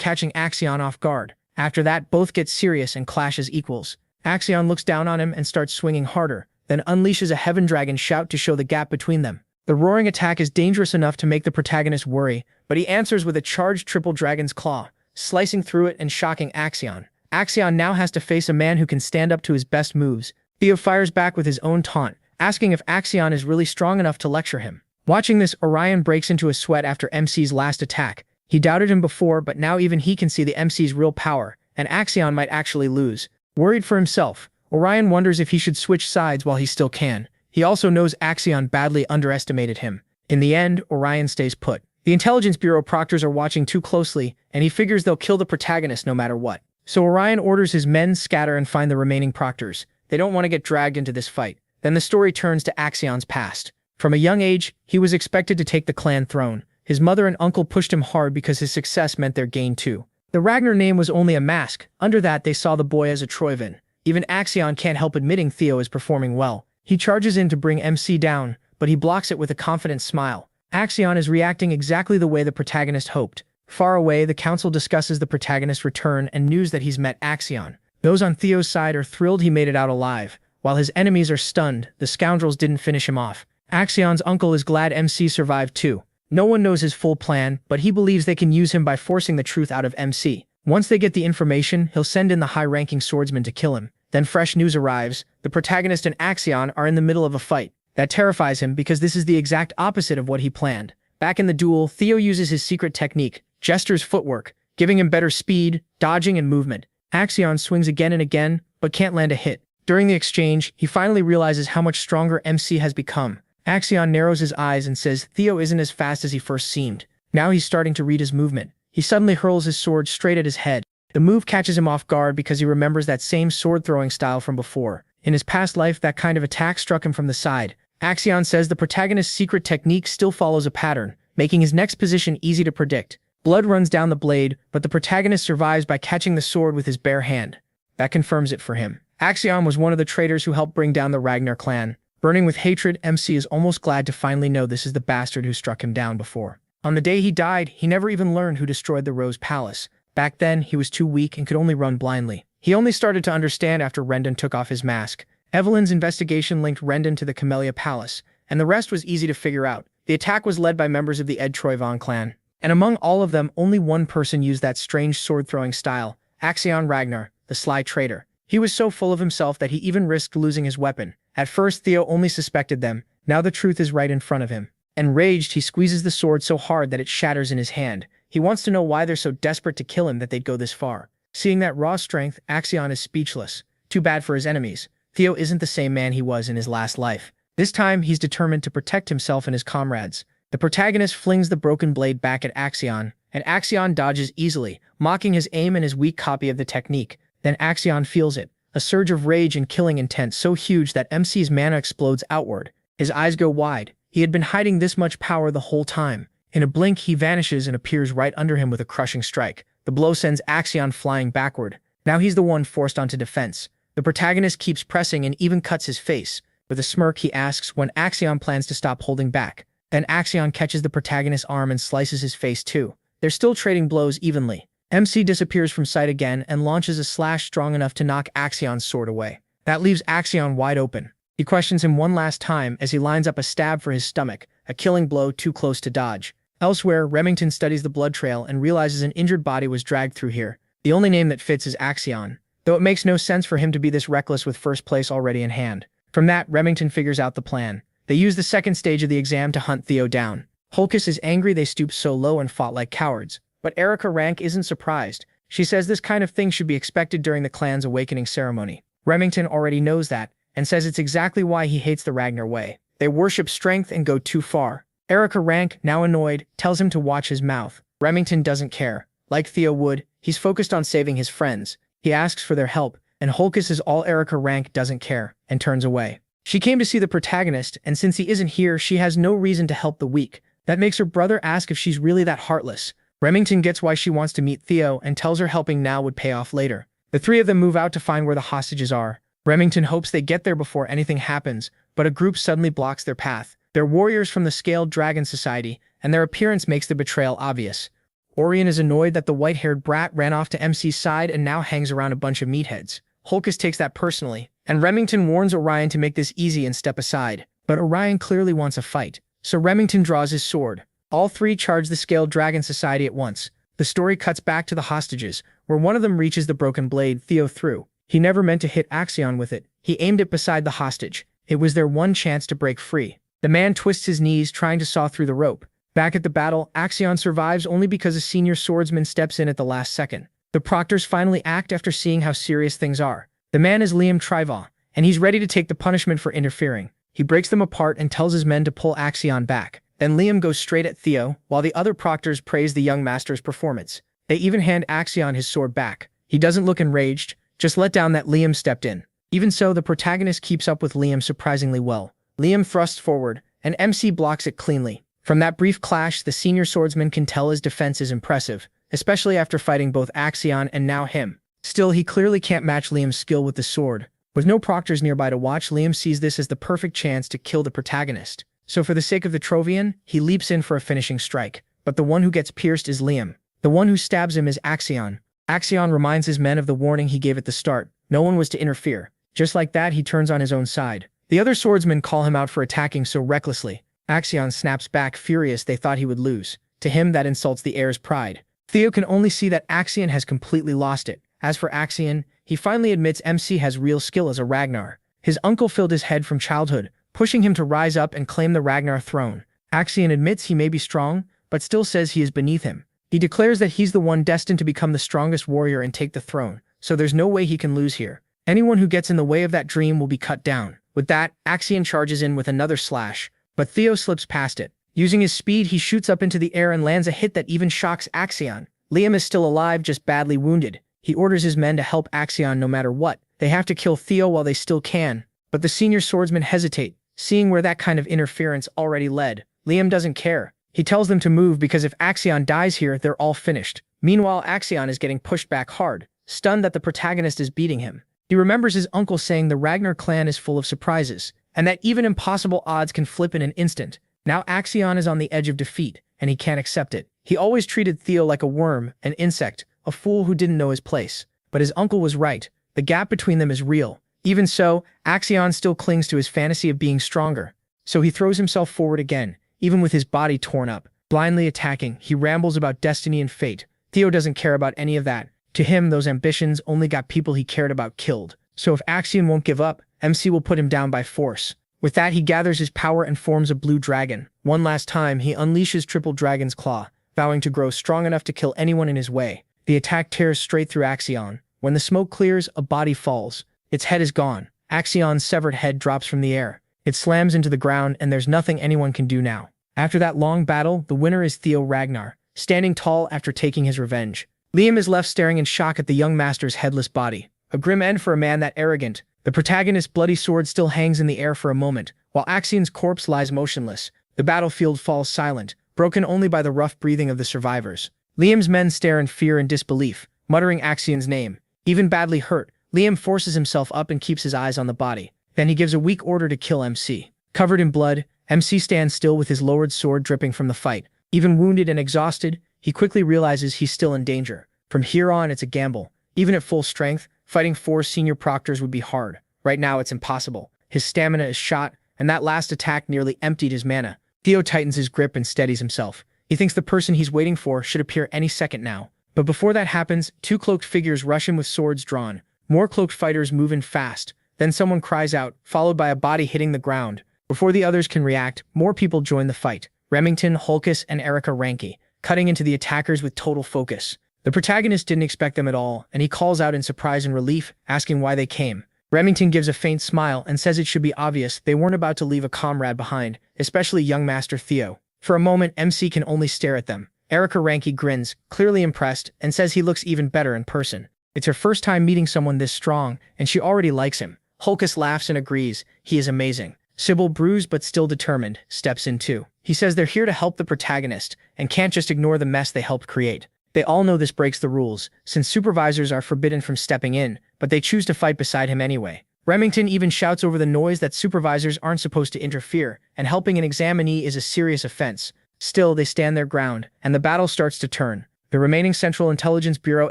catching Axion off guard. After that, both get serious and clash as equals. Axion looks down on him and starts swinging harder, then unleashes a Heaven Dragon shout to show the gap between them. The roaring attack is dangerous enough to make the protagonist worry, but he answers with a charged triple Dragon's Claw, slicing through it and shocking Axion. Axion now has to face a man who can stand up to his best moves. Theo fires back with his own taunt, asking if Axion is really strong enough to lecture him. Watching this, Orion breaks into a sweat after MC's last attack. He doubted him before, but now even he can see the MC's real power, and Axion might actually lose. Worried for himself, Orion wonders if he should switch sides while he still can. He also knows Axion badly underestimated him. In the end, Orion stays put. The Intelligence Bureau proctors are watching too closely, and he figures they'll kill the protagonist no matter what. So Orion orders his men scatter and find the remaining proctors. They don't want to get dragged into this fight. Then the story turns to Axion's past. From a young age, he was expected to take the clan throne. His mother and uncle pushed him hard because his success meant their gain too. The Ragnar name was only a mask. Under that, they saw the boy as a Troyvin. Even Axion can't help admitting Theo is performing well. He charges in to bring MC down, but he blocks it with a confident smile. Axion is reacting exactly the way the protagonist hoped. Far away, the council discusses the protagonist's return and news that he's met Axion. Those on Theo's side are thrilled he made it out alive. While his enemies are stunned, the scoundrels didn't finish him off. Axion's uncle is glad MC survived too. No one knows his full plan, but he believes they can use him by forcing the truth out of MC. Once they get the information, he'll send in the high-ranking swordsman to kill him. Then fresh news arrives. The protagonist and Axion are in the middle of a fight. That terrifies him because this is the exact opposite of what he planned. Back in the duel, Theo uses his secret technique, Jester's footwork, giving him better speed, dodging, and movement. Axion swings again and again, but can't land a hit. During the exchange, he finally realizes how much stronger MC has become. Axion narrows his eyes and says Theo isn't as fast as he first seemed. Now he's starting to read his movement. He suddenly hurls his sword straight at his head. The move catches him off guard because he remembers that same sword-throwing style from before. In his past life, that kind of attack struck him from the side. Axion says the protagonist's secret technique still follows a pattern, making his next position easy to predict. Blood runs down the blade, but the protagonist survives by catching the sword with his bare hand. That confirms it for him. Axion was one of the traitors who helped bring down the Ragnar clan. Burning with hatred, MC is almost glad to finally know this is the bastard who struck him down before. On the day he died, he never even learned who destroyed the Rose Palace. Back then, he was too weak and could only run blindly. He only started to understand after Rendon took off his mask. Evelyn's investigation linked Rendon to the Camellia Palace, and the rest was easy to figure out. The attack was led by members of the Ed Troyvon clan, and among all of them, only one person used that strange sword-throwing style, Axion Ragnar, the sly traitor. He was so full of himself that he even risked losing his weapon. At first, Theo only suspected them. Now the truth is right in front of him. Enraged, he squeezes the sword so hard that it shatters in his hand. He wants to know why they're so desperate to kill him that they'd go this far. Seeing that raw strength, Axion is speechless. Too bad for his enemies. Theo isn't the same man he was in his last life. This time, he's determined to protect himself and his comrades. The protagonist flings the broken blade back at Axion, and Axion dodges easily, mocking his aim and his weak copy of the technique. Then Axion feels it. A surge of rage and killing intent so huge that MC's mana explodes outward. His eyes go wide. He had been hiding this much power the whole time. In a blink, he vanishes and appears right under him with a crushing strike. The blow sends Axion flying backward. Now he's the one forced onto defense. The protagonist keeps pressing and even cuts his face. With a smirk, he asks when Axion plans to stop holding back. Then Axion catches the protagonist's arm and slices his face too. They're still trading blows evenly. MC disappears from sight again and launches a slash strong enough to knock Axion's sword away. That leaves Axion wide open. He questions him one last time as he lines up a stab for his stomach, a killing blow too close to dodge. Elsewhere, Remington studies the blood trail and realizes an injured body was dragged through here. The only name that fits is Axion, though it makes no sense for him to be this reckless with first place already in hand. From that, Remington figures out the plan. They use the second stage of the exam to hunt Theo down. Holkis is angry they stooped so low and fought like cowards. But Erica Rank isn't surprised. She says this kind of thing should be expected during the clan's awakening ceremony. Remington already knows that, and says it's exactly why he hates the Ragnar way. They worship strength and go too far. Erica Rank, now annoyed, tells him to watch his mouth. Remington doesn't care. Like Theo would, he's focused on saving his friends. He asks for their help, and Holkis is all Erica Rank doesn't care, and turns away. She came to see the protagonist, and since he isn't here, she has no reason to help the weak. That makes her brother ask if she's really that heartless. Remington gets why she wants to meet Theo and tells her helping now would pay off later. The three of them move out to find where the hostages are. Remington hopes they get there before anything happens, but a group suddenly blocks their path. They're warriors from the Scaled Dragon Society, and their appearance makes the betrayal obvious. Orion is annoyed that the white-haired brat ran off to MC's side and now hangs around a bunch of meatheads. Holkis takes that personally, and Remington warns Orion to make this easy and step aside. But Orion clearly wants a fight, so Remington draws his sword. All three charge the Scaled Dragon Society at once. The story cuts back to the hostages, where one of them reaches the broken blade Theo threw. He never meant to hit Axion with it. He aimed it beside the hostage. It was their one chance to break free. The man twists his knees, trying to saw through the rope. Back at the battle, Axion survives only because a senior swordsman steps in at the last second. The proctors finally act after seeing how serious things are. The man is Liam Trivaugh, and he's ready to take the punishment for interfering. He breaks them apart and tells his men to pull Axion back. Then Liam goes straight at Theo, while the other proctors praise the young master's performance. They even hand Axion his sword back. He doesn't look enraged, just let down that Liam stepped in. Even so, the protagonist keeps up with Liam surprisingly well. Liam thrusts forward, and MC blocks it cleanly. From that brief clash, the senior swordsman can tell his defense is impressive, especially after fighting both Axion and now him. Still, he clearly can't match Liam's skill with the sword. With no proctors nearby to watch, Liam sees this as the perfect chance to kill the protagonist. So for the sake of the Trovian, he leaps in for a finishing strike. But the one who gets pierced is Liam. The one who stabs him is Axion. Axion reminds his men of the warning he gave at the start. No one was to interfere. Just like that, he turns on his own side. The other swordsmen call him out for attacking so recklessly. Axion snaps back, furious they thought he would lose. To him, that insults the heir's pride. Theo can only see that Axion has completely lost it. As for Axion, he finally admits MC has real skill as a Ragnar. His uncle filled his head from childhood, pushing him to rise up and claim the Ragnar throne. Axion admits he may be strong, but still says he is beneath him. He declares that he's the one destined to become the strongest warrior and take the throne, so there's no way he can lose here. Anyone who gets in the way of that dream will be cut down. With that, Axion charges in with another slash, but Theo slips past it. Using his speed, he shoots up into the air and lands a hit that even shocks Axion. Liam is still alive, just badly wounded. He orders his men to help Axion no matter what. They have to kill Theo while they still can. But the senior swordsmen hesitate, seeing where that kind of interference already led. Liam doesn't care. He tells them to move because if Axion dies here, they're all finished. Meanwhile, Axion is getting pushed back hard, stunned that the protagonist is beating him. He remembers his uncle saying the Ragnar clan is full of surprises, and that even impossible odds can flip in an instant. Now Axion is on the edge of defeat, and he can't accept it. He always treated Theo like a worm, an insect, a fool who didn't know his place. But his uncle was right. The gap between them is real. Even so, Axion still clings to his fantasy of being stronger. So he throws himself forward again, even with his body torn up. Blindly attacking, he rambles about destiny and fate. Theo doesn't care about any of that. To him, those ambitions only got people he cared about killed. So if Axion won't give up, MC will put him down by force. With that, he gathers his power and forms a blue dragon. One last time, he unleashes Triple Dragon's Claw, vowing to grow strong enough to kill anyone in his way. The attack tears straight through Axion. When the smoke clears, a body falls. Its head is gone. Axion's severed head drops from the air. It slams into the ground, and there's nothing anyone can do now. After that long battle, the winner is Theo Ragnar, standing tall after taking his revenge. Liam is left staring in shock at the young master's headless body. A grim end for a man that arrogant. The protagonist's bloody sword still hangs in the air for a moment, while Axion's corpse lies motionless. The battlefield falls silent, broken only by the rough breathing of the survivors. Liam's men stare in fear and disbelief, muttering Axion's name. Even badly hurt, Liam forces himself up and keeps his eyes on the body. Then he gives a weak order to kill MC. Covered in blood, MC stands still with his lowered sword dripping from the fight. Even wounded and exhausted, he quickly realizes he's still in danger. From here on, it's a gamble. Even at full strength, fighting 4 senior proctors would be hard. Right now, it's impossible. His stamina is shot, and that last attack nearly emptied his mana. Theo tightens his grip and steadies himself. He thinks the person he's waiting for should appear any second now. But before that happens, 2 cloaked figures rush in with swords drawn. More cloaked fighters move in fast. Then someone cries out, followed by a body hitting the ground. Before the others can react, more people join the fight. Remington, Holkis, and Erica Ranke, cutting into the attackers with total focus. The protagonist didn't expect them at all, and he calls out in surprise and relief, asking why they came. Remington gives a faint smile and says it should be obvious they weren't about to leave a comrade behind, especially young Master Theo. For a moment, MC can only stare at them. Erica Ranke grins, clearly impressed, and says he looks even better in person. It's her first time meeting someone this strong, and she already likes him. Holkis laughs and agrees. He is amazing. Sybil, bruised but still determined, steps in too. He says they're here to help the protagonist, and can't just ignore the mess they helped create. They all know this breaks the rules, since supervisors are forbidden from stepping in, but they choose to fight beside him anyway. Remington even shouts over the noise that supervisors aren't supposed to interfere, and helping an examinee is a serious offense. Still, they stand their ground, and the battle starts to turn. The remaining Central Intelligence Bureau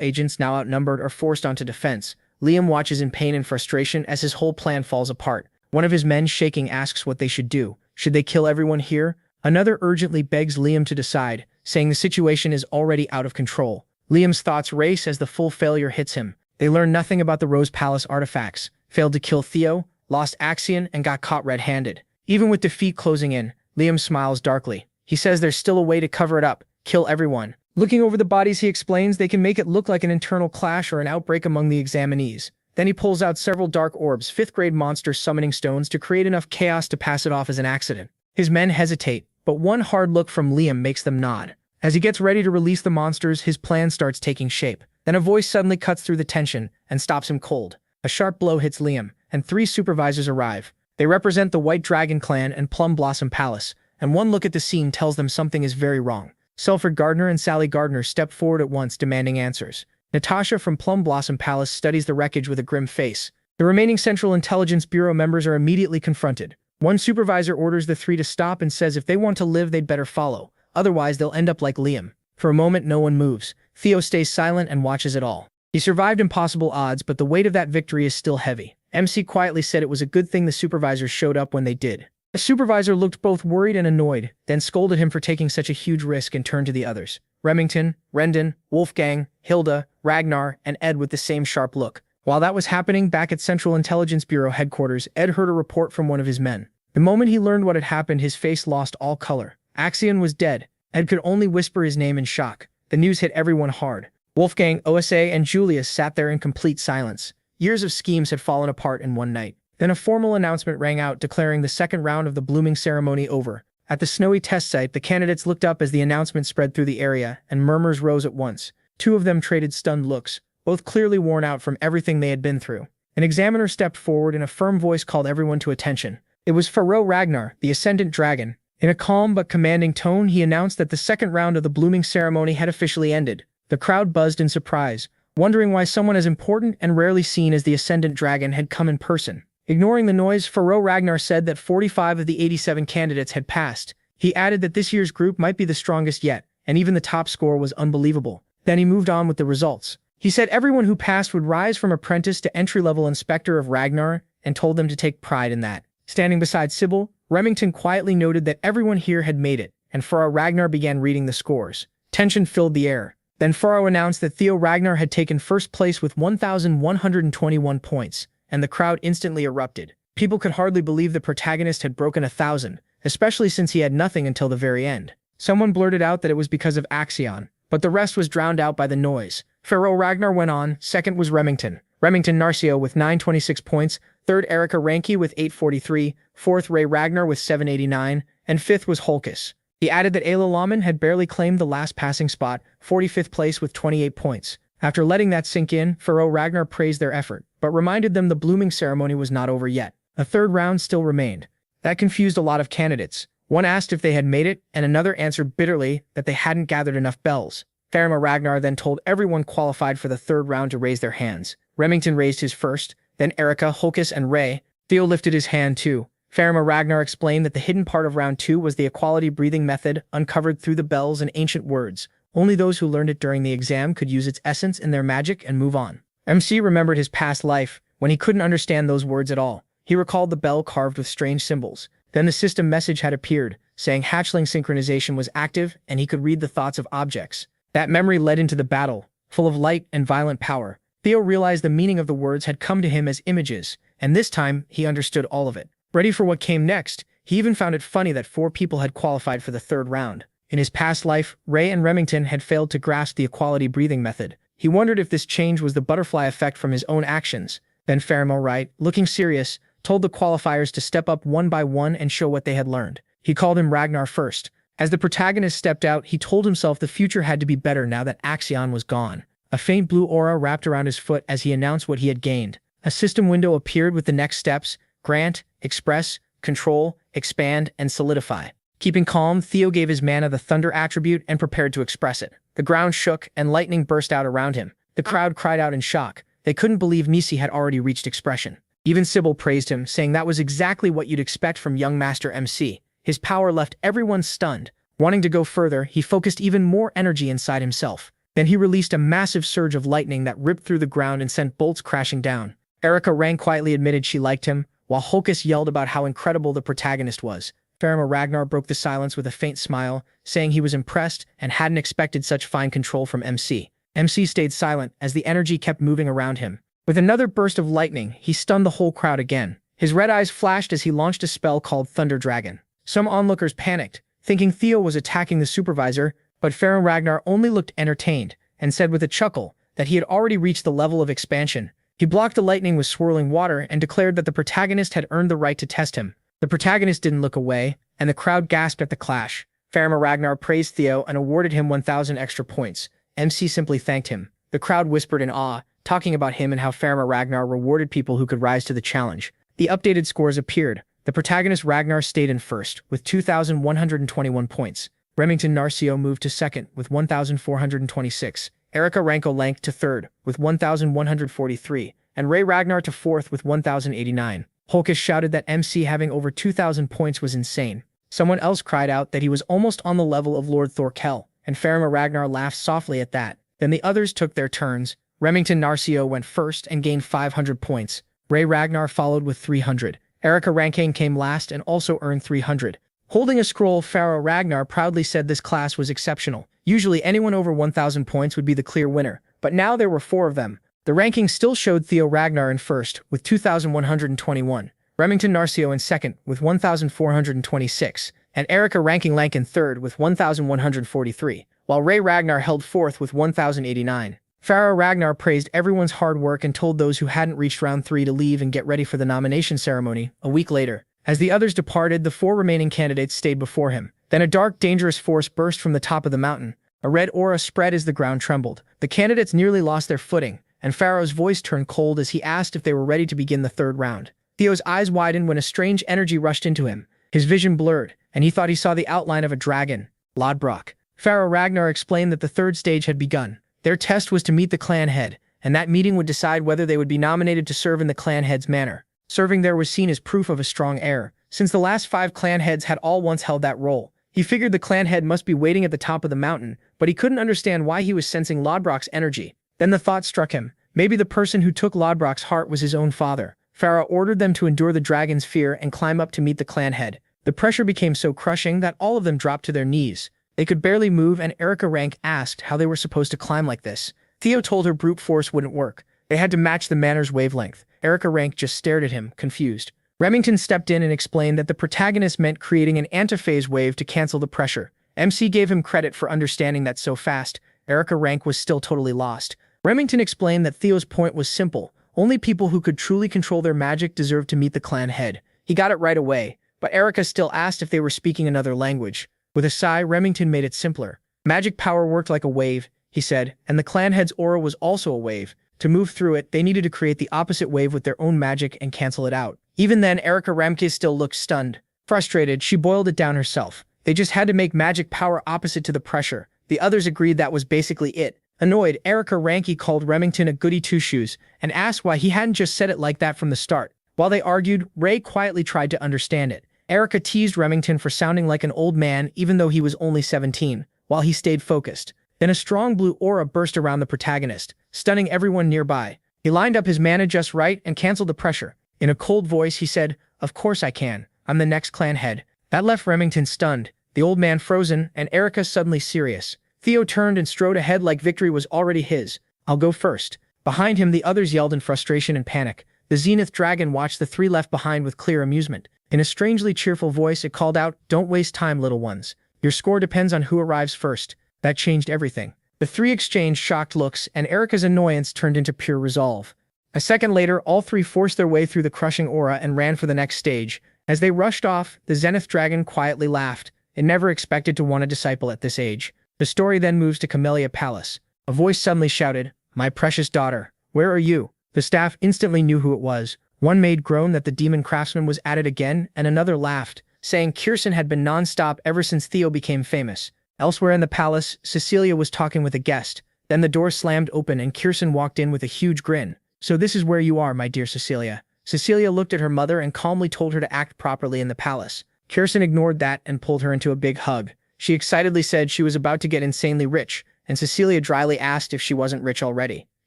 agents, now outnumbered, are forced onto defense, Liam watches in pain and frustration as his whole plan falls apart. One of his men, shaking, asks what they should do. Should they kill everyone here? Another urgently begs Liam to decide, saying the situation is already out of control. Liam's thoughts race as the full failure hits him. They learn nothing about the Rose Palace artifacts, failed to kill Theo, lost Axion, and got caught red-handed. Even with defeat closing in, Liam smiles darkly. He says there's still a way to cover it up, kill everyone. Looking over the bodies, he explains they can make it look like an internal clash or an outbreak among the examinees. Then he pulls out several dark orbs, 5th-grade monster summoning stones, to create enough chaos to pass it off as an accident. His men hesitate, but one hard look from Liam makes them nod. As he gets ready to release the monsters, his plan starts taking shape. Then a voice suddenly cuts through the tension and stops him cold. A sharp blow hits Liam, and 3 supervisors arrive. They represent the White Dragon Clan and Plum Blossom Palace, and one look at the scene tells them something is very wrong. Selfrid Gardner and Sally Gardner step forward at once, demanding answers. Natasha from Plum Blossom Palace studies the wreckage with a grim face. The remaining Central Intelligence Bureau members are immediately confronted. One supervisor orders the 3 to stop and says if they want to live, they'd better follow. Otherwise, they'll end up like Liam. For a moment, no one moves. Theo stays silent and watches it all. He survived impossible odds, but the weight of that victory is still heavy. MC quietly said it was a good thing the supervisors showed up when they did. The supervisor looked both worried and annoyed, then scolded him for taking such a huge risk and turned to the others. Remington, Rendon, Wolfgang, Hilda, Ragnar, and Ed with the same sharp look. While that was happening back at Central Intelligence Bureau headquarters, Ed heard a report from one of his men. The moment he learned what had happened, his face lost all color. Axion was dead. Ed could only whisper his name in shock. The news hit everyone hard. Wolfgang, OSA, and Julius sat there in complete silence. Years of schemes had fallen apart in one night. Then a formal announcement rang out declaring the second round of the blooming ceremony over. At the snowy test site, the candidates looked up as the announcement spread through the area, and murmurs rose at once. 2 of them traded stunned looks, both clearly worn out from everything they had been through. An examiner stepped forward and a firm voice called everyone to attention. It was Pharaoh Ragnar, the Ascendant Dragon. In a calm but commanding tone, he announced that the second round of the blooming ceremony had officially ended. The crowd buzzed in surprise, wondering why someone as important and rarely seen as the Ascendant Dragon had come in person. Ignoring the noise, Pharaoh Ragnar said that 45 of the 87 candidates had passed. He added that this year's group might be the strongest yet, and even the top score was unbelievable. Then he moved on with the results. He said everyone who passed would rise from apprentice to entry-level inspector of Ragnar, and told them to take pride in that. Standing beside Sybil, Remington quietly noted that everyone here had made it, and Pharaoh Ragnar began reading the scores. Tension filled the air. Then Pharaoh announced that Theo Ragnar had taken first place with 1,121 points, and the crowd instantly erupted. People could hardly believe the protagonist had broken 1,000, especially since he had nothing until the very end. Someone blurted out that it was because of Axion, but the rest was drowned out by the noise. Pharaoh Ragnar went on. Second was Remington Narcio with 926 points, third Erica Ranke with 843, fourth Ray Ragnar with 789, and fifth was Holkis. He added that Ayla Laman had barely claimed the last passing spot, 45th place with 28 points. After letting that sink in, Pharaoh Ragnar praised their effort, but reminded them the blooming ceremony was not over yet. A third round still remained. That confused a lot of candidates. One asked if they had made it, and another answered bitterly that they hadn't gathered enough bells. Faramir Ragnar then told everyone qualified for the third round to raise their hands. Remington raised his first, then Erica, Holkis, and Ray. Theo lifted his hand too. Faramir Ragnar explained that the hidden part of round 2 was the equality breathing method uncovered through the bells and ancient words. Only those who learned it during the exam could use its essence in their magic and move on. MC remembered his past life, when he couldn't understand those words at all. He recalled the bell carved with strange symbols. Then the system message had appeared, saying hatchling synchronization was active and he could read the thoughts of objects. That memory led into the battle, full of light and violent power. Theo realized the meaning of the words had come to him as images, and this time he understood all of it. Ready for what came next, he even found it funny that 4 people had qualified for the third round. In his past life, Ray and Remington had failed to grasp the equality breathing method. He wondered if this change was the butterfly effect from his own actions. Then Faramir Wright, looking serious, told the qualifiers to step up one by one and show what they had learned. He called him Ragnar first. As the protagonist stepped out, he told himself the future had to be better now that Axion was gone. A faint blue aura wrapped around his foot as he announced what he had gained. A system window appeared with the next steps: grant, express, control, expand, and solidify. Keeping calm, Theo gave his mana the thunder attribute and prepared to express it. The ground shook and lightning burst out around him. The crowd cried out in shock. They couldn't believe Nisi had already reached expression. Even Sybil praised him, saying that was exactly what you'd expect from young Master MC. His power left everyone stunned. Wanting to go further, he focused even more energy inside himself. Then he released a massive surge of lightning that ripped through the ground and sent bolts crashing down. Erika Rank quietly admitted she liked him, while Hulkus yelled about how incredible the protagonist was. Faramir Ragnar broke the silence with a faint smile, saying he was impressed and hadn't expected such fine control from MC. MC stayed silent as the energy kept moving around him. With another burst of lightning, he stunned the whole crowd again. His red eyes flashed as he launched a spell called Thunder Dragon. Some onlookers panicked, thinking Theo was attacking the supervisor, but Faramir Ragnar only looked entertained and said with a chuckle that he had already reached the level of expansion. He blocked the lightning with swirling water and declared that the protagonist had earned the right to test him. The protagonist didn't look away, and the crowd gasped at the clash. Faramir Ragnar praised Theo and awarded him 1,000 extra points. MC simply thanked him. The crowd whispered in awe, talking about him and how Faramir Ragnar rewarded people who could rise to the challenge. The updated scores appeared. The protagonist Ragnar stayed in first, with 2,121 points. Remington Narcio moved to second, with 1,426. Erika Ranko lanked to third, with 1,143, and Ray Ragnar to fourth with 1,089. Hulkus shouted that MC having over 2,000 points was insane. Someone else cried out that he was almost on the level of Lord Thorkel, and Faramir Ragnar laughed softly at that. Then the others took their turns. Remington Narcio went first and gained 500 points. Ray Ragnar followed with 300. Erika Rankin came last and also earned 300. Holding a scroll, Faramir Ragnar proudly said this class was exceptional. Usually anyone over 1,000 points would be the clear winner, but now there were 4 of them. The ranking still showed Theo Ragnar in first, with 2,121, Remington Narcio in second, with 1,426, and Erika Ranking Lank in third, with 1,143, while Ray Ragnar held fourth with 1,089. Faramir Ragnar praised everyone's hard work and told those who hadn't reached round 3 to leave and get ready for the nomination ceremony. A week later, as the others departed, the 4 remaining candidates stayed before him. Then a dark, dangerous force burst from the top of the mountain. A red aura spread as the ground trembled. The candidates nearly lost their footing, and Pharaoh's voice turned cold as he asked if they were ready to begin the 3rd round. Theo's eyes widened when a strange energy rushed into him. His vision blurred, and he thought he saw the outline of a dragon. Lodbrok. Faramir Ragnar explained that the 3rd stage had begun. Their test was to meet the clan head, and that meeting would decide whether they would be nominated to serve in the clan head's manor. Serving there was seen as proof of a strong heir, since the last 5 clan heads had all once held that role. He figured the clan head must be waiting at the top of the mountain, but he couldn't understand why he was sensing Lodbrok's energy. Then the thought struck him. Maybe the person who took Lodbrok's heart was his own father. Faramir ordered them to endure the dragon's fear and climb up to meet the clan head. The pressure became so crushing that all of them dropped to their knees. They could barely move, and Erika Rank asked how they were supposed to climb like this. Theo told her brute force wouldn't work. They had to match the manor's wavelength. Erika Rank just stared at him, confused. Remington stepped in and explained that the protagonist meant creating an antiphase wave to cancel the pressure. MC gave him credit for understanding that so fast. Erika Rank was still totally lost. Remington explained that Theo's point was simple. Only people who could truly control their magic deserved to meet the clan head. He got it right away, but Erika still asked if they were speaking another language. With a sigh, Remington made it simpler. Magic power worked like a wave, he said, and the clan head's aura was also a wave. To move through it, they needed to create the opposite wave with their own magic and cancel it out. Even then, Erika Ramke still looked stunned. Frustrated, she boiled it down herself. They just had to make magic power opposite to the pressure. The others agreed that was basically it. Annoyed, Erika Ranke called Remington a goody two-shoes and asked why he hadn't just said it like that from the start. While they argued, Ray quietly tried to understand it. Erika teased Remington for sounding like an old man even though he was only 17, while he stayed focused. Then a strong blue aura burst around the protagonist, stunning everyone nearby. He lined up his mana just right and canceled the pressure. In a cold voice, he said, "Of course I can. I'm the next clan head." That left Remington stunned, the old man frozen, and Erika suddenly serious. Theo turned and strode ahead like victory was already his. "I'll go first." Behind him, the others yelled in frustration and panic. The Zenith Dragon watched the 3 left behind with clear amusement. In a strangely cheerful voice, it called out, "Don't waste time, little ones. Your score depends on who arrives first." That changed everything. The 3 exchanged shocked looks, and Erika's annoyance turned into pure resolve. A second later, all 3 forced their way through the crushing aura and ran for the next stage. As they rushed off, the Zenith Dragon quietly laughed. It never expected to want a disciple at this age. The story then moves to Camellia Palace. A voice suddenly shouted, "My precious daughter, where are you?" The staff instantly knew who it was. One maid groaned that the demon craftsman was at it again, and another laughed, saying Kirsten had been non-stop ever since Theo became famous. Elsewhere in the palace, Cecilia was talking with a guest. Then the door slammed open and Kirsten walked in with a huge grin. "So this is where you are, my dear Cecilia." Cecilia looked at her mother and calmly told her to act properly in the palace. Kirsten ignored that and pulled her into a big hug. She excitedly said she was about to get insanely rich, and Cecilia dryly asked if she wasn't rich already.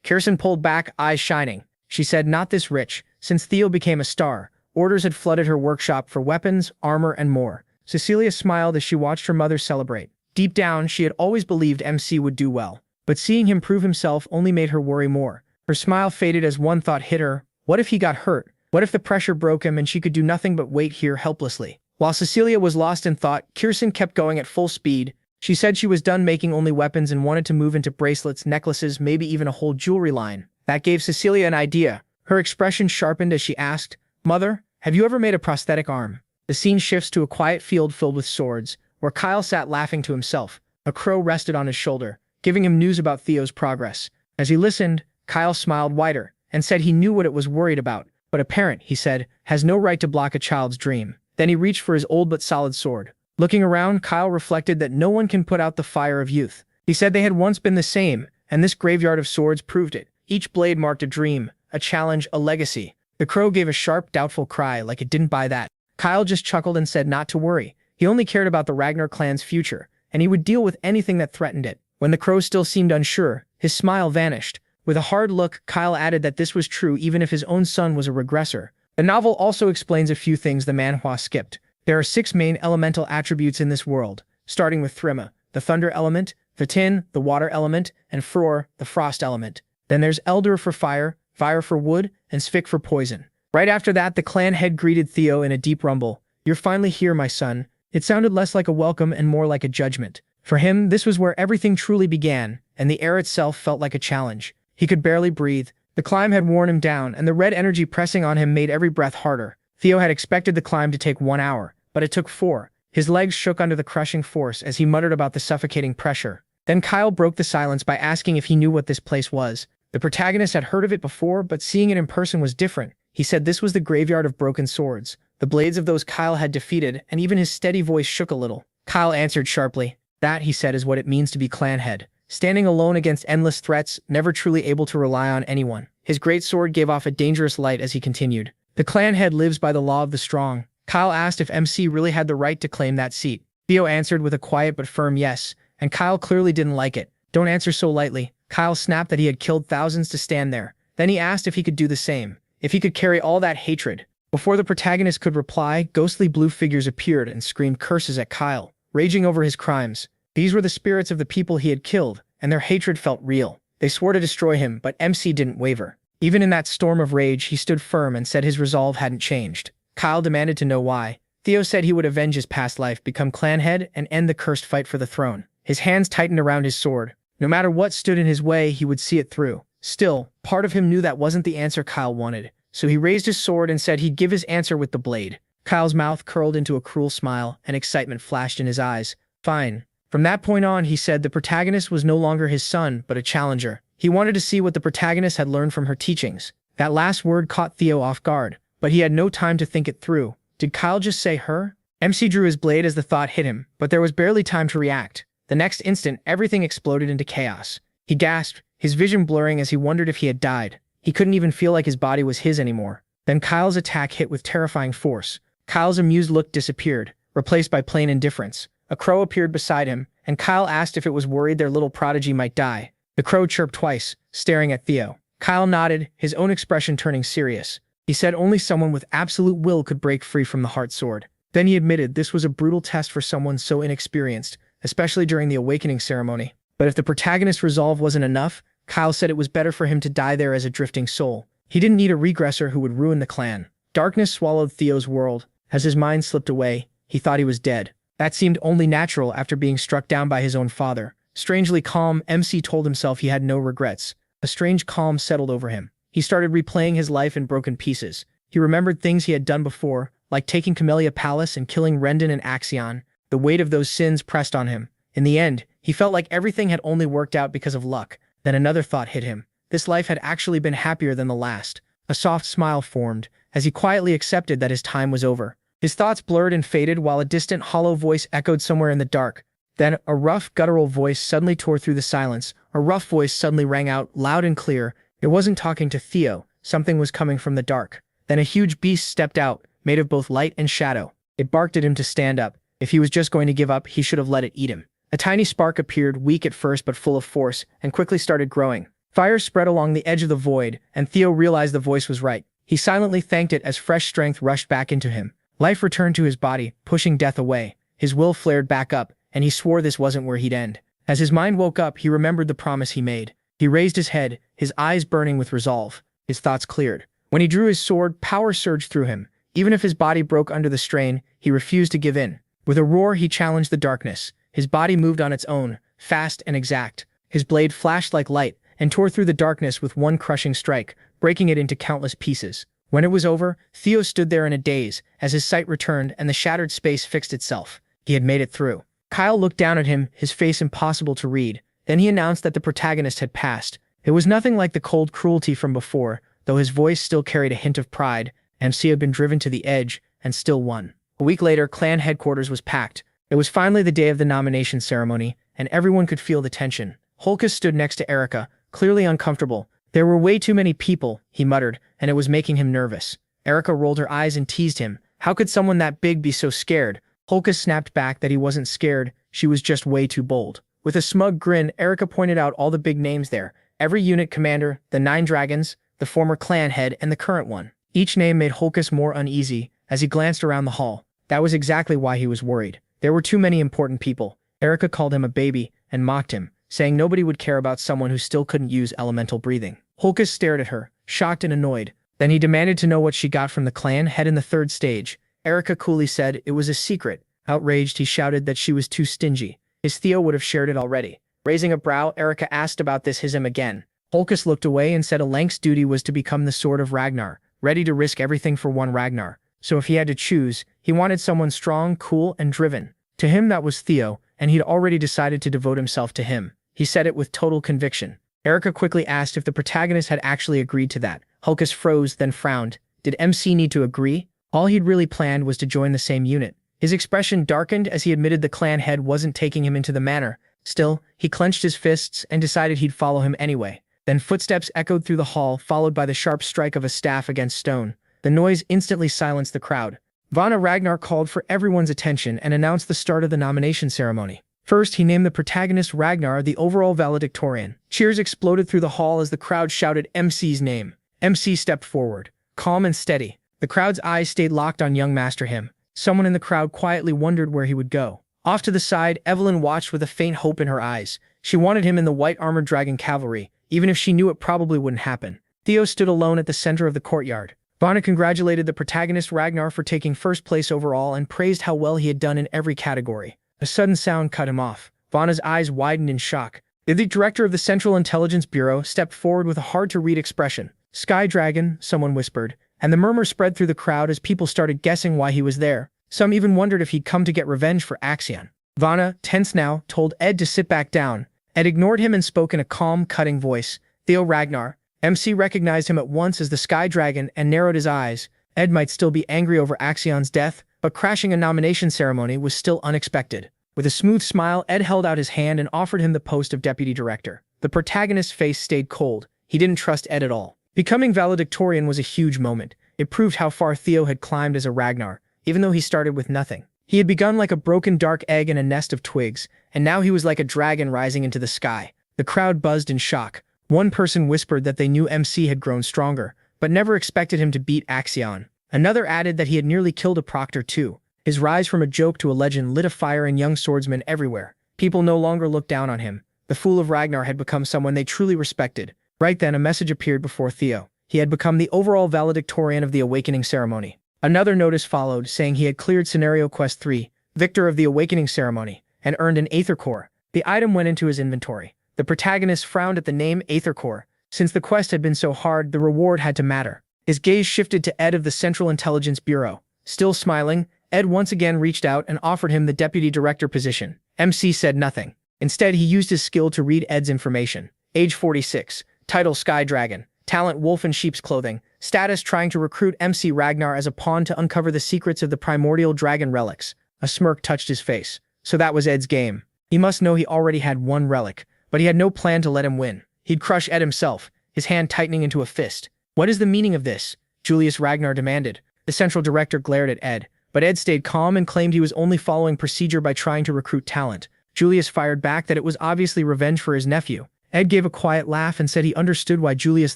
Kirsten pulled back, eyes shining. She said, "Not this rich." Since Theo became a star, orders had flooded her workshop for weapons, armor, and more. Cecilia smiled as she watched her mother celebrate. Deep down, she had always believed MC would do well, but seeing him prove himself only made her worry more. Her smile faded as one thought hit her. What if he got hurt? What if the pressure broke him and she could do nothing but wait here helplessly? While Cecilia was lost in thought, Kirsten kept going at full speed. She said she was done making only weapons and wanted to move into bracelets, necklaces, maybe even a whole jewelry line. That gave Cecilia an idea. Her expression sharpened as she asked, "Mother, have you ever made a prosthetic arm?" The scene shifts to a quiet field filled with swords, where Kyle sat laughing to himself. A crow rested on his shoulder, giving him news about Theo's progress. As he listened, Kyle smiled wider and said he knew what it was worried about, but a parent, he said, has no right to block a child's dream. Then he reached for his old but solid sword. Looking around, Kyle reflected that no one can put out the fire of youth. He said they had once been the same, and this graveyard of swords proved it. Each blade marked a dream, a challenge, a legacy. The crow gave a sharp, doubtful cry like it didn't buy that. Kyle just chuckled and said not to worry. He only cared about the Ragnar clan's future, and he would deal with anything that threatened it. When the crow still seemed unsure, his smile vanished. With a hard look, Kyle added that this was true even if his own son was a regressor. The novel also explains a few things the manhwa skipped. There are 6 main elemental attributes in this world, starting with Thrima, the thunder element, Vatin, the water element, and Fror, the frost element. Then there's Eldur for fire, Vyre for wood, and Svik for poison. Right after that, the clan head greeted Theo in a deep rumble. "You're finally here, my son." It sounded less like a welcome and more like a judgment. For him, this was where everything truly began, and the air itself felt like a challenge. He could barely breathe. The climb had worn him down, and the red energy pressing on him made every breath harder. Theo had expected the climb to take 1 hour, but it took 4. His legs shook under the crushing force as he muttered about the suffocating pressure. Then Kyle broke the silence by asking if he knew what this place was. The protagonist had heard of it before, but seeing it in person was different. He said this was the graveyard of broken swords, the blades of those Kyle had defeated, and even his steady voice shook a little. Kyle answered sharply. "That," he said, "is what it means to be clan head. Standing alone against endless threats, never truly able to rely on anyone." His great sword gave off a dangerous light as he continued. "The clan head lives by the law of the strong." Kyle asked if MC really had the right to claim that seat. Theo answered with a quiet but firm yes, and Kyle clearly didn't like it. "Don't answer so lightly." Kyle snapped that he had killed thousands to stand there. Then he asked if he could do the same, if he could carry all that hatred. Before the protagonist could reply, ghostly blue figures appeared and screamed curses at Kyle, raging over his crimes. These were the spirits of the people he had killed, and their hatred felt real. They swore to destroy him, but MC didn't waver. Even in that storm of rage, he stood firm and said his resolve hadn't changed. Kyle demanded to know why. Theo said he would avenge his past life, become clan head, and end the cursed fight for the throne. His hands tightened around his sword. No matter what stood in his way, he would see it through. Still, part of him knew that wasn't the answer Kyle wanted, so he raised his sword and said he'd give his answer with the blade. Kyle's mouth curled into a cruel smile, and excitement flashed in his eyes. "Fine." From that point on, he said the protagonist was no longer his son, but a challenger. He wanted to see what the protagonist had learned from her teachings. That last word caught Theo off guard, but he had no time to think it through. Did Kyle just say her? MC drew his blade as the thought hit him, but there was barely time to react. The next instant, everything exploded into chaos. He gasped, his vision blurring as he wondered if he had died. He couldn't even feel like his body was his anymore. Then Kyle's attack hit with terrifying force. Kyle's amused look disappeared, replaced by plain indifference. A crow appeared beside him, and Kyle asked if it was worried their little prodigy might die. The crow chirped twice, staring at Theo. Kyle nodded, his own expression turning serious. He said only someone with absolute will could break free from the heart sword. Then he admitted this was a brutal test for someone so inexperienced, especially during the awakening ceremony. But if the protagonist's resolve wasn't enough, Kyle said it was better for him to die there as a drifting soul. He didn't need a regressor who would ruin the clan. Darkness swallowed Theo's world. As his mind slipped away, he thought he was dead. That seemed only natural after being struck down by his own father. Strangely calm, MC told himself he had no regrets. A strange calm settled over him. He started replaying his life in broken pieces. He remembered things he had done before, like taking Camellia Palace and killing Rendon and Axion. The weight of those sins pressed on him. In the end, he felt like everything had only worked out because of luck. Then another thought hit him. This life had actually been happier than the last. A soft smile formed, as he quietly accepted that his time was over. His thoughts blurred and faded while a distant hollow voice echoed somewhere in the dark. Then, a rough, guttural voice suddenly tore through the silence. A rough voice suddenly rang out, loud and clear. It wasn't talking to Theo. Something was coming from the dark. Then a huge beast stepped out, made of both light and shadow. It barked at him to stand up. If he was just going to give up, he should have let it eat him. A tiny spark appeared, weak at first but full of force, and quickly started growing. Fire spread along the edge of the void, and Theo realized the voice was right. He silently thanked it as fresh strength rushed back into him. Life returned to his body, pushing death away. His will flared back up, and he swore this wasn't where he'd end. As his mind woke up, he remembered the promise he made. He raised his head, his eyes burning with resolve. His thoughts cleared. When he drew his sword, power surged through him. Even if his body broke under the strain, he refused to give in. With a roar, he challenged the darkness. His body moved on its own, fast and exact. His blade flashed like light and tore through the darkness with one crushing strike, breaking it into countless pieces. When it was over, Theo stood there in a daze as his sight returned and the shattered space fixed itself. He had made it through. Kyle looked down at him, his face impossible to read. Then he announced that the protagonist had passed. It was nothing like the cold cruelty from before, though his voice still carried a hint of pride. MC had been driven to the edge and still won. A week later, clan headquarters was packed. It was finally the day of the nomination ceremony, and everyone could feel the tension. Holkus stood next to Erica, clearly uncomfortable. There were way too many people, he muttered, and it was making him nervous. Erica rolled her eyes and teased him. How could someone that big be so scared? Holkus snapped back that he wasn't scared, she was just way too bold. With a smug grin, Erica pointed out all the big names there. Every unit commander, the 9 dragons, the former clan head, and the current one. Each name made Holkus more uneasy as he glanced around the hall. That was exactly why he was worried. There were too many important people. Erica called him a baby and mocked him, saying nobody would care about someone who still couldn't use elemental breathing. Holkus stared at her, shocked and annoyed. Then he demanded to know what she got from the clan head in the 3rd stage. Erica coolly said it was a secret. Outraged, he shouted that she was too stingy. His Theo would have shared it already. Raising a brow, Erica asked about this him again. Holkus looked away and said Alank's duty was to become the Sword of Ragnar, ready to risk everything for one Ragnar. So if he had to choose, he wanted someone strong, cool, and driven. To him that was Theo, and he'd already decided to devote himself to him. He said it with total conviction. Erica quickly asked if the protagonist had actually agreed to that. Holkus froze, then frowned. Did MC need to agree? All he'd really planned was to join the same unit. His expression darkened as he admitted the clan head wasn't taking him into the manor. Still, he clenched his fists and decided he'd follow him anyway. Then footsteps echoed through the hall, followed by the sharp strike of a staff against stone. The noise instantly silenced the crowd. Vana Ragnar called for everyone's attention and announced the start of the nomination ceremony. First, he named the protagonist Ragnar the overall valedictorian. Cheers exploded through the hall as the crowd shouted MC's name. MC stepped forward, calm and steady. The crowd's eyes stayed locked on young Master Him. Someone in the crowd quietly wondered where he would go. Off to the side, Evelyn watched with a faint hope in her eyes. She wanted him in the white armored dragon cavalry, even if she knew it probably wouldn't happen. Theo stood alone at the center of the courtyard. Vana congratulated the protagonist Ragnar for taking first place overall and praised how well he had done in every category. A sudden sound cut him off. Vana's eyes widened in shock. The director of the Central Intelligence Bureau stepped forward with a hard-to-read expression. Sky Dragon, someone whispered, and the murmur spread through the crowd as people started guessing why he was there. Some even wondered if he'd come to get revenge for Axion. Vana, tense now, told Ed to sit back down. Ed ignored him and spoke in a calm, cutting voice. Theo Ragnar. MC recognized him at once as the Sky Dragon and narrowed his eyes. Ed might still be angry over Axion's death, but crashing a nomination ceremony was still unexpected. With a smooth smile, Ed held out his hand and offered him the post of deputy director. The protagonist's face stayed cold. He didn't trust Ed at all. Becoming valedictorian was a huge moment. It proved how far Theo had climbed as a Ragnar, even though he started with nothing. He had begun like a broken dark egg in a nest of twigs, and now he was like a dragon rising into the sky. The crowd buzzed in shock. One person whispered that they knew MC had grown stronger, but never expected him to beat Axion. Another added that he had nearly killed a proctor too. His rise from a joke to a legend lit a fire in young swordsmen everywhere. People no longer looked down on him. The Fool of Ragnar had become someone they truly respected. Right then, a message appeared before Theo. He had become the overall valedictorian of the Awakening Ceremony. Another notice followed, saying he had cleared Scenario Quest 3, Victor of the Awakening Ceremony, and earned an Aether Core. The item went into his inventory. The protagonist frowned at the name Aether Core. Since the quest had been so hard, the reward had to matter. His gaze shifted to Ed of the Central Intelligence Bureau. Still smiling, Ed once again reached out and offered him the deputy director position. MC said nothing. Instead, he used his skill to read Ed's information. Age 46, title Sky Dragon, talent wolf in sheep's clothing, status trying to recruit MC Ragnar as a pawn to uncover the secrets of the primordial dragon relics. A smirk touched his face. So that was Ed's game. He must know he already had one relic, but he had no plan to let him win. He'd crush Ed himself, his hand tightening into a fist. What is the meaning of this? Julius Ragnar demanded. The central director glared at Ed, but Ed stayed calm and claimed he was only following procedure by trying to recruit talent. Julius fired back that it was obviously revenge for his nephew. Ed gave a quiet laugh and said he understood why Julius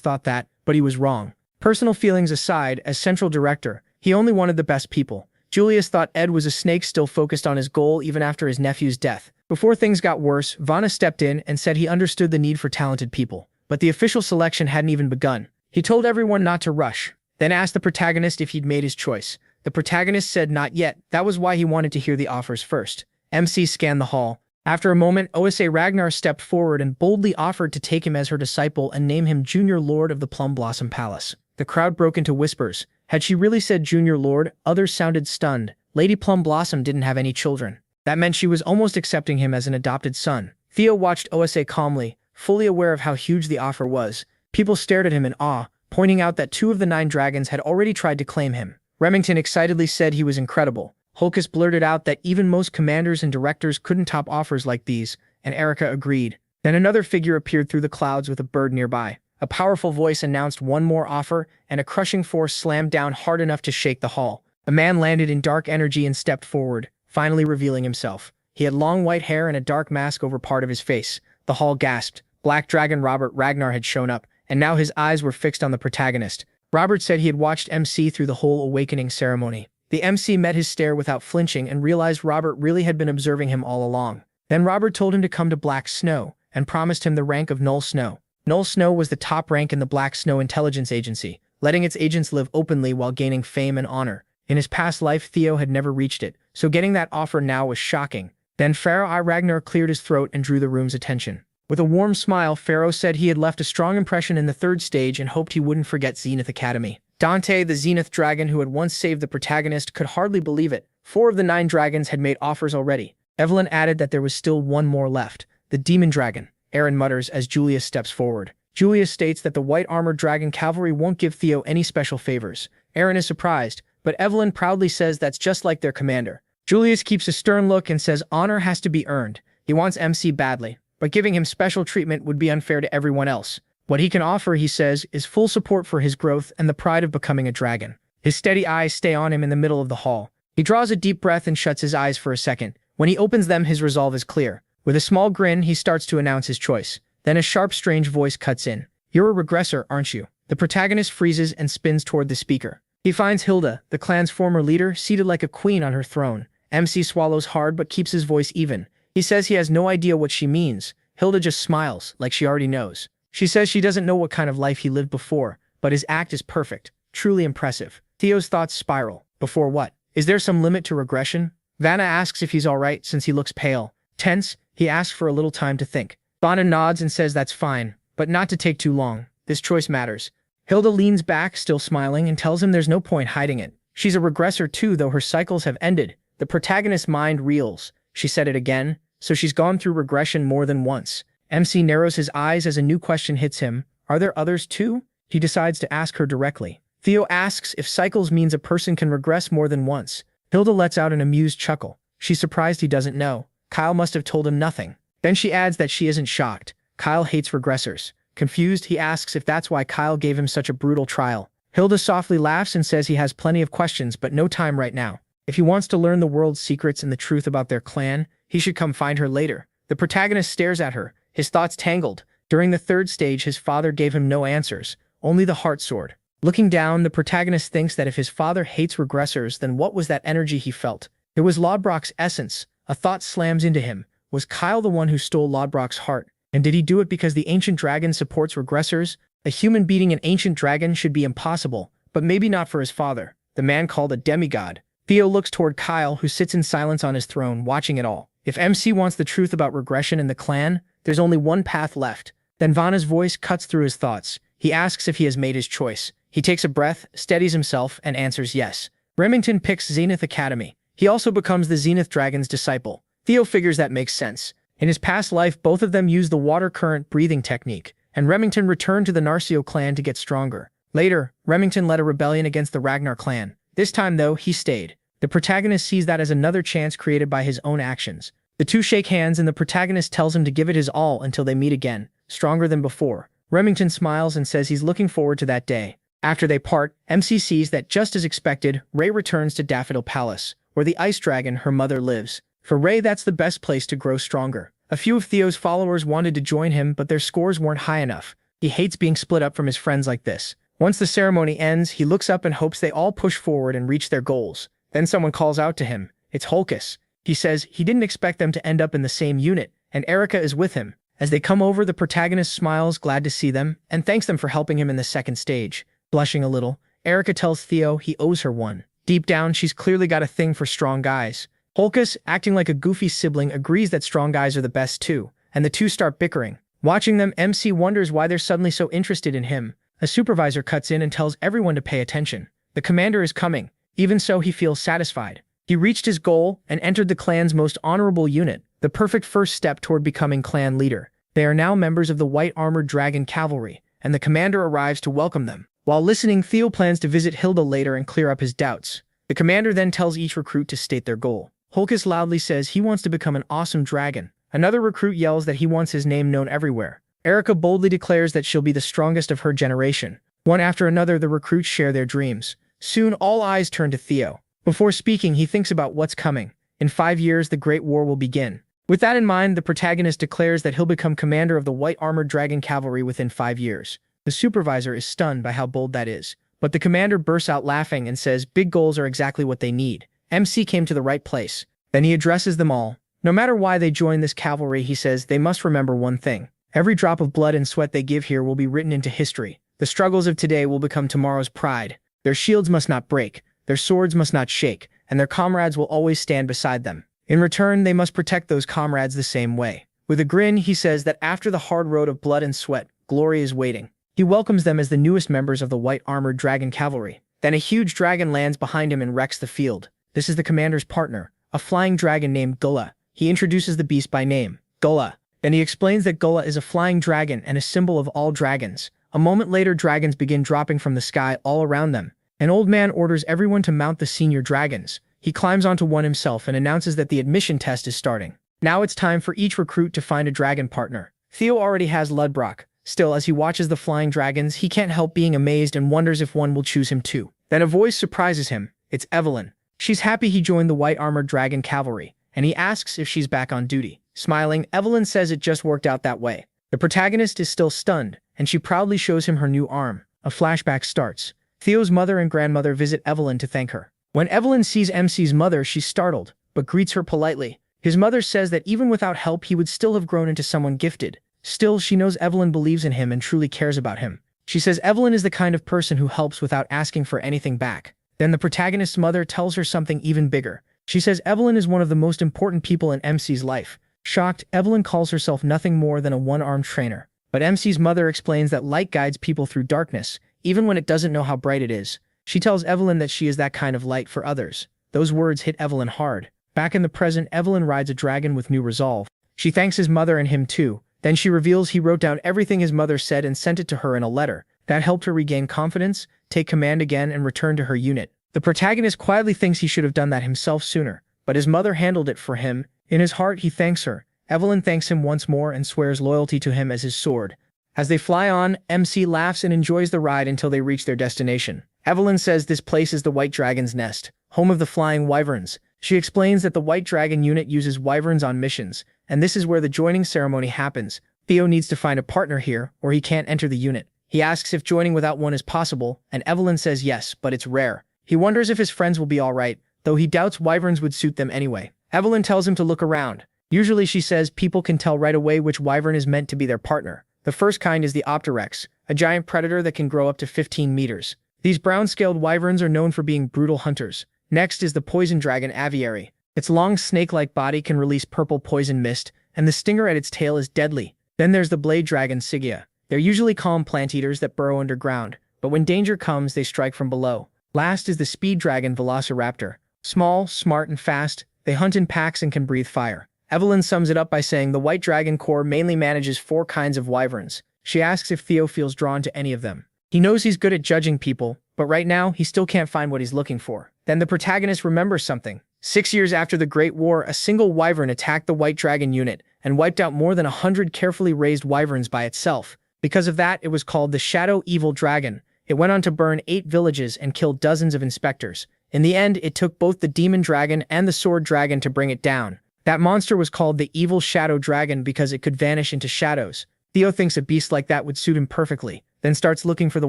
thought that, but he was wrong. Personal feelings aside, as central director, he only wanted the best people. Julius thought Ed was a snake still focused on his goal even after his nephew's death. Before things got worse, Vanna stepped in and said he understood the need for talented people. But the official selection hadn't even begun. He told everyone not to rush, then asked the protagonist if he'd made his choice. The protagonist said not yet. That was why he wanted to hear the offers first. MC scanned the hall. After a moment, Osa Ragnar stepped forward and boldly offered to take him as her disciple and name him Junior Lord of the Plum Blossom Palace. The crowd broke into whispers. Had she really said Junior Lord? Others sounded stunned. Lady Plum Blossom didn't have any children. That meant she was almost accepting him as an adopted son. Theo watched Osa calmly, fully aware of how huge the offer was. People stared at him in awe, pointing out that 2 of the 9 dragons had already tried to claim him. Remington excitedly said he was incredible. Holkus blurted out that even most commanders and directors couldn't top offers like these, and Erica agreed. Then another figure appeared through the clouds with a bird nearby. A powerful voice announced one more offer, and a crushing force slammed down hard enough to shake the hall. A man landed in dark energy and stepped forward, finally revealing himself. He had long white hair and a dark mask over part of his face. The hall gasped. Black Dragon Robert Ragnar had shown up, and now his eyes were fixed on the protagonist. Robert said he had watched MC through the whole awakening ceremony. The MC met his stare without flinching and realized Robert really had been observing him all along. Then Robert told him to come to Black Snow, and promised him the rank of Null Snow. Null Snow was the top rank in the Black Snow Intelligence Agency, letting its agents live openly while gaining fame and honor. In his past life, Theo had never reached it, so getting that offer now was shocking. Then Pharaoh I. Ragnar cleared his throat and drew the room's attention. With a warm smile, Pharaoh said he had left a strong impression in the 3rd stage and hoped he wouldn't forget Zenith Academy. Dante, the Zenith dragon who had once saved the protagonist, could hardly believe it. 4 of the 9 dragons had made offers already. Evelyn added that there was still one more left, the demon dragon. Aaron mutters as Julius steps forward. Julius states that the white armored dragon cavalry won't give Theo any special favors. Aaron is surprised, but Evelyn proudly says that's just like their commander. Julius keeps a stern look and says honor has to be earned. He wants MC badly, but giving him special treatment would be unfair to everyone else. What he can offer, he says, is full support for his growth and the pride of becoming a dragon. His steady eyes stay on him in the middle of the hall. He draws a deep breath and shuts his eyes for a second. When he opens them, his resolve is clear. With a small grin, he starts to announce his choice. Then a sharp, strange voice cuts in. You're a regressor, aren't you? The protagonist freezes and spins toward the speaker. He finds Hilda, the clan's former leader, seated like a queen on her throne. MC swallows hard but keeps his voice even. He says he has no idea what she means. Hilda just smiles, like she already knows. She says she doesn't know what kind of life he lived before, but his act is perfect, truly impressive. Theo's thoughts spiral. Before what? Is there some limit to regression? Vanna asks if he's alright since he looks pale. Tense, he asks for a little time to think. Vanna nods and says that's fine, but not to take too long. This choice matters. Hilda leans back, still smiling, and tells him there's no point hiding it. She's a regressor too, though her cycles have ended. The protagonist's mind reels. She said it again, so she's gone through regression more than once. MC narrows his eyes as a new question hits him. Are there others too? He decides to ask her directly. Theo asks if cycles means a person can regress more than once. Hilda lets out an amused chuckle. She's surprised he doesn't know. Kyle must have told him nothing. Then she adds that she isn't shocked. Kyle hates regressors. Confused, he asks if that's why Kyle gave him such a brutal trial. Hilda softly laughs and says he has plenty of questions but no time right now. If he wants to learn the world's secrets and the truth about their clan, he should come find her later. The protagonist stares at her, his thoughts tangled. During the 3rd stage, his father gave him no answers, only the heart sword. Looking down, the protagonist thinks that if his father hates regressors, then what was that energy he felt? It was Lodbrok's essence. A thought slams into him. Was Kyle the one who stole Lodbrok's heart? And did he do it because the ancient dragon supports regressors? A human beating an ancient dragon should be impossible, but maybe not for his father, the man called a demigod. Theo looks toward Kyle, who sits in silence on his throne, watching it all. If MC wants the truth about regression and the clan, there's only one path left. Then Vanna's voice cuts through his thoughts. He asks if he has made his choice. He takes a breath, steadies himself, and answers yes. Remington picks Zenith Academy. He also becomes the Zenith Dragon's disciple. Theo figures that makes sense. In his past life, both of them used the water current breathing technique, and Remington returned to the Narcio clan to get stronger. Later, Remington led a rebellion against the Ragnar clan. This time, though, he stayed. The protagonist sees that as another chance created by his own actions. The two shake hands and the protagonist tells him to give it his all until they meet again, stronger than before. Remington smiles and says he's looking forward to that day. After they part, MC sees that just as expected, Ray returns to Daffodil Palace, where the ice dragon, her mother, lives. For Ray, that's the best place to grow stronger. A few of Theo's followers wanted to join him, but their scores weren't high enough. He hates being split up from his friends like this. Once the ceremony ends, he looks up and hopes they all push forward and reach their goals. Then someone calls out to him. It's Holkus. He says he didn't expect them to end up in the same unit, and Erica is with him. As they come over, the protagonist smiles, glad to see them, and thanks them for helping him in the second stage. Blushing a little, Erica tells Theo he owes her one. Deep down, she's clearly got a thing for strong guys. Holkus, acting like a goofy sibling, agrees that strong guys are the best too, and the two start bickering. Watching them, MC wonders why they're suddenly so interested in him. A supervisor cuts in and tells everyone to pay attention. The commander is coming. Even so, he feels satisfied. He reached his goal and entered the clan's most honorable unit, the perfect first step toward becoming clan leader. They are now members of the White Armored Dragon Cavalry, and the commander arrives to welcome them. While listening, Theo plans to visit Hilda later and clear up his doubts. The commander then tells each recruit to state their goal. Holkus loudly says he wants to become an awesome dragon. Another recruit yells that he wants his name known everywhere. Erica boldly declares that she'll be the strongest of her generation. One after another, the recruits share their dreams. Soon, all eyes turn to Theo. Before speaking, he thinks about what's coming. In 5 years, the Great War will begin. With that in mind, the protagonist declares that he'll become commander of the White Armored Dragon Cavalry within 5 years. The supervisor is stunned by how bold that is. But the commander bursts out laughing and says big goals are exactly what they need. MC came to the right place. Then he addresses them all. No matter why they join this cavalry, he says they must remember one thing. Every drop of blood and sweat they give here will be written into history. The struggles of today will become tomorrow's pride. Their shields must not break, their swords must not shake, and their comrades will always stand beside them. In return, they must protect those comrades the same way. With a grin, he says that after the hard road of blood and sweat, glory is waiting. He welcomes them as the newest members of the White Armored Dragon Cavalry. Then a huge dragon lands behind him and wrecks the field. This is the commander's partner, a flying dragon named Gullah. He introduces the beast by name, Gullah. Then he explains that Gullah is a flying dragon and a symbol of all dragons. A moment later, dragons begin dropping from the sky all around them. An old man orders everyone to mount the senior dragons. He climbs onto one himself and announces that the admission test is starting. Now it's time for each recruit to find a dragon partner. Theo already has Ludbrock. Still, as he watches the flying dragons, he can't help being amazed and wonders if one will choose him too. Then a voice surprises him. It's Evelyn. She's happy he joined the White Armored Dragon Cavalry, and he asks if she's back on duty. Smiling, Evelyn says it just worked out that way. The protagonist is still stunned, and she proudly shows him her new arm. A flashback starts. Theo's mother and grandmother visit Evelyn to thank her. When Evelyn sees MC's mother, she's startled, but greets her politely. His mother says that even without help, he would still have grown into someone gifted. Still, she knows Evelyn believes in him and truly cares about him. She says Evelyn is the kind of person who helps without asking for anything back. Then the protagonist's mother tells her something even bigger. She says Evelyn is one of the most important people in MC's life. Shocked, Evelyn calls herself nothing more than a one-armed trainer. But MC's mother explains that light guides people through darkness, even when it doesn't know how bright it is. She tells Evelyn that she is that kind of light for others. Those words hit Evelyn hard. Back in the present, Evelyn rides a dragon with new resolve. She thanks his mother and him too. Then she reveals he wrote down everything his mother said and sent it to her in a letter. That helped her regain confidence, take command again, and return to her unit. The protagonist quietly thinks he should have done that himself sooner, but his mother handled it for him. In his heart, he thanks her. Evelyn thanks him once more and swears loyalty to him as his sword. As they fly on, MC laughs and enjoys the ride until they reach their destination. Evelyn says this place is the White Dragon's Nest, home of the Flying Wyverns. She explains that the White Dragon unit uses wyverns on missions, and this is where the joining ceremony happens. Theo needs to find a partner here, or he can't enter the unit. He asks if joining without one is possible, and Evelyn says yes, but it's rare. He wonders if his friends will be alright, though he doubts wyverns would suit them anyway. Evelyn tells him to look around. Usually, she says, people can tell right away which wyvern is meant to be their partner. The first kind is the Opterex, a giant predator that can grow up to 15 meters. These brown-scaled wyverns are known for being brutal hunters. Next is the poison dragon Aviary. Its long snake-like body can release purple poison mist, and the stinger at its tail is deadly. Then there's the blade dragon Sigia. They're usually calm plant eaters that burrow underground, but when danger comes, they strike from below. Last is the speed dragon Velociraptor. Small, smart, and fast, they hunt in packs and can breathe fire. Evelyn sums it up by saying the White Dragon Corps mainly manages 4 kinds of wyverns. She asks if Theo feels drawn to any of them. He knows he's good at judging people, but right now, he still can't find what he's looking for. Then the protagonist remembers something. 6 years after the Great War, a single wyvern attacked the White Dragon unit and wiped out more than 100 carefully raised wyverns by itself. Because of that, it was called the Shadow Evil Dragon. It went on to burn 8 villages and kill dozens of inspectors. In the end, it took both the Demon Dragon and the Sword Dragon to bring it down. That monster was called the Evil Shadow Dragon because it could vanish into shadows. Theo thinks a beast like that would suit him perfectly, then starts looking for the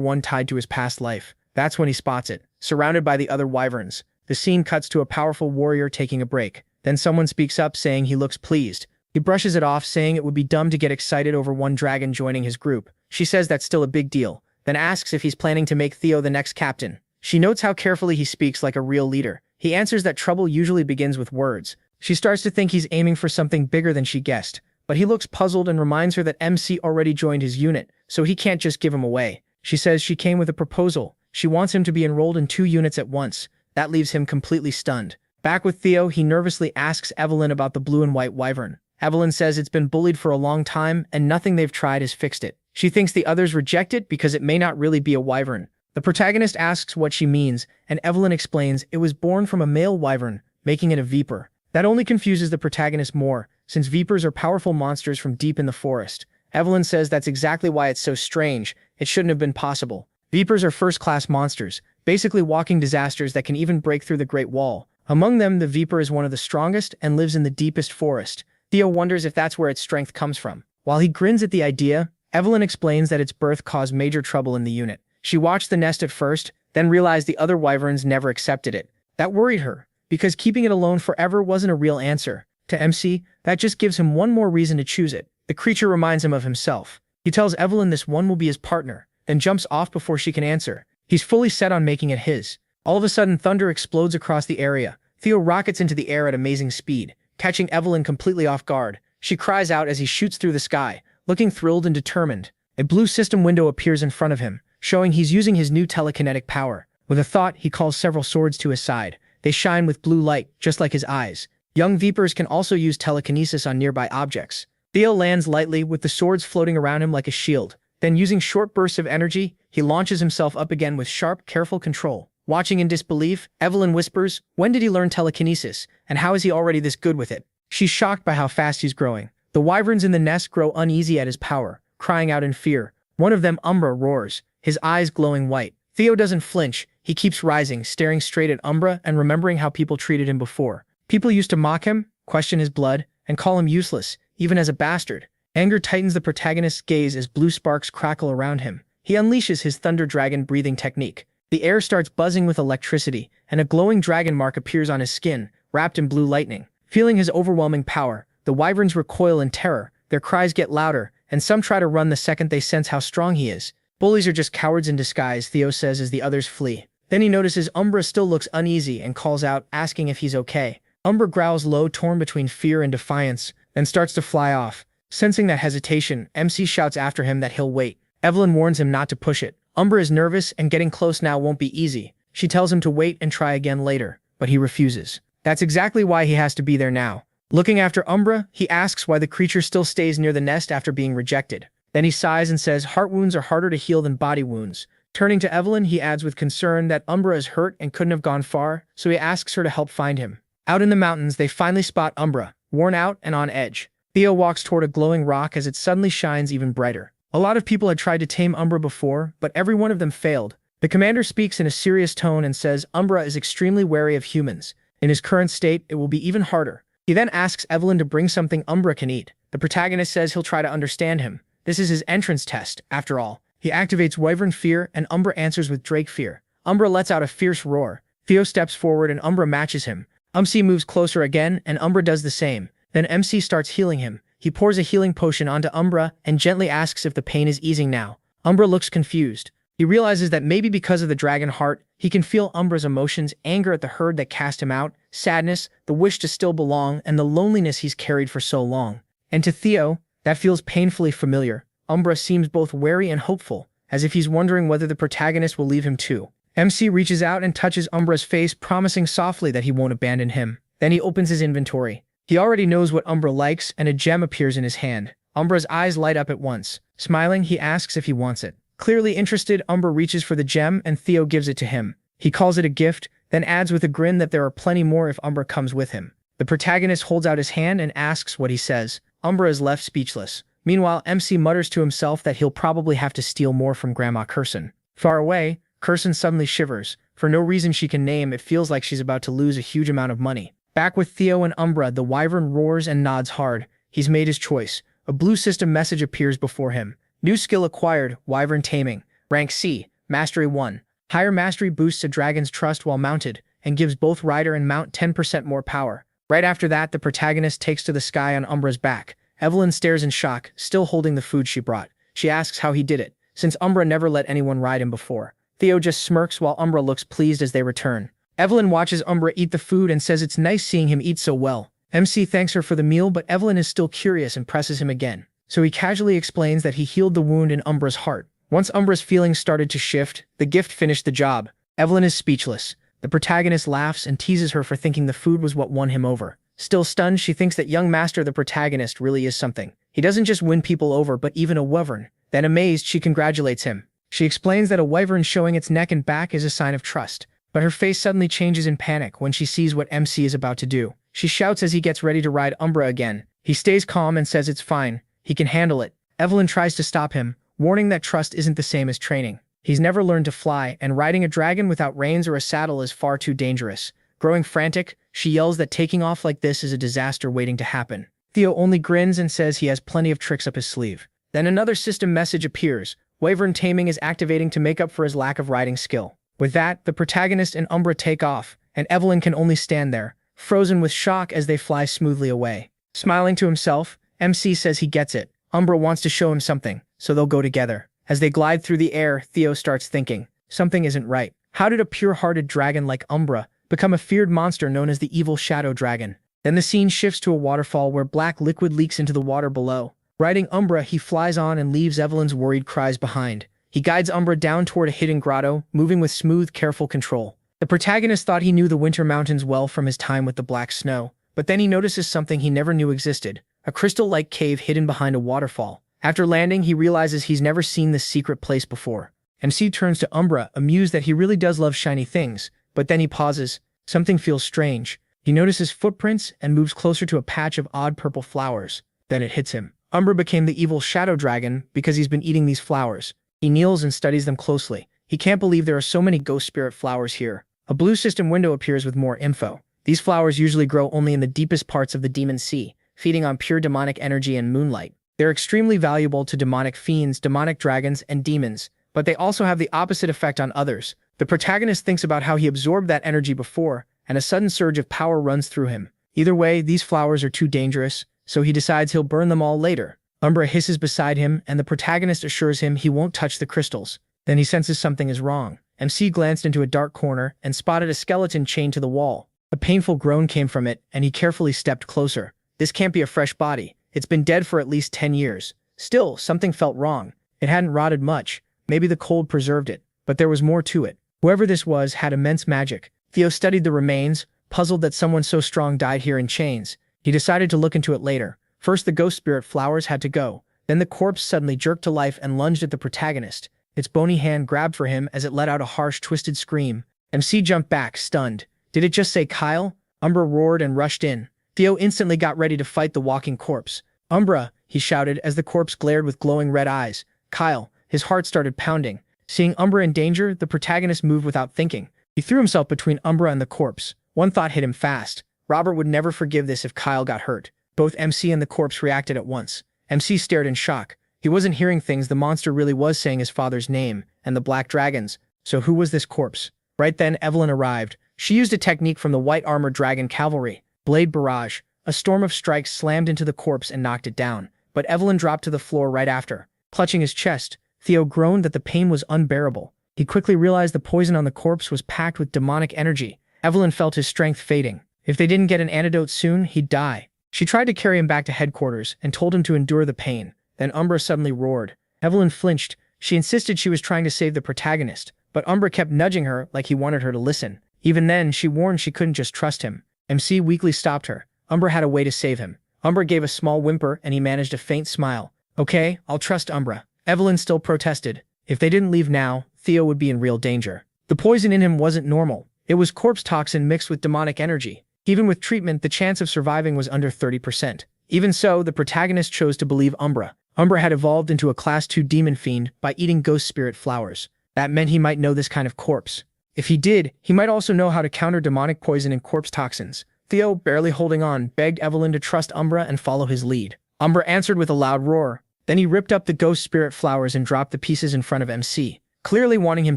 one tied to his past life. That's when he spots it, surrounded by the other wyverns. The scene cuts to a powerful warrior taking a break. Then someone speaks up saying he looks pleased. He brushes it off, saying it would be dumb to get excited over one dragon joining his group. She says that's still a big deal, then asks if he's planning to make Theo the next captain. She notes how carefully he speaks like a real leader. He answers that trouble usually begins with words. She starts to think he's aiming for something bigger than she guessed, but he looks puzzled and reminds her that MC already joined his unit, so he can't just give him away. She says she came with a proposal. She wants him to be enrolled in 2 units at once. That leaves him completely stunned. Back with Theo, he nervously asks Evelyn about the blue and white wyvern. Evelyn says it's been bullied for a long time and nothing they've tried has fixed it. She thinks the others reject it because it may not really be a wyvern. The protagonist asks what she means, and Evelyn explains it was born from a male wyvern, making it a viper. That only confuses the protagonist more, since vipers are powerful monsters from deep in the forest. Evelyn says that's exactly why it's so strange. It shouldn't have been possible. Vipers are first-class monsters, basically walking disasters that can even break through the Great Wall. Among them, the viper is one of the strongest and lives in the deepest forest. Theo wonders if that's where its strength comes from. While he grins at the idea, Evelyn explains that its birth caused major trouble in the unit. She watched the nest at first, then realized the other wyverns never accepted it. That worried her, because keeping it alone forever wasn't a real answer. To MC, that just gives him one more reason to choose it. The creature reminds him of himself. He tells Evelyn this one will be his partner, then jumps off before she can answer. He's fully set on making it his. All of a sudden, thunder explodes across the area. Theo rockets into the air at amazing speed, catching Evelyn completely off guard. She cries out as he shoots through the sky, looking thrilled and determined. A blue system window appears in front of him, showing he's using his new telekinetic power. With a thought, he calls several swords to his side. They shine with blue light, just like his eyes. Young vipers can also use telekinesis on nearby objects. Theo lands lightly with the swords floating around him like a shield. Then, using short bursts of energy, he launches himself up again with sharp, careful control. Watching in disbelief, Evelyn whispers, when did he learn telekinesis, and how is he already this good with it? She's shocked by how fast he's growing. The wyverns in the nest grow uneasy at his power, crying out in fear. One of them, Umbra, roars, his eyes glowing white. Theo doesn't flinch. He keeps rising, staring straight at Umbra and remembering how people treated him before. People used to mock him, question his blood, and call him useless, even as a bastard. Anger tightens the protagonist's gaze as blue sparks crackle around him. He unleashes his thunder dragon breathing technique. The air starts buzzing with electricity, and a glowing dragon mark appears on his skin, wrapped in blue lightning. Feeling his overwhelming power, the wyverns recoil in terror. Their cries get louder, and some try to run the second they sense how strong he is. Bullies are just cowards in disguise, Theo says as the others flee. Then he notices Umbra still looks uneasy and calls out, asking if he's okay. Umbra growls low, torn between fear and defiance, then starts to fly off. Sensing that hesitation, MC shouts after him that he'll wait. Evelyn warns him not to push it. Umbra is nervous, and getting close now won't be easy. She tells him to wait and try again later, but he refuses. That's exactly why he has to be there now. Looking after Umbra, he asks why the creature still stays near the nest after being rejected. Then he sighs and says heart wounds are harder to heal than body wounds. Turning to Evelyn, he adds with concern that Umbra is hurt and couldn't have gone far, so he asks her to help find him. Out in the mountains, they finally spot Umbra, worn out and on edge. Theo walks toward a glowing rock as it suddenly shines even brighter. A lot of people had tried to tame Umbra before, but every one of them failed. The commander speaks in a serious tone and says Umbra is extremely wary of humans. In his current state, it will be even harder. He then asks Evelyn to bring something Umbra can eat. The protagonist says he'll try to understand him. This is his entrance test, after all. He activates Wyvern Fear, and Umbra answers with Drake Fear. Umbra lets out a fierce roar. Theo steps forward and Umbra matches him. MC moves closer again, and Umbra does the same. Then MC starts healing him. He pours a healing potion onto Umbra and gently asks if the pain is easing now. Umbra looks confused. He realizes that maybe because of the dragon heart, he can feel Umbra's emotions, anger at the herd that cast him out, sadness, the wish to still belong, and the loneliness he's carried for so long. And to Theo, that feels painfully familiar. Umbra seems both wary and hopeful, as if he's wondering whether the protagonist will leave him too. MC reaches out and touches Umbra's face, promising softly that he won't abandon him. Then he opens his inventory. He already knows what Umbra likes, and a gem appears in his hand. Umbra's eyes light up at once. Smiling, he asks if he wants it. Clearly interested, Umbra reaches for the gem, and Theo gives it to him. He calls it a gift, then adds with a grin that there are plenty more if Umbra comes with him. The protagonist holds out his hand and asks what he says. Umbra is left speechless. Meanwhile, MC mutters to himself that he'll probably have to steal more from Grandma Curson. Far away, Curson suddenly shivers. For no reason she can name, it feels like she's about to lose a huge amount of money. Back with Theo and Umbra, the wyvern roars and nods hard. He's made his choice. A blue system message appears before him. New skill acquired, Wyvern Taming. Rank C, Mastery 1. Higher mastery boosts a dragon's trust while mounted, and gives both rider and mount 10% more power. Right after that, the protagonist takes to the sky on Umbra's back. Evelyn stares in shock, still holding the food she brought. She asks how he did it, since Umbra never let anyone ride him before. Theo just smirks while Umbra looks pleased as they return. Evelyn watches Umbra eat the food and says it's nice seeing him eat so well. MC thanks her for the meal, but Evelyn is still curious and presses him again. So he casually explains that he healed the wound in Umbra's heart. Once Umbra's feelings started to shift, the gift finished the job. Evelyn is speechless. The protagonist laughs and teases her for thinking the food was what won him over. Still stunned, she thinks that young master the protagonist really is something. He doesn't just win people over, but even a wyvern. Then amazed, she congratulates him. She explains that a wyvern showing its neck and back is a sign of trust. But her face suddenly changes in panic when she sees what MC is about to do. She shouts as he gets ready to ride Umbra again. He stays calm and says it's fine. He can handle it. Evelyn tries to stop him, warning that trust isn't the same as training. He's never learned to fly, and riding a dragon without reins or a saddle is far too dangerous. Growing frantic, she yells that taking off like this is a disaster waiting to happen. Theo only grins and says he has plenty of tricks up his sleeve. Then another system message appears. Wyvern Taming is activating to make up for his lack of riding skill. With that, the protagonist and Umbra take off, and Evelyn can only stand there, frozen with shock as they fly smoothly away. Smiling to himself, MC says he gets it. Umbra wants to show him something, so they'll go together. As they glide through the air, Theo starts thinking, something isn't right. How did a pure-hearted dragon like Umbra become a feared monster known as the evil shadow dragon? Then the scene shifts to a waterfall where black liquid leaks into the water below. Riding Umbra, he flies on and leaves Evelyn's worried cries behind. He guides Umbra down toward a hidden grotto, moving with smooth, careful control. The protagonist thought he knew the winter mountains well from his time with the black snow, but then he notices something he never knew existed, a crystal-like cave hidden behind a waterfall. After landing, he realizes he's never seen this secret place before. MC turns to Umbra, amused that he really does love shiny things, but then he pauses. Something feels strange. He notices footprints and moves closer to a patch of odd purple flowers. Then it hits him. Umbra became the evil shadow dragon because he's been eating these flowers. He kneels and studies them closely. He can't believe there are so many ghost spirit flowers here. A blue system window appears with more info. These flowers usually grow only in the deepest parts of the demon sea, feeding on pure demonic energy and moonlight. They're extremely valuable to demonic fiends, demonic dragons, and demons, but they also have the opposite effect on others. The protagonist thinks about how he absorbed that energy before, and a sudden surge of power runs through him. Either way, these flowers are too dangerous, so he decides he'll burn them all later. Umbra hisses beside him, and the protagonist assures him he won't touch the crystals. Then he senses something is wrong. MC glanced into a dark corner and spotted a skeleton chained to the wall. A painful groan came from it, and he carefully stepped closer. This can't be a fresh body. It's been dead for at least 10 years. Still, something felt wrong. It hadn't rotted much. Maybe the cold preserved it. But there was more to it. Whoever this was had immense magic. Theo studied the remains, puzzled that someone so strong died here in chains. He decided to look into it later. First, the ghost spirit flowers had to go. Then the corpse suddenly jerked to life and lunged at the protagonist. Its bony hand grabbed for him as it let out a harsh, twisted scream. MC jumped back, stunned. Did it just say Kyle? Umbra roared and rushed in. Theo instantly got ready to fight the walking corpse. Umbra, he shouted as the corpse glared with glowing red eyes. Kyle. His heart started pounding. Seeing Umbra in danger, the protagonist moved without thinking. He threw himself between Umbra and the corpse. One thought hit him fast. Robert would never forgive this if Kyle got hurt. Both MC and the corpse reacted at once. MC stared in shock. He wasn't hearing things. The monster really was saying his father's name, and the black dragons. So who was this corpse? Right then, Evelyn arrived. She used a technique from the white armored dragon cavalry. Blade barrage. A storm of strikes slammed into the corpse and knocked it down. But Evelyn dropped to the floor right after. Clutching his chest, Theo groaned that the pain was unbearable. He quickly realized the poison on the corpse was packed with demonic energy. Evelyn felt his strength fading. If they didn't get an antidote soon, he'd die. She tried to carry him back to headquarters and told him to endure the pain. Then Umbra suddenly roared. Evelyn flinched. She insisted she was trying to save the protagonist, but Umbra kept nudging her like he wanted her to listen. Even then, she warned she couldn't just trust him. MC weakly stopped her. Umbra had a way to save him. Umbra gave a small whimper and he managed a faint smile. Okay, I'll trust Umbra. Evelyn still protested. If they didn't leave now, Theo would be in real danger. The poison in him wasn't normal. It was corpse toxin mixed with demonic energy. Even with treatment, the chance of surviving was under 30%. Even so, the protagonist chose to believe Umbra. Umbra had evolved into a Class 2 demon fiend by eating ghost spirit flowers. That meant he might know this kind of corpse. If he did, he might also know how to counter demonic poison and corpse toxins. Theo, barely holding on, begged Evelyn to trust Umbra and follow his lead. Umbra answered with a loud roar. Then he ripped up the ghost spirit flowers and dropped the pieces in front of MC, clearly wanting him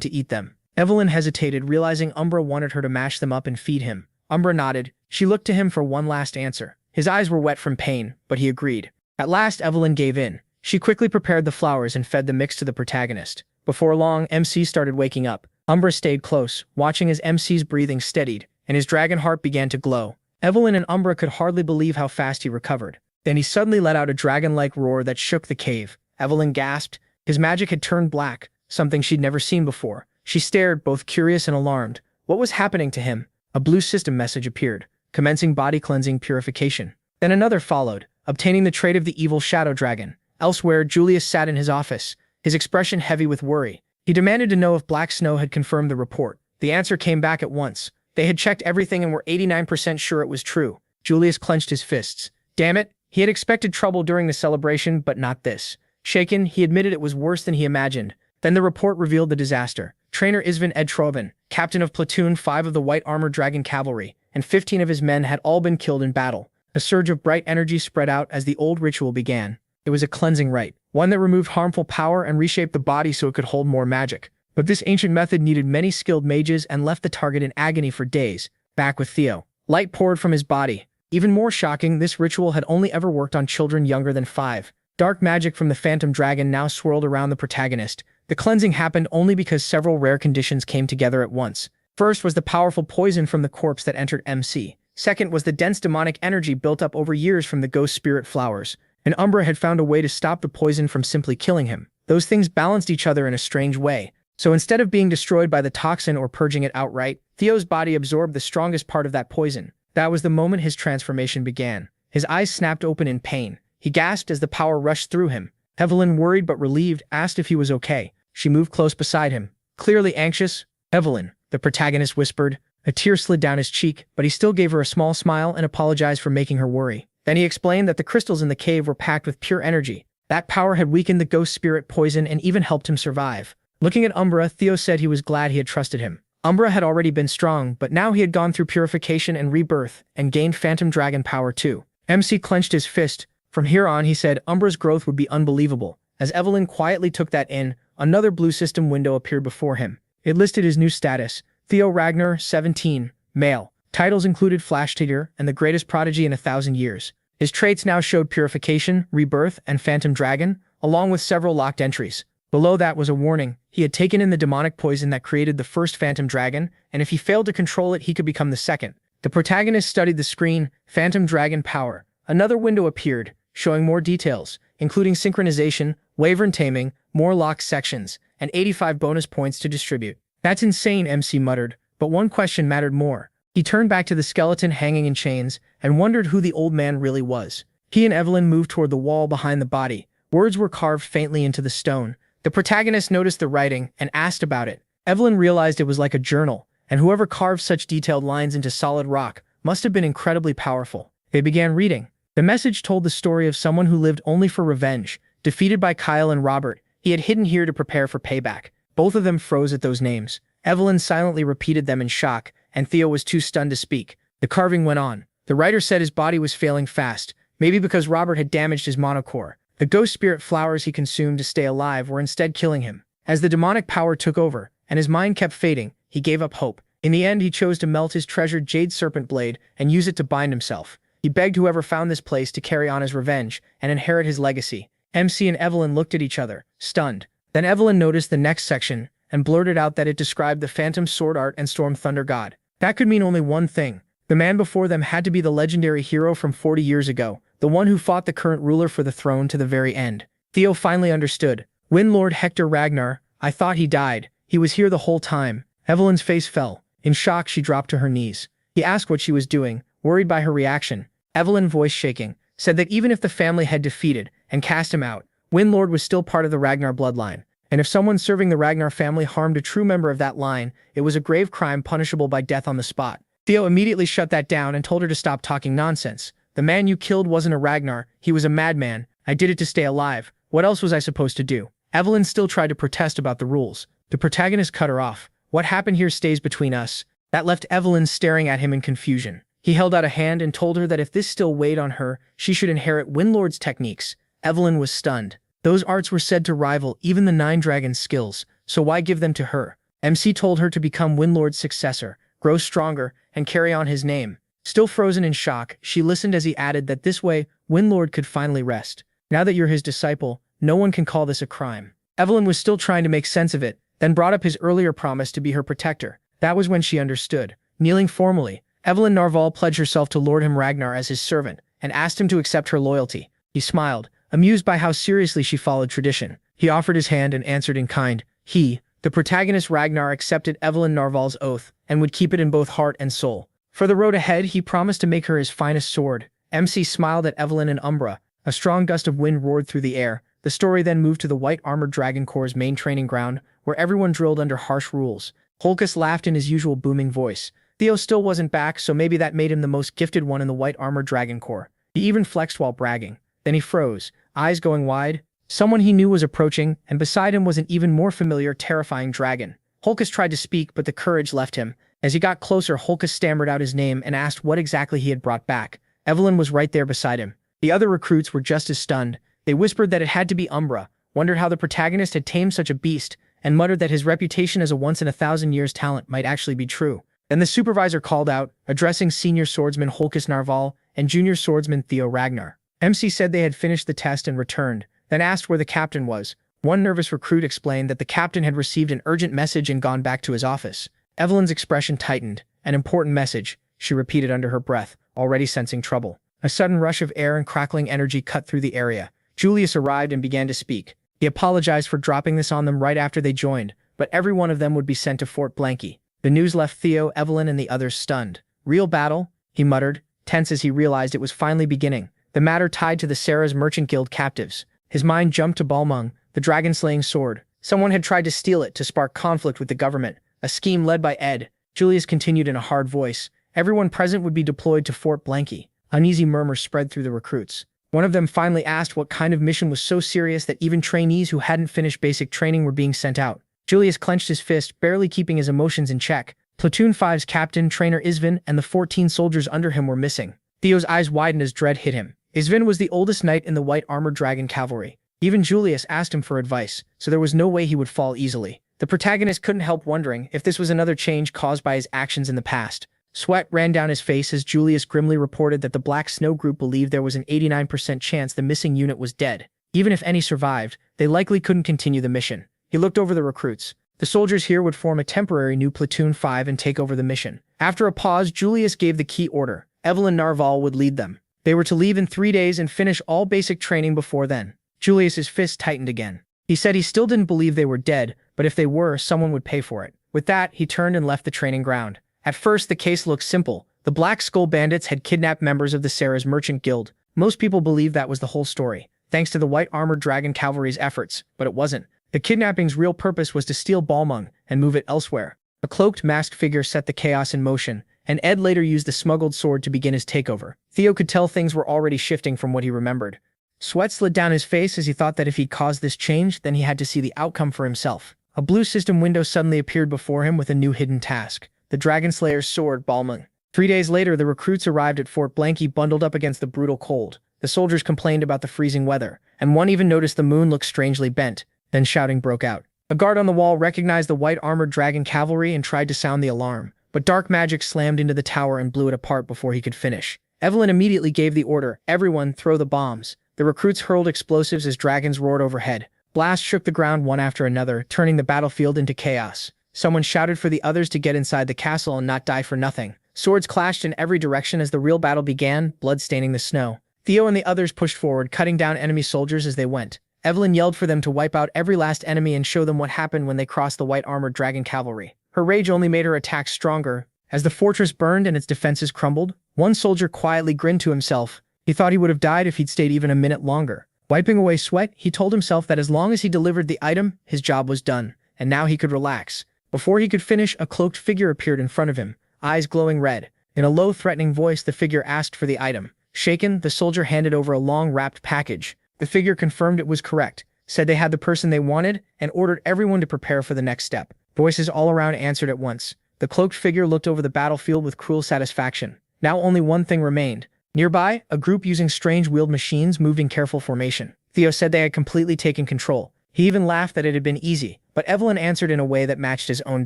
to eat them. Evelyn hesitated, realizing Umbra wanted her to mash them up and feed him. Umbra nodded. She looked to him for one last answer. His eyes were wet from pain, but he agreed. At last, Evelyn gave in. She quickly prepared the flowers and fed the mix to the protagonist. Before long, MC started waking up. Umbra stayed close, watching as MC's breathing steadied, and his dragon heart began to glow. Evelyn and Umbra could hardly believe how fast he recovered. Then he suddenly let out a dragon-like roar that shook the cave. Evelyn gasped. His magic had turned black, something she'd never seen before. She stared, both curious and alarmed. What was happening to him? A blue system message appeared, commencing body cleansing purification. Then another followed, obtaining the trait of the evil shadow dragon. Elsewhere, Julius sat in his office, his expression heavy with worry. He demanded to know if Black Snow had confirmed the report. The answer came back at once. They had checked everything and were 89% sure it was true. Julius clenched his fists. Damn it, he had expected trouble during the celebration, but not this. Shaken, he admitted it was worse than he imagined. Then the report revealed the disaster. Trainer Isvin Edtroven, captain of Platoon 5 of the White Armored Dragon Cavalry, and 15 of his men had all been killed in battle. A surge of bright energy spread out as the old ritual began. It was a cleansing rite, one that removed harmful power and reshaped the body so it could hold more magic. But this ancient method needed many skilled mages and left the target in agony for days. Back with Theo. Light poured from his body. Even more shocking, this ritual had only ever worked on children younger than 5. Dark magic from the Phantom Dragon now swirled around the protagonist. The cleansing happened only because several rare conditions came together at once. First was the powerful poison from the corpse that entered MC. Second was the dense demonic energy built up over years from the ghost spirit flowers. And Umbra had found a way to stop the poison from simply killing him. Those things balanced each other in a strange way. So instead of being destroyed by the toxin or purging it outright, Theo's body absorbed the strongest part of that poison. That was the moment his transformation began. His eyes snapped open in pain. He gasped as the power rushed through him. Evelyn, worried but relieved, asked if he was okay. She moved close beside him, clearly anxious. Evelyn, the protagonist whispered. A tear slid down his cheek, but he still gave her a small smile and apologized for making her worry. Then he explained that the crystals in the cave were packed with pure energy. That power had weakened the ghost spirit poison and even helped him survive. Looking at Umbra, Theo said he was glad he had trusted him. Umbra had already been strong, but now he had gone through purification and rebirth, and gained phantom dragon power too. MC clenched his fist. From here on, he said, Umbra's growth would be unbelievable. As Evelyn quietly took that in, another blue system window appeared before him. It listed his new status, Theo Ragnar, 17, male. Titles included Flash Tiger and the greatest prodigy in 1,000 years. His traits now showed purification, rebirth, and phantom dragon, along with several locked entries. Below that was a warning. He had taken in the demonic poison that created the first phantom dragon, and if he failed to control it, he could become the second. The protagonist studied the screen, phantom dragon power. Another window appeared, showing more details, including synchronization, wyvern taming, more locked sections, and 85 bonus points to distribute. That's insane, MC muttered, but one question mattered more. He turned back to the skeleton hanging in chains and wondered who the old man really was. He and Evelyn moved toward the wall behind the body. Words were carved faintly into the stone. The protagonist noticed the writing and asked about it. Evelyn realized it was like a journal, and whoever carved such detailed lines into solid rock must have been incredibly powerful. They began reading. The message told the story of someone who lived only for revenge. Defeated by Kyle and Robert, he had hidden here to prepare for payback. Both of them froze at those names. Evelyn silently repeated them in shock, and Theo was too stunned to speak. The carving went on. The writer said his body was failing fast, maybe because Robert had damaged his monocore. The ghost spirit flowers he consumed to stay alive were instead killing him. As the demonic power took over, and his mind kept fading, he gave up hope. In the end, he chose to melt his treasured jade serpent blade and use it to bind himself. He begged whoever found this place to carry on his revenge and inherit his legacy. MC and Evelyn looked at each other, stunned. Then Evelyn noticed the next section and blurted out that it described the Phantom Sword Art and Storm Thunder God. That could mean only one thing. The man before them had to be the legendary hero from 40 years ago, the one who fought the current ruler for the throne to the very end. Theo finally understood. Wind Lord Hector Ragnar, I thought he died. He was here the whole time. Evelyn's face fell. In shock, she dropped to her knees. He asked what she was doing, worried by her reaction. Evelyn, voice shaking, said that even if the family had defeated and cast him out, Windlord was still part of the Ragnar bloodline. And if someone serving the Ragnar family harmed a true member of that line, it was a grave crime punishable by death on the spot. Theo immediately shut that down and told her to stop talking nonsense. The man you killed wasn't a Ragnar, he was a madman. I did it to stay alive. What else was I supposed to do? Evelyn still tried to protest about the rules. The protagonist cut her off. What happened here stays between us. That left Evelyn staring at him in confusion. He held out a hand and told her that if this still weighed on her, she should inherit Windlord's techniques. Evelyn was stunned. Those arts were said to rival even the Nine Dragons' skills, so why give them to her? MC told her to become Windlord's successor, grow stronger, and carry on his name. Still frozen in shock, she listened as he added that this way, Windlord could finally rest. Now that you're his disciple, no one can call this a crime. Evelyn was still trying to make sense of it, then brought up his earlier promise to be her protector. That was when she understood. Kneeling formally, Evelyn Narval pledged herself to Lord Him Ragnar as his servant, and asked him to accept her loyalty. He smiled, amused by how seriously she followed tradition. He offered his hand and answered in kind. He, the protagonist Ragnar, accepted Evelyn Narval's oath, and would keep it in both heart and soul. For the road ahead, he promised to make her his finest sword. MC smiled at Evelyn and Umbra. A strong gust of wind roared through the air. The story then moved to the White Armored Dragon Corps' main training ground, where everyone drilled under harsh rules. Holkus laughed in his usual booming voice. Theo still wasn't back, so maybe that made him the most gifted one in the White Armored Dragon Corps. He even flexed while bragging. Then he froze, eyes going wide. Someone he knew was approaching, and beside him was an even more familiar, terrifying dragon. Holkus tried to speak, but the courage left him. As he got closer, Holkus stammered out his name and asked what exactly he had brought back. Evelyn was right there beside him. The other recruits were just as stunned. They whispered that it had to be Umbra, wondered how the protagonist had tamed such a beast, and muttered that his reputation as a once-in-a-thousand-years talent might actually be true. Then the supervisor called out, addressing senior swordsman Holkus Narval and junior swordsman Theo Ragnar. MC said they had finished the test and returned, then asked where the captain was. One nervous recruit explained that the captain had received an urgent message and gone back to his office. Evelyn's expression tightened. An important message, she repeated under her breath, already sensing trouble. A sudden rush of air and crackling energy cut through the area. Julius arrived and began to speak. He apologized for dropping this on them right after they joined, but every one of them would be sent to Fort Blanky. The news left Theo, Evelyn, and the others stunned. Real battle? He muttered, tense as he realized it was finally beginning. The matter tied to the Sarah's Merchant Guild captives. His mind jumped to Balmung, the dragon-slaying sword. Someone had tried to steal it to spark conflict with the government, a scheme led by Ed. Julius continued in a hard voice. Everyone present would be deployed to Fort Blanky. Uneasy murmurs spread through the recruits. One of them finally asked what kind of mission was so serious that even trainees who hadn't finished basic training were being sent out. Julius clenched his fist, barely keeping his emotions in check. Platoon 5's captain, trainer Isvin, and the 14 soldiers under him were missing. Theo's eyes widened as dread hit him. Isvin was the oldest knight in the White Armored Dragon Cavalry. Even Julius asked him for advice, so there was no way he would fall easily. The protagonist couldn't help wondering if this was another change caused by his actions in the past. Sweat ran down his face as Julius grimly reported that the Black Snow Group believed there was an 89% chance the missing unit was dead. Even if any survived, they likely couldn't continue the mission. He looked over the recruits. The soldiers here would form a temporary new Platoon 5 and take over the mission. After a pause, Julius gave the key order. Evelyn Narval would lead them. They were to leave in 3 days and finish all basic training before then. Julius's fist tightened again. He said he still didn't believe they were dead, but if they were, someone would pay for it. With that, he turned and left the training ground. At first, the case looked simple. The Black Skull Bandits had kidnapped members of the Sarah's Merchant Guild. Most people believed that was the whole story, thanks to the White Armored Dragon Cavalry's efforts, but it wasn't. The kidnapping's real purpose was to steal Balmung and move it elsewhere. A cloaked, masked figure set the chaos in motion, and Ed later used the smuggled sword to begin his takeover. Theo could tell things were already shifting from what he remembered. Sweat slid down his face as he thought that if he caused this change, then he had to see the outcome for himself. A blue system window suddenly appeared before him with a new hidden task. The Dragon Slayer's sword, Balmung. 3 days later, the recruits arrived at Fort Blanky bundled up against the brutal cold. The soldiers complained about the freezing weather, and one even noticed the moon looked strangely bent. Then shouting broke out. A guard on the wall recognized the White Armored Dragon Cavalry and tried to sound the alarm, but dark magic slammed into the tower and blew it apart before he could finish. Evelyn immediately gave the order, everyone throw the bombs. The recruits hurled explosives as dragons roared overhead. Blasts shook the ground one after another, turning the battlefield into chaos. Someone shouted for the others to get inside the castle and not die for nothing. Swords clashed in every direction as the real battle began, blood staining the snow. Theo and the others pushed forward, cutting down enemy soldiers as they went. Evelyn yelled for them to wipe out every last enemy and show them what happened when they crossed the White Armored Dragon Cavalry. Her rage only made her attacks stronger. As the fortress burned and its defenses crumbled, one soldier quietly grinned to himself. He thought he would have died if he'd stayed even a minute longer. Wiping away sweat, he told himself that as long as he delivered the item, his job was done, and now he could relax. Before he could finish, a cloaked figure appeared in front of him, eyes glowing red. In a low, threatening voice, the figure asked for the item. Shaken, the soldier handed over a long, wrapped package. The figure confirmed it was correct, said they had the person they wanted, and ordered everyone to prepare for the next step. Voices all around answered at once. The cloaked figure looked over the battlefield with cruel satisfaction. Now only one thing remained. Nearby, a group using strange wheeled machines moved in careful formation. Theo said they had completely taken control. He even laughed that it had been easy, but Evelyn answered in a way that matched his own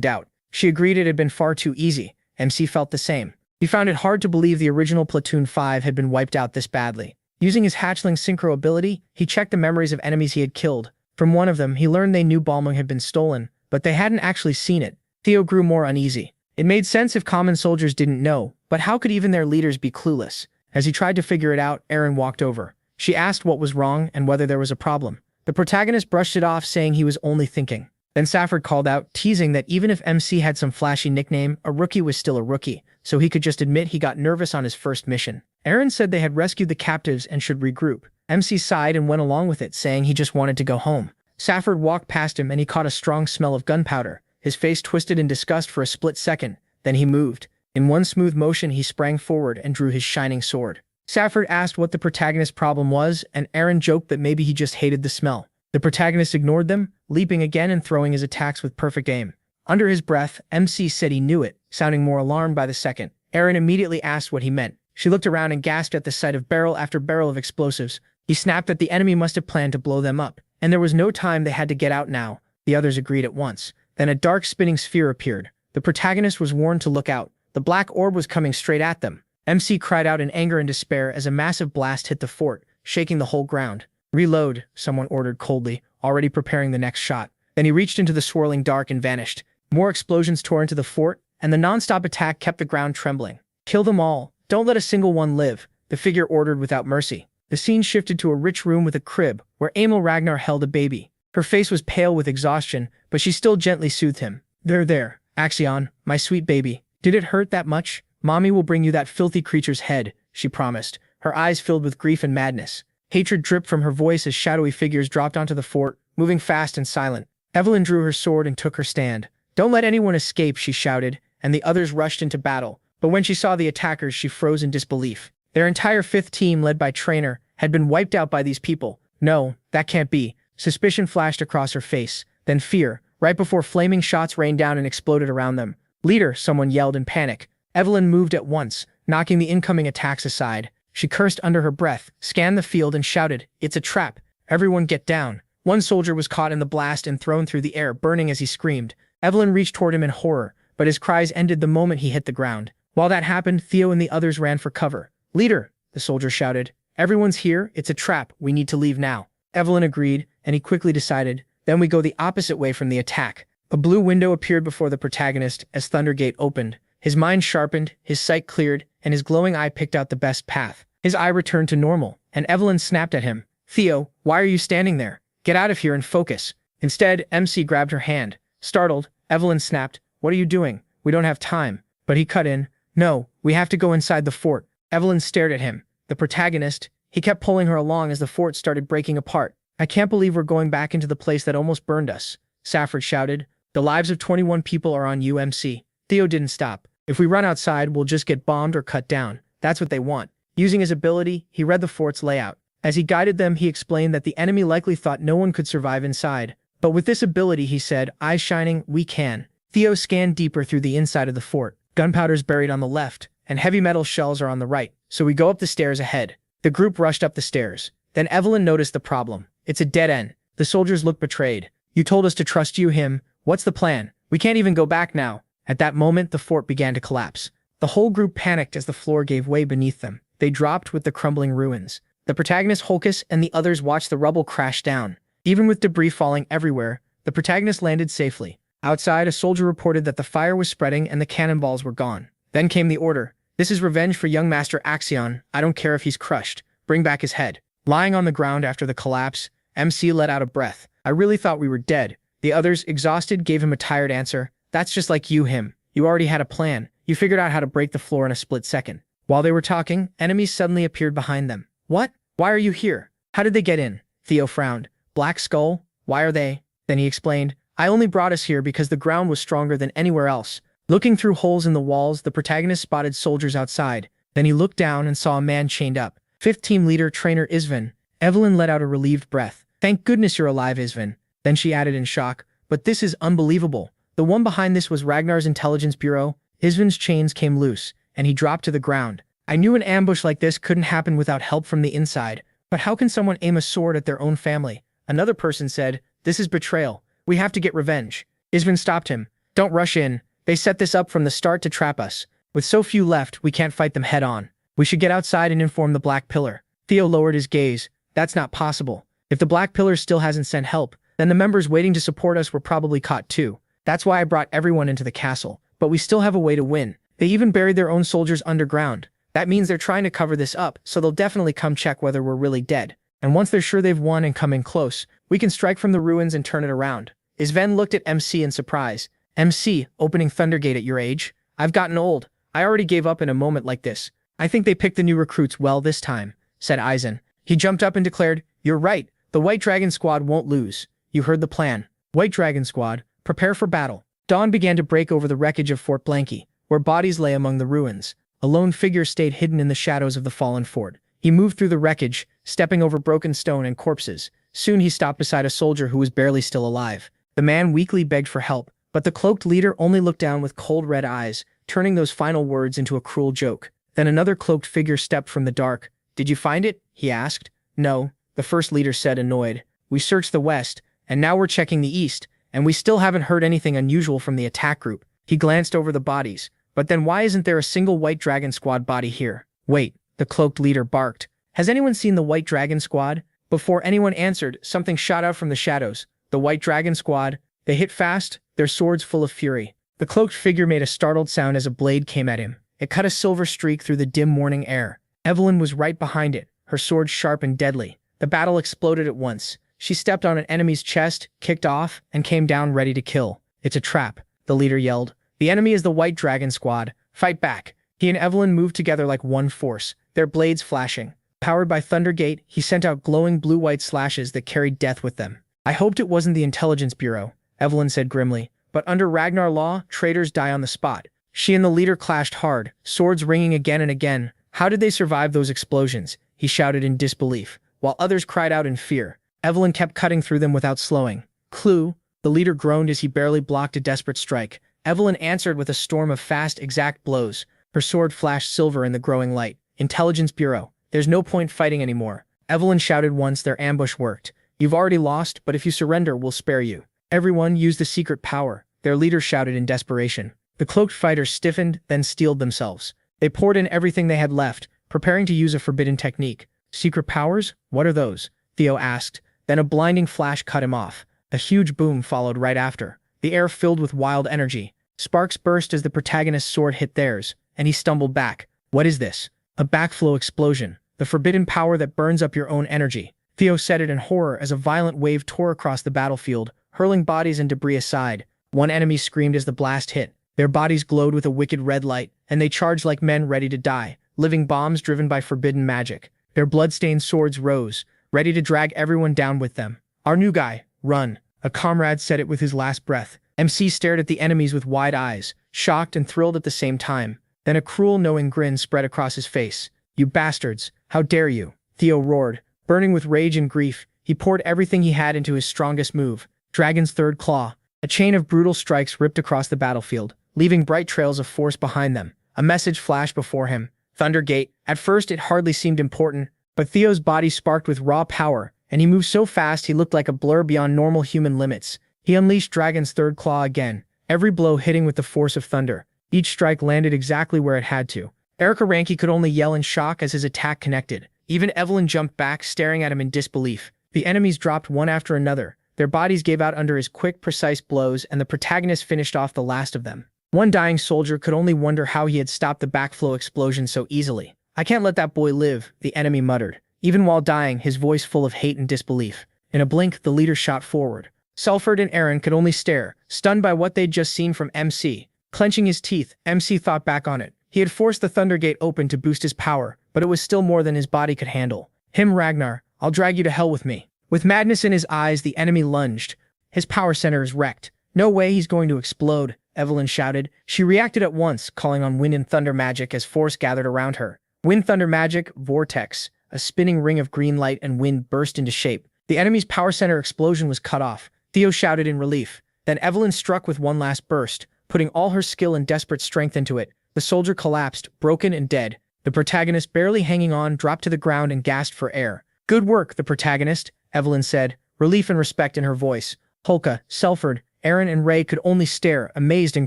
doubt. She agreed it had been far too easy. MC felt the same. He found it hard to believe the original Platoon 5 had been wiped out this badly. Using his hatchling synchro ability, he checked the memories of enemies he had killed. From one of them, he learned they knew Balmung had been stolen, but they hadn't actually seen it. Theo grew more uneasy. It made sense if common soldiers didn't know, but how could even their leaders be clueless? As he tried to figure it out, Erin walked over. She asked what was wrong and whether there was a problem. The protagonist brushed it off, saying he was only thinking. Then Safford called out, teasing that even if MC had some flashy nickname, a rookie was still a rookie, so he could just admit he got nervous on his first mission. Erin said they had rescued the captives and should regroup. MC sighed and went along with it, saying he just wanted to go home. Safford walked past him and he caught a strong smell of gunpowder. His face twisted in disgust for a split second. Then he moved. In one smooth motion, he sprang forward and drew his shining sword. Safford asked what the protagonist's problem was, and Erin joked that maybe he just hated the smell. The protagonist ignored them, leaping again and throwing his attacks with perfect aim. Under his breath, MC said he knew it, sounding more alarmed by the second. Erin immediately asked what he meant. She looked around and gasped at the sight of barrel after barrel of explosives. He snapped that the enemy must have planned to blow them up, and there was no time, they had to get out now. The others agreed at once. Then a dark spinning sphere appeared. The protagonist was warned to look out. The black orb was coming straight at them. MC cried out in anger and despair as a massive blast hit the fort, shaking the whole ground. Reload, someone ordered coldly, already preparing the next shot. Then he reached into the swirling dark and vanished. More explosions tore into the fort, and the non-stop attack kept the ground trembling. Kill them all. Don't let a single one live, the figure ordered without mercy. The scene shifted to a rich room with a crib, where Emil Ragnar held a baby. Her face was pale with exhaustion, but she still gently soothed him. There, Axion, my sweet baby. Did it hurt that much? Mommy will bring you that filthy creature's head, she promised, her eyes filled with grief and madness. Hatred dripped from her voice as shadowy figures dropped onto the fort, moving fast and silent. Evelyn drew her sword and took her stand. Don't let anyone escape, she shouted, and the others rushed into battle. But when she saw the attackers, she froze in disbelief. Their entire 5th team, led by Trainer, had been wiped out by these people. No, that can't be. Suspicion flashed across her face, then fear, right before flaming shots rained down and exploded around them. Leader, someone yelled in panic. Evelyn moved at once, knocking the incoming attacks aside. She cursed under her breath, scanned the field and shouted, "It's a trap. Everyone get down." One soldier was caught in the blast and thrown through the air, burning as he screamed. Evelyn reached toward him in horror, but his cries ended the moment he hit the ground. While that happened, Theo and the others ran for cover. "Leader," the soldier shouted, "everyone's here. It's a trap. We need to leave now." Evelyn agreed, and he quickly decided, "Then we go the opposite way from the attack." A blue window appeared before the protagonist as Thundergate opened. His mind sharpened, his sight cleared, and his glowing eye picked out the best path. His eye returned to normal, and Evelyn snapped at him. "Theo, why are you standing there? Get out of here and focus." Instead, MC grabbed her hand. Startled, Evelyn snapped, "What are you doing? We don't have time." But he cut in, "No, we have to go inside the fort." Evelyn stared at him. The protagonist, he kept pulling her along as the fort started breaking apart. "I can't believe we're going back into the place that almost burned us," Safford shouted. "The lives of 21 people are on you, MC." Theo didn't stop. "If we run outside, we'll just get bombed or cut down. That's what they want." Using his ability, he read the fort's layout. As he guided them, he explained that the enemy likely thought no one could survive inside. But with this ability, he said, eyes shining, we can. Theo scanned deeper through the inside of the fort. Gunpowder's buried on the left, and heavy metal shells are on the right, so we go up the stairs ahead. The group rushed up the stairs. Then Evelyn noticed the problem. It's a dead end. The soldiers looked betrayed. "You told us to trust you, him. What's the plan? We can't even go back now." At that moment, the fort began to collapse. The whole group panicked as the floor gave way beneath them. They dropped with the crumbling ruins. The protagonist Holkus and the others watched the rubble crash down. Even with debris falling everywhere, the protagonist landed safely. Outside, a soldier reported that the fire was spreading and the cannonballs were gone. Then came the order. "This is revenge for young Master Axion. I don't care if he's crushed. Bring back his head." Lying on the ground after the collapse, MC let out a breath. "I really thought we were dead." The others, exhausted, gave him a tired answer. "That's just like you, him. You already had a plan. You figured out how to break the floor in a split second." While they were talking, enemies suddenly appeared behind them. "What? Why are you here? How did they get in?" Theo frowned. "Black Skull? Why are they?" Then he explained, "I only brought us here because the ground was stronger than anywhere else." Looking through holes in the walls, the protagonist spotted soldiers outside. Then he looked down and saw a man chained up. 5th team leader Trainer Isvin. Evelyn let out a relieved breath. "Thank goodness you're alive, Isvin." Then she added in shock, "But this is unbelievable. The one behind this was Ragnar's intelligence bureau." Isvin's chains came loose, and he dropped to the ground. I knew an ambush like this couldn't happen without help from the inside. But how can someone aim a sword at their own family? Another person said, this is betrayal. We have to get revenge. Isvin stopped him. Don't rush in. They set this up from the start to trap us. With so few left, we can't fight them head on. We should get outside and inform the Black Pillar. Theo lowered his gaze. That's not possible. If the Black Pillar still hasn't sent help, then the members waiting to support us were probably caught too. That's why I brought everyone into the castle. But we still have a way to win. They even buried their own soldiers underground. That means they're trying to cover this up, so they'll definitely come check whether we're really dead. And once they're sure they've won and come in close, we can strike from the ruins and turn it around. Isven looked at MC in surprise. MC, opening Thundergate at your age? I've gotten old. I already gave up in a moment like this. I think they picked the new recruits well this time, said Aizen. He jumped up and declared, you're right. The White Dragon Squad won't lose. You heard the plan. White Dragon Squad, prepare for battle. Dawn began to break over the wreckage of Fort Blanky, where bodies lay among the ruins. A lone figure stayed hidden in the shadows of the fallen fort. He moved through the wreckage, stepping over broken stone and corpses. Soon he stopped beside a soldier who was barely still alive. The man weakly begged for help, but the cloaked leader only looked down with cold red eyes, turning those final words into a cruel joke. Then another cloaked figure stepped from the dark. Did you find it? He asked. No, the first leader said, annoyed. We searched the west, and now we're checking the east, and we still haven't heard anything unusual from the attack group. He glanced over the bodies. But then why isn't there a single White Dragon Squad body here? Wait, the cloaked leader barked. Has anyone seen the White Dragon Squad? Before anyone answered, something shot out from the shadows. The White Dragon Squad. They hit fast, their swords full of fury. The cloaked figure made a startled sound as a blade came at him. It cut a silver streak through the dim morning air. Evelyn was right behind it, her sword sharp and deadly. The battle exploded at once. She stepped on an enemy's chest, kicked off, and came down ready to kill. It's a trap, the leader yelled. The enemy is the White Dragon Squad. Fight back. He and Evelyn moved together like one force, their blades flashing. Powered by Thundergate, he sent out glowing blue-white slashes that carried death with them. I hoped it wasn't the Intelligence Bureau, Evelyn said grimly. But under Ragnar law, traitors die on the spot. She and the leader clashed hard, swords ringing again and again. How did they survive those explosions? He shouted in disbelief, while others cried out in fear. Evelyn kept cutting through them without slowing. Clue, the leader groaned as he barely blocked a desperate strike. Evelyn answered with a storm of fast, exact blows. Her sword flashed silver in the growing light. Intelligence Bureau. There's no point fighting anymore. Evelyn shouted once their ambush worked. You've already lost, but if you surrender, we'll spare you. Everyone used the secret power, their leader shouted in desperation. The cloaked fighters stiffened, then steeled themselves. They poured in everything they had left, preparing to use a forbidden technique. Secret powers? What are those? Theo asked. Then a blinding flash cut him off. A huge boom followed right after. The air filled with wild energy. Sparks burst as the protagonist's sword hit theirs, and he stumbled back. What is this? A backflow explosion. The forbidden power that burns up your own energy. Theo said it in horror as a violent wave tore across the battlefield, hurling bodies and debris aside. One enemy screamed as the blast hit. Their bodies glowed with a wicked red light, and they charged like men ready to die, living bombs driven by forbidden magic. Their blood-stained swords rose, ready to drag everyone down with them. Our new guy, run. A comrade said it with his last breath. MC stared at the enemies with wide eyes, shocked and thrilled at the same time. Then a cruel, knowing grin spread across his face. You bastards, how dare you? Theo roared. Burning with rage and grief, he poured everything he had into his strongest move, Dragon's Third Claw. A chain of brutal strikes ripped across the battlefield, leaving bright trails of force behind them. A message flashed before him. Thundergate. At first it hardly seemed important, but Theo's body sparked with raw power, and he moved so fast he looked like a blur beyond normal human limits. He unleashed Dragon's Third Claw again, every blow hitting with the force of thunder. Each strike landed exactly where it had to. Erica Ranky could only yell in shock as his attack connected. Even Evelyn jumped back, staring at him in disbelief. The enemies dropped one after another. Their bodies gave out under his quick, precise blows, and the protagonist finished off the last of them. One dying soldier could only wonder how he had stopped the backflow explosion so easily. I can't let that boy live, the enemy muttered. Even while dying, his voice full of hate and disbelief. In a blink, the leader shot forward. Selford and Aaron could only stare, stunned by what they'd just seen from MC. Clenching his teeth, MC thought back on it. He had forced the Thundergate open to boost his power, but it was still more than his body could handle. Him, Ragnar, I'll drag you to hell with me. With madness in his eyes, the enemy lunged. His power center is wrecked. No way he's going to explode, Evelyn shouted. She reacted at once, calling on wind and thunder magic as force gathered around her. Wind thunder magic, vortex. A spinning ring of green light and wind burst into shape. The enemy's power center explosion was cut off. Theo shouted in relief. Then Evelyn struck with one last burst, putting all her skill and desperate strength into it. The soldier collapsed, broken and dead. The protagonist, barely hanging on, dropped to the ground and gasped for air. "Good work, the protagonist," Evelyn said, relief and respect in her voice. Holka, Selford, Aaron and Ray could only stare, amazed and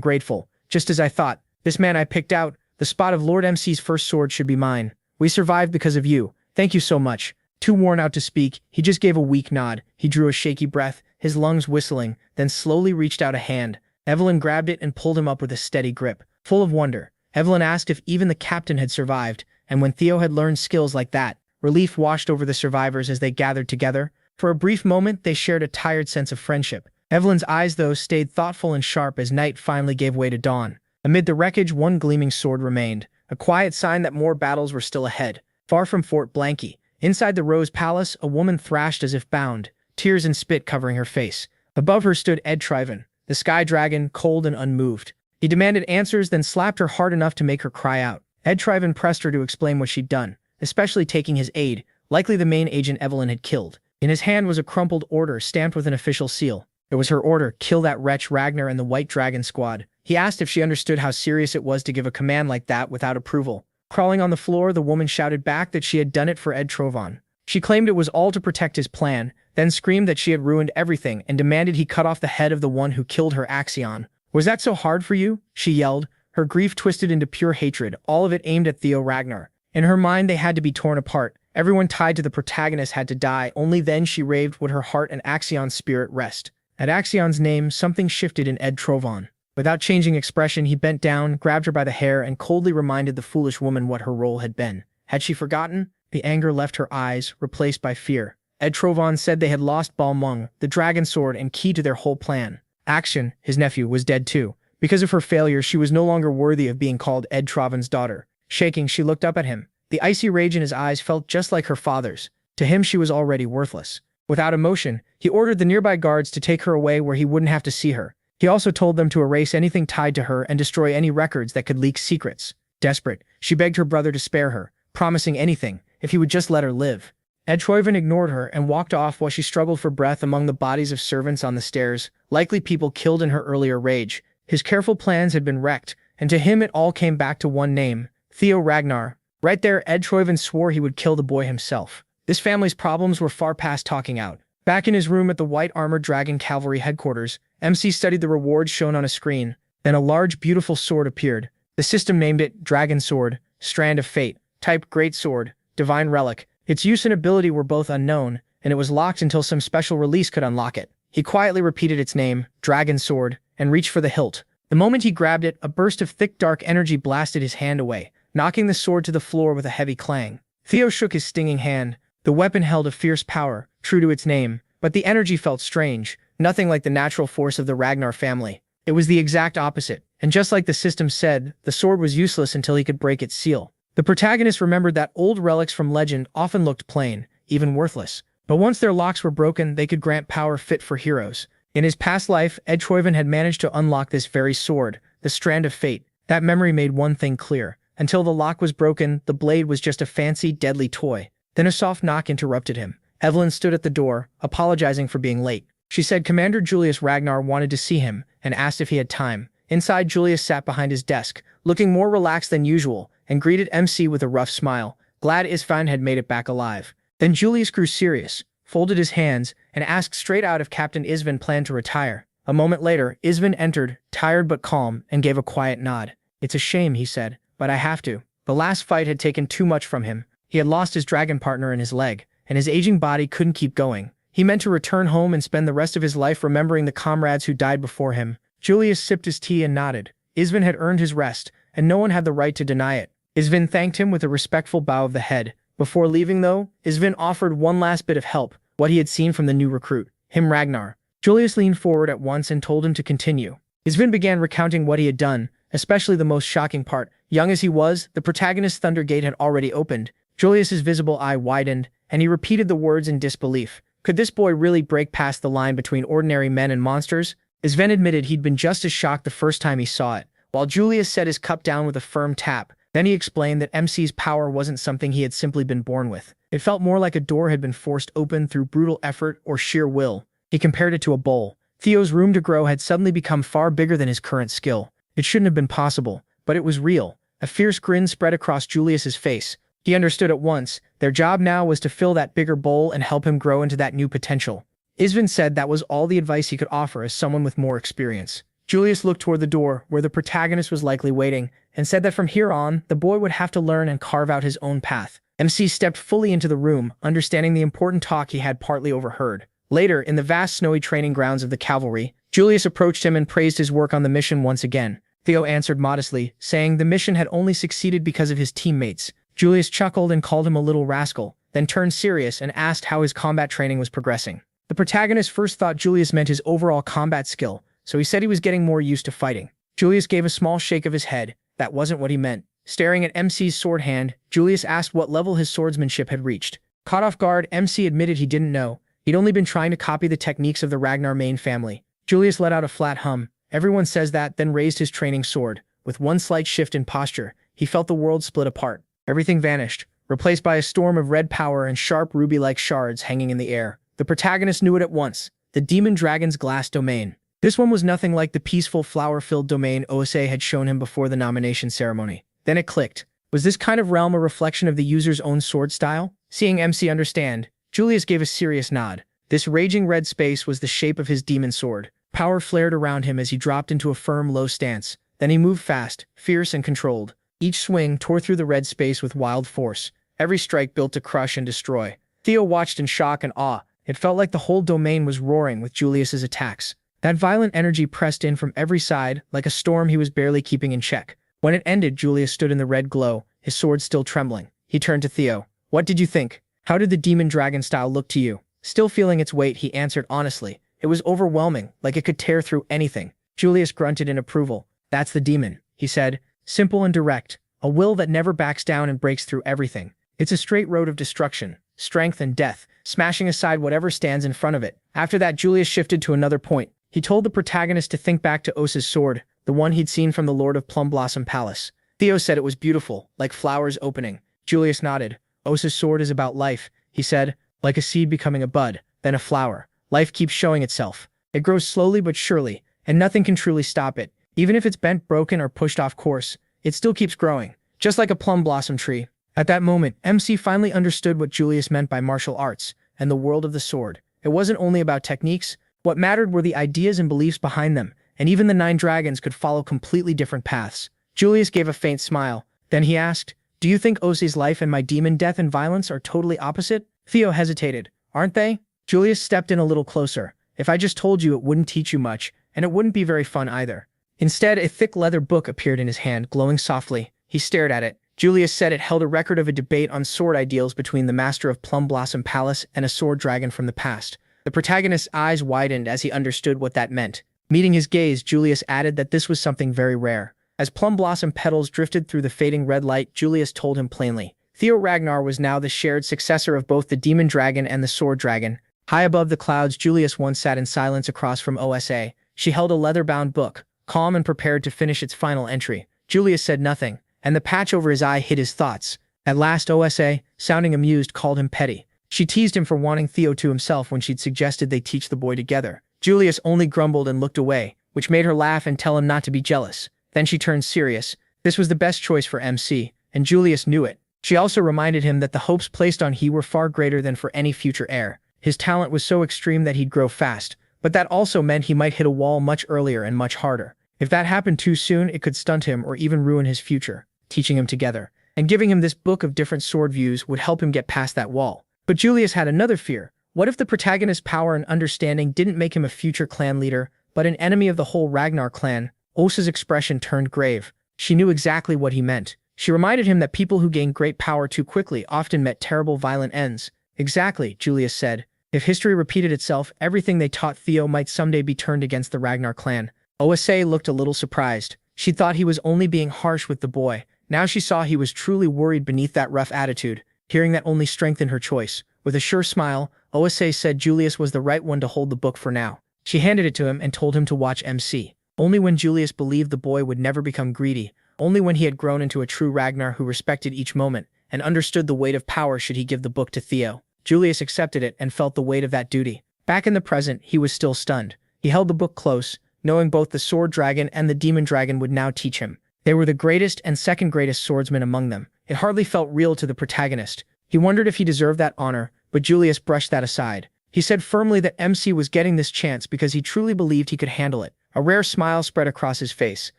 grateful. "Just as I thought. This man I picked out, the spot of Lord MC's first sword, should be mine. We survived because of you. Thank you so much." Too worn out to speak, he just gave a weak nod. He drew a shaky breath, his lungs whistling, then slowly reached out a hand. Evelyn grabbed it and pulled him up with a steady grip. Full of wonder, Evelyn asked if even the captain had survived, and when Theo had learned skills like that, relief washed over the survivors as they gathered together. For a brief moment, they shared a tired sense of friendship. Evelyn's eyes, though, stayed thoughtful and sharp as night finally gave way to dawn. Amid the wreckage, one gleaming sword remained, a quiet sign that more battles were still ahead. Far from Fort Blanky, inside the Rose Palace, a woman thrashed as if bound, tears and spit covering her face. Above her stood Ed Triven, the sky dragon, cold and unmoved. He demanded answers, then slapped her hard enough to make her cry out. Ed Triven pressed her to explain what she'd done, especially taking his aide, likely the main agent Evelyn had killed. In his hand was a crumpled order stamped with an official seal. It was her order: kill that wretch Ragnar and the White Dragon Squad. He asked if she understood how serious it was to give a command like that without approval. Crawling on the floor, the woman shouted back that she had done it for Ed Trovan. She claimed it was all to protect his plan, then screamed that she had ruined everything and demanded he cut off the head of the one who killed her Axion. "Was that so hard for you?" she yelled, her grief twisted into pure hatred, all of it aimed at Theo Ragnar. In her mind, they had to be torn apart. Everyone tied to the protagonist had to die. Only then, she raved, would her heart and Axion's spirit rest. At Axion's name, something shifted in Ed Trovan. Without changing expression, he bent down, grabbed her by the hair, and coldly reminded the foolish woman what her role had been. Had she forgotten? The anger left her eyes, replaced by fear. Ed Trovan said they had lost Balmung, the dragon sword and key to their whole plan. Axion, his nephew, was dead too. Because of her failure, she was no longer worthy of being called Ed Trovan's daughter. Shaking, she looked up at him. The icy rage in his eyes felt just like her father's. To him, she was already worthless. Without emotion, he ordered the nearby guards to take her away where he wouldn't have to see her. He also told them to erase anything tied to her and destroy any records that could leak secrets. Desperate, she begged her brother to spare her, promising anything, if he would just let her live. Ed Troiven ignored her and walked off while she struggled for breath among the bodies of servants on the stairs, likely people killed in her earlier rage. His careful plans had been wrecked, and to him it all came back to one name: Theo Ragnar. Right there, Ed Troiven swore he would kill the boy himself. This family's problems were far past talking out. Back in his room at the White Armored Dragon Cavalry headquarters, MC studied the rewards shown on a screen. Then a large, beautiful sword appeared. The system named it Dragon Sword, Strand of Fate, type Great Sword, Divine Relic. Its use and ability were both unknown, and it was locked until some special release could unlock it. He quietly repeated its name, Dragon Sword, and reached for the hilt. The moment he grabbed it, a burst of thick dark energy blasted his hand away, knocking the sword to the floor with a heavy clang. Theo shook his stinging hand. The weapon held a fierce power, true to its name, but the energy felt strange, nothing like the natural force of the Ragnar family. It was the exact opposite, and just like the system said, the sword was useless until he could break its seal. The protagonist remembered that old relics from legend often looked plain, even worthless. But once their locks were broken, they could grant power fit for heroes. In his past life, Ed Troiven had managed to unlock this very sword, the Strand of Fate. That memory made one thing clear. Until the lock was broken, the blade was just a fancy, deadly toy. Then a soft knock interrupted him. Evelyn stood at the door, apologizing for being late. She said Commander Julius Ragnar wanted to see him, and asked if he had time. Inside, Julius sat behind his desk, looking more relaxed than usual, and greeted MC with a rough smile, glad Isfan had made it back alive. Then Julius grew serious, folded his hands, and asked straight out if Captain Isvan planned to retire. A moment later, Isvan entered, tired but calm, and gave a quiet nod. "It's a shame," he said, "but I have to." The last fight had taken too much from him. He had lost his dragon partner in his leg, and his aging body couldn't keep going. He meant to return home and spend the rest of his life remembering the comrades who died before him. Julius sipped his tea and nodded. Isvan had earned his rest, and no one had the right to deny it. Isvan thanked him with a respectful bow of the head. Before leaving, though, Isvan offered one last bit of help, what he had seen from the new recruit, him Ragnar. Julius leaned forward at once and told him to continue. Isvan began recounting what he had done, especially the most shocking part. Young as he was, the protagonist's thunder gate had already opened. Julius's visible eye widened, and he repeated the words in disbelief. Could this boy really break past the line between ordinary men and monsters? Isvan admitted he'd been just as shocked the first time he saw it, while Julius set his cup down with a firm tap. Then he explained that MC's power wasn't something he had simply been born with. It felt more like a door had been forced open through brutal effort or sheer will. He compared it to a bowl. Theo's room to grow had suddenly become far bigger than his current skill. It shouldn't have been possible, but it was real. A fierce grin spread across Julius's face. He understood at once. Their job now was to fill that bigger bowl and help him grow into that new potential. Isvin said that was all the advice he could offer as someone with more experience. Julius looked toward the door, where the protagonist was likely waiting, and said that from here on, the boy would have to learn and carve out his own path. MC stepped fully into the room, understanding the important talk he had partly overheard. Later, in the vast snowy training grounds of the cavalry, Julius approached him and praised his work on the mission once again. Theo answered modestly, saying the mission had only succeeded because of his teammates. Julius chuckled and called him a little rascal, then turned serious and asked how his combat training was progressing. The protagonist first thought Julius meant his overall combat skill, so he said he was getting more used to fighting. Julius gave a small shake of his head. That wasn't what he meant. Staring at MC's sword hand, Julius asked what level his swordsmanship had reached. Caught off guard, MC admitted he didn't know. He'd only been trying to copy the techniques of the Ragnar main family. Julius let out a flat hum. Everyone says that, then raised his training sword. With one slight shift in posture, he felt the world split apart. Everything vanished, replaced by a storm of red power and sharp ruby-like shards hanging in the air. The protagonist knew it at once. The demon dragon's glass domain. This one was nothing like the peaceful, flower-filled domain Oase had shown him before the nomination ceremony. Then it clicked. Was this kind of realm a reflection of the user's own sword style? Seeing MC understand, Julius gave a serious nod. This raging red space was the shape of his demon sword. Power flared around him as he dropped into a firm, low stance. Then he moved fast, fierce and controlled. Each swing tore through the red space with wild force. Every strike built to crush and destroy. Theo watched in shock and awe. It felt like the whole domain was roaring with Julius's attacks. That violent energy pressed in from every side, like a storm he was barely keeping in check. When it ended, Julius stood in the red glow, his sword still trembling. He turned to Theo. What did you think? How did the demon dragon style look to you? Still feeling its weight, he answered honestly. It was overwhelming, like it could tear through anything. Julius grunted in approval. That's the demon, he said. Simple and direct. A will that never backs down and breaks through everything. It's a straight road of destruction, strength and death, smashing aside whatever stands in front of it. After that, Julius shifted to another point. He told the protagonist to think back to Osa's sword, the one he'd seen from the Lord of Plum Blossom Palace. Theo said it was beautiful, like flowers opening. Julius nodded. Osa's sword is about life, he said, like a seed becoming a bud, then a flower. Life keeps showing itself. It grows slowly but surely, and nothing can truly stop it. Even if it's bent, broken, or pushed off course, it still keeps growing, just like a plum blossom tree. At that moment, MC finally understood what Julius meant by martial arts and the world of the sword. It wasn't only about techniques. What mattered were the ideas and beliefs behind them, and even the 9 dragons could follow completely different paths. Julius gave a faint smile. Then he asked, do you think Ose's life and my demon death and violence are totally opposite? Theo hesitated. Aren't they? Julius stepped in a little closer. If I just told you, it wouldn't teach you much, and it wouldn't be very fun either. Instead, a thick leather book appeared in his hand, glowing softly. He stared at it. Julius said it held a record of a debate on sword ideals between the master of Plum Blossom Palace and a sword dragon from the past. The protagonist's eyes widened as he understood what that meant. Meeting his gaze, Julius added that this was something very rare. As Plum Blossom petals drifted through the fading red light, Julius told him plainly. Theo Ragnar was now the shared successor of both the demon dragon and the sword dragon. High above the clouds, Julius once sat in silence across from Osa. She held a leather-bound book, calm and prepared to finish its final entry. Julius said nothing, and the patch over his eye hid his thoughts. At last Osa, sounding amused, called him petty. She teased him for wanting Theo to himself when she'd suggested they teach the boy together. Julius only grumbled and looked away, which made her laugh and tell him not to be jealous. Then she turned serious. This was the best choice for MC, and Julius knew it. She also reminded him that the hopes placed on he were far greater than for any future heir. His talent was so extreme that he'd grow fast, but that also meant he might hit a wall much earlier and much harder. If that happened too soon, it could stunt him or even ruin his future. Teaching him together and giving him this book of different sword views would help him get past that wall. But Julius had another fear. What if the protagonist's power and understanding didn't make him a future clan leader, but an enemy of the whole Ragnar clan? Osa's expression turned grave. She knew exactly what he meant. She reminded him that people who gain great power too quickly often met terrible violent ends. Exactly, Julius said. If history repeated itself, everything they taught Theo might someday be turned against the Ragnar clan. Osa looked a little surprised. She thought he was only being harsh with the boy. Now she saw he was truly worried beneath that rough attitude. Hearing that only strengthened her choice. With a sure smile, Osa said Julius was the right one to hold the book for now. She handed it to him and told him to watch MC. Only when Julius believed the boy would never become greedy, only when he had grown into a true Ragnar who respected each moment and understood the weight of power should he give the book to Theo. Julius accepted it and felt the weight of that duty. Back in the present, he was still stunned. He held the book close, knowing both the sword dragon and the demon dragon would now teach him. They were the greatest and second greatest swordsmen among them. It hardly felt real to the protagonist. He wondered if he deserved that honor, but Julius brushed that aside. He said firmly that MC was getting this chance because he truly believed he could handle it. A rare smile spread across his face.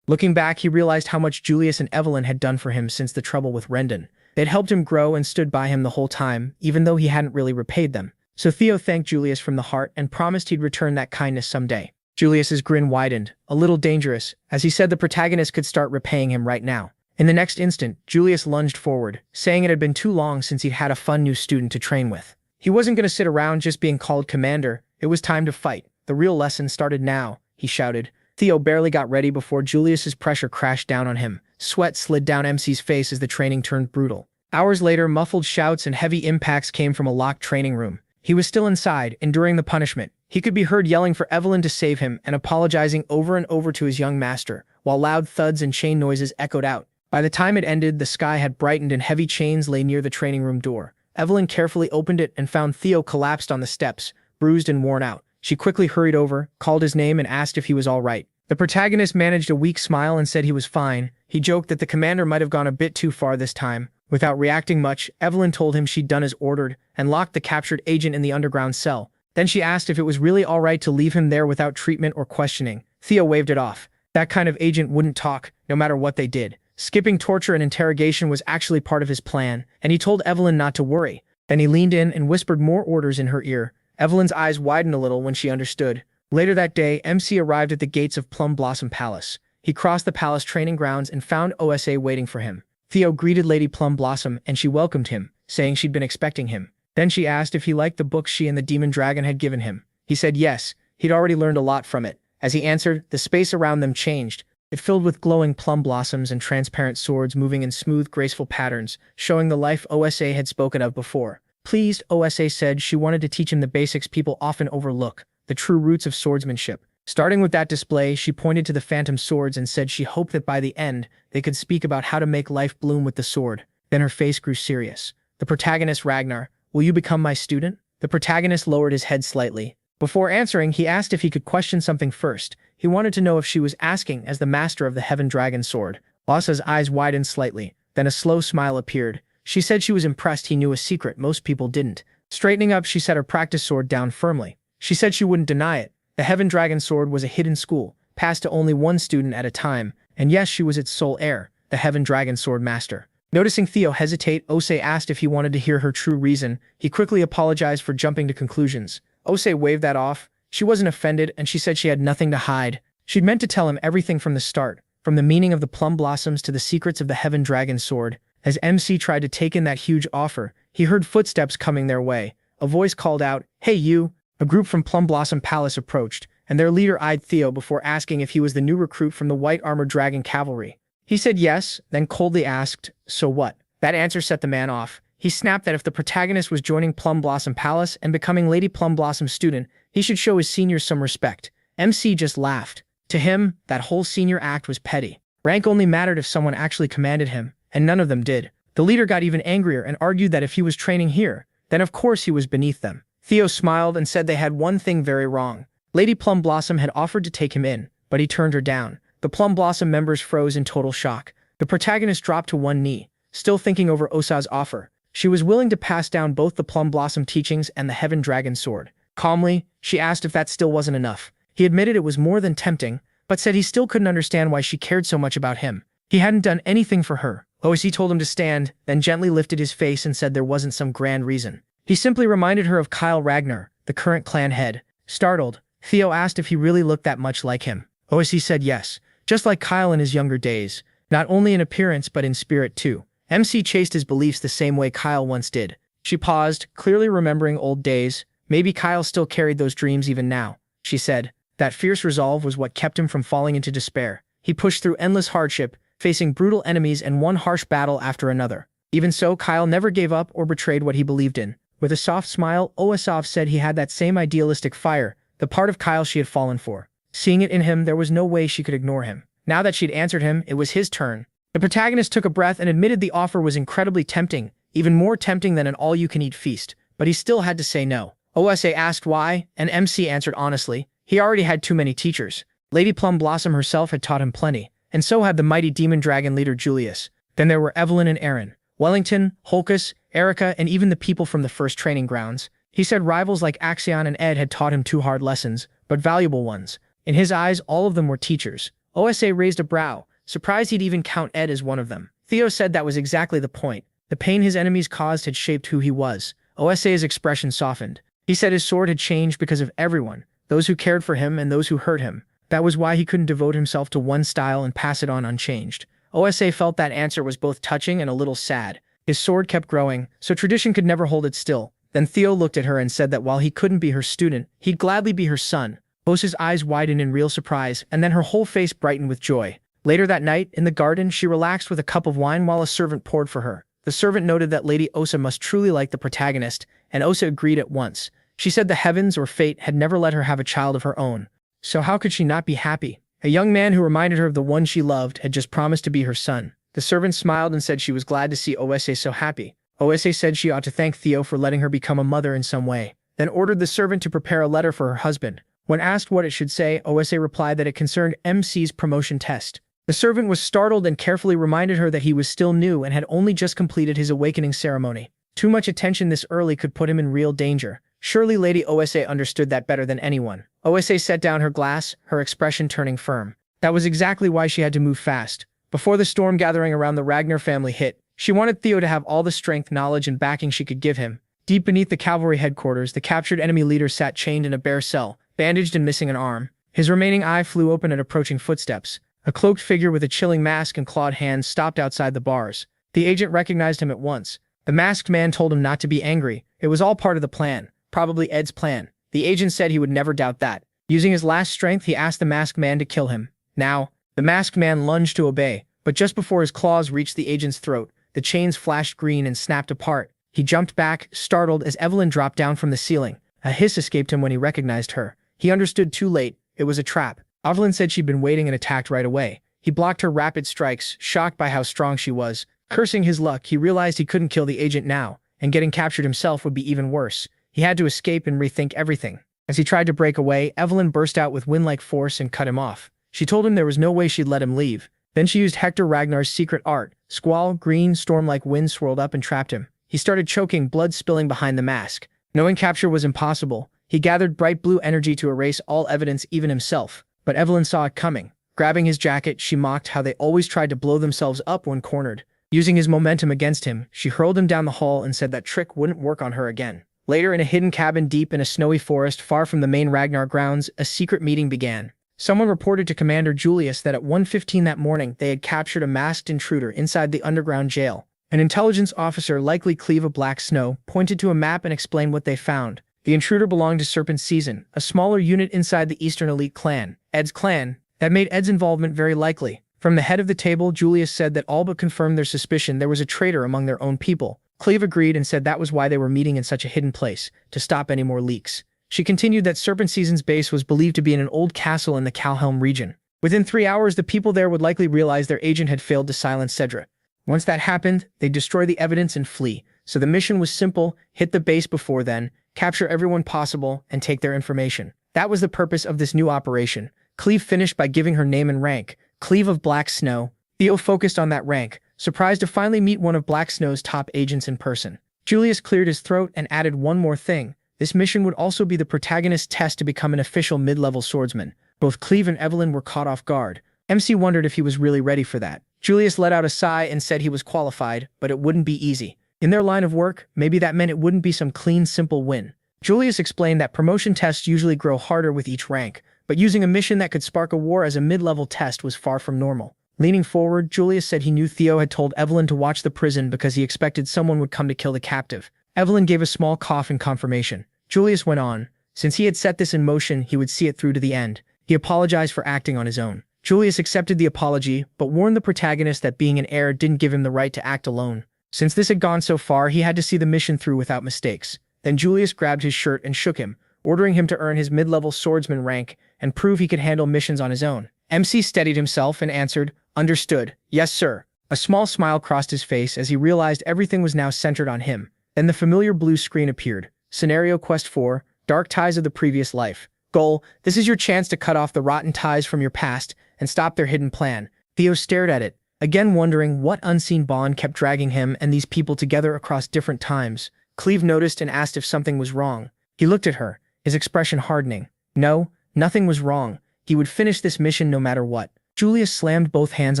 Looking back, he realized how much Julius and Evelyn had done for him since the trouble with Rendon. They'd helped him grow and stood by him the whole time, even though he hadn't really repaid them. So Theo thanked Julius from the heart and promised he'd return that kindness someday. Julius's grin widened, a little dangerous, as he said the protagonist could start repaying him right now. In the next instant, Julius lunged forward, saying it had been too long since he'd had a fun new student to train with. He wasn't going to sit around just being called commander. It was time to fight. The real lesson started now, he shouted. Theo barely got ready before Julius's pressure crashed down on him. Sweat slid down MC's face as the training turned brutal. Hours later, muffled shouts and heavy impacts came from a locked training room. He was still inside, enduring the punishment. He could be heard yelling for Evelyn to save him and apologizing over and over to his young master, while loud thuds and chain noises echoed out. By the time it ended, the sky had brightened and heavy chains lay near the training room door. Evelyn carefully opened it and found Theo collapsed on the steps, bruised and worn out. She quickly hurried over, called his name and asked if he was all right. The protagonist managed a weak smile and said he was fine. He joked that the commander might have gone a bit too far this time. Without reacting much, Evelyn told him she'd done as ordered and locked the captured agent in the underground cell. Then she asked if it was really all right to leave him there without treatment or questioning. Theo waved it off. That kind of agent wouldn't talk, no matter what they did. Skipping torture and interrogation was actually part of his plan, and he told Evelyn not to worry. Then he leaned in and whispered more orders in her ear. Evelyn's eyes widened a little when she understood. Later that day, MC arrived at the gates of Plum Blossom Palace. He crossed the palace training grounds and found OSA waiting for him. Theo greeted Lady Plum Blossom and she welcomed him, saying she'd been expecting him. Then she asked if he liked the book she and the demon dragon had given him. He said yes, he'd already learned a lot from it. As he answered, the space around them changed. It filled with glowing plum blossoms and transparent swords moving in smooth, graceful patterns, showing the life OSA had spoken of before. Pleased, OSA said she wanted to teach him the basics people often overlook, the true roots of swordsmanship. Starting with that display, she pointed to the phantom swords and said she hoped that by the end, they could speak about how to make life bloom with the sword. Then her face grew serious. The protagonist, Ragnar, will you become my student? The protagonist lowered his head slightly. Before answering, he asked if he could question something first. He wanted to know if she was asking as the master of the Heaven Dragon Sword. Asa's eyes widened slightly. Then a slow smile appeared. She said she was impressed he knew a secret most people didn't. Straightening up, she set her practice sword down firmly. She said she wouldn't deny it. The Heaven Dragon Sword was a hidden school, passed to only one student at a time, and yes, she was its sole heir, the Heaven Dragon Sword Master. Noticing Theo hesitate, Ose asked if he wanted to hear her true reason. He quickly apologized for jumping to conclusions. Ose waved that off. She wasn't offended, and she said she had nothing to hide. She'd meant to tell him everything from the start, from the meaning of the plum blossoms to the secrets of the Heaven Dragon Sword. As MC tried to take in that huge offer, he heard footsteps coming their way. A voice called out, "Hey you!" A group from Plum Blossom Palace approached, and their leader eyed Theo before asking if he was the new recruit from the White Armored Dragon Cavalry. He said yes, then coldly asked, "So what?" That answer set the man off. He snapped that if the protagonist was joining Plum Blossom Palace and becoming Lady Plum Blossom's student, he should show his seniors some respect. MC just laughed. To him, that whole senior act was petty. Rank only mattered if someone actually commanded him, and none of them did. The leader got even angrier and argued that if he was training here, then of course he was beneath them. Theo smiled and said they had one thing very wrong. Lady Plum Blossom had offered to take him in, but he turned her down. The Plum Blossom members froze in total shock. The protagonist dropped to one knee, still thinking over Osa's offer. She was willing to pass down both the Plum Blossom teachings and the Heaven Dragon Sword. Calmly, she asked if that still wasn't enough. He admitted it was more than tempting, but said he still couldn't understand why she cared so much about him. He hadn't done anything for her. OSE told him to stand, then gently lifted his face and said there wasn't some grand reason. He simply reminded her of Kyle Ragnar, the current clan head. Startled, Theo asked if he really looked that much like him. OSE said yes, just like Kyle in his younger days, not only in appearance but in spirit too. MC chased his beliefs the same way Kyle once did. She paused, clearly remembering old days. Maybe Kyle still carried those dreams even now, she said. That fierce resolve was what kept him from falling into despair. He pushed through endless hardship, facing brutal enemies and one harsh battle after another. Even so, Kyle never gave up or betrayed what he believed in. With a soft smile, Oasov said he had that same idealistic fire, the part of Kyle she had fallen for. Seeing it in him, there was no way she could ignore him. Now that she'd answered him, it was his turn. The protagonist took a breath and admitted the offer was incredibly tempting, even more tempting than an all-you-can-eat feast, but he still had to say no. OSA asked why, and MC answered honestly, he already had too many teachers. Lady Plum Blossom herself had taught him plenty, and so had the mighty demon dragon leader Julius. Then there were Evelyn and Aaron, Wellington, Holkus, Erica, and even the people from the first training grounds. He said rivals like Axion and Ed had taught him 2 hard lessons, but valuable ones. In his eyes, all of them were teachers. OSA raised a brow, surprised he'd even count Ed as one of them. Theo said that was exactly the point. The pain his enemies caused had shaped who he was. OSA's expression softened. He said his sword had changed because of everyone, those who cared for him and those who hurt him. That was why he couldn't devote himself to one style and pass it on unchanged. OSA felt that answer was both touching and a little sad. His sword kept growing, so tradition could never hold it still. Then Theo looked at her and said that while he couldn't be her student, he'd gladly be her son. Osa's eyes widened in real surprise, and then her whole face brightened with joy. Later that night, in the garden, she relaxed with a cup of wine while a servant poured for her. The servant noted that Lady Osa must truly like the protagonist, and Osa agreed at once. She said the heavens or fate had never let her have a child of her own. So how could she not be happy? A young man who reminded her of the one she loved had just promised to be her son. The servant smiled and said she was glad to see Osa so happy. Osa said she ought to thank Theo for letting her become a mother in some way, then ordered the servant to prepare a letter for her husband. When asked what it should say, Osa replied that it concerned MC's promotion test. The servant was startled and carefully reminded her that he was still new and had only just completed his awakening ceremony. Too much attention this early could put him in real danger. Surely Lady Osa understood that better than anyone. Osa set down her glass, her expression turning firm. That was exactly why she had to move fast. Before the storm gathering around the Ragnar family hit, she wanted Theo to have all the strength, knowledge, and backing she could give him. Deep beneath the cavalry headquarters, the captured enemy leader sat chained in a bare cell, bandaged and missing an arm. His remaining eye flew open at approaching footsteps. A cloaked figure with a chilling mask and clawed hands stopped outside the bars. The agent recognized him at once. The masked man told him not to be angry. It was all part of the plan. Probably Ed's plan. The agent said he would never doubt that. Using his last strength, he asked the masked man to kill him. Now, the masked man lunged to obey, but just before his claws reached the agent's throat, the chains flashed green and snapped apart. He jumped back, startled, as Evelyn dropped down from the ceiling. A hiss escaped him when he recognized her. He understood too late. It was a trap. Evelyn said she'd been waiting and attacked right away. He blocked her rapid strikes, shocked by how strong she was. Cursing his luck, he realized he couldn't kill the agent now, and getting captured himself would be even worse. He had to escape and rethink everything. As he tried to break away, Evelyn burst out with wind-like force and cut him off. She told him there was no way she'd let him leave. Then she used Hector Ragnar's secret art. Squall, green, storm-like wind swirled up and trapped him. He started choking, blood spilling behind the mask. Knowing capture was impossible, he gathered bright blue energy to erase all evidence, even himself. But Evelyn saw it coming. Grabbing his jacket, she mocked how they always tried to blow themselves up when cornered. Using his momentum against him, she hurled him down the hall and said that trick wouldn't work on her again. Later, in a hidden cabin deep in a snowy forest far from the main Ragnar grounds, a secret meeting began. Someone reported to Commander Julius that at 1:15 that morning they had captured a masked intruder inside the underground jail. An intelligence officer, likely Cleve of Black Snow, pointed to a map and explained what they found. The intruder belonged to Serpent Season, a smaller unit inside the Eastern Elite clan, Ed's clan. That made Ed's involvement very likely. From the head of the table, Julius said that all but confirmed their suspicion there was a traitor among their own people. Cleve agreed and said that was why they were meeting in such a hidden place, to stop any more leaks. She continued that Serpent Season's base was believed to be in an old castle in the Calhelm region. Within 3 hours, the people there would likely realize their agent had failed to silence Cedra. Once that happened, they'd destroy the evidence and flee. So the mission was simple: hit the base before then, capture everyone possible, and take their information. That was the purpose of this new operation. Cleve finished by giving her name and rank, Cleve of Black Snow. Theo focused on that rank, surprised to finally meet one of Black Snow's top agents in person. Julius cleared his throat and added one more thing. This mission would also be the protagonist's test to become an official mid-level swordsman. Both Cleve and Evelyn were caught off guard. MC wondered if he was really ready for that. Julius let out a sigh and said he was qualified, but it wouldn't be easy. In their line of work, maybe that meant it wouldn't be some clean, simple win. Julius explained that promotion tests usually grow harder with each rank, but using a mission that could spark a war as a mid-level test was far from normal. Leaning forward, Julius said he knew Theo had told Evelyn to watch the prison because he expected someone would come to kill the captive. Evelyn gave a small cough in confirmation. Julius went on. Since he had set this in motion, he would see it through to the end. He apologized for acting on his own. Julius accepted the apology, but warned the protagonist that being an heir didn't give him the right to act alone. Since this had gone so far, he had to see the mission through without mistakes. Then Julius grabbed his shirt and shook him, ordering him to earn his mid-level swordsman rank and prove he could handle missions on his own. MC steadied himself and answered, "Understood. Yes, sir." A small smile crossed his face as he realized everything was now centered on him. Then the familiar blue screen appeared. Scenario Quest 4, Dark Ties of the Previous Life. Goal: this is your chance to cut off the rotten ties from your past and stop their hidden plan. Theo stared at it, again wondering what unseen bond kept dragging him and these people together across different times. Cleve noticed and asked if something was wrong. He looked at her, his expression hardening. No, nothing was wrong. He would finish this mission no matter what. Julius slammed both hands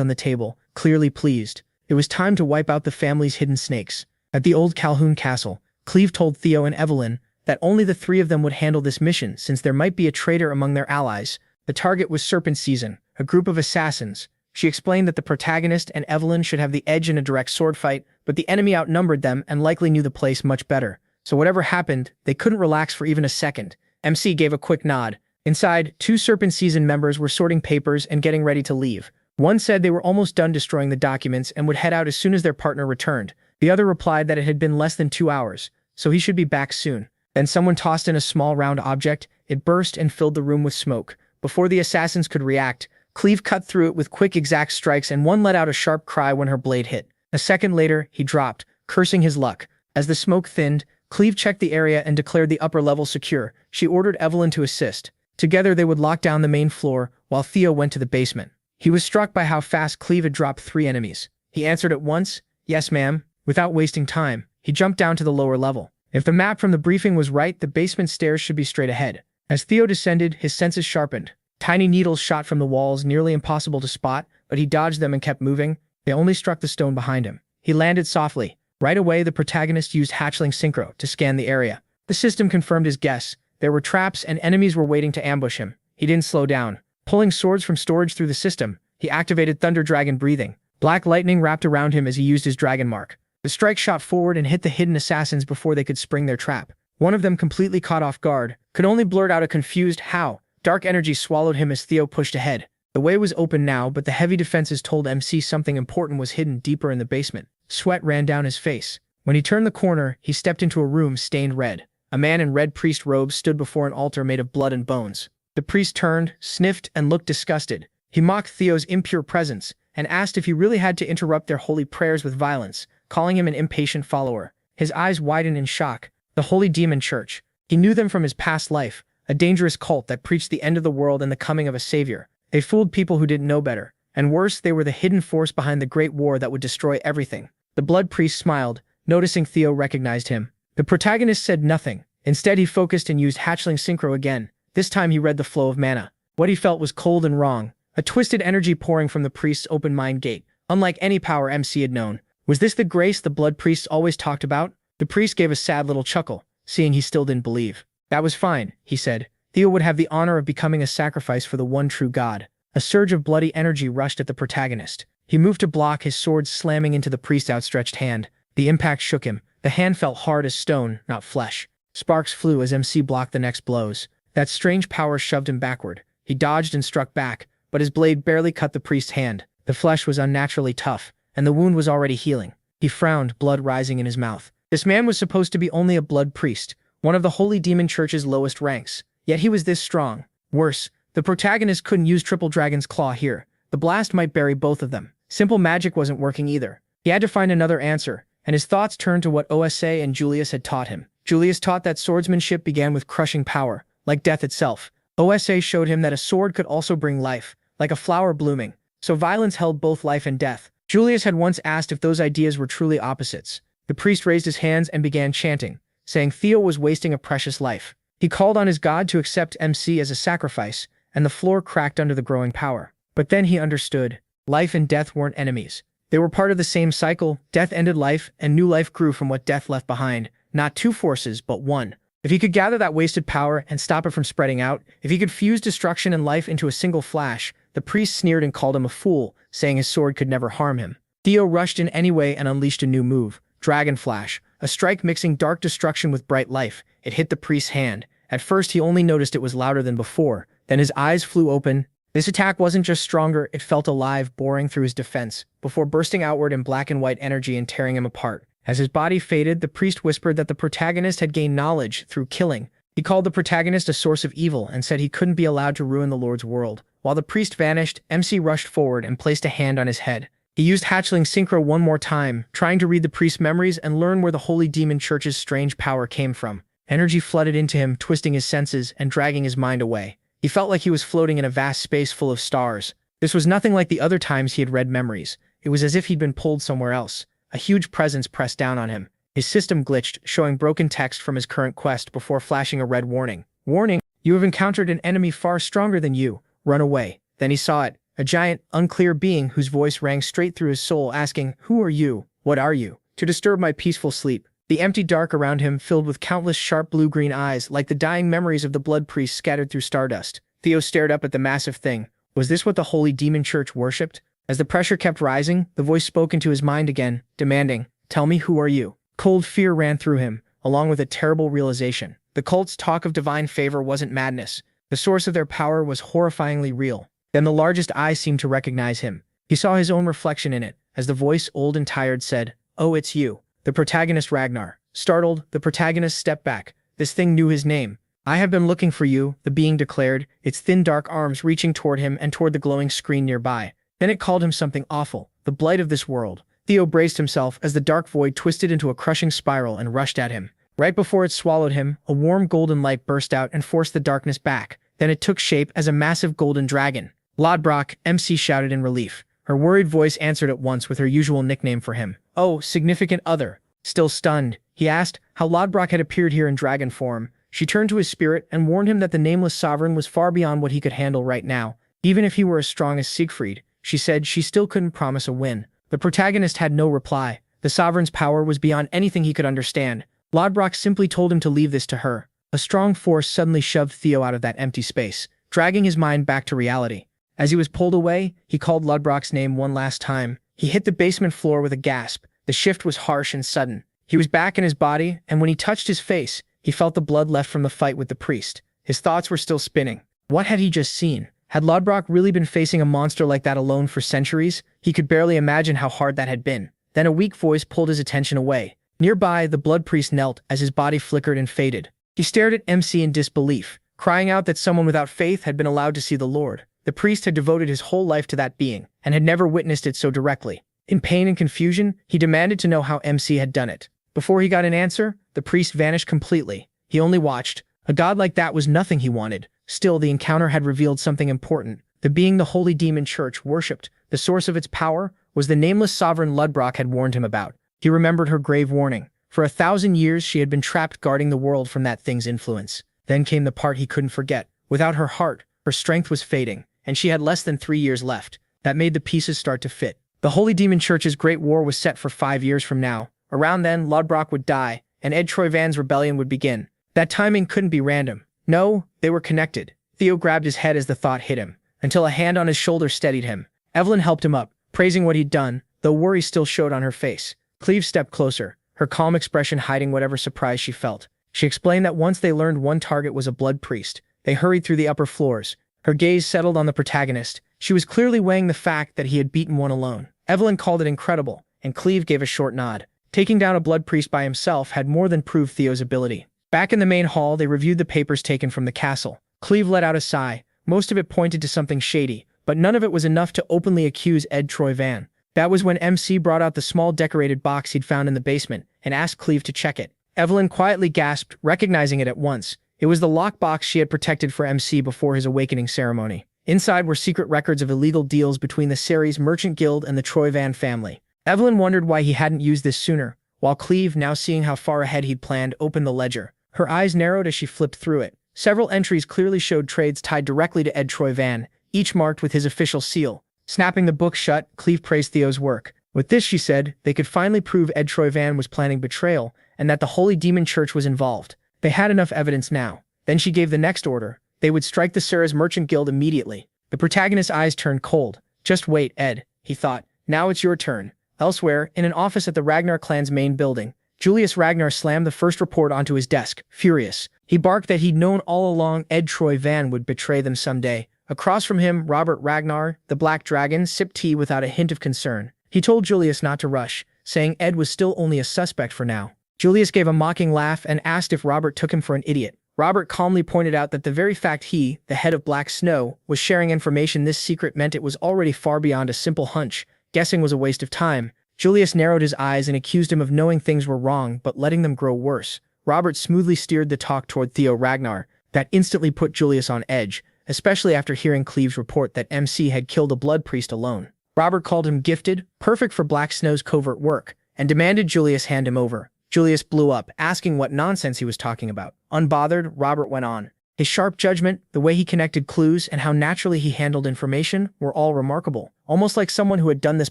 on the table, clearly pleased. It was time to wipe out the family's hidden snakes. At the old Calhoun castle, Cleve told Theo and Evelyn that only the three of them would handle this mission since there might be a traitor among their allies. The target was Serpent Season, a group of assassins. She explained that the protagonist and Evelyn should have the edge in a direct sword fight, but the enemy outnumbered them and likely knew the place much better. So whatever happened, they couldn't relax for even a second. MC gave a quick nod. Inside, two Serpent Season members were sorting papers and getting ready to leave. One said they were almost done destroying the documents and would head out as soon as their partner returned. The other replied that it had been less than 2 hours, so he should be back soon. Then someone tossed in a small round object. It burst and filled the room with smoke. Before the assassins could react, Cleve cut through it with quick exact strikes and one let out a sharp cry when her blade hit. A second later, he dropped, cursing his luck. As the smoke thinned, Cleve checked the area and declared the upper level secure. She ordered Evelyn to assist. Together they would lock down the main floor, while Theo went to the basement. He was struck by how fast Cleve had dropped 3 enemies. He answered at once, "Yes, ma'am." Without wasting time, he jumped down to the lower level. If the map from the briefing was right, the basement stairs should be straight ahead. As Theo descended, his senses sharpened. Tiny needles shot from the walls, nearly impossible to spot, but he dodged them and kept moving. They only struck the stone behind him. He landed softly. Right away, the protagonist used hatchling synchro to scan the area. The system confirmed his guess. There were traps and enemies were waiting to ambush him. He didn't slow down. Pulling swords from storage through the system, he activated Thunder Dragon breathing. Black lightning wrapped around him as he used his dragon mark. The strike shot forward and hit the hidden assassins before they could spring their trap. One of them, completely caught off guard, could only blurt out a confused "how." Dark energy swallowed him as Theo pushed ahead. The way was open now, but the heavy defenses told MC something important was hidden deeper in the basement. Sweat ran down his face. When he turned the corner, he stepped into a room stained red. A man in red priest robes stood before an altar made of blood and bones. The priest turned, sniffed, and looked disgusted. He mocked Theo's impure presence and asked if he really had to interrupt their holy prayers with violence, calling him an impatient follower. His eyes widened in shock. The Holy Demon Church. He knew them from his past life, a dangerous cult that preached the end of the world and the coming of a savior. They fooled people who didn't know better. And worse, they were the hidden force behind the great war that would destroy everything. The blood priest smiled, noticing Theo recognized him. The protagonist said nothing. Instead, he focused and used hatchling synchro again. This time he read the flow of mana. What he felt was cold and wrong. A twisted energy pouring from the priest's open mind gate, unlike any power MC had known. Was this the grace the blood priests always talked about? The priest gave a sad little chuckle, seeing he still didn't believe. That was fine, he said. Theo would have the honor of becoming a sacrifice for the one true God. A surge of bloody energy rushed at the protagonist. He moved to block, his sword slamming into the priest's outstretched hand. The impact shook him. The hand felt hard as stone, not flesh. Sparks flew as MC blocked the next blows. That strange power shoved him backward. He dodged and struck back, but his blade barely cut the priest's hand. The flesh was unnaturally tough, and the wound was already healing. He frowned, blood rising in his mouth. This man was supposed to be only a blood priest, one of the Holy Demon Church's lowest ranks. Yet he was this strong. Worse, the protagonist couldn't use Triple Dragon's Claw here. The blast might bury both of them. Simple magic wasn't working either. He had to find another answer, and his thoughts turned to what OSA and Julius had taught him. Julius taught that swordsmanship began with crushing power, like death itself. OSA showed him that a sword could also bring life, like a flower blooming. So violence held both life and death. Julius had once asked if those ideas were truly opposites. The priest raised his hands and began chanting, saying Theo was wasting a precious life. He called on his god to accept MC as a sacrifice, and the floor cracked under the growing power. But then he understood. Life and death weren't enemies. They were part of the same cycle. Death ended life, and new life grew from what death left behind. Not two forces, but one. If he could gather that wasted power and stop it from spreading out, if he could fuse destruction and life into a single flash, the priest sneered and called him a fool, saying his sword could never harm him. Theo rushed in anyway and unleashed a new move, Dragon Flash, a strike mixing dark destruction with bright life. It hit the priest's hand. At first he only noticed it was louder than before, then his eyes flew open. This attack wasn't just stronger, it felt alive, boring through his defense, before bursting outward in black and white energy and tearing him apart. As his body faded, the priest whispered that the protagonist had gained knowledge through killing. He called the protagonist a source of evil and said he couldn't be allowed to ruin the Lord's world. While the priest vanished, MC rushed forward and placed a hand on his head. He used hatchling synchro one more time, trying to read the priest's memories and learn where the Holy Demon Church's strange power came from. Energy flooded into him, twisting his senses and dragging his mind away. He felt like he was floating in a vast space full of stars. This was nothing like the other times he had read memories. It was as if he'd been pulled somewhere else. A huge presence pressed down on him. His system glitched, showing broken text from his current quest before flashing a red warning. Warning, you have encountered an enemy far stronger than you. Run away. Then he saw it. A giant, unclear being whose voice rang straight through his soul, asking, "Who are you? What are you? To disturb my peaceful sleep." The empty dark around him filled with countless sharp blue-green eyes, like the dying memories of the blood priest scattered through stardust. Theo stared up at the massive thing. Was this what the holy demon church worshipped? As the pressure kept rising, the voice spoke into his mind again, demanding, "Tell me, who are you?" Cold fear ran through him, along with a terrible realization. The cult's talk of divine favor wasn't madness. The source of their power was horrifyingly real. Then the largest eye seemed to recognize him. He saw his own reflection in it, as the voice, old and tired, said, "Oh, it's you." The protagonist Ragnar. Startled, the protagonist stepped back. This thing knew his name. "I have been looking for you," the being declared, its thin dark arms reaching toward him and toward the glowing screen nearby. Then it called him something awful, the blight of this world. Theo braced himself as the dark void twisted into a crushing spiral and rushed at him. Right before it swallowed him, a warm golden light burst out and forced the darkness back. Then it took shape as a massive golden dragon. "Lodbrok," MC shouted in relief. Her worried voice answered at once with her usual nickname for him. "Oh, significant other." Still stunned, he asked how Lodbrok had appeared here in dragon form. She turned to his spirit and warned him that the nameless sovereign was far beyond what he could handle right now. Even if he were as strong as Siegfried, she said she still couldn't promise a win. The protagonist had no reply. The sovereign's power was beyond anything he could understand. Lodbrok simply told him to leave this to her. A strong force suddenly shoved Theo out of that empty space, dragging his mind back to reality. As he was pulled away, he called Lodbrok's name one last time. He hit the basement floor with a gasp. The shift was harsh and sudden. He was back in his body, and when he touched his face, he felt the blood left from the fight with the priest. His thoughts were still spinning. What had he just seen? Had Lodbrok really been facing a monster like that alone for centuries? He could barely imagine how hard that had been. Then a weak voice pulled his attention away. Nearby, the blood priest knelt as his body flickered and faded. He stared at MC in disbelief, crying out that someone without faith had been allowed to see the Lord. The priest had devoted his whole life to that being, and had never witnessed it so directly. In pain and confusion, he demanded to know how MC had done it. Before he got an answer, the priest vanished completely. He only watched. A god like that was nothing he wanted. Still, the encounter had revealed something important. The being the holy demon church worshipped, the source of its power, was the nameless sovereign Lodbrok had warned him about. He remembered her grave warning. For 1,000 years she had been trapped guarding the world from that thing's influence. Then came the part he couldn't forget. Without her heart, her strength was fading, and she had less than 3 years left. That made the pieces start to fit. The Holy Demon Church's Great War was set for 5 years from now. Around then, Lodbrok would die, and Ed Troyvan's rebellion would begin. That timing couldn't be random. No, they were connected. Theo grabbed his head as the thought hit him, until a hand on his shoulder steadied him. Evelyn helped him up, praising what he'd done, though worry still showed on her face. Cleve stepped closer, her calm expression hiding whatever surprise she felt. She explained that once they learned one target was a blood priest, they hurried through the upper floors. Her gaze settled on the protagonist. She was clearly weighing the fact that he had beaten one alone. Evelyn called it incredible, and Cleve gave a short nod. Taking down a blood priest by himself had more than proved Theo's ability. Back in the main hall, they reviewed the papers taken from the castle. Cleve let out a sigh. Most of it pointed to something shady, but none of it was enough to openly accuse Ed Troyvan. That was when MC brought out the small decorated box he'd found in the basement and asked Cleve to check it. Evelyn quietly gasped, recognizing it at once. It was the lockbox she had protected for MC before his awakening ceremony. Inside were secret records of illegal deals between the Ceres Merchant Guild and the Troyvan family. Evelyn wondered why he hadn't used this sooner, while Cleve, now seeing how far ahead he'd planned, opened the ledger. Her eyes narrowed as she flipped through it. Several entries clearly showed trades tied directly to Ed Troyvan, each marked with his official seal. Snapping the book shut, Cleve praised Theo's work. With this, she said, they could finally prove Ed Troyvan was planning betrayal and that the Holy Demon Church was involved. They had enough evidence now. Then she gave the next order. They would strike the Ceres Merchant Guild immediately. The protagonist's eyes turned cold. Just wait, Ed, he thought. Now it's your turn. Elsewhere, in an office at the Ragnar clan's main building, Julius Ragnar slammed the first report onto his desk, furious. He barked that he'd known all along Ed Troyvan would betray them someday. Across from him, Robert Ragnar, the Black Dragon, sipped tea without a hint of concern. He told Julius not to rush, saying Ed was still only a suspect for now. Julius gave a mocking laugh and asked if Robert took him for an idiot. Robert calmly pointed out that the very fact he, the head of Black Snow, was sharing information this secret meant it was already far beyond a simple hunch. Guessing was a waste of time. Julius narrowed his eyes and accused him of knowing things were wrong but letting them grow worse. Robert smoothly steered the talk toward Theo Ragnar. That instantly put Julius on edge. especially after hearing Cleve's report that MC had killed a blood priest alone. Robert called him gifted, perfect for Black Snow's covert work, and demanded Julius hand him over. Julius blew up, asking what nonsense he was talking about. Unbothered, Robert went on. His sharp judgment, the way he connected clues, and how naturally he handled information were all remarkable, almost like someone who had done this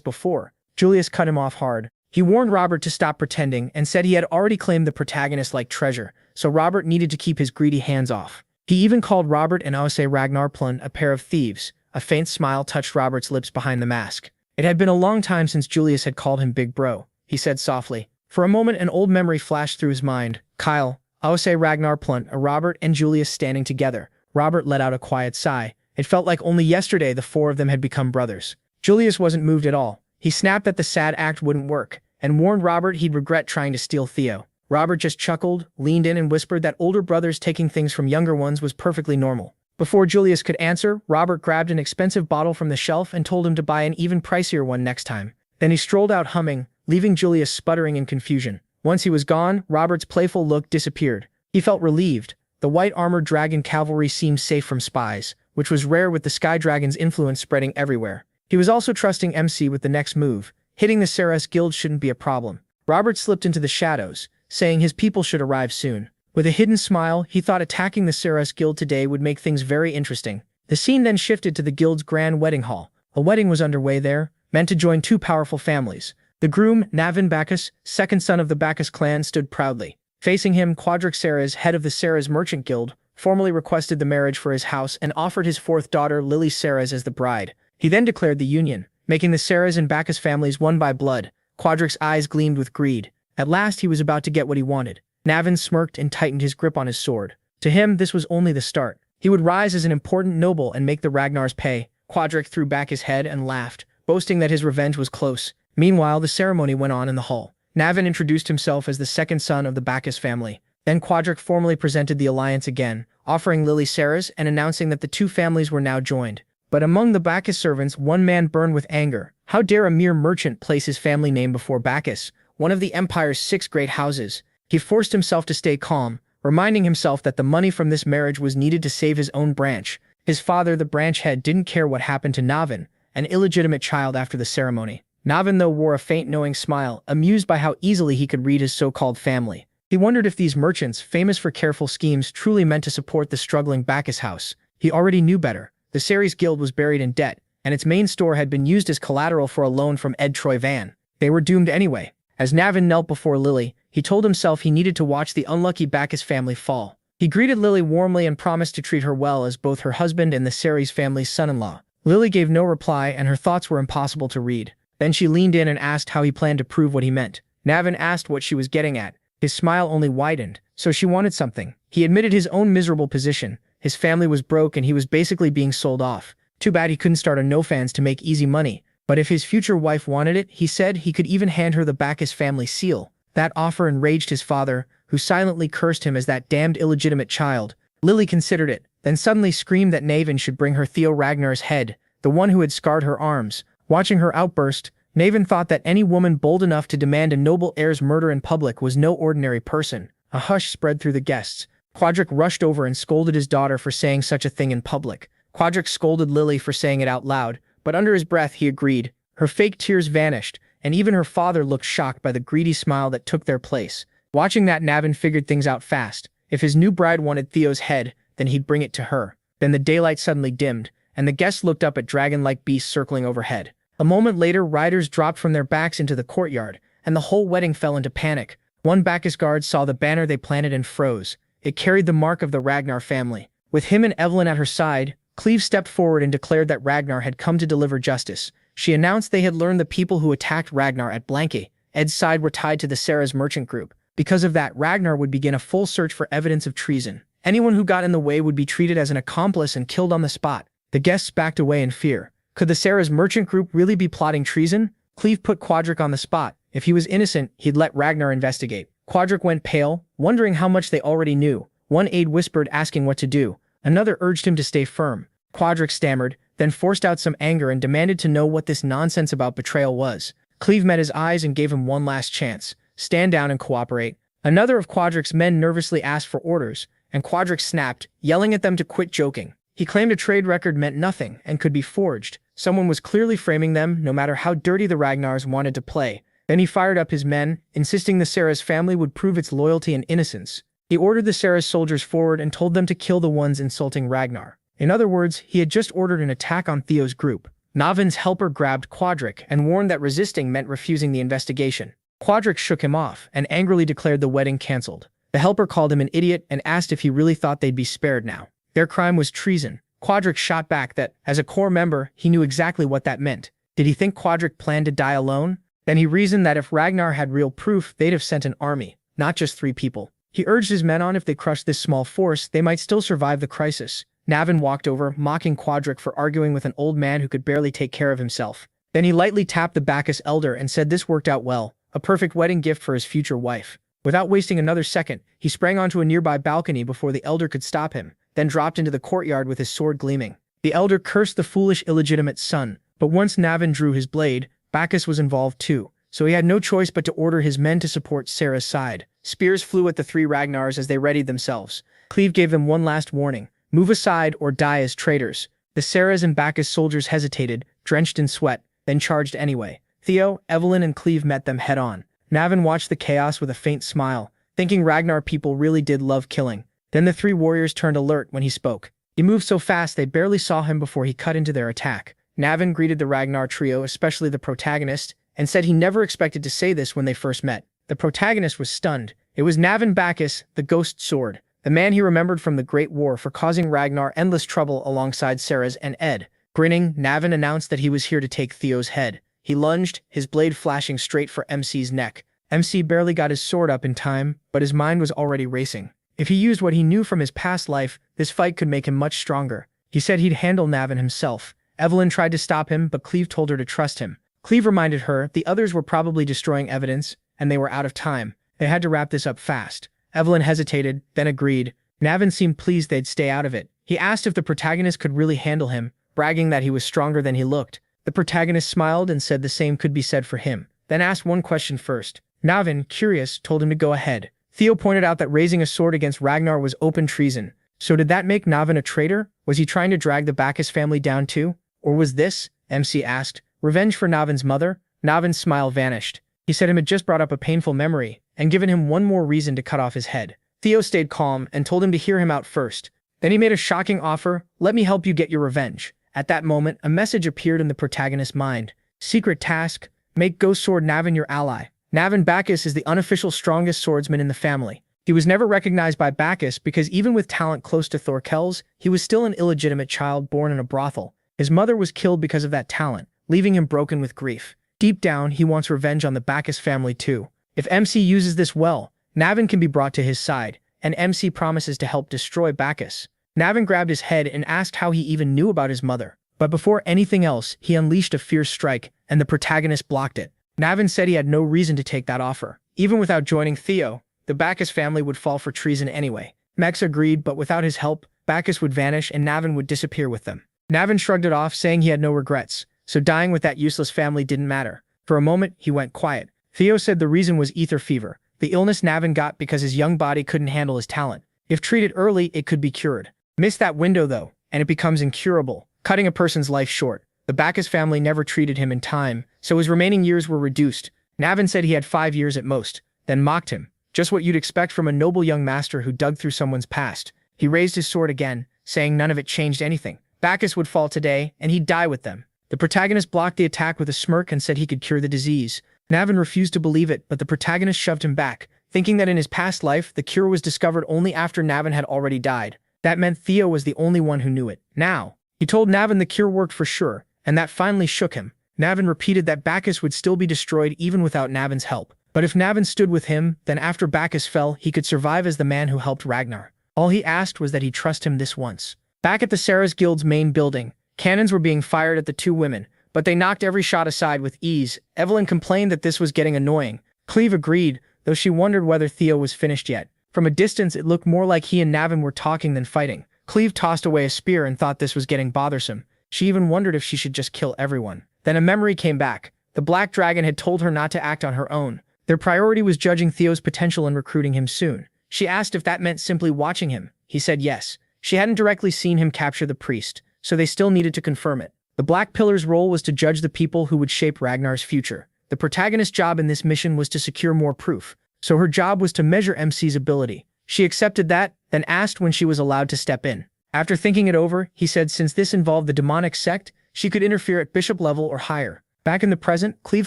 before. Julius cut him off hard. He warned Robert to stop pretending and said he had already claimed the protagonist like treasure, so Robert needed to keep his greedy hands off. He even called Robert and Ause Ragnarplun a pair of thieves. A faint smile touched Robert's lips behind the mask. It had been a long time since Julius had called him Big Bro, he said softly. For a moment, an old memory flashed through his mind. Kyle, Ause Ragnarplun, Robert and Julius standing together. Robert let out a quiet sigh. It felt like only yesterday the four of them had become brothers. Julius wasn't moved at all. He snapped that the sad act wouldn't work, and warned Robert he'd regret trying to steal Theo. Robert just chuckled, leaned in and whispered that older brothers taking things from younger ones was perfectly normal. Before Julius could answer, Robert grabbed an expensive bottle from the shelf and told him to buy an even pricier one next time. Then he strolled out humming, leaving Julius sputtering in confusion. Once he was gone, Robert's playful look disappeared. He felt relieved. The white-armored dragon cavalry seemed safe from spies, which was rare with the Sky Dragon's influence spreading everywhere. He was also trusting MC with the next move. Hitting the Surpass guild shouldn't be a problem. Robert slipped into the shadows, saying his people should arrive soon. With a hidden smile, he thought attacking the Surpass guild today would make things very interesting. The scene then shifted to the guild's grand wedding hall. A wedding was underway there, meant to join two powerful families. The groom, Navin Bacchus, second son of the Bacchus clan, stood proudly. Facing him, Quadric Ceres, head of the Ceres Merchant Guild, formally requested the marriage for his house and offered his fourth daughter, Lily Ceres, as the bride. He then declared the union, making the Ceres and Bacchus families one by blood. Quadric's eyes gleamed with greed. At last he was about to get what he wanted. Navin smirked and tightened his grip on his sword. To him, this was only the start. He would rise as an important noble and make the Ragnars pay. Quadric threw back his head and laughed, boasting that his revenge was close. Meanwhile, the ceremony went on in the hall. Navin introduced himself as the second son of the Bacchus family. Then Quadric formally presented the alliance again, offering Lily Ceres and announcing that the two families were now joined. But among the Bacchus servants, one man burned with anger. How dare a mere merchant place his family name before Bacchus, one of the empire's 6 great houses? He forced himself to stay calm, reminding himself that the money from this marriage was needed to save his own branch. His father, the branch head, didn't care what happened to Navin, an illegitimate child after the ceremony. Navin, though, wore a faint knowing smile, amused by how easily he could read his so-called family. He wondered if these merchants, famous for careful schemes, truly meant to support the struggling Bacchus house. He already knew better. The Ceres Guild was buried in debt, and its main store had been used as collateral for a loan from Ed Troy Van. They were doomed anyway. As Navin knelt before Lily, he told himself he needed to watch the unlucky Bacchus family fall. He greeted Lily warmly and promised to treat her well as both her husband and the Ceres family's son-in-law. Lily gave no reply, and her thoughts were impossible to read. Then she leaned in and asked how he planned to prove what he meant. Navin asked what she was getting at. His smile only widened. So she wanted something. He admitted his own miserable position. His family was broke and he was basically being sold off. Too bad he couldn't start a no-fans to make easy money. But if his future wife wanted it, he said he could even hand her the Bacchus family seal. That offer enraged his father, who silently cursed him as that damned illegitimate child. Lily considered it, then suddenly screamed that Navin should bring her Theo Ragnar's head, the one who had scarred her arms. Watching her outburst, Navin thought that any woman bold enough to demand a noble heir's murder in public was no ordinary person. A hush spread through the guests. Quadric rushed over and scolded his daughter for saying such a thing in public. Quadric scolded Lily for saying it out loud, but under his breath he agreed. Her fake tears vanished, and even her father looked shocked by the greedy smile that took their place. Watching that, Navin figured things out fast. If his new bride wanted Theo's head, then he'd bring it to her. Then the daylight suddenly dimmed, and the guests looked up at dragon-like beasts circling overhead. A moment later, riders dropped from their backs into the courtyard, and the whole wedding fell into panic. One Bacchus guard saw the banner they planted and froze. It carried the mark of the Ragnar family. With him and Evelyn at her side, Cleve stepped forward and declared that Ragnar had come to deliver justice. She announced they had learned the people who attacked Ragnar at Blanke, Ed's side, were tied to the Ceres merchant group. Because of that, Ragnar would begin a full search for evidence of treason. Anyone who got in the way would be treated as an accomplice and killed on the spot. The guests backed away in fear. Could the Ceres merchant group really be plotting treason? Cleve put Quadric on the spot. If he was innocent, he'd let Ragnar investigate. Quadric went pale, wondering how much they already knew. One aide whispered, asking what to do. Another urged him to stay firm. Quadric stammered, then forced out some anger and demanded to know what this nonsense about betrayal was. Cleve met his eyes and gave him one last chance. Stand down and cooperate. Another of Quadric's men nervously asked for orders, and Quadric snapped, yelling at them to quit joking. He claimed a trade record meant nothing and could be forged. Someone was clearly framing them, no matter how dirty the Ragnars wanted to play. Then he fired up his men, insisting the Sarah's family would prove its loyalty and innocence. He ordered the Sarah's soldiers forward and told them to kill the ones insulting Ragnar. In other words, he had just ordered an attack on Theo's group. Navin's helper grabbed Quadric and warned that resisting meant refusing the investigation. Quadric shook him off and angrily declared the wedding cancelled. The helper called him an idiot and asked if he really thought they'd be spared now. Their crime was treason. Quadric shot back that, as a core member, he knew exactly what that meant. Did he think Quadric planned to die alone? Then he reasoned that if Ragnar had real proof, they'd have sent an army, not just 3 people. He urged his men on if they crushed this small force, they might still survive the crisis. Navin walked over, mocking Quadric for arguing with an old man who could barely take care of himself. Then he lightly tapped the Bacchus elder and said this worked out well, a perfect wedding gift for his future wife. Without wasting another second, he sprang onto a nearby balcony before the elder could stop him, then dropped into the courtyard with his sword gleaming. The elder cursed the foolish illegitimate son, but once Navin drew his blade, Bacchus was involved too, so he had no choice but to order his men to support Sarah's side. Spears flew at the 3 Ragnars as they readied themselves. Cleve gave them one last warning: move aside or die as traitors. The Sarah's and Bacchus soldiers hesitated, drenched in sweat, then charged anyway. Theo, Evelyn, and Cleve met them head-on. Navin watched the chaos with a faint smile, thinking Ragnar people really did love killing. Then the 3 warriors turned alert when he spoke. He moved so fast they barely saw him before he cut into their attack. Navin greeted the Ragnar trio, especially the protagonist, and said he never expected to say this when they first met. The protagonist was stunned. It was Navin Bacchus, the ghost sword, the man he remembered from the Great War for causing Ragnar endless trouble alongside Sarah's and Ed. Grinning, Navin announced that he was here to take Theo's head. He lunged, his blade flashing straight for MC's neck. MC barely got his sword up in time, but his mind was already racing. If he used what he knew from his past life, this fight could make him much stronger. He said he'd handle Navin himself. Evelyn tried to stop him, but Cleve told her to trust him. Cleve reminded her the others were probably destroying evidence, and they were out of time. They had to wrap this up fast. Evelyn hesitated, then agreed. Navin seemed pleased they'd stay out of it. He asked if the protagonist could really handle him, bragging that he was stronger than he looked. The protagonist smiled and said the same could be said for him, then asked one question first. Navin, curious, told him to go ahead. Theo pointed out that raising a sword against Ragnar was open treason. So did that make Navin a traitor? Was he trying to drag the Bacchus family down too? Or was this, MC asked, revenge for Navin's mother? Navin's smile vanished. He said him had just brought up a painful memory, and given him one more reason to cut off his head. Theo stayed calm and told him to hear him out first. Then he made a shocking offer: let me help you get your revenge. At that moment, a message appeared in the protagonist's mind. Secret task: make Ghost Sword Navin your ally. Navin Bacchus is the unofficial strongest swordsman in the family. He was never recognized by Bacchus because even with talent close to Thorkel's, he was still an illegitimate child born in a brothel. His mother was killed because of that talent, leaving him broken with grief. Deep down, he wants revenge on the Bacchus family too. If MC uses this well, Navin can be brought to his side, and MC promises to help destroy Bacchus. Navin grabbed his head and asked how he even knew about his mother. But before anything else, he unleashed a fierce strike, and the protagonist blocked it. Navin said he had no reason to take that offer. Even without joining Theo, the Bacchus family would fall for treason anyway. Mex agreed, but without his help, Bacchus would vanish and Navin would disappear with them. Navin shrugged it off, saying he had no regrets, so dying with that useless family didn't matter. For a moment, he went quiet. Theo said the reason was ether fever, the illness Navin got because his young body couldn't handle his talent. If treated early, it could be cured. Miss that window though, and it becomes incurable, cutting a person's life short. The Bacchus family never treated him in time, so his remaining years were reduced. Navin said he had 5 years at most, then mocked him. Just what you'd expect from a noble young master who dug through someone's past. He raised his sword again, saying none of it changed anything. Bacchus would fall today, and he'd die with them. The protagonist blocked the attack with a smirk and said he could cure the disease. Navin refused to believe it, but the protagonist shoved him back, thinking that in his past life, the cure was discovered only after Navin had already died. That meant Theo was the only one who knew it. Now, he told Navin the cure worked for sure, and that finally shook him. Navin repeated that Bacchus would still be destroyed even without Navin's help. But if Navin stood with him, then after Bacchus fell, he could survive as the man who helped Ragnar. All he asked was that he trust him this once. Back at the Sarah's Guild's main building, cannons were being fired at the 2 women, but they knocked every shot aside with ease. Evelyn complained that this was getting annoying. Cleve agreed, though she wondered whether Theo was finished yet. From a distance, it looked more like he and Navin were talking than fighting. Cleve tossed away a spear and thought this was getting bothersome. She even wondered if she should just kill everyone. Then a memory came back. The Black Dragon had told her not to act on her own. Their priority was judging Theo's potential and recruiting him soon. She asked if that meant simply watching him. He said yes. She hadn't directly seen him capture the priest, so they still needed to confirm it. The Black Pillar's role was to judge the people who would shape Ragnar's future. The protagonist's job in this mission was to secure more proof, so her job was to measure MC's ability. She accepted that, then asked when she was allowed to step in. After thinking it over, he said since this involved the demonic sect, she could interfere at bishop level or higher. Back in the present, Cleve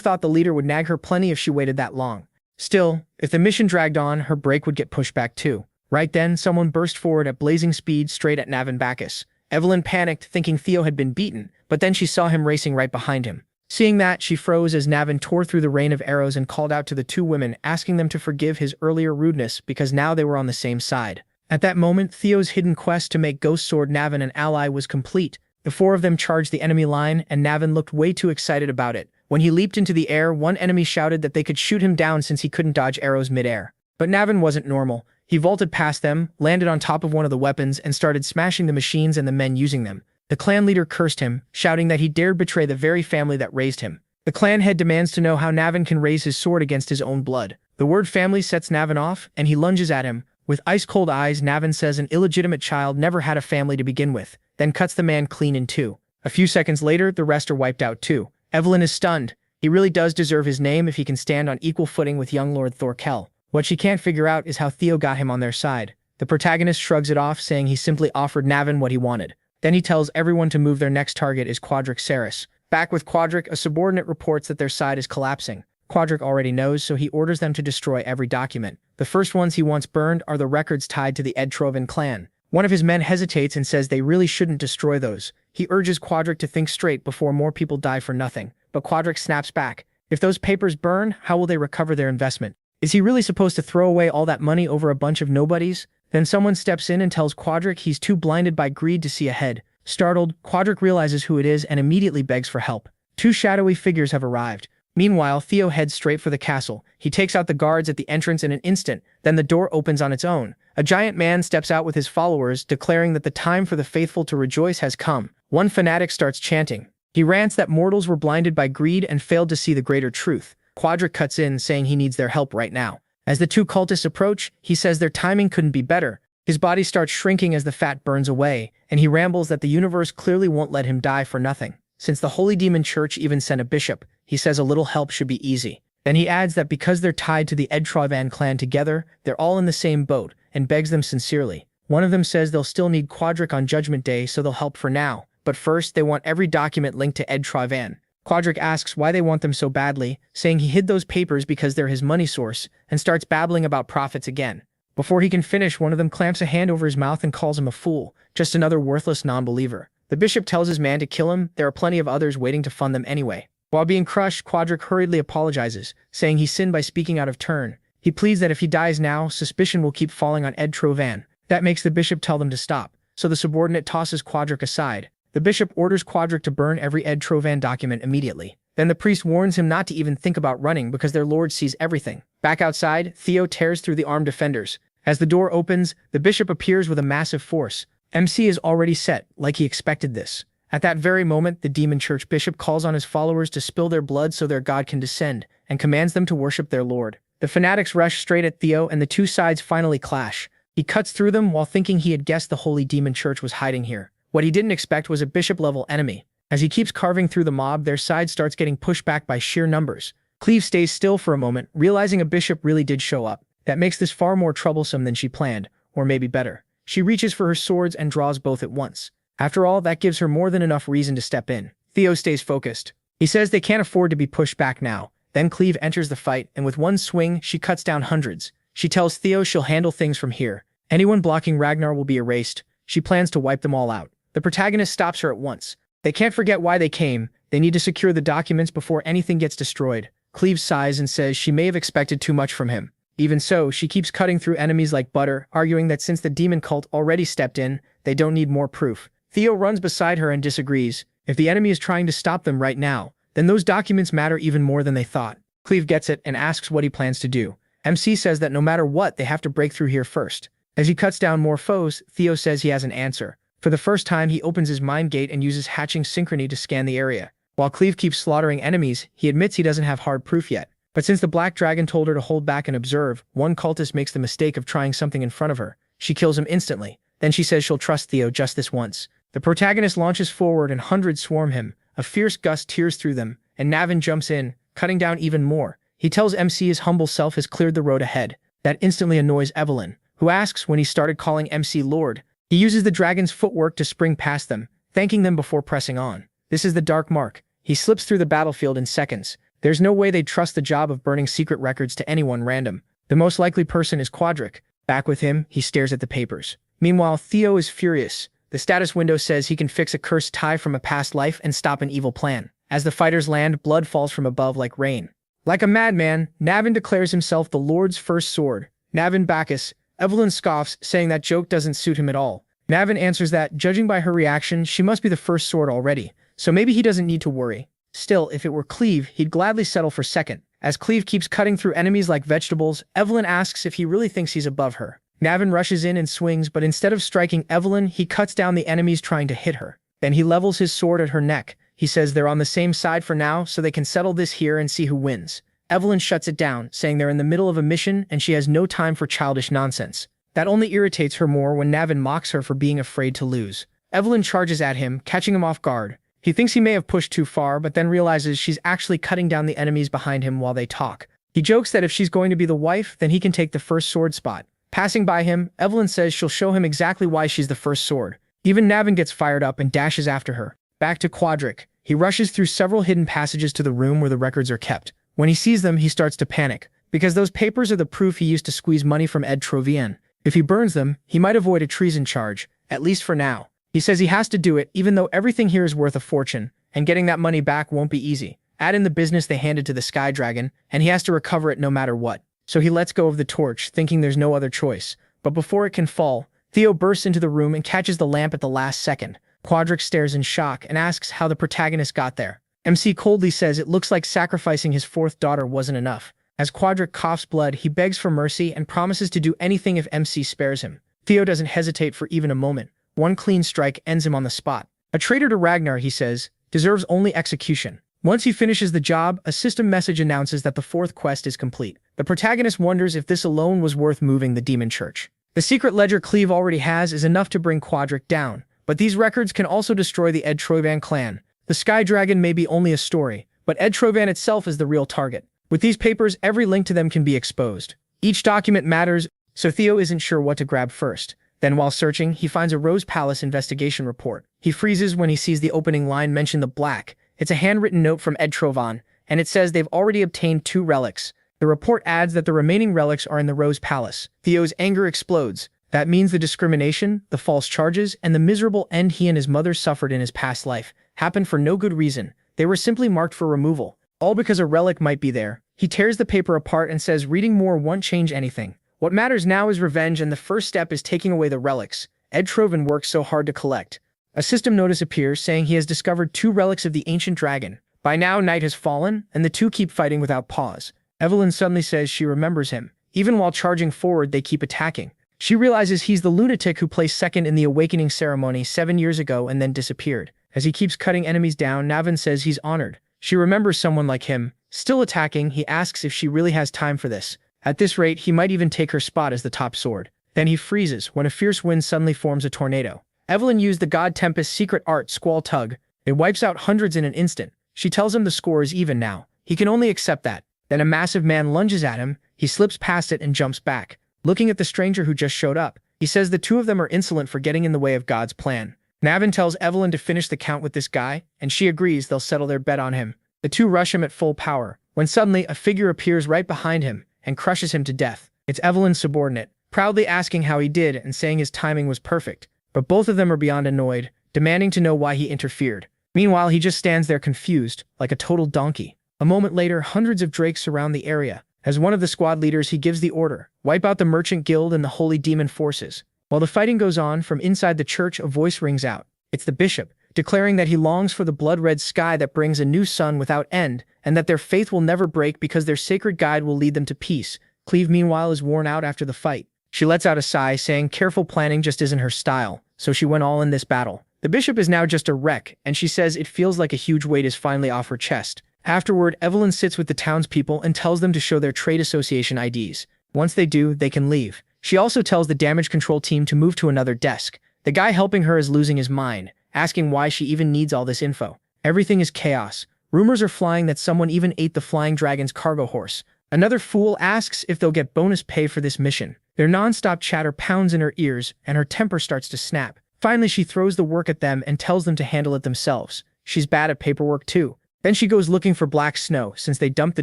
thought the leader would nag her plenty if she waited that long. Still, if the mission dragged on, her break would get pushed back too. Right then, someone burst forward at blazing speed straight at Navin Bacchus. Evelyn panicked, thinking Theo had been beaten, but then she saw him racing right behind him. Seeing that, she froze as Navin tore through the rain of arrows and called out to the two women, asking them to forgive his earlier rudeness because now they were on the same side. At that moment, Theo's hidden quest to make Ghost Sword Navin an ally was complete. The four of them charged the enemy line, and Navin looked way too excited about it. When he leaped into the air, one enemy shouted that they could shoot him down since he couldn't dodge arrows mid-air. But Navin wasn't normal. He vaulted past them, landed on top of one of the weapons, and started smashing the machines and the men using them. The clan leader cursed him, shouting that he dared betray the very family that raised him. The clan head demands to know how Navin can raise his sword against his own blood. The word family sets Navin off, and he lunges at him. With ice-cold eyes, Navin says an illegitimate child never had a family to begin with, then cuts the man clean in two. A few seconds later, the rest are wiped out too. Evelyn is stunned. He really does deserve his name if he can stand on equal footing with young Lord Thorkel. What she can't figure out is how Theo got him on their side. The protagonist shrugs it off, saying he simply offered Navin what he wanted. Then he tells everyone to move. Their next target is Quadric Saris. Back with Quadric, a subordinate reports that their side is collapsing. Quadric already knows, so he orders them to destroy every document. The first ones he wants burned are the records tied to the Edtrovan clan. One of his men hesitates and says they really shouldn't destroy those. He urges Quadric to think straight before more people die for nothing. But Quadric snaps back. If those papers burn, how will they recover their investment? Is he really supposed to throw away all that money over a bunch of nobodies? Then someone steps in and tells Quadric he's too blinded by greed to see ahead. Startled, Quadric realizes who it is and immediately begs for help. Two shadowy figures have arrived. Meanwhile, Theo heads straight for the castle. He takes out the guards at the entrance in an instant, then the door opens on its own. A giant man steps out with his followers, declaring that the time for the faithful to rejoice has come. One fanatic starts chanting. He rants that mortals were blinded by greed and failed to see the greater truth. Quadric cuts in, saying he needs their help right now. As the two cultists approach, he says their timing couldn't be better. His body starts shrinking as the fat burns away, and he rambles that the universe clearly won't let him die for nothing. Since the Holy Demon Church even sent a bishop, he says a little help should be easy. Then he adds that because they're tied to the Edtrovan clan together, they're all in the same boat, and begs them sincerely. One of them says they'll still need Quadric on Judgment Day, so they'll help for now. But first, they want every document linked to Edtrovan. Quadric asks why they want them so badly, saying he hid those papers because they're his money source, and starts babbling about profits again. Before he can finish, one of them clamps a hand over his mouth and calls him a fool, just another worthless non-believer. The bishop tells his man to kill him. There are plenty of others waiting to fund them anyway. While being crushed, Quadric hurriedly apologizes, saying he sinned by speaking out of turn. He pleads that if he dies now, suspicion will keep falling on Edtrovan. That makes the bishop tell them to stop, so the subordinate tosses Quadric aside. The bishop orders Quadric to burn every Edtrovan document immediately. Then the priest warns him not to even think about running because their lord sees everything. Back outside, Theo tears through the armed defenders. As the door opens, the bishop appears with a massive force. MC is already set, like he expected this. At that very moment, the Demon Church bishop calls on his followers to spill their blood so their god can descend, and commands them to worship their lord. The fanatics rush straight at Theo, and the two sides finally clash. He cuts through them while thinking he had guessed the Holy Demon Church was hiding here. What he didn't expect was a bishop-level enemy. As he keeps carving through the mob, their side starts getting pushed back by sheer numbers. Cleve stays still for a moment, realizing a bishop really did show up. That makes this far more troublesome than she planned, or maybe better. She reaches for her swords and draws both at once. After all, that gives her more than enough reason to step in. Theo stays focused. He says they can't afford to be pushed back now. Then Cleve enters the fight, and with one swing, she cuts down hundreds. She tells Theo she'll handle things from here. Anyone blocking Ragnar will be erased. She plans to wipe them all out. The protagonist stops her at once. They can't forget why they came. They need to secure the documents before anything gets destroyed. Cleve sighs and says she may have expected too much from him. Even so, she keeps cutting through enemies like butter, arguing that since the demon cult already stepped in, they don't need more proof. Theo runs beside her and disagrees. If the enemy is trying to stop them right now, then those documents matter even more than they thought. Cleve gets it and asks what he plans to do. MC says that no matter what, they have to break through here first. As he cuts down more foes, Theo says he has an answer. For the first time, he opens his mind gate and uses hatching synchrony to scan the area. While Cleve keeps slaughtering enemies, he admits he doesn't have hard proof yet. But since the Black Dragon told her to hold back and observe, one cultist makes the mistake of trying something in front of her. She kills him instantly. then she says she'll trust Theo just this once. The protagonist launches forward and hundreds swarm him. A fierce gust tears through them, and Navin jumps in, cutting down even more. He tells MC his humble self has cleared the road ahead. That instantly annoys Evelyn, who asks when he started calling MC Lord. He uses the dragon's footwork to spring past them, thanking them before pressing on. This is the Dark Mark. He slips through the battlefield in seconds. There's no way they'd trust the job of burning secret records to anyone random. The most likely person is Quadric. Back with him, he stares at the papers. Meanwhile, Theo is furious. The status window says he can fix a cursed tie from a past life and stop an evil plan. As the fighters land, blood falls from above like rain. Like a madman, Navin declares himself the Lord's first sword. Navin Bacchus. Evelyn scoffs, saying that joke doesn't suit him at all. Navin answers that, judging by her reaction, she must be the first sword already, so maybe he doesn't need to worry. Still, if it were Cleve, he'd gladly settle for second. As Cleve keeps cutting through enemies like vegetables, Evelyn asks if he really thinks he's above her. Navin rushes in and swings, but instead of striking Evelyn, he cuts down the enemies trying to hit her. Then he levels his sword at her neck. He says they're on the same side for now, so they can settle this here and see who wins. Evelyn shuts it down, saying they're in the middle of a mission and she has no time for childish nonsense. That only irritates her more when Navin mocks her for being afraid to lose. Evelyn charges at him, catching him off guard. He thinks he may have pushed too far, but then realizes she's actually cutting down the enemies behind him while they talk. He jokes that if she's going to be the wife, then he can take the first sword spot. Passing by him, Evelyn says she'll show him exactly why she's the first sword. Even Navin gets fired up and dashes after her. Back to Quadric. He rushes through several hidden passages to the room where the records are kept. When he sees them, he starts to panic, because those papers are the proof he used to squeeze money from Ed Trovian. If he burns them, he might avoid a treason charge, at least for now. He says he has to do it even though everything here is worth a fortune, and getting that money back won't be easy. Add in the business they handed to the Sky Dragon, and he has to recover it no matter what. So he lets go of the torch, thinking there's no other choice. But before it can fall, Theo bursts into the room and catches the lamp at the last second. Quadric stares in shock and asks how the protagonist got there. MC coldly says it looks like sacrificing his fourth daughter wasn't enough. As Quadric coughs blood, he begs for mercy and promises to do anything if MC spares him. Theo doesn't hesitate for even a moment. One clean strike ends him on the spot. A traitor to Ragnar, he says, deserves only execution. Once he finishes the job, a system message announces that the fourth quest is complete. The protagonist wonders if this alone was worth moving the demon church. The secret ledger Cleve already has is enough to bring Quadric down, but these records can also destroy the Ed Trovan clan. The Sky Dragon may be only a story, but Ed Trovan itself is the real target. With these papers, every link to them can be exposed. Each document matters, so Theo isn't sure what to grab first. Then while searching, he finds a Rose Palace investigation report. He freezes when he sees the opening line mention the Black. It's a handwritten note from Ed Trovan, and it says they've already obtained 2 relics. The report adds that the remaining relics are in the Rose Palace. Theo's anger explodes. That means the discrimination, the false charges, and the miserable end he and his mother suffered in his past life happened for no good reason. They were simply marked for removal, all because a relic might be there. He tears the paper apart and says reading more won't change anything. What matters now is revenge, and the first step is taking away the relics Ed Trovan worked so hard to collect. A system notice appears saying he has discovered 2 relics of the ancient dragon. By now, night has fallen, and the 2 keep fighting without pause. Evelyn suddenly says she remembers him. Even while charging forward, they keep attacking. She realizes he's the lunatic who placed second in the awakening ceremony 7 years ago and then disappeared. As he keeps cutting enemies down, Navin says he's honored. She remembers someone like him. Still attacking, he asks if she really has time for this. At this rate, he might even take her spot as the top sword. Then he freezes when a fierce wind suddenly forms a tornado. Evelyn used the God Tempest's secret art, Squall Tug. It wipes out hundreds in an instant. She tells him the score is even now. He can only accept that. Then a massive man lunges at him. He slips past it and jumps back. Looking at the stranger who just showed up, he says the 2 of them are insolent for getting in the way of God's plan. Navin tells Evelyn to finish the count with this guy, and she agrees they'll settle their bet on him. The 2 rush him at full power, when suddenly a figure appears right behind him and crushes him to death. It's Evelyn's subordinate, proudly asking how he did and saying his timing was perfect. But both of them are beyond annoyed, demanding to know why he interfered. Meanwhile, he just stands there confused, like a total donkey. A moment later, hundreds of drakes surround the area. As one of the squad leaders, he gives the order, wipe out the Merchant Guild and the Holy Demon forces. While the fighting goes on, from inside the church a voice rings out. It's the bishop, declaring that he longs for the blood-red sky that brings a new sun without end, and that their faith will never break because their sacred guide will lead them to peace. Cleve, meanwhile, is worn out after the fight. She lets out a sigh, saying careful planning just isn't her style, so she went all in this battle. The bishop is now just a wreck, and she says it feels like a huge weight is finally off her chest. Afterward, Evelyn sits with the townspeople and tells them to show their trade association IDs. Once they do, they can leave. She also tells the damage control team to move to another desk. The guy helping her is losing his mind, asking why she even needs all this info. Everything is chaos. Rumors are flying that someone even ate the flying dragon's cargo horse. Another fool asks if they'll get bonus pay for this mission. Their non-stop chatter pounds in her ears, and her temper starts to snap. Finally, she throws the work at them and tells them to handle it themselves. She's bad at paperwork too. Then she goes looking for Black Snow since they dumped the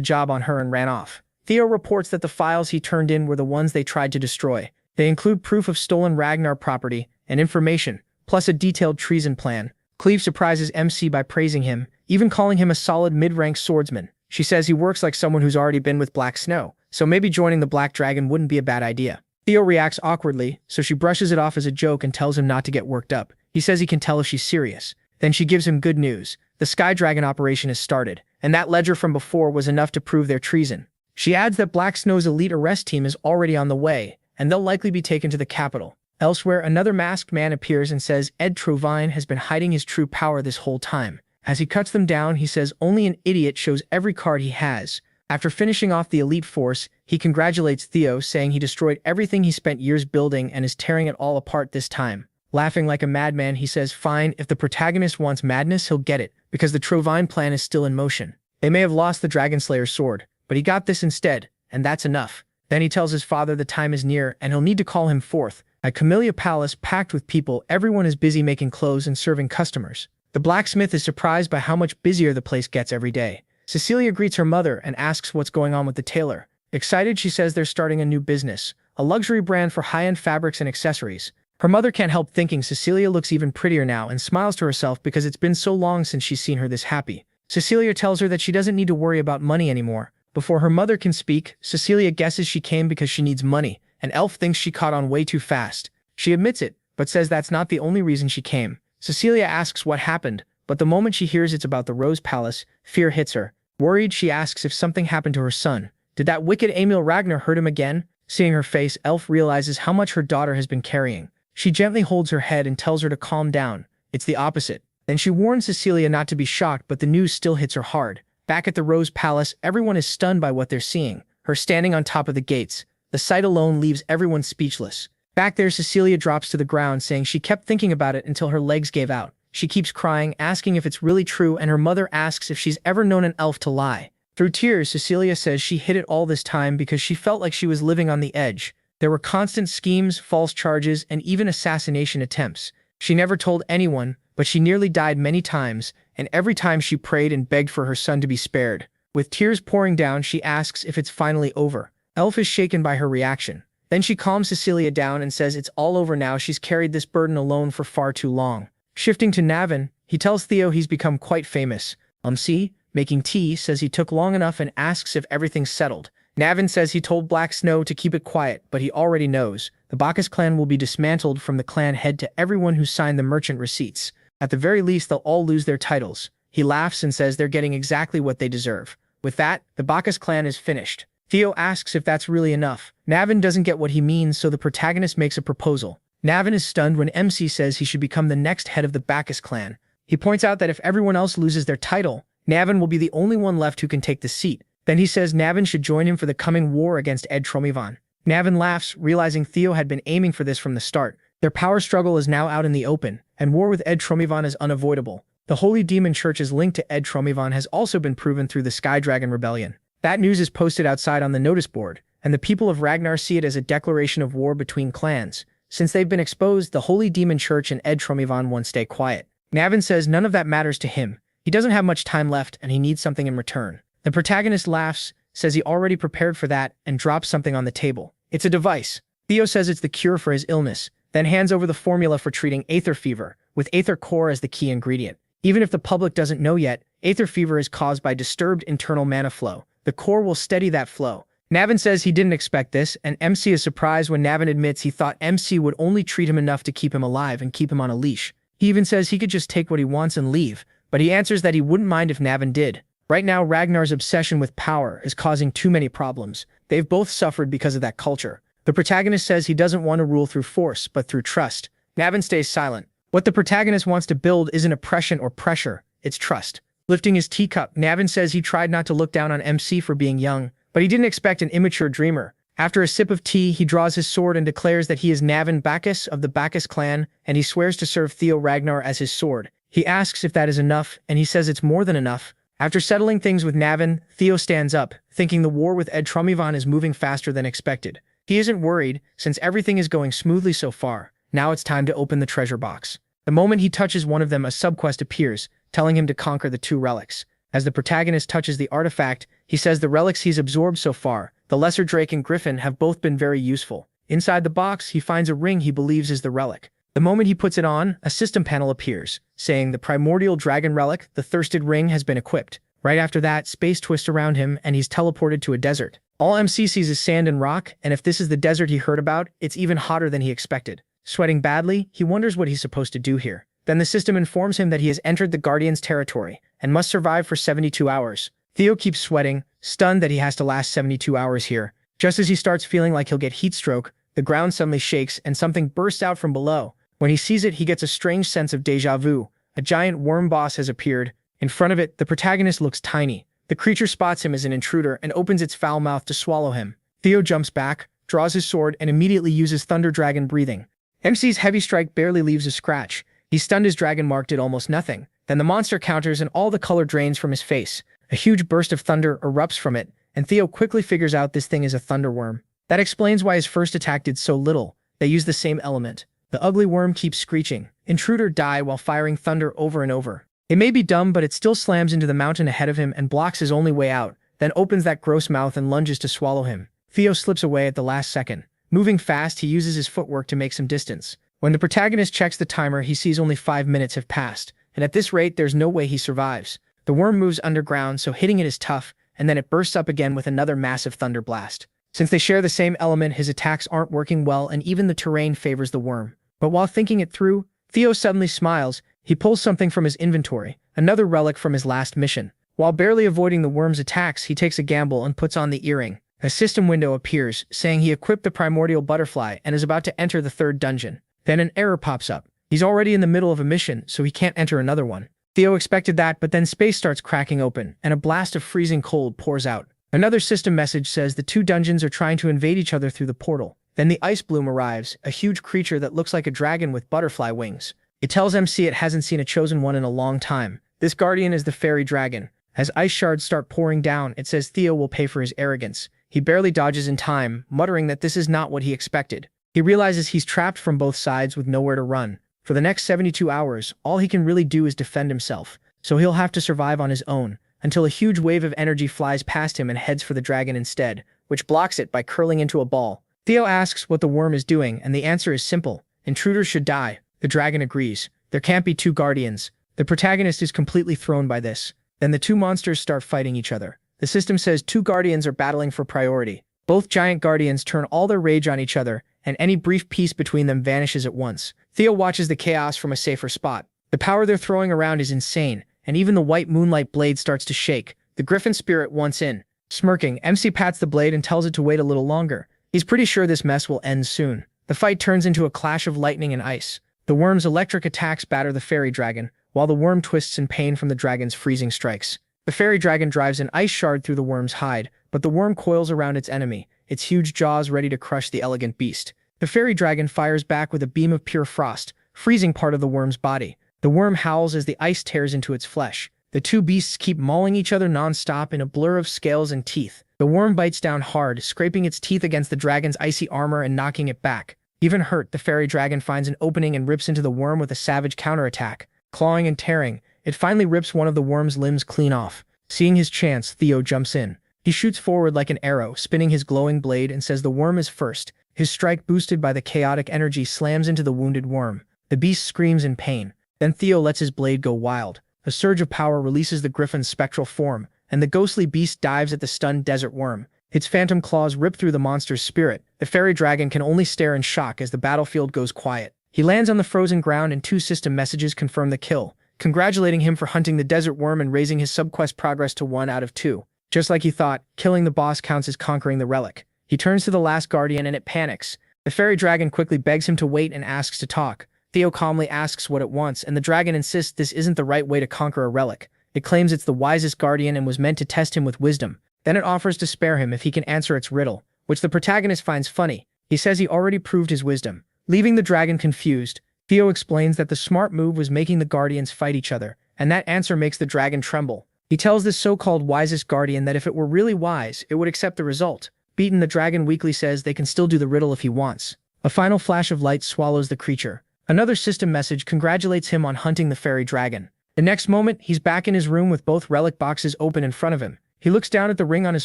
job on her and ran off. Theo reports that the files he turned in were the ones they tried to destroy. They include proof of stolen Ragnar property and information, plus a detailed treason plan. Cleve surprises MC by praising him, even calling him a solid mid-rank swordsman. She says he works like someone who's already been with Black Snow, so maybe joining the Black Dragon wouldn't be a bad idea. Theo reacts awkwardly, so she brushes it off as a joke and tells him not to get worked up. He says he can tell if she's serious. Then she gives him good news. The Sky Dragon operation has started, and that ledger from before was enough to prove their treason. She adds that Black Snow's elite arrest team is already on the way, and they'll likely be taken to the capital. Elsewhere, another masked man appears and says Ed Trovine has been hiding his true power this whole time. As he cuts them down, he says only an idiot shows every card he has. After finishing off the elite force, he congratulates Theo, saying he destroyed everything he spent years building and is tearing it all apart this time. Laughing like a madman, he says fine, if the protagonist wants madness, he'll get it, because the Trovine plan is still in motion. They may have lost the Dragonslayer's sword, but he got this instead, and that's enough. Then he tells his father the time is near, and he'll need to call him forth. At Camellia Palace, packed with people, everyone is busy making clothes and serving customers. The blacksmith is surprised by how much busier the place gets every day. Cecilia greets her mother and asks what's going on with the tailor. Excited, she says they're starting a new business, a luxury brand for high-end fabrics and accessories. Her mother can't help thinking Cecilia looks even prettier now and smiles to herself because it's been so long since she's seen her this happy. Cecilia tells her that she doesn't need to worry about money anymore. Before her mother can speak, Cecilia guesses she came because she needs money, and Elf thinks she caught on way too fast. She admits it, but says that's not the only reason she came. Cecilia asks what happened, but the moment she hears it's about the Rose Palace, fear hits her. Worried, she asks if something happened to her son. Did that wicked Emil Ragnar hurt him again? Seeing her face, Elf realizes how much her daughter has been carrying. She gently holds her head and tells her to calm down. It's the opposite. Then she warns Cecilia not to be shocked, but the news still hits her hard. Back at the Rose Palace, everyone is stunned by what they're seeing. Her standing on top of the gates. The sight alone leaves everyone speechless. Back there, Cecilia drops to the ground, saying she kept thinking about it until her legs gave out. She keeps crying, asking if it's really true, and her mother asks if she's ever known an elf to lie. Through tears, Cecilia says she hid it all this time because she felt like she was living on the edge. There were constant schemes, false charges, and even assassination attempts. She never told anyone, but she nearly died many times, and every time she prayed and begged for her son to be spared. With tears pouring down, she asks if it's finally over. Elf is shaken by her reaction. Then she calms Cecilia down and says it's all over now, she's carried this burden alone for far too long. Shifting to Navin, he tells Theo he's become quite famous. See, making tea, says he took long enough and asks if everything's settled. Navin says he told Black Snow to keep it quiet, but he already knows. The Bacchus clan will be dismantled from the clan head to everyone who signed the merchant receipts. At the very least, they'll all lose their titles. He laughs and says they're getting exactly what they deserve. With that, the Bacchus clan is finished. Theo asks if that's really enough. Navin doesn't get what he means, so the protagonist makes a proposal. Navin is stunned when MC says he should become the next head of the Bacchus clan. He points out that if everyone else loses their title, Navin will be the only one left who can take the seat. Then he says Navin should join him for the coming war against Ed Tromivan. Navin laughs, realizing Theo had been aiming for this from the start. Their power struggle is now out in the open, and war with Ed Tromivan is unavoidable. The Holy Demon Church's link to Ed Tromivan has also been proven through the Sky Dragon Rebellion. That news is posted outside on the notice board, and the people of Ragnar see it as a declaration of war between clans. Since they've been exposed, the Holy Demon Church and Ed Tromivan won't stay quiet. Navin says none of that matters to him. He doesn't have much time left, and he needs something in return. The protagonist laughs, says he already prepared for that, and drops something on the table. It's a device. Theo says it's the cure for his illness, then hands over the formula for treating Aether Fever, with Aether Core as the key ingredient. Even if the public doesn't know yet, Aether Fever is caused by disturbed internal mana flow. The core will steady that flow. Navin says he didn't expect this, and MC is surprised when Navin admits he thought MC would only treat him enough to keep him alive and keep him on a leash. He even says he could just take what he wants and leave, but he answers that he wouldn't mind if Navin did. Right now, Ragnar's obsession with power is causing too many problems. They've both suffered because of that culture. The protagonist says he doesn't want to rule through force, but through trust. Navin stays silent. What the protagonist wants to build isn't oppression or pressure, it's trust. Lifting his teacup, Navin says he tried not to look down on MC for being young, but he didn't expect an immature dreamer. After a sip of tea, he draws his sword and declares that he is Navin Bacchus of the Bacchus clan, and he swears to serve Theo Ragnar as his sword. He asks if that is enough, and he says it's more than enough. After settling things with Navin, Theo stands up, thinking the war with Ed Trumivan is moving faster than expected. He isn't worried, since everything is going smoothly so far. Now it's time to open the treasure box. The moment he touches one of them, a subquest appears, telling him to conquer the 2 relics. As the protagonist touches the artifact, he says the relics he's absorbed so far, the Lesser Drake and Griffin, have both been very useful. Inside the box, he finds a ring he believes is the relic. The moment he puts it on, a system panel appears, saying the primordial dragon relic, the Thirsted Ring, has been equipped. Right after that, space twists around him and he's teleported to a desert. All MC sees is sand and rock, and if this is the desert he heard about, it's even hotter than he expected. Sweating badly, he wonders what he's supposed to do here. Then the system informs him that he has entered the Guardian's territory and must survive for 72 hours. Theo keeps sweating, stunned that he has to last 72 hours here. Just as he starts feeling like he'll get heat stroke, the ground suddenly shakes and something bursts out from below. When he sees it, he gets a strange sense of déjà vu. A giant worm boss has appeared. In front of it, the protagonist looks tiny. The creature spots him as an intruder and opens its foul mouth to swallow him. Theo jumps back, draws his sword, and immediately uses Thunder Dragon breathing. MC's heavy strike barely leaves a scratch. He stunned his dragon mark did almost nothing. Then the monster counters and all the color drains from his face. A huge burst of thunder erupts from it, and Theo quickly figures out this thing is a thunderworm. That explains why his first attack did so little. They use the same element. The ugly worm keeps screeching. Intruder die while firing thunder over and over. It may be dumb, but it still slams into the mountain ahead of him and blocks his only way out, then opens that gross mouth and lunges to swallow him. Theo slips away at the last second. Moving fast, he uses his footwork to make some distance. When the protagonist checks the timer, he sees only 5 minutes have passed, and at this rate, there's no way he survives. The worm moves underground, so hitting it is tough, and then it bursts up again with another massive thunder blast. Since they share the same element, his attacks aren't working well, and even the terrain favors the worm. But while thinking it through, Theo suddenly smiles. He pulls something from his inventory, another relic from his last mission. While barely avoiding the worm's attacks, he takes a gamble and puts on the earring. A system window appears, saying he equipped the primordial butterfly and is about to enter the 3rd dungeon. Then an error pops up. He's already in the middle of a mission, so he can't enter another one. Theo expected that, but then space starts cracking open, and a blast of freezing cold pours out. Another system message says the 2 dungeons are trying to invade each other through the portal. Then the Ice Bloom arrives, a huge creature that looks like a dragon with butterfly wings. It tells MC it hasn't seen a chosen one in a long time. This guardian is the fairy dragon. As ice shards start pouring down, it says Theo will pay for his arrogance. He barely dodges in time, muttering that this is not what he expected. He realizes he's trapped from both sides with nowhere to run. For the next 72 hours, all he can really do is defend himself, so he'll have to survive on his own, until a huge wave of energy flies past him and heads for the dragon instead, which blocks it by curling into a ball. Theo asks what the worm is doing, and the answer is simple. Intruders should die. The dragon agrees. There can't be 2 guardians. The protagonist is completely thrown by this. Then the 2 monsters start fighting each other. The system says 2 guardians are battling for priority. Both giant guardians turn all their rage on each other, and any brief peace between them vanishes at once. Theo watches the chaos from a safer spot. The power they're throwing around is insane, and even the white moonlight blade starts to shake. The griffin spirit wants in. Smirking, MC pats the blade and tells it to wait a little longer. He's pretty sure this mess will end soon. The fight turns into a clash of lightning and ice. The worm's electric attacks batter the fairy dragon, while the worm twists in pain from the dragon's freezing strikes. The fairy dragon drives an ice shard through the worm's hide, but the worm coils around its enemy, its huge jaws ready to crush the elegant beast. The fairy dragon fires back with a beam of pure frost, freezing part of the worm's body. The worm howls as the ice tears into its flesh. The 2 beasts keep mauling each other non-stop in a blur of scales and teeth. The worm bites down hard, scraping its teeth against the dragon's icy armor and knocking it back. Even hurt, the fairy dragon finds an opening and rips into the worm with a savage counterattack. Clawing and tearing, it finally rips one of the worm's limbs clean off. Seeing his chance, Theo jumps in. He shoots forward like an arrow, spinning his glowing blade, and says the worm is first. His strike, boosted by the chaotic energy, slams into the wounded worm. The beast screams in pain. Then Theo lets his blade go wild. A surge of power releases the griffin's spectral form, and the ghostly beast dives at the stunned desert worm. Its phantom claws rip through the monster's spirit. The fairy dragon can only stare in shock as the battlefield goes quiet. He lands on the frozen ground and 2 system messages confirm the kill, congratulating him for hunting the desert worm and raising his subquest progress to 1 out of 2. Just like he thought, killing the boss counts as conquering the relic. He turns to the last guardian and it panics. The fairy dragon quickly begs him to wait and asks to talk. Theo calmly asks what it wants, and the dragon insists this isn't the right way to conquer a relic. It claims it's the wisest guardian and was meant to test him with wisdom. Then it offers to spare him if he can answer its riddle. which the protagonist finds funny. He says he already proved his wisdom. Leaving the dragon confused, Theo explains that the smart move was making the guardians fight each other, and that answer makes the dragon tremble. He tells this so-called wisest guardian that if it were really wise, it would accept the result. Beaten, the dragon weakly says they can still do the riddle if he wants. A final flash of light swallows the creature. Another system message congratulates him on hunting the fairy dragon. The next moment, he's back in his room with both relic boxes open in front of him. He looks down at the ring on his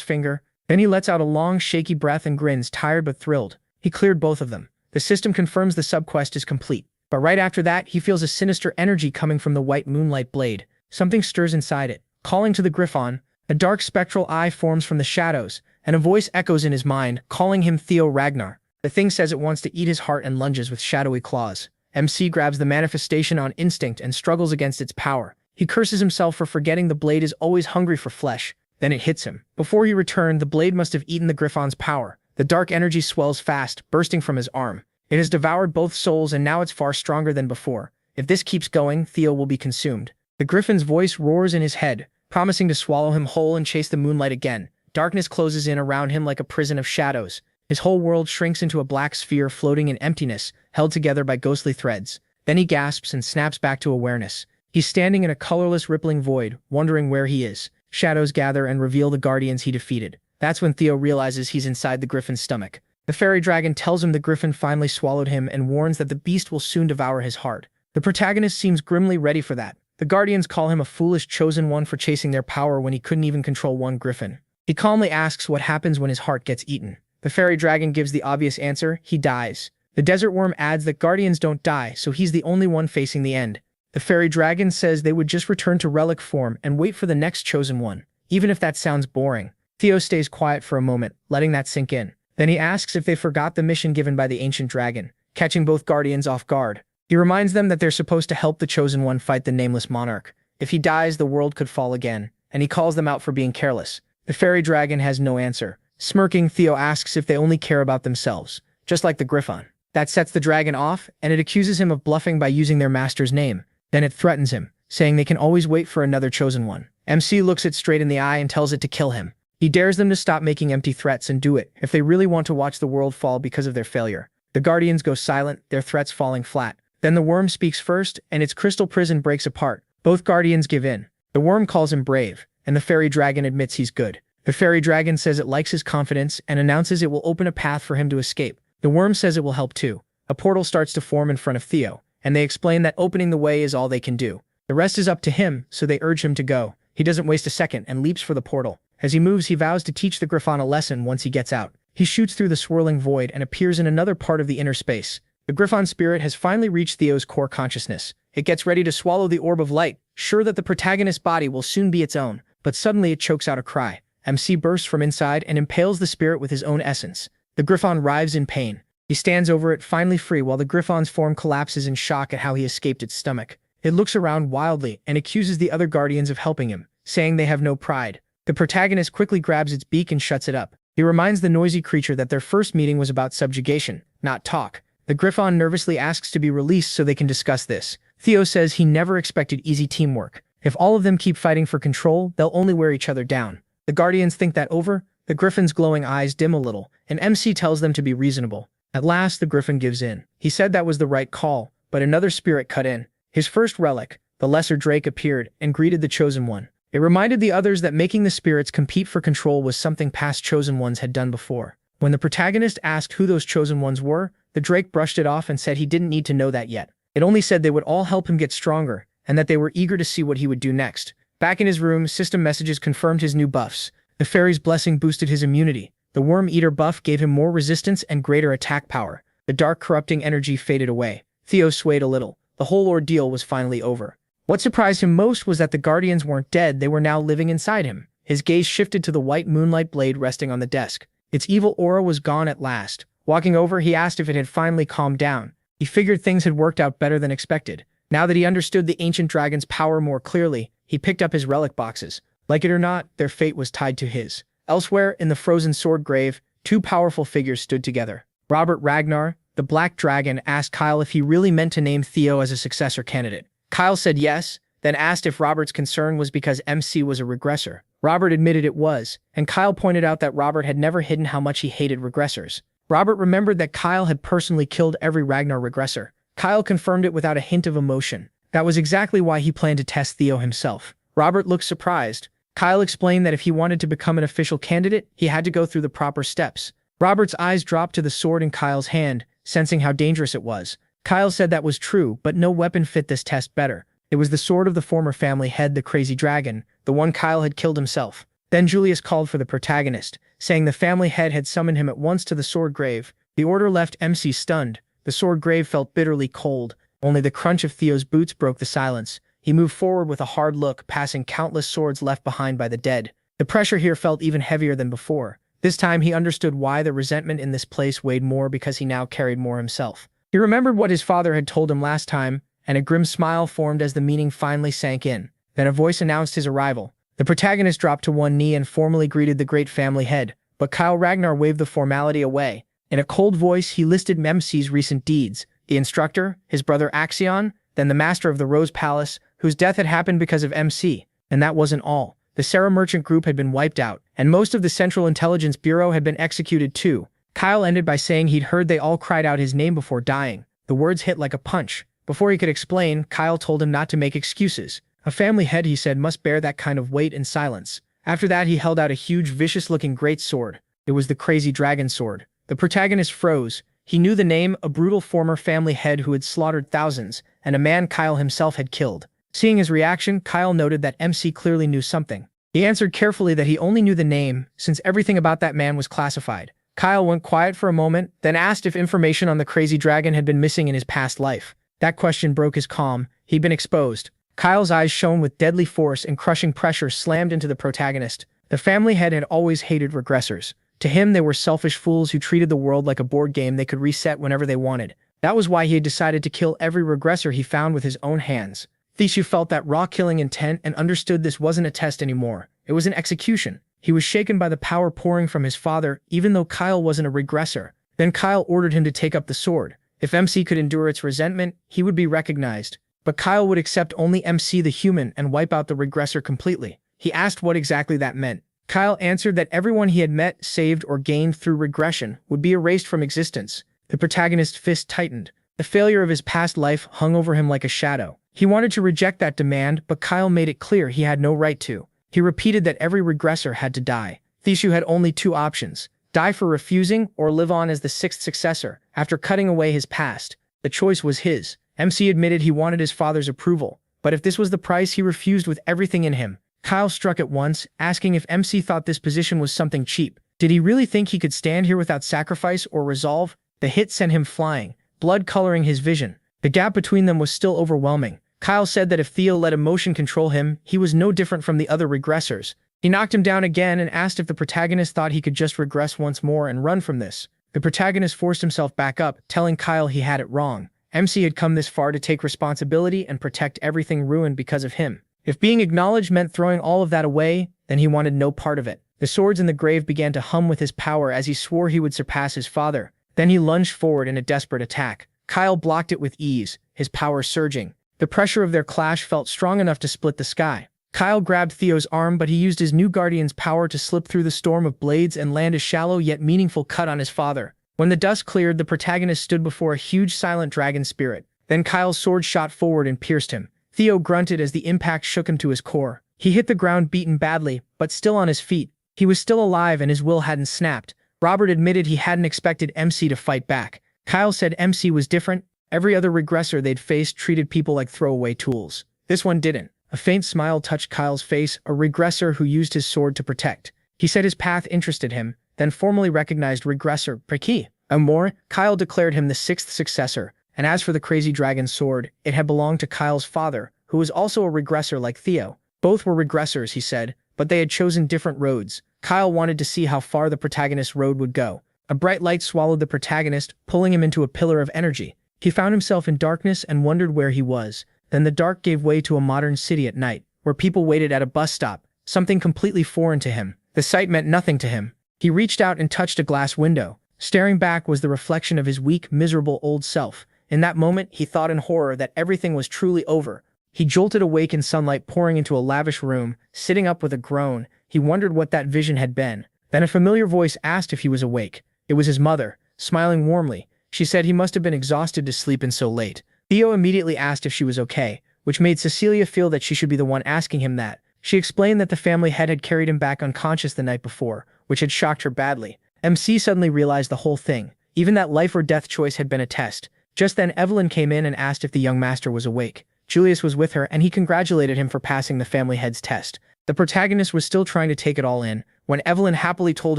finger, then he lets out a long, shaky breath and grins, tired but thrilled. He cleared both of them. The system confirms the subquest is complete. But right after that, he feels a sinister energy coming from the white moonlight blade. Something stirs inside it. Calling to the Griffon, a dark spectral eye forms from the shadows, and a voice echoes in his mind, calling him Theo Ragnar. The thing says it wants to eat his heart and lunges with shadowy claws. MC grabs the manifestation on instinct and struggles against its power. He curses himself for forgetting the blade is always hungry for flesh. Then it hits him. Before he returned, the blade must have eaten the Griffon's power. The dark energy swells fast, bursting from his arm. It has devoured both souls and now it's far stronger than before. If this keeps going, Theo will be consumed. The Griffon's voice roars in his head, promising to swallow him whole and chase the moonlight again. Darkness closes in around him like a prison of shadows. His whole world shrinks into a black sphere floating in emptiness, held together by ghostly threads. Then he gasps and snaps back to awareness. He's standing in a colorless, rippling void, wondering where he is. Shadows gather and reveal the guardians he defeated. That's when Theo realizes he's inside the Griffon's stomach. The fairy dragon tells him the Griffon finally swallowed him and warns that the beast will soon devour his heart. The protagonist seems grimly ready for that. The guardians call him a foolish chosen one for chasing their power when he couldn't even control one Griffon. He calmly asks what happens when his heart gets eaten. The fairy dragon gives the obvious answer: he dies. The desert worm adds that guardians don't die, so he's the only one facing the end. The fairy dragon says they would just return to relic form and wait for the next chosen one, even if that sounds boring. Theo stays quiet for a moment, letting that sink in. Then he asks if they forgot the mission given by the ancient dragon, catching both guardians off guard. He reminds them that they're supposed to help the chosen one fight the nameless monarch. If he dies, the world could fall again, and he calls them out for being careless. The fairy dragon has no answer. Smirking, Theo asks if they only care about themselves, just like the Griffon. That sets the dragon off, and it accuses him of bluffing by using their master's name. Then it threatens him, saying they can always wait for another chosen one. MC looks it straight in the eye and tells it to kill him. He dares them to stop making empty threats and do it if they really want to watch the world fall because of their failure. The guardians go silent, their threats falling flat. Then the worm speaks first, and its crystal prison breaks apart. Both guardians give in. The worm calls him brave, and the fairy dragon admits he's good. The fairy dragon says it likes his confidence and announces it will open a path for him to escape. The worm says it will help too. A portal starts to form in front of Theo, and they explain that opening the way is all they can do. The rest is up to him, so they urge him to go. He doesn't waste a second and leaps for the portal. As he moves, he vows to teach the Griffon a lesson once he gets out. He shoots through the swirling void and appears in another part of the inner space. The Griffon spirit has finally reached Theo's core consciousness. It gets ready to swallow the orb of light, sure that the protagonist's body will soon be its own, but suddenly it chokes out a cry. MC bursts from inside and impales the spirit with his own essence. The Griffon writhes in pain. He stands over it, finally free, while the Griffon's form collapses in shock at how he escaped its stomach. It looks around wildly and accuses the other guardians of helping him, saying they have no pride. The protagonist quickly grabs its beak and shuts it up. He reminds the noisy creature that their first meeting was about subjugation, not talk. The Griffon nervously asks to be released so they can discuss this. Theo says he never expected easy teamwork. If all of them keep fighting for control, they'll only wear each other down. The guardians think that over. The Griffon's glowing eyes dim a little, and MC tells them to be reasonable. At last, the Griffon gives in. He said that was the right call, but another spirit cut in. His first relic, the Lesser Drake, appeared and greeted the Chosen One. It reminded the others that making the spirits compete for control was something past Chosen Ones had done before. When the protagonist asked who those Chosen Ones were, the Drake brushed it off and said he didn't need to know that yet. It only said they would all help him get stronger, and that they were eager to see what he would do next. Back in his room, system messages confirmed his new buffs. The fairy's blessing boosted his immunity. The Worm Eater buff gave him more resistance and greater attack power. The dark, corrupting energy faded away. Theo swayed a little. The whole ordeal was finally over. What surprised him most was that the guardians weren't dead, they were now living inside him. His gaze shifted to the white moonlight blade resting on the desk. Its evil aura was gone at last. Walking over, he asked if it had finally calmed down. He figured things had worked out better than expected. Now that he understood the ancient dragon's power more clearly, he picked up his relic boxes. Like it or not, their fate was tied to his. Elsewhere, in the frozen sword grave, two powerful figures stood together. Robert Ragnar, the Black Dragon, asked Kyle if he really meant to name Theo as a successor candidate. Kyle said yes, then asked if Robert's concern was because MC was a regressor, Robert admitted it was, and Kyle pointed out that Robert had never hidden how much he hated regressors. Robert remembered that Kyle had personally killed every Ragnar regressor. Kyle confirmed it without a hint of emotion. That was exactly why he planned to test Theo himself. Robert looked surprised. Kyle explained that if he wanted to become an official candidate, he had to go through the proper steps. Robert's eyes dropped to the sword in Kyle's hand, sensing how dangerous it was. Kyle said that was true, but no weapon fit this test better. It was the sword of the former family head, the crazy dragon, the one Kyle had killed himself. Then Julius called for the protagonist, saying the family head had summoned him at once to the sword grave. The order left MC stunned. The sword grave felt bitterly cold. Only the crunch of Theo's boots broke the silence. He moved forward with a hard look, passing countless swords left behind by the dead. The pressure here felt even heavier than before. This time he understood why the resentment in this place weighed more, because he now carried more himself. He remembered what his father had told him last time, and a grim smile formed as the meaning finally sank in. Then a voice announced his arrival. The protagonist dropped to one knee and formally greeted the great family head, but Kyle Ragnar waved the formality away. In a cold voice, he listed MC's recent deeds: the instructor, his brother Axion, then the master of the Rose Palace, whose death had happened because of MC. And that wasn't all. The Sarah Merchant Group had been wiped out, and most of the Central Intelligence Bureau had been executed too. Kyle ended by saying he'd heard they all cried out his name before dying. The words hit like a punch. Before he could explain, Kyle told him not to make excuses. A family head, he said, must bear that kind of weight in silence. After that, he held out a huge, vicious-looking great sword. It was the crazy dragon sword. The protagonist froze. He knew the name, a brutal former family head who had slaughtered thousands, and a man Kyle himself had killed. Seeing his reaction, Kyle noted that MC clearly knew something. He answered carefully that he only knew the name, since everything about that man was classified. Kyle went quiet for a moment, then asked if information on the crazy dragon had been missing in his past life. That question broke his calm. He'd been exposed. Kyle's eyes shone with deadly force, and crushing pressure slammed into the protagonist. The family head had always hated regressors. To him, they were selfish fools who treated the world like a board game they could reset whenever they wanted. That was why he had decided to kill every regressor he found with his own hands. Theseus felt that raw killing intent and understood this wasn't a test anymore. It was an execution. He was shaken by the power pouring from his father, even though Kyle wasn't a regressor. Then Kyle ordered him to take up the sword. If MC could endure its resentment, he would be recognized. But Kyle would accept only MC the human and wipe out the regressor completely. He asked what exactly that meant. Kyle answered that everyone he had met, saved, or gained through regression would be erased from existence. The protagonist's fist tightened. The failure of his past life hung over him like a shadow. He wanted to reject that demand, but Kyle made it clear he had no right to. He repeated that every regressor had to die. Theseus had only two options: die for refusing, or live on as the sixth successor, after cutting away his past. The choice was his. MC admitted he wanted his father's approval, but if this was the price, he refused with everything in him. Kyle struck at once, asking if MC thought this position was something cheap. Did he really think he could stand here without sacrifice or resolve? The hit sent him flying, blood coloring his vision. The gap between them was still overwhelming. Kyle said that if Theo let emotion control him, he was no different from the other regressors. He knocked him down again and asked if the protagonist thought he could just regress once more and run from this. The protagonist forced himself back up, telling Kyle he had it wrong. MC had come this far to take responsibility and protect everything ruined because of him. If being acknowledged meant throwing all of that away, then he wanted no part of it. The swords in the grave began to hum with his power as he swore he would surpass his father. Then he lunged forward in a desperate attack. Kyle blocked it with ease, his power surging. The pressure of their clash felt strong enough to split the sky. Kyle grabbed Theo's arm, but he used his new guardian's power to slip through the storm of blades and land a shallow yet meaningful cut on his father. When the dust cleared, the protagonist stood before a huge silent dragon spirit. Then Kyle's sword shot forward and pierced him. Theo grunted as the impact shook him to his core. He hit the ground beaten badly, but still on his feet. He was still alive and his will hadn't snapped. Robert admitted he hadn't expected MC to fight back. Kyle said MC was different. Every other regressor they'd faced treated people like throwaway tools. This one didn't. A faint smile touched Kyle's face, a regressor who used his sword to protect. He said his path interested him, then formally recognized regressor Preki. And more, Kyle declared him the sixth successor. And as for the crazy dragon sword, it had belonged to Kyle's father, who was also a regressor like Theo. Both were regressors, he said, but they had chosen different roads. Kyle wanted to see how far the protagonist's road would go. A bright light swallowed the protagonist, pulling him into a pillar of energy. He found himself in darkness and wondered where he was. Then the dark gave way to a modern city at night, where people waited at a bus stop, something completely foreign to him. The sight meant nothing to him. He reached out and touched a glass window. Staring back was the reflection of his weak, miserable old self. In that moment, he thought in horror that everything was truly over. He jolted awake in sunlight pouring into a lavish room. Sitting up with a groan, he wondered what that vision had been. Then a familiar voice asked if he was awake. It was his mother, smiling warmly. She said he must have been exhausted to sleep in so late. Theo immediately asked if she was okay, which made Cecilia feel that she should be the one asking him that. She explained that the family head had carried him back unconscious the night before, which had shocked her badly. MC suddenly realized the whole thing. Even that life or death choice had been a test. Just then Evelyn came in and asked if the young master was awake. Julius was with her and he congratulated him for passing the family head's test. The protagonist was still trying to take it all in, when Evelyn happily told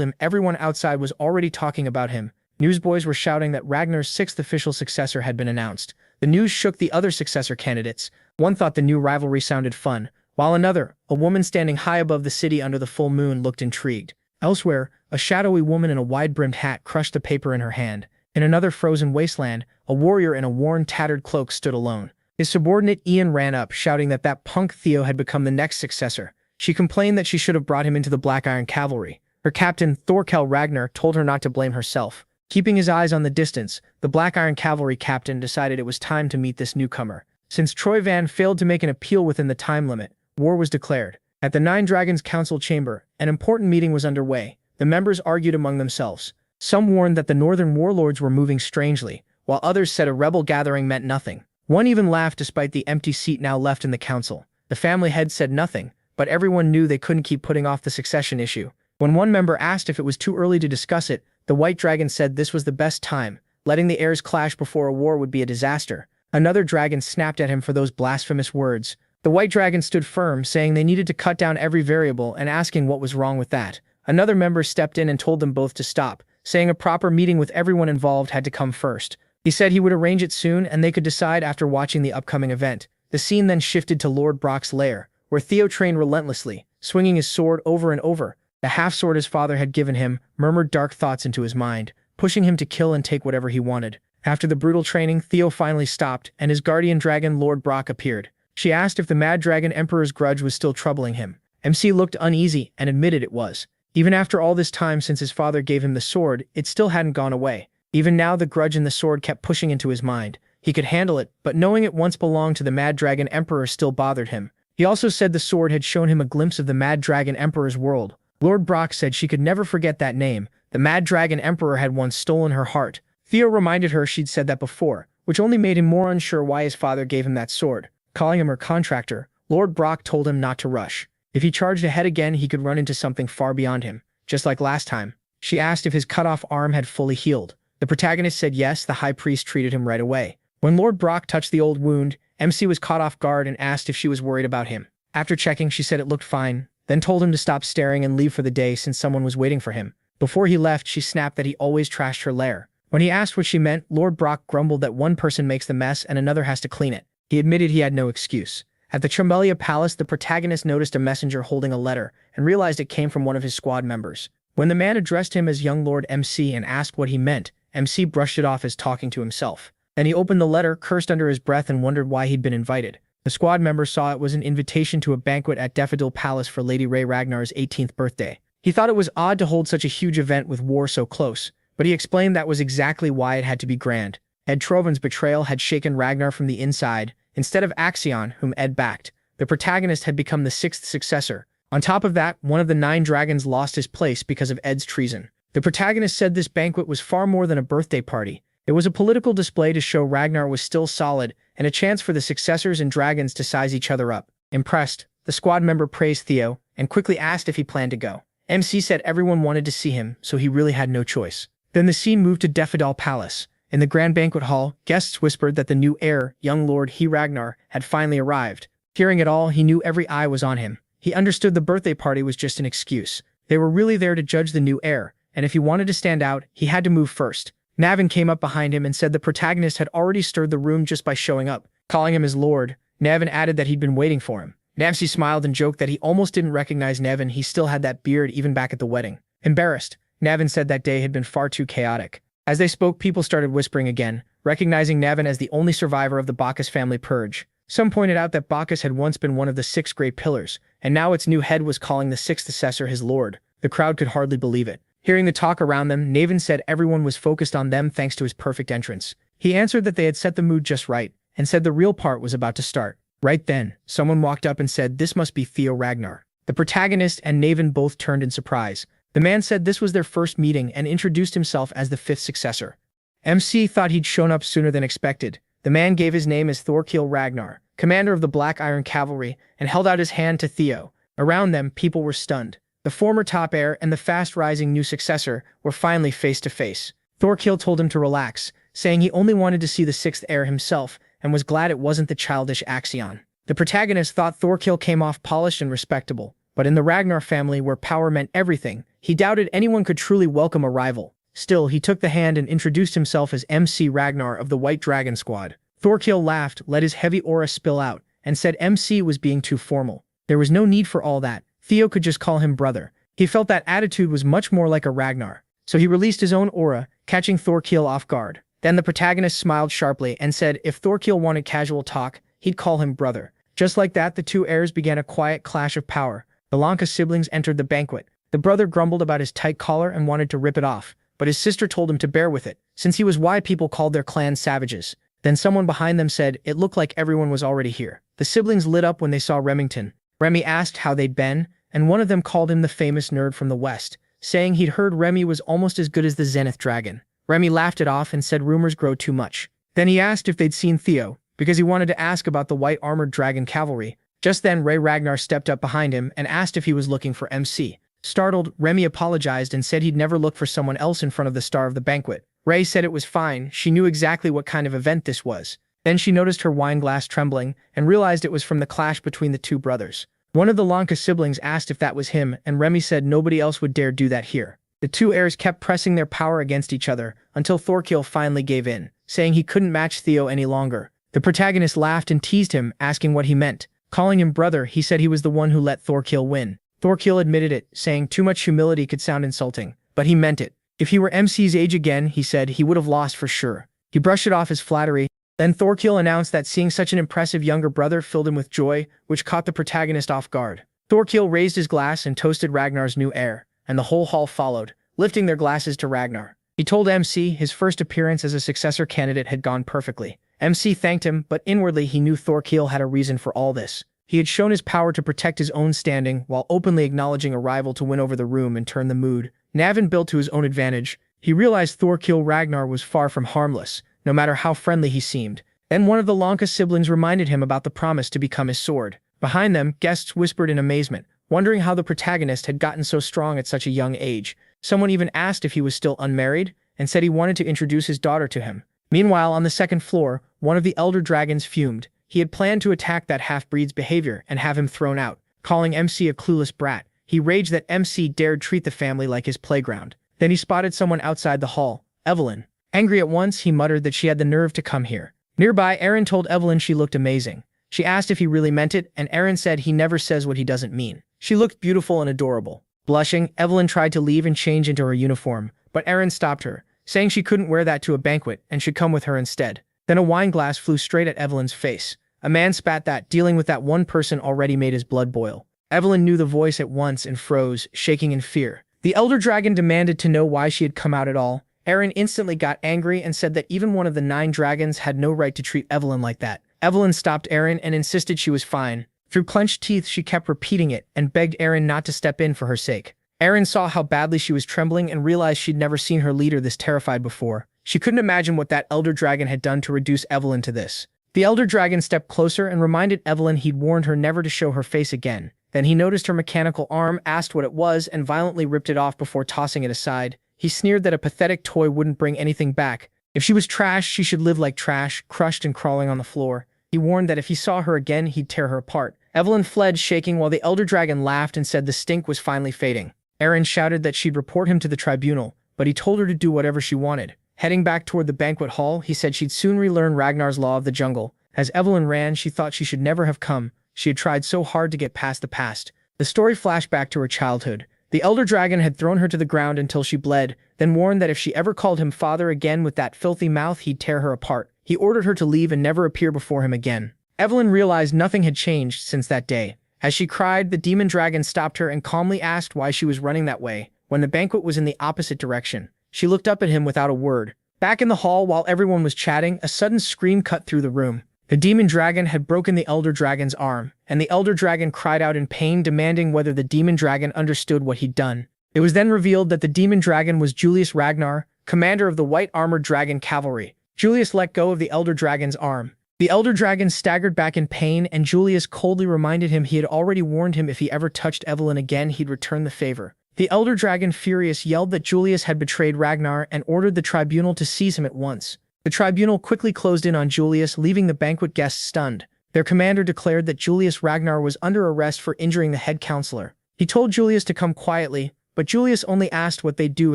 him everyone outside was already talking about him. Newsboys were shouting that Ragnar's sixth official successor had been announced. The news shook the other successor candidates. One thought the new rivalry sounded fun, while another, a woman standing high above the city under the full moon, looked intrigued. Elsewhere, a shadowy woman in a wide-brimmed hat crushed the paper in her hand. In another frozen wasteland, a warrior in a worn, tattered cloak stood alone. His subordinate Ian ran up, shouting that punk Theo had become the next successor. She complained that she should have brought him into the Black Iron Cavalry. Her captain, Thorkel Ragnar, told her not to blame herself. Keeping his eyes on the distance, the Black Iron Cavalry captain decided it was time to meet this newcomer. Since Troy Van failed to make an appeal within the time limit, war was declared. At the Nine Dragons Council chamber, an important meeting was underway. The members argued among themselves. Some warned that the northern warlords were moving strangely, while others said a rebel gathering meant nothing. One even laughed despite the empty seat now left in the council. The family head said nothing, but everyone knew they couldn't keep putting off the succession issue. When one member asked if it was too early to discuss it, the White Dragon said this was the best time. Letting the heirs clash before a war would be a disaster. Another dragon snapped at him for those blasphemous words. The White Dragon stood firm, saying they needed to cut down every variable and asking what was wrong with that. Another member stepped in and told them both to stop, saying a proper meeting with everyone involved had to come first. He said he would arrange it soon and they could decide after watching the upcoming event. The scene then shifted to Lord Brock's lair, where Theo trained relentlessly, swinging his sword over and over. The half-sword his father had given him murmured dark thoughts into his mind, pushing him to kill and take whatever he wanted. After the brutal training, Theo finally stopped, and his guardian dragon Lord Brock appeared. She asked if the Mad Dragon Emperor's grudge was still troubling him. MC looked uneasy and admitted it was. Even after all this time since his father gave him the sword, it still hadn't gone away. Even now the grudge in the sword kept pushing into his mind. He could handle it, but knowing it once belonged to the Mad Dragon Emperor still bothered him. He also said the sword had shown him a glimpse of the Mad Dragon Emperor's world. Lord Brock said she could never forget that name. The Mad Dragon Emperor had once stolen her heart. Theo reminded her she'd said that before, which only made him more unsure why his father gave him that sword. Calling him her contractor, Lord Brock told him not to rush. If he charged ahead again, he could run into something far beyond him, just like last time. She asked if his cut-off arm had fully healed. The protagonist said yes. The high priest treated him right away. When Lord Brock touched the old wound, MC was caught off guard and asked if she was worried about him. After checking, she said it looked fine, then told him to stop staring and leave for the day since someone was waiting for him. Before he left, she snapped that he always trashed her lair. When he asked what she meant, Lord Brock grumbled that one person makes the mess and another has to clean it. He admitted he had no excuse. At the Chumbelia Palace, the protagonist noticed a messenger holding a letter and realized it came from one of his squad members. When the man addressed him as young Lord MC and asked what he meant, MC brushed it off as talking to himself. Then he opened the letter, cursed under his breath, and wondered why he'd been invited. The squad member saw it was an invitation to a banquet at Daffodil Palace for Lady Ray Ragnar's 18th birthday. He thought it was odd to hold such a huge event with war so close, but he explained that was exactly why it had to be grand. Ed Trovin's betrayal had shaken Ragnar from the inside. Instead of Axion, whom Ed backed, the protagonist had become the sixth successor. On top of that, one of the 9 dragons lost his place because of Ed's treason. The protagonist said this banquet was far more than a birthday party. It was a political display to show Ragnar was still solid and a chance for the successors and dragons to size each other up. Impressed, the squad member praised Theo and quickly asked if he planned to go. MC said everyone wanted to see him, so he really had no choice. Then the scene moved to Daffodil Palace. In the grand banquet hall, guests whispered that the new heir, young Lord Ragnar, had finally arrived. Hearing it all, he knew every eye was on him. He understood the birthday party was just an excuse. They were really there to judge the new heir, and if he wanted to stand out, he had to move first. Navin came up behind him and said the protagonist had already stirred the room just by showing up. Calling him his lord, Navin added that he'd been waiting for him. Namsi smiled and joked that he almost didn't recognize Navin. He still had that beard even back at the wedding. Embarrassed, Navin said that day had been far too chaotic. As they spoke, people started whispering again, recognizing Navin as the only survivor of the Bacchus family purge. Some pointed out that Bacchus had once been one of the 6 great pillars, and now its new head was calling the 6th successor his lord. The crowd could hardly believe it. Hearing the talk around them, Navin said everyone was focused on them thanks to his perfect entrance. He answered that they had set the mood just right, and said the real part was about to start. Right then, someone walked up and said this must be Theo Ragnar. The protagonist and Naven both turned in surprise. The man said this was their first meeting and introduced himself as the fifth successor. MC thought he'd shown up sooner than expected. The man gave his name as Thorkill Ragnar, commander of the Black Iron Cavalry, and held out his hand to Theo. Around them, people were stunned. The former top heir and the fast-rising new successor were finally face to face. Thorkill told him to relax, saying he only wanted to see the sixth heir himself and was glad it wasn't the childish Axion. The protagonist thought Thorkill came off polished and respectable, but in the Ragnar family where power meant everything, he doubted anyone could truly welcome a rival. Still, he took the hand and introduced himself as MC Ragnar of the White Dragon Squad. Thorkill laughed, let his heavy aura spill out, and said MC was being too formal. There was no need for all that. Theo could just call him brother. He felt that attitude was much more like a Ragnar, so he released his own aura, catching Thorkill off guard. Then the protagonist smiled sharply and said if Thorkill wanted casual talk, he'd call him brother. Just like that, the two heirs began a quiet clash of power. The Lanka siblings entered the banquet. The brother grumbled about his tight collar and wanted to rip it off, but his sister told him to bear with it, since he was why people called their clan savages. Then someone behind them said it looked like everyone was already here. The siblings lit up when they saw Remington. Remy asked how they'd been, and one of them called him the famous nerd from the West, saying he'd heard Remy was almost as good as the Zenith Dragon. Remy laughed it off and said rumors grow too much. Then he asked if they'd seen Theo, because he wanted to ask about the white armored dragon cavalry. Just then Ray Ragnar stepped up behind him and asked if he was looking for MC. Startled, Remy apologized and said he'd never look for someone else in front of the star of the banquet. Ray said it was fine, she knew exactly what kind of event this was. Then she noticed her wine glass trembling and realized it was from the clash between the two brothers. One of the Lanka siblings asked if that was him, and Remy said nobody else would dare do that here. The two heirs kept pressing their power against each other until Thorkill finally gave in, saying he couldn't match Theo any longer. The protagonist laughed and teased him, asking what he meant. Calling him brother, he said he was the one who let Thorkill win. Thorkill admitted it, saying too much humility could sound insulting, but he meant it. If he were MC's age again, he said, he would have lost for sure. He brushed it off as flattery. Then Thorkill announced that seeing such an impressive younger brother filled him with joy, which caught the protagonist off guard. Thorkill raised his glass and toasted Ragnar's new heir, and the whole hall followed, lifting their glasses to Ragnar. He told MC his first appearance as a successor candidate had gone perfectly. MC thanked him, but inwardly he knew Thorkill had a reason for all this. He had shown his power to protect his own standing while openly acknowledging a rival to win over the room and turn the mood. Naven built to his own advantage. He realized Thorkill Ragnar was far from harmless, no matter how friendly he seemed. Then one of the Lanka siblings reminded him about the promise to become his sword. Behind them, guests whispered in amazement, wondering how the protagonist had gotten so strong at such a young age. Someone even asked if he was still unmarried, and said he wanted to introduce his daughter to him. Meanwhile, on the second floor, one of the elder dragons fumed. He had planned to attack that half-breed's behavior and have him thrown out, calling MC a clueless brat. He raged that MC dared treat the family like his playground. Then he spotted someone outside the hall, Evelyn. Angry at once, he muttered that she had the nerve to come here. Nearby, Aaron told Evelyn she looked amazing. She asked if he really meant it, and Aaron said he never says what he doesn't mean. She looked beautiful and adorable. Blushing, Evelyn tried to leave and change into her uniform, but Aaron stopped her, saying she couldn't wear that to a banquet and should come with her instead. Then a wine glass flew straight at Evelyn's face. A man spat that, dealing with that one person already made his blood boil. Evelyn knew the voice at once and froze, shaking in fear. The elder dragon demanded to know why she had come out at all. Aaron instantly got angry and said that even one of the 9 dragons had no right to treat Evelyn like that. Evelyn stopped Aaron and insisted she was fine. Through clenched teeth, she kept repeating it and begged Aaron not to step in for her sake. Aaron saw how badly she was trembling and realized she'd never seen her leader this terrified before. She couldn't imagine what that elder dragon had done to reduce Evelyn to this. The elder dragon stepped closer and reminded Evelyn he'd warned her never to show her face again. Then he noticed her mechanical arm, asked what it was, and violently ripped it off before tossing it aside. He sneered that a pathetic toy wouldn't bring anything back. If she was trash, she should live like trash, crushed and crawling on the floor. He warned that if he saw her again, he'd tear her apart. Evelyn fled, shaking, while the elder dragon laughed and said the stink was finally fading. Aaron shouted that she'd report him to the tribunal, but he told her to do whatever she wanted. Heading back toward the banquet hall, he said she'd soon relearn Ragnar's law of the jungle. As Evelyn ran, she thought she should never have come. She had tried so hard to get past the past. The story flashed back to her childhood. The elder dragon had thrown her to the ground until she bled, then warned that if she ever called him father again with that filthy mouth, he'd tear her apart. He ordered her to leave and never appear before him again. Evelyn realized nothing had changed since that day. As she cried, the demon dragon stopped her and calmly asked why she was running that way, when the banquet was in the opposite direction. She looked up at him without a word. Back in the hall, while everyone was chatting, a sudden scream cut through the room. The demon dragon had broken the elder dragon's arm, and the elder dragon cried out in pain, demanding whether the demon dragon understood what he'd done. It was then revealed that the demon dragon was Julius Ragnar, commander of the white armored dragon cavalry. Julius let go of the elder dragon's arm. The elder dragon staggered back in pain, and Julius coldly reminded him he had already warned him if he ever touched Evelyn again, he'd return the favor. The elder dragon, furious, yelled that Julius had betrayed Ragnar and ordered the tribunal to seize him at once. The tribunal quickly closed in on Julius, leaving the banquet guests stunned. Their commander declared that Julius Ragnar was under arrest for injuring the head counselor. He told Julius to come quietly, but Julius only asked what they'd do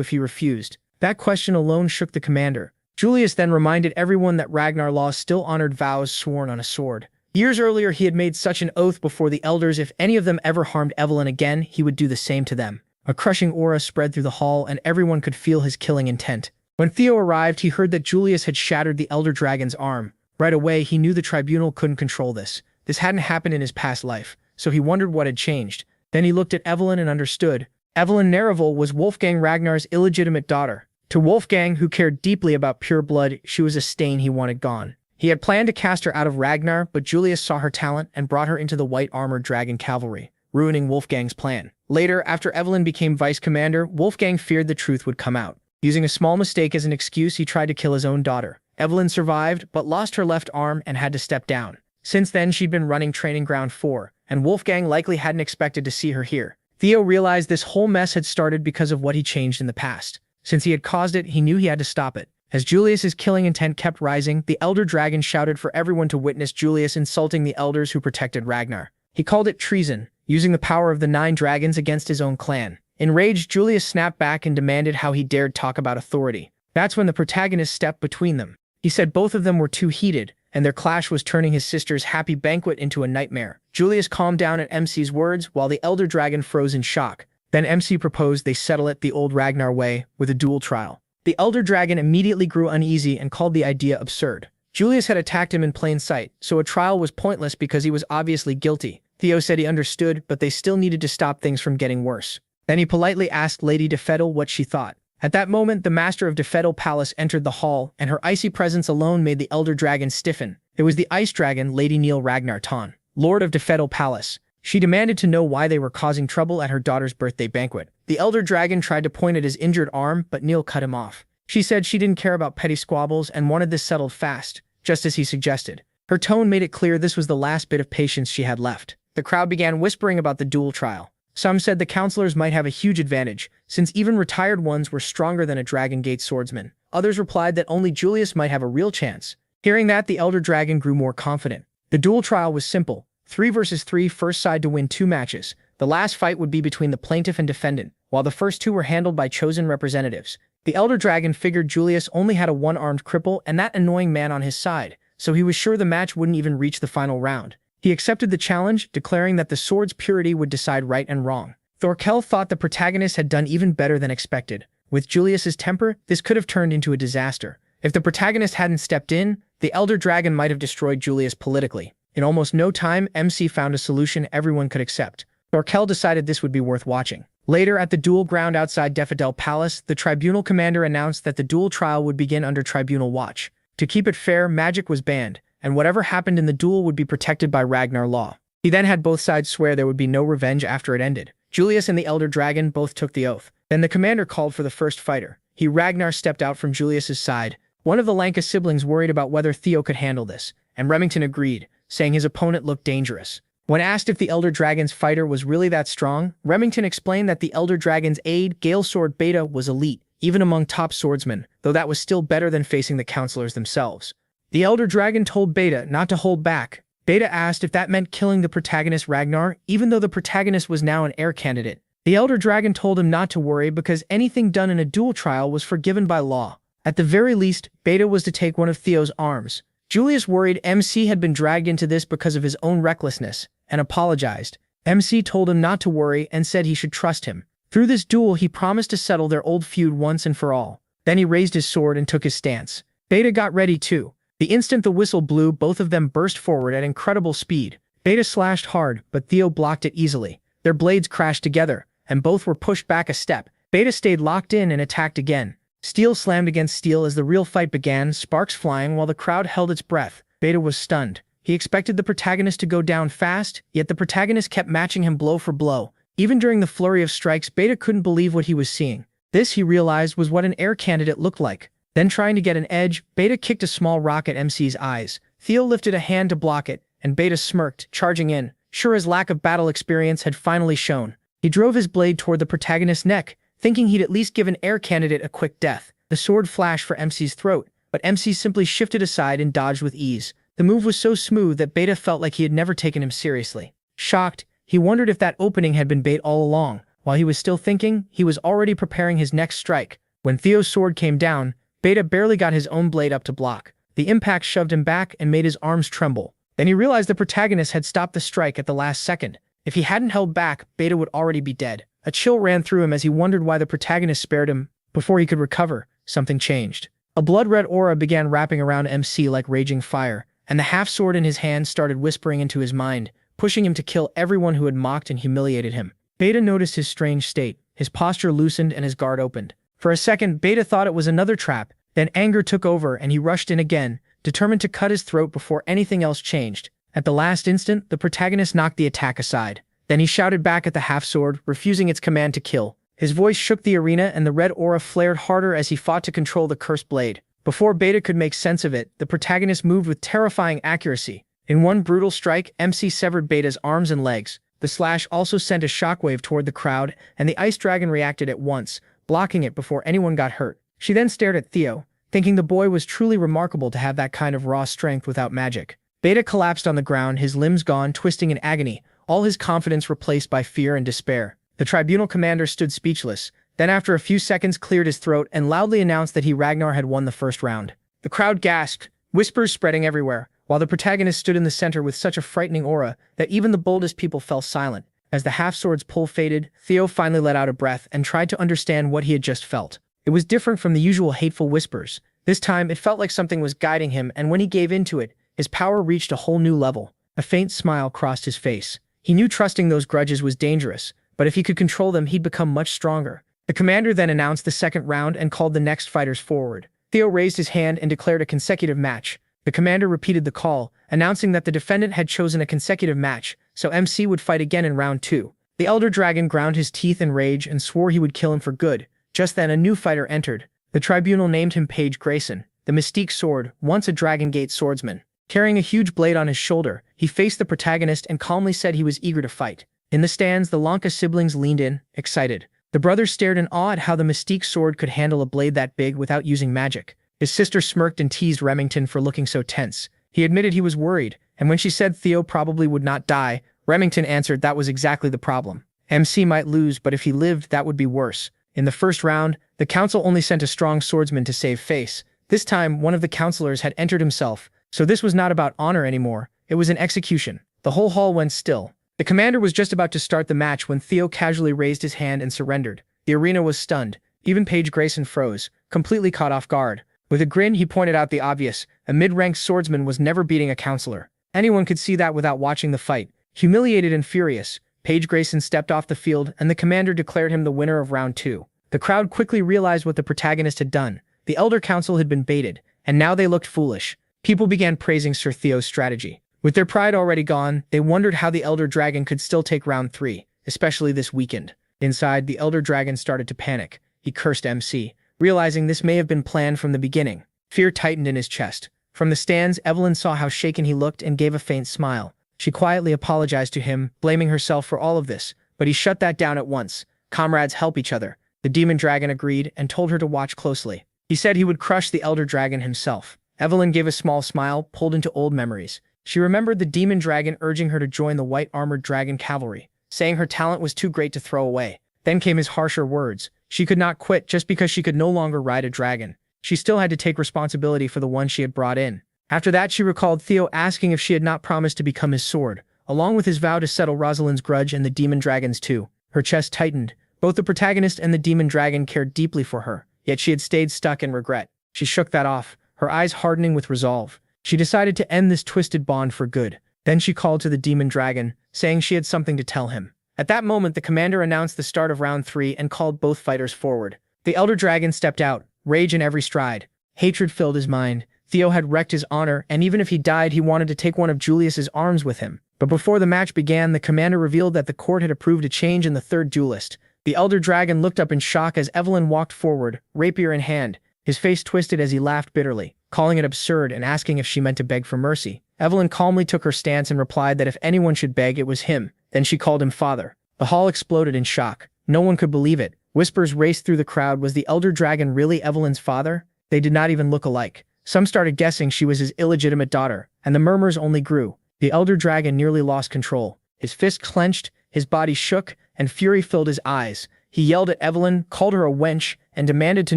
if he refused. That question alone shook the commander. Julius then reminded everyone that Ragnar law still honored vows sworn on a sword. Years earlier, he had made such an oath before the elders: if any of them ever harmed Evelyn again, he would do the same to them. A crushing aura spread through the hall, and everyone could feel his killing intent. When Theo arrived, he heard that Julius had shattered the elder dragon's arm. Right away, he knew the tribunal couldn't control this. This hadn't happened in his past life, so he wondered what had changed. Then he looked at Evelyn and understood. Evelyn Nereville was Wolfgang Ragnar's illegitimate daughter. To Wolfgang, who cared deeply about pure blood, she was a stain he wanted gone. He had planned to cast her out of Ragnar, but Julius saw her talent and brought her into the white armored dragon cavalry, ruining Wolfgang's plan. Later, after Evelyn became vice commander, Wolfgang feared the truth would come out. Using a small mistake as an excuse, he tried to kill his own daughter. Evelyn survived, but lost her left arm and had to step down. Since then, she'd been running Training Ground 4, and Wolfgang likely hadn't expected to see her here. Theo realized this whole mess had started because of what he changed in the past. Since he had caused it, he knew he had to stop it. As Julius's killing intent kept rising, the elder dragon shouted for everyone to witness Julius insulting the elders who protected Ragnar. He called it treason, using the power of the 9 dragons against his own clan. Enraged, Julius snapped back and demanded how he dared talk about authority. That's when the protagonist stepped between them. He said both of them were too heated, and their clash was turning his sister's happy banquet into a nightmare. Julius calmed down at MC's words, while the elder dragon froze in shock. Then MC proposed they settle it the old Ragnar way, with a duel trial. The elder dragon immediately grew uneasy and called the idea absurd. Julius had attacked him in plain sight, so a trial was pointless because he was obviously guilty. Theo said he understood, but they still needed to stop things from getting worse. Then he politely asked Lady Defedel what she thought. At that moment, the master of Defedel Palace entered the hall, and her icy presence alone made the elder dragon stiffen. It was the ice dragon, Lady Neil Ragnar Ton, Lord of Defedel Palace. She demanded to know why they were causing trouble at her daughter's birthday banquet. The elder dragon tried to point at his injured arm, but Neil cut him off. She said she didn't care about petty squabbles and wanted this settled fast, just as he suggested. Her tone made it clear this was the last bit of patience she had left. The crowd began whispering about the duel trial. Some said the counselors might have a huge advantage, since even retired ones were stronger than a Dragon Gate swordsman. Others replied that only Julius might have a real chance. Hearing that, the elder dragon grew more confident. The duel trial was simple: 3 versus 3, first side to win 2 matches. The last fight would be between the plaintiff and defendant, while the first 2 were handled by chosen representatives. The elder dragon figured Julius only had a one-armed cripple and that annoying man on his side, so he was sure the match wouldn't even reach the final round. He accepted the challenge, declaring that the sword's purity would decide right and wrong. Thorkel thought the protagonist had done even better than expected. With Julius's temper, this could have turned into a disaster. If the protagonist hadn't stepped in, the elder dragon might have destroyed Julius politically. In almost no time, MC found a solution everyone could accept. Thorkel decided this would be worth watching. Later, at the duel ground outside Defedel Palace, the tribunal commander announced that the duel trial would begin under tribunal watch. To keep it fair, magic was banned, and whatever happened in the duel would be protected by Ragnar law. He then had both sides swear there would be no revenge after it ended. Julius and the elder dragon both took the oath. Then the commander called for the first fighter. Ragnar stepped out from Julius's side. One of the Lanka siblings worried about whether Theo could handle this, and Remington agreed, saying his opponent looked dangerous. When asked if the elder dragon's fighter was really that strong, Remington explained that the elder dragon's aide, Gale Sword Beta, was elite, even among top swordsmen, though that was still better than facing the counselors themselves. The elder dragon told Beta not to hold back. Beta asked if that meant killing the protagonist Ragnar, even though the protagonist was now an heir candidate. The elder dragon told him not to worry because anything done in a duel trial was forgiven by law. At the very least, Beta was to take one of Theo's arms. Julius worried MC had been dragged into this because of his own recklessness, and apologized. MC told him not to worry and said he should trust him. Through this duel, he promised to settle their old feud once and for all. Then he raised his sword and took his stance. Beta got ready too. The instant the whistle blew, both of them burst forward at incredible speed. Beta slashed hard, but Theo blocked it easily. Their blades crashed together, and both were pushed back a step. Beta stayed locked in and attacked again. Steel slammed against steel as the real fight began, sparks flying while the crowd held its breath. Beta was stunned. He expected the protagonist to go down fast, yet the protagonist kept matching him blow for blow. Even during the flurry of strikes, Beta couldn't believe what he was seeing. This, he realized, was what an air candidate looked like. Then, trying to get an edge, Beta kicked a small rock at MC's eyes. Theo lifted a hand to block it, and Beta smirked, charging in. Sure, his lack of battle experience had finally shown. He drove his blade toward the protagonist's neck, thinking he'd at least give an air candidate a quick death. The sword flashed for MC's throat, but MC simply shifted aside and dodged with ease. The move was so smooth that Beta felt like he had never taken him seriously. Shocked, he wondered if that opening had been bait all along. While he was still thinking, he was already preparing his next strike. When Theo's sword came down, Beta barely got his own blade up to block. The impact shoved him back and made his arms tremble. Then he realized the protagonist had stopped the strike at the last second. If he hadn't held back, Beta would already be dead. A chill ran through him as he wondered why the protagonist spared him. Before he could recover, something changed. A blood-red aura began wrapping around MC like raging fire, and the half-sword in his hand started whispering into his mind, pushing him to kill everyone who had mocked and humiliated him. Beta noticed his strange state. His posture loosened and his guard opened. For a second, Beta thought it was another trap. Then anger took over and he rushed in again, determined to cut his throat before anything else changed. At the last instant, the protagonist knocked the attack aside. Then he shouted back at the half-sword, refusing its command to kill. His voice shook the arena and the red aura flared harder as he fought to control the cursed blade. Before Beta could make sense of it, the protagonist moved with terrifying accuracy. In one brutal strike, MC severed Beta's arms and legs. The slash also sent a shockwave toward the crowd, and the ice dragon reacted at once, blocking it before anyone got hurt. She then stared at Theo, thinking the boy was truly remarkable to have that kind of raw strength without magic. Beta collapsed on the ground, his limbs gone, twisting in agony, all his confidence replaced by fear and despair. The tribunal commander stood speechless, then after a few seconds cleared his throat and loudly announced that Ragnar had won the first round. The crowd gasped, whispers spreading everywhere, while the protagonist stood in the center with such a frightening aura that even the boldest people fell silent. As the half-sword's pull faded, Theo finally let out a breath and tried to understand what he had just felt. It was different from the usual hateful whispers. This time, it felt like something was guiding him, and when he gave into it, his power reached a whole new level. A faint smile crossed his face. He knew trusting those grudges was dangerous, but if he could control them, he'd become much stronger. The commander then announced the second round and called the next fighters forward. Theo raised his hand and declared a consecutive match. The commander repeated the call, announcing that the defendant had chosen a consecutive match, so MC would fight again in round 2. The elder dragon ground his teeth in rage and swore he would kill him for good. Just then a new fighter entered. The tribunal named him Page Grayson, the Mystique Sword, once a Dragon Gate swordsman. Carrying a huge blade on his shoulder, he faced the protagonist and calmly said he was eager to fight. In the stands, the Lanka siblings leaned in, excited. The brothers stared in awe at how the Mystique Sword could handle a blade that big without using magic. His sister smirked and teased Remington for looking so tense. He admitted he was worried, and when she said Theo probably would not die, Remington answered that was exactly the problem. MC might lose, but if he lived, that would be worse. In the first round, the council only sent a strong swordsman to save face. This time, one of the counselors had entered himself, so this was not about honor anymore, it was an execution. The whole hall went still. The commander was just about to start the match when Theo casually raised his hand and surrendered. The arena was stunned. Even Page Grayson froze, completely caught off guard. With a grin, he pointed out the obvious. A mid-ranked swordsman was never beating a counselor. Anyone could see that without watching the fight. Humiliated and furious, Page Grayson stepped off the field and the commander declared him the winner of round 2. The crowd quickly realized what the protagonist had done. The Elder Council had been baited, and now they looked foolish. People began praising Sir Theo's strategy. With their pride already gone, they wondered how the Elder Dragon could still take round 3, especially this weekend. Inside, the Elder Dragon started to panic. He cursed MC, realizing this may have been planned from the beginning. Fear tightened in his chest. From the stands, Evelyn saw how shaken he looked and gave a faint smile. She quietly apologized to him, blaming herself for all of this, but he shut that down at once. Comrades help each other. The demon dragon agreed and told her to watch closely. He said he would crush the Elder Dragon himself. Evelyn gave a small smile, pulled into old memories. She remembered the demon dragon urging her to join the white-armored dragon cavalry, saying her talent was too great to throw away. Then came his harsher words. She could not quit just because she could no longer ride a dragon. She still had to take responsibility for the one she had brought in. After that, she recalled Theo asking if she had not promised to become his sword, along with his vow to settle Rosalind's grudge and the demon dragon's too. Her chest tightened. Both the protagonist and the demon dragon cared deeply for her, yet she had stayed stuck in regret. She shook that off, her eyes hardening with resolve. She decided to end this twisted bond for good. Then she called to the demon dragon, saying she had something to tell him. At that moment, the commander announced the start of round 3 and called both fighters forward. The Elder Dragon stepped out, rage in every stride. Hatred filled his mind, Theo had wrecked his honor, and even if he died, he wanted to take one of Julius's arms with him. But before the match began, the commander revealed that the court had approved a change in the third duelist. The elder dragon looked up in shock as Evelyn walked forward, rapier in hand. His face twisted as he laughed bitterly, calling it absurd and asking if she meant to beg for mercy. Evelyn calmly took her stance and replied that if anyone should beg, it was him. Then she called him father. The hall exploded in shock. No one could believe it. Whispers raced through the crowd. Was the elder dragon really Evelyn's father? They did not even look alike. Some started guessing she was his illegitimate daughter, and the murmurs only grew. The elder dragon nearly lost control. His fist clenched, his body shook, and fury filled his eyes. He yelled at Evelyn, called her a wench, and demanded to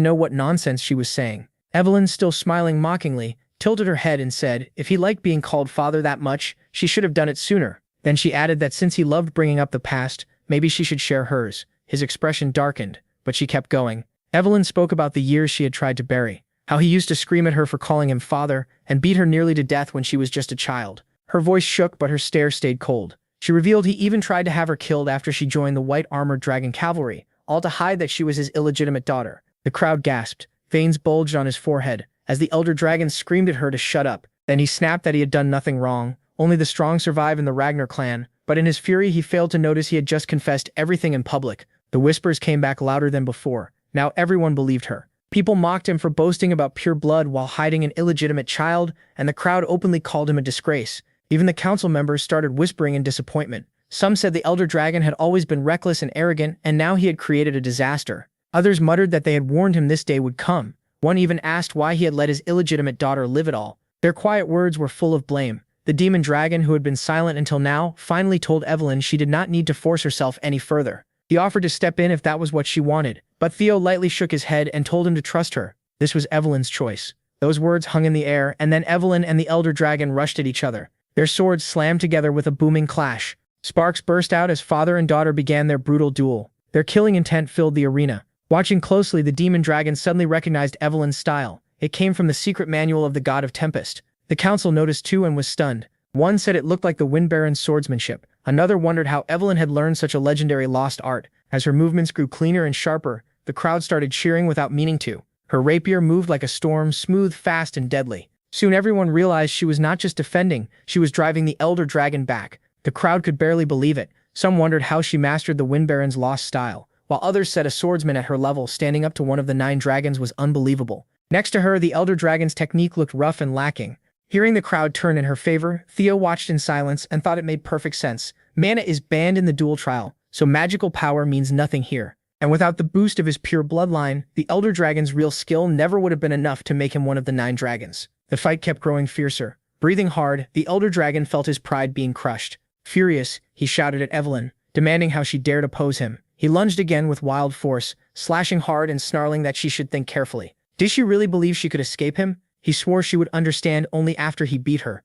know what nonsense she was saying. Evelyn, still smiling mockingly, tilted her head and said, if he liked being called father that much, she should have done it sooner. Then she added that since he loved bringing up the past, maybe she should share hers. His expression darkened, but she kept going. Evelyn spoke about the years she had tried to bury, how he used to scream at her for calling him father, and beat her nearly to death when she was just a child. Her voice shook, but her stare stayed cold. She revealed he even tried to have her killed after she joined the white-armored dragon cavalry, all to hide that she was his illegitimate daughter. The crowd gasped. Veins bulged on his forehead, as the elder dragon screamed at her to shut up. Then he snapped that he had done nothing wrong. Only the strong survive in the Ragnar clan, but in his fury he failed to notice he had just confessed everything in public. The whispers came back louder than before. Now everyone believed her. People mocked him for boasting about pure blood while hiding an illegitimate child, and the crowd openly called him a disgrace. Even the council members started whispering in disappointment. Some said the elder dragon had always been reckless and arrogant, and now he had created a disaster. Others muttered that they had warned him this day would come. One even asked why he had let his illegitimate daughter live at all. Their quiet words were full of blame. The demon dragon, who had been silent until now, finally told Evelyn she did not need to force herself any further. He offered to step in if that was what she wanted, but Theo lightly shook his head and told him to trust her. This was Evelyn's choice. Those words hung in the air, and then Evelyn and the elder dragon rushed at each other. Their swords slammed together with a booming clash. Sparks burst out as father and daughter began their brutal duel. Their killing intent filled the arena. Watching closely, the demon dragon suddenly recognized Evelyn's style. It came from the secret manual of the god of tempest. The council noticed too and was stunned. One said it looked like the Wind Baron's swordsmanship. Another wondered how Evelyn had learned such a legendary lost art. As her movements grew cleaner and sharper, the crowd started cheering without meaning to. Her rapier moved like a storm, smooth, fast, and deadly. Soon everyone realized she was not just defending, she was driving the elder dragon back. The crowd could barely believe it. Some wondered how she mastered the Wind Baron's lost style, while others said a swordsman at her level standing up to one of the 9 dragons was unbelievable. Next to her, the elder dragon's technique looked rough and lacking. Hearing the crowd turn in her favor, Theo watched in silence and thought it made perfect sense. Mana is banned in the duel trial, so magical power means nothing here. And without the boost of his pure bloodline, the elder dragon's real skill never would have been enough to make him one of the 9 dragons. The fight kept growing fiercer. Breathing hard, the elder dragon felt his pride being crushed. Furious, he shouted at Evelyn, demanding how she dared oppose him. He lunged again with wild force, slashing hard and snarling that she should think carefully. Did she really believe she could escape him? He swore she would understand only after he beat her.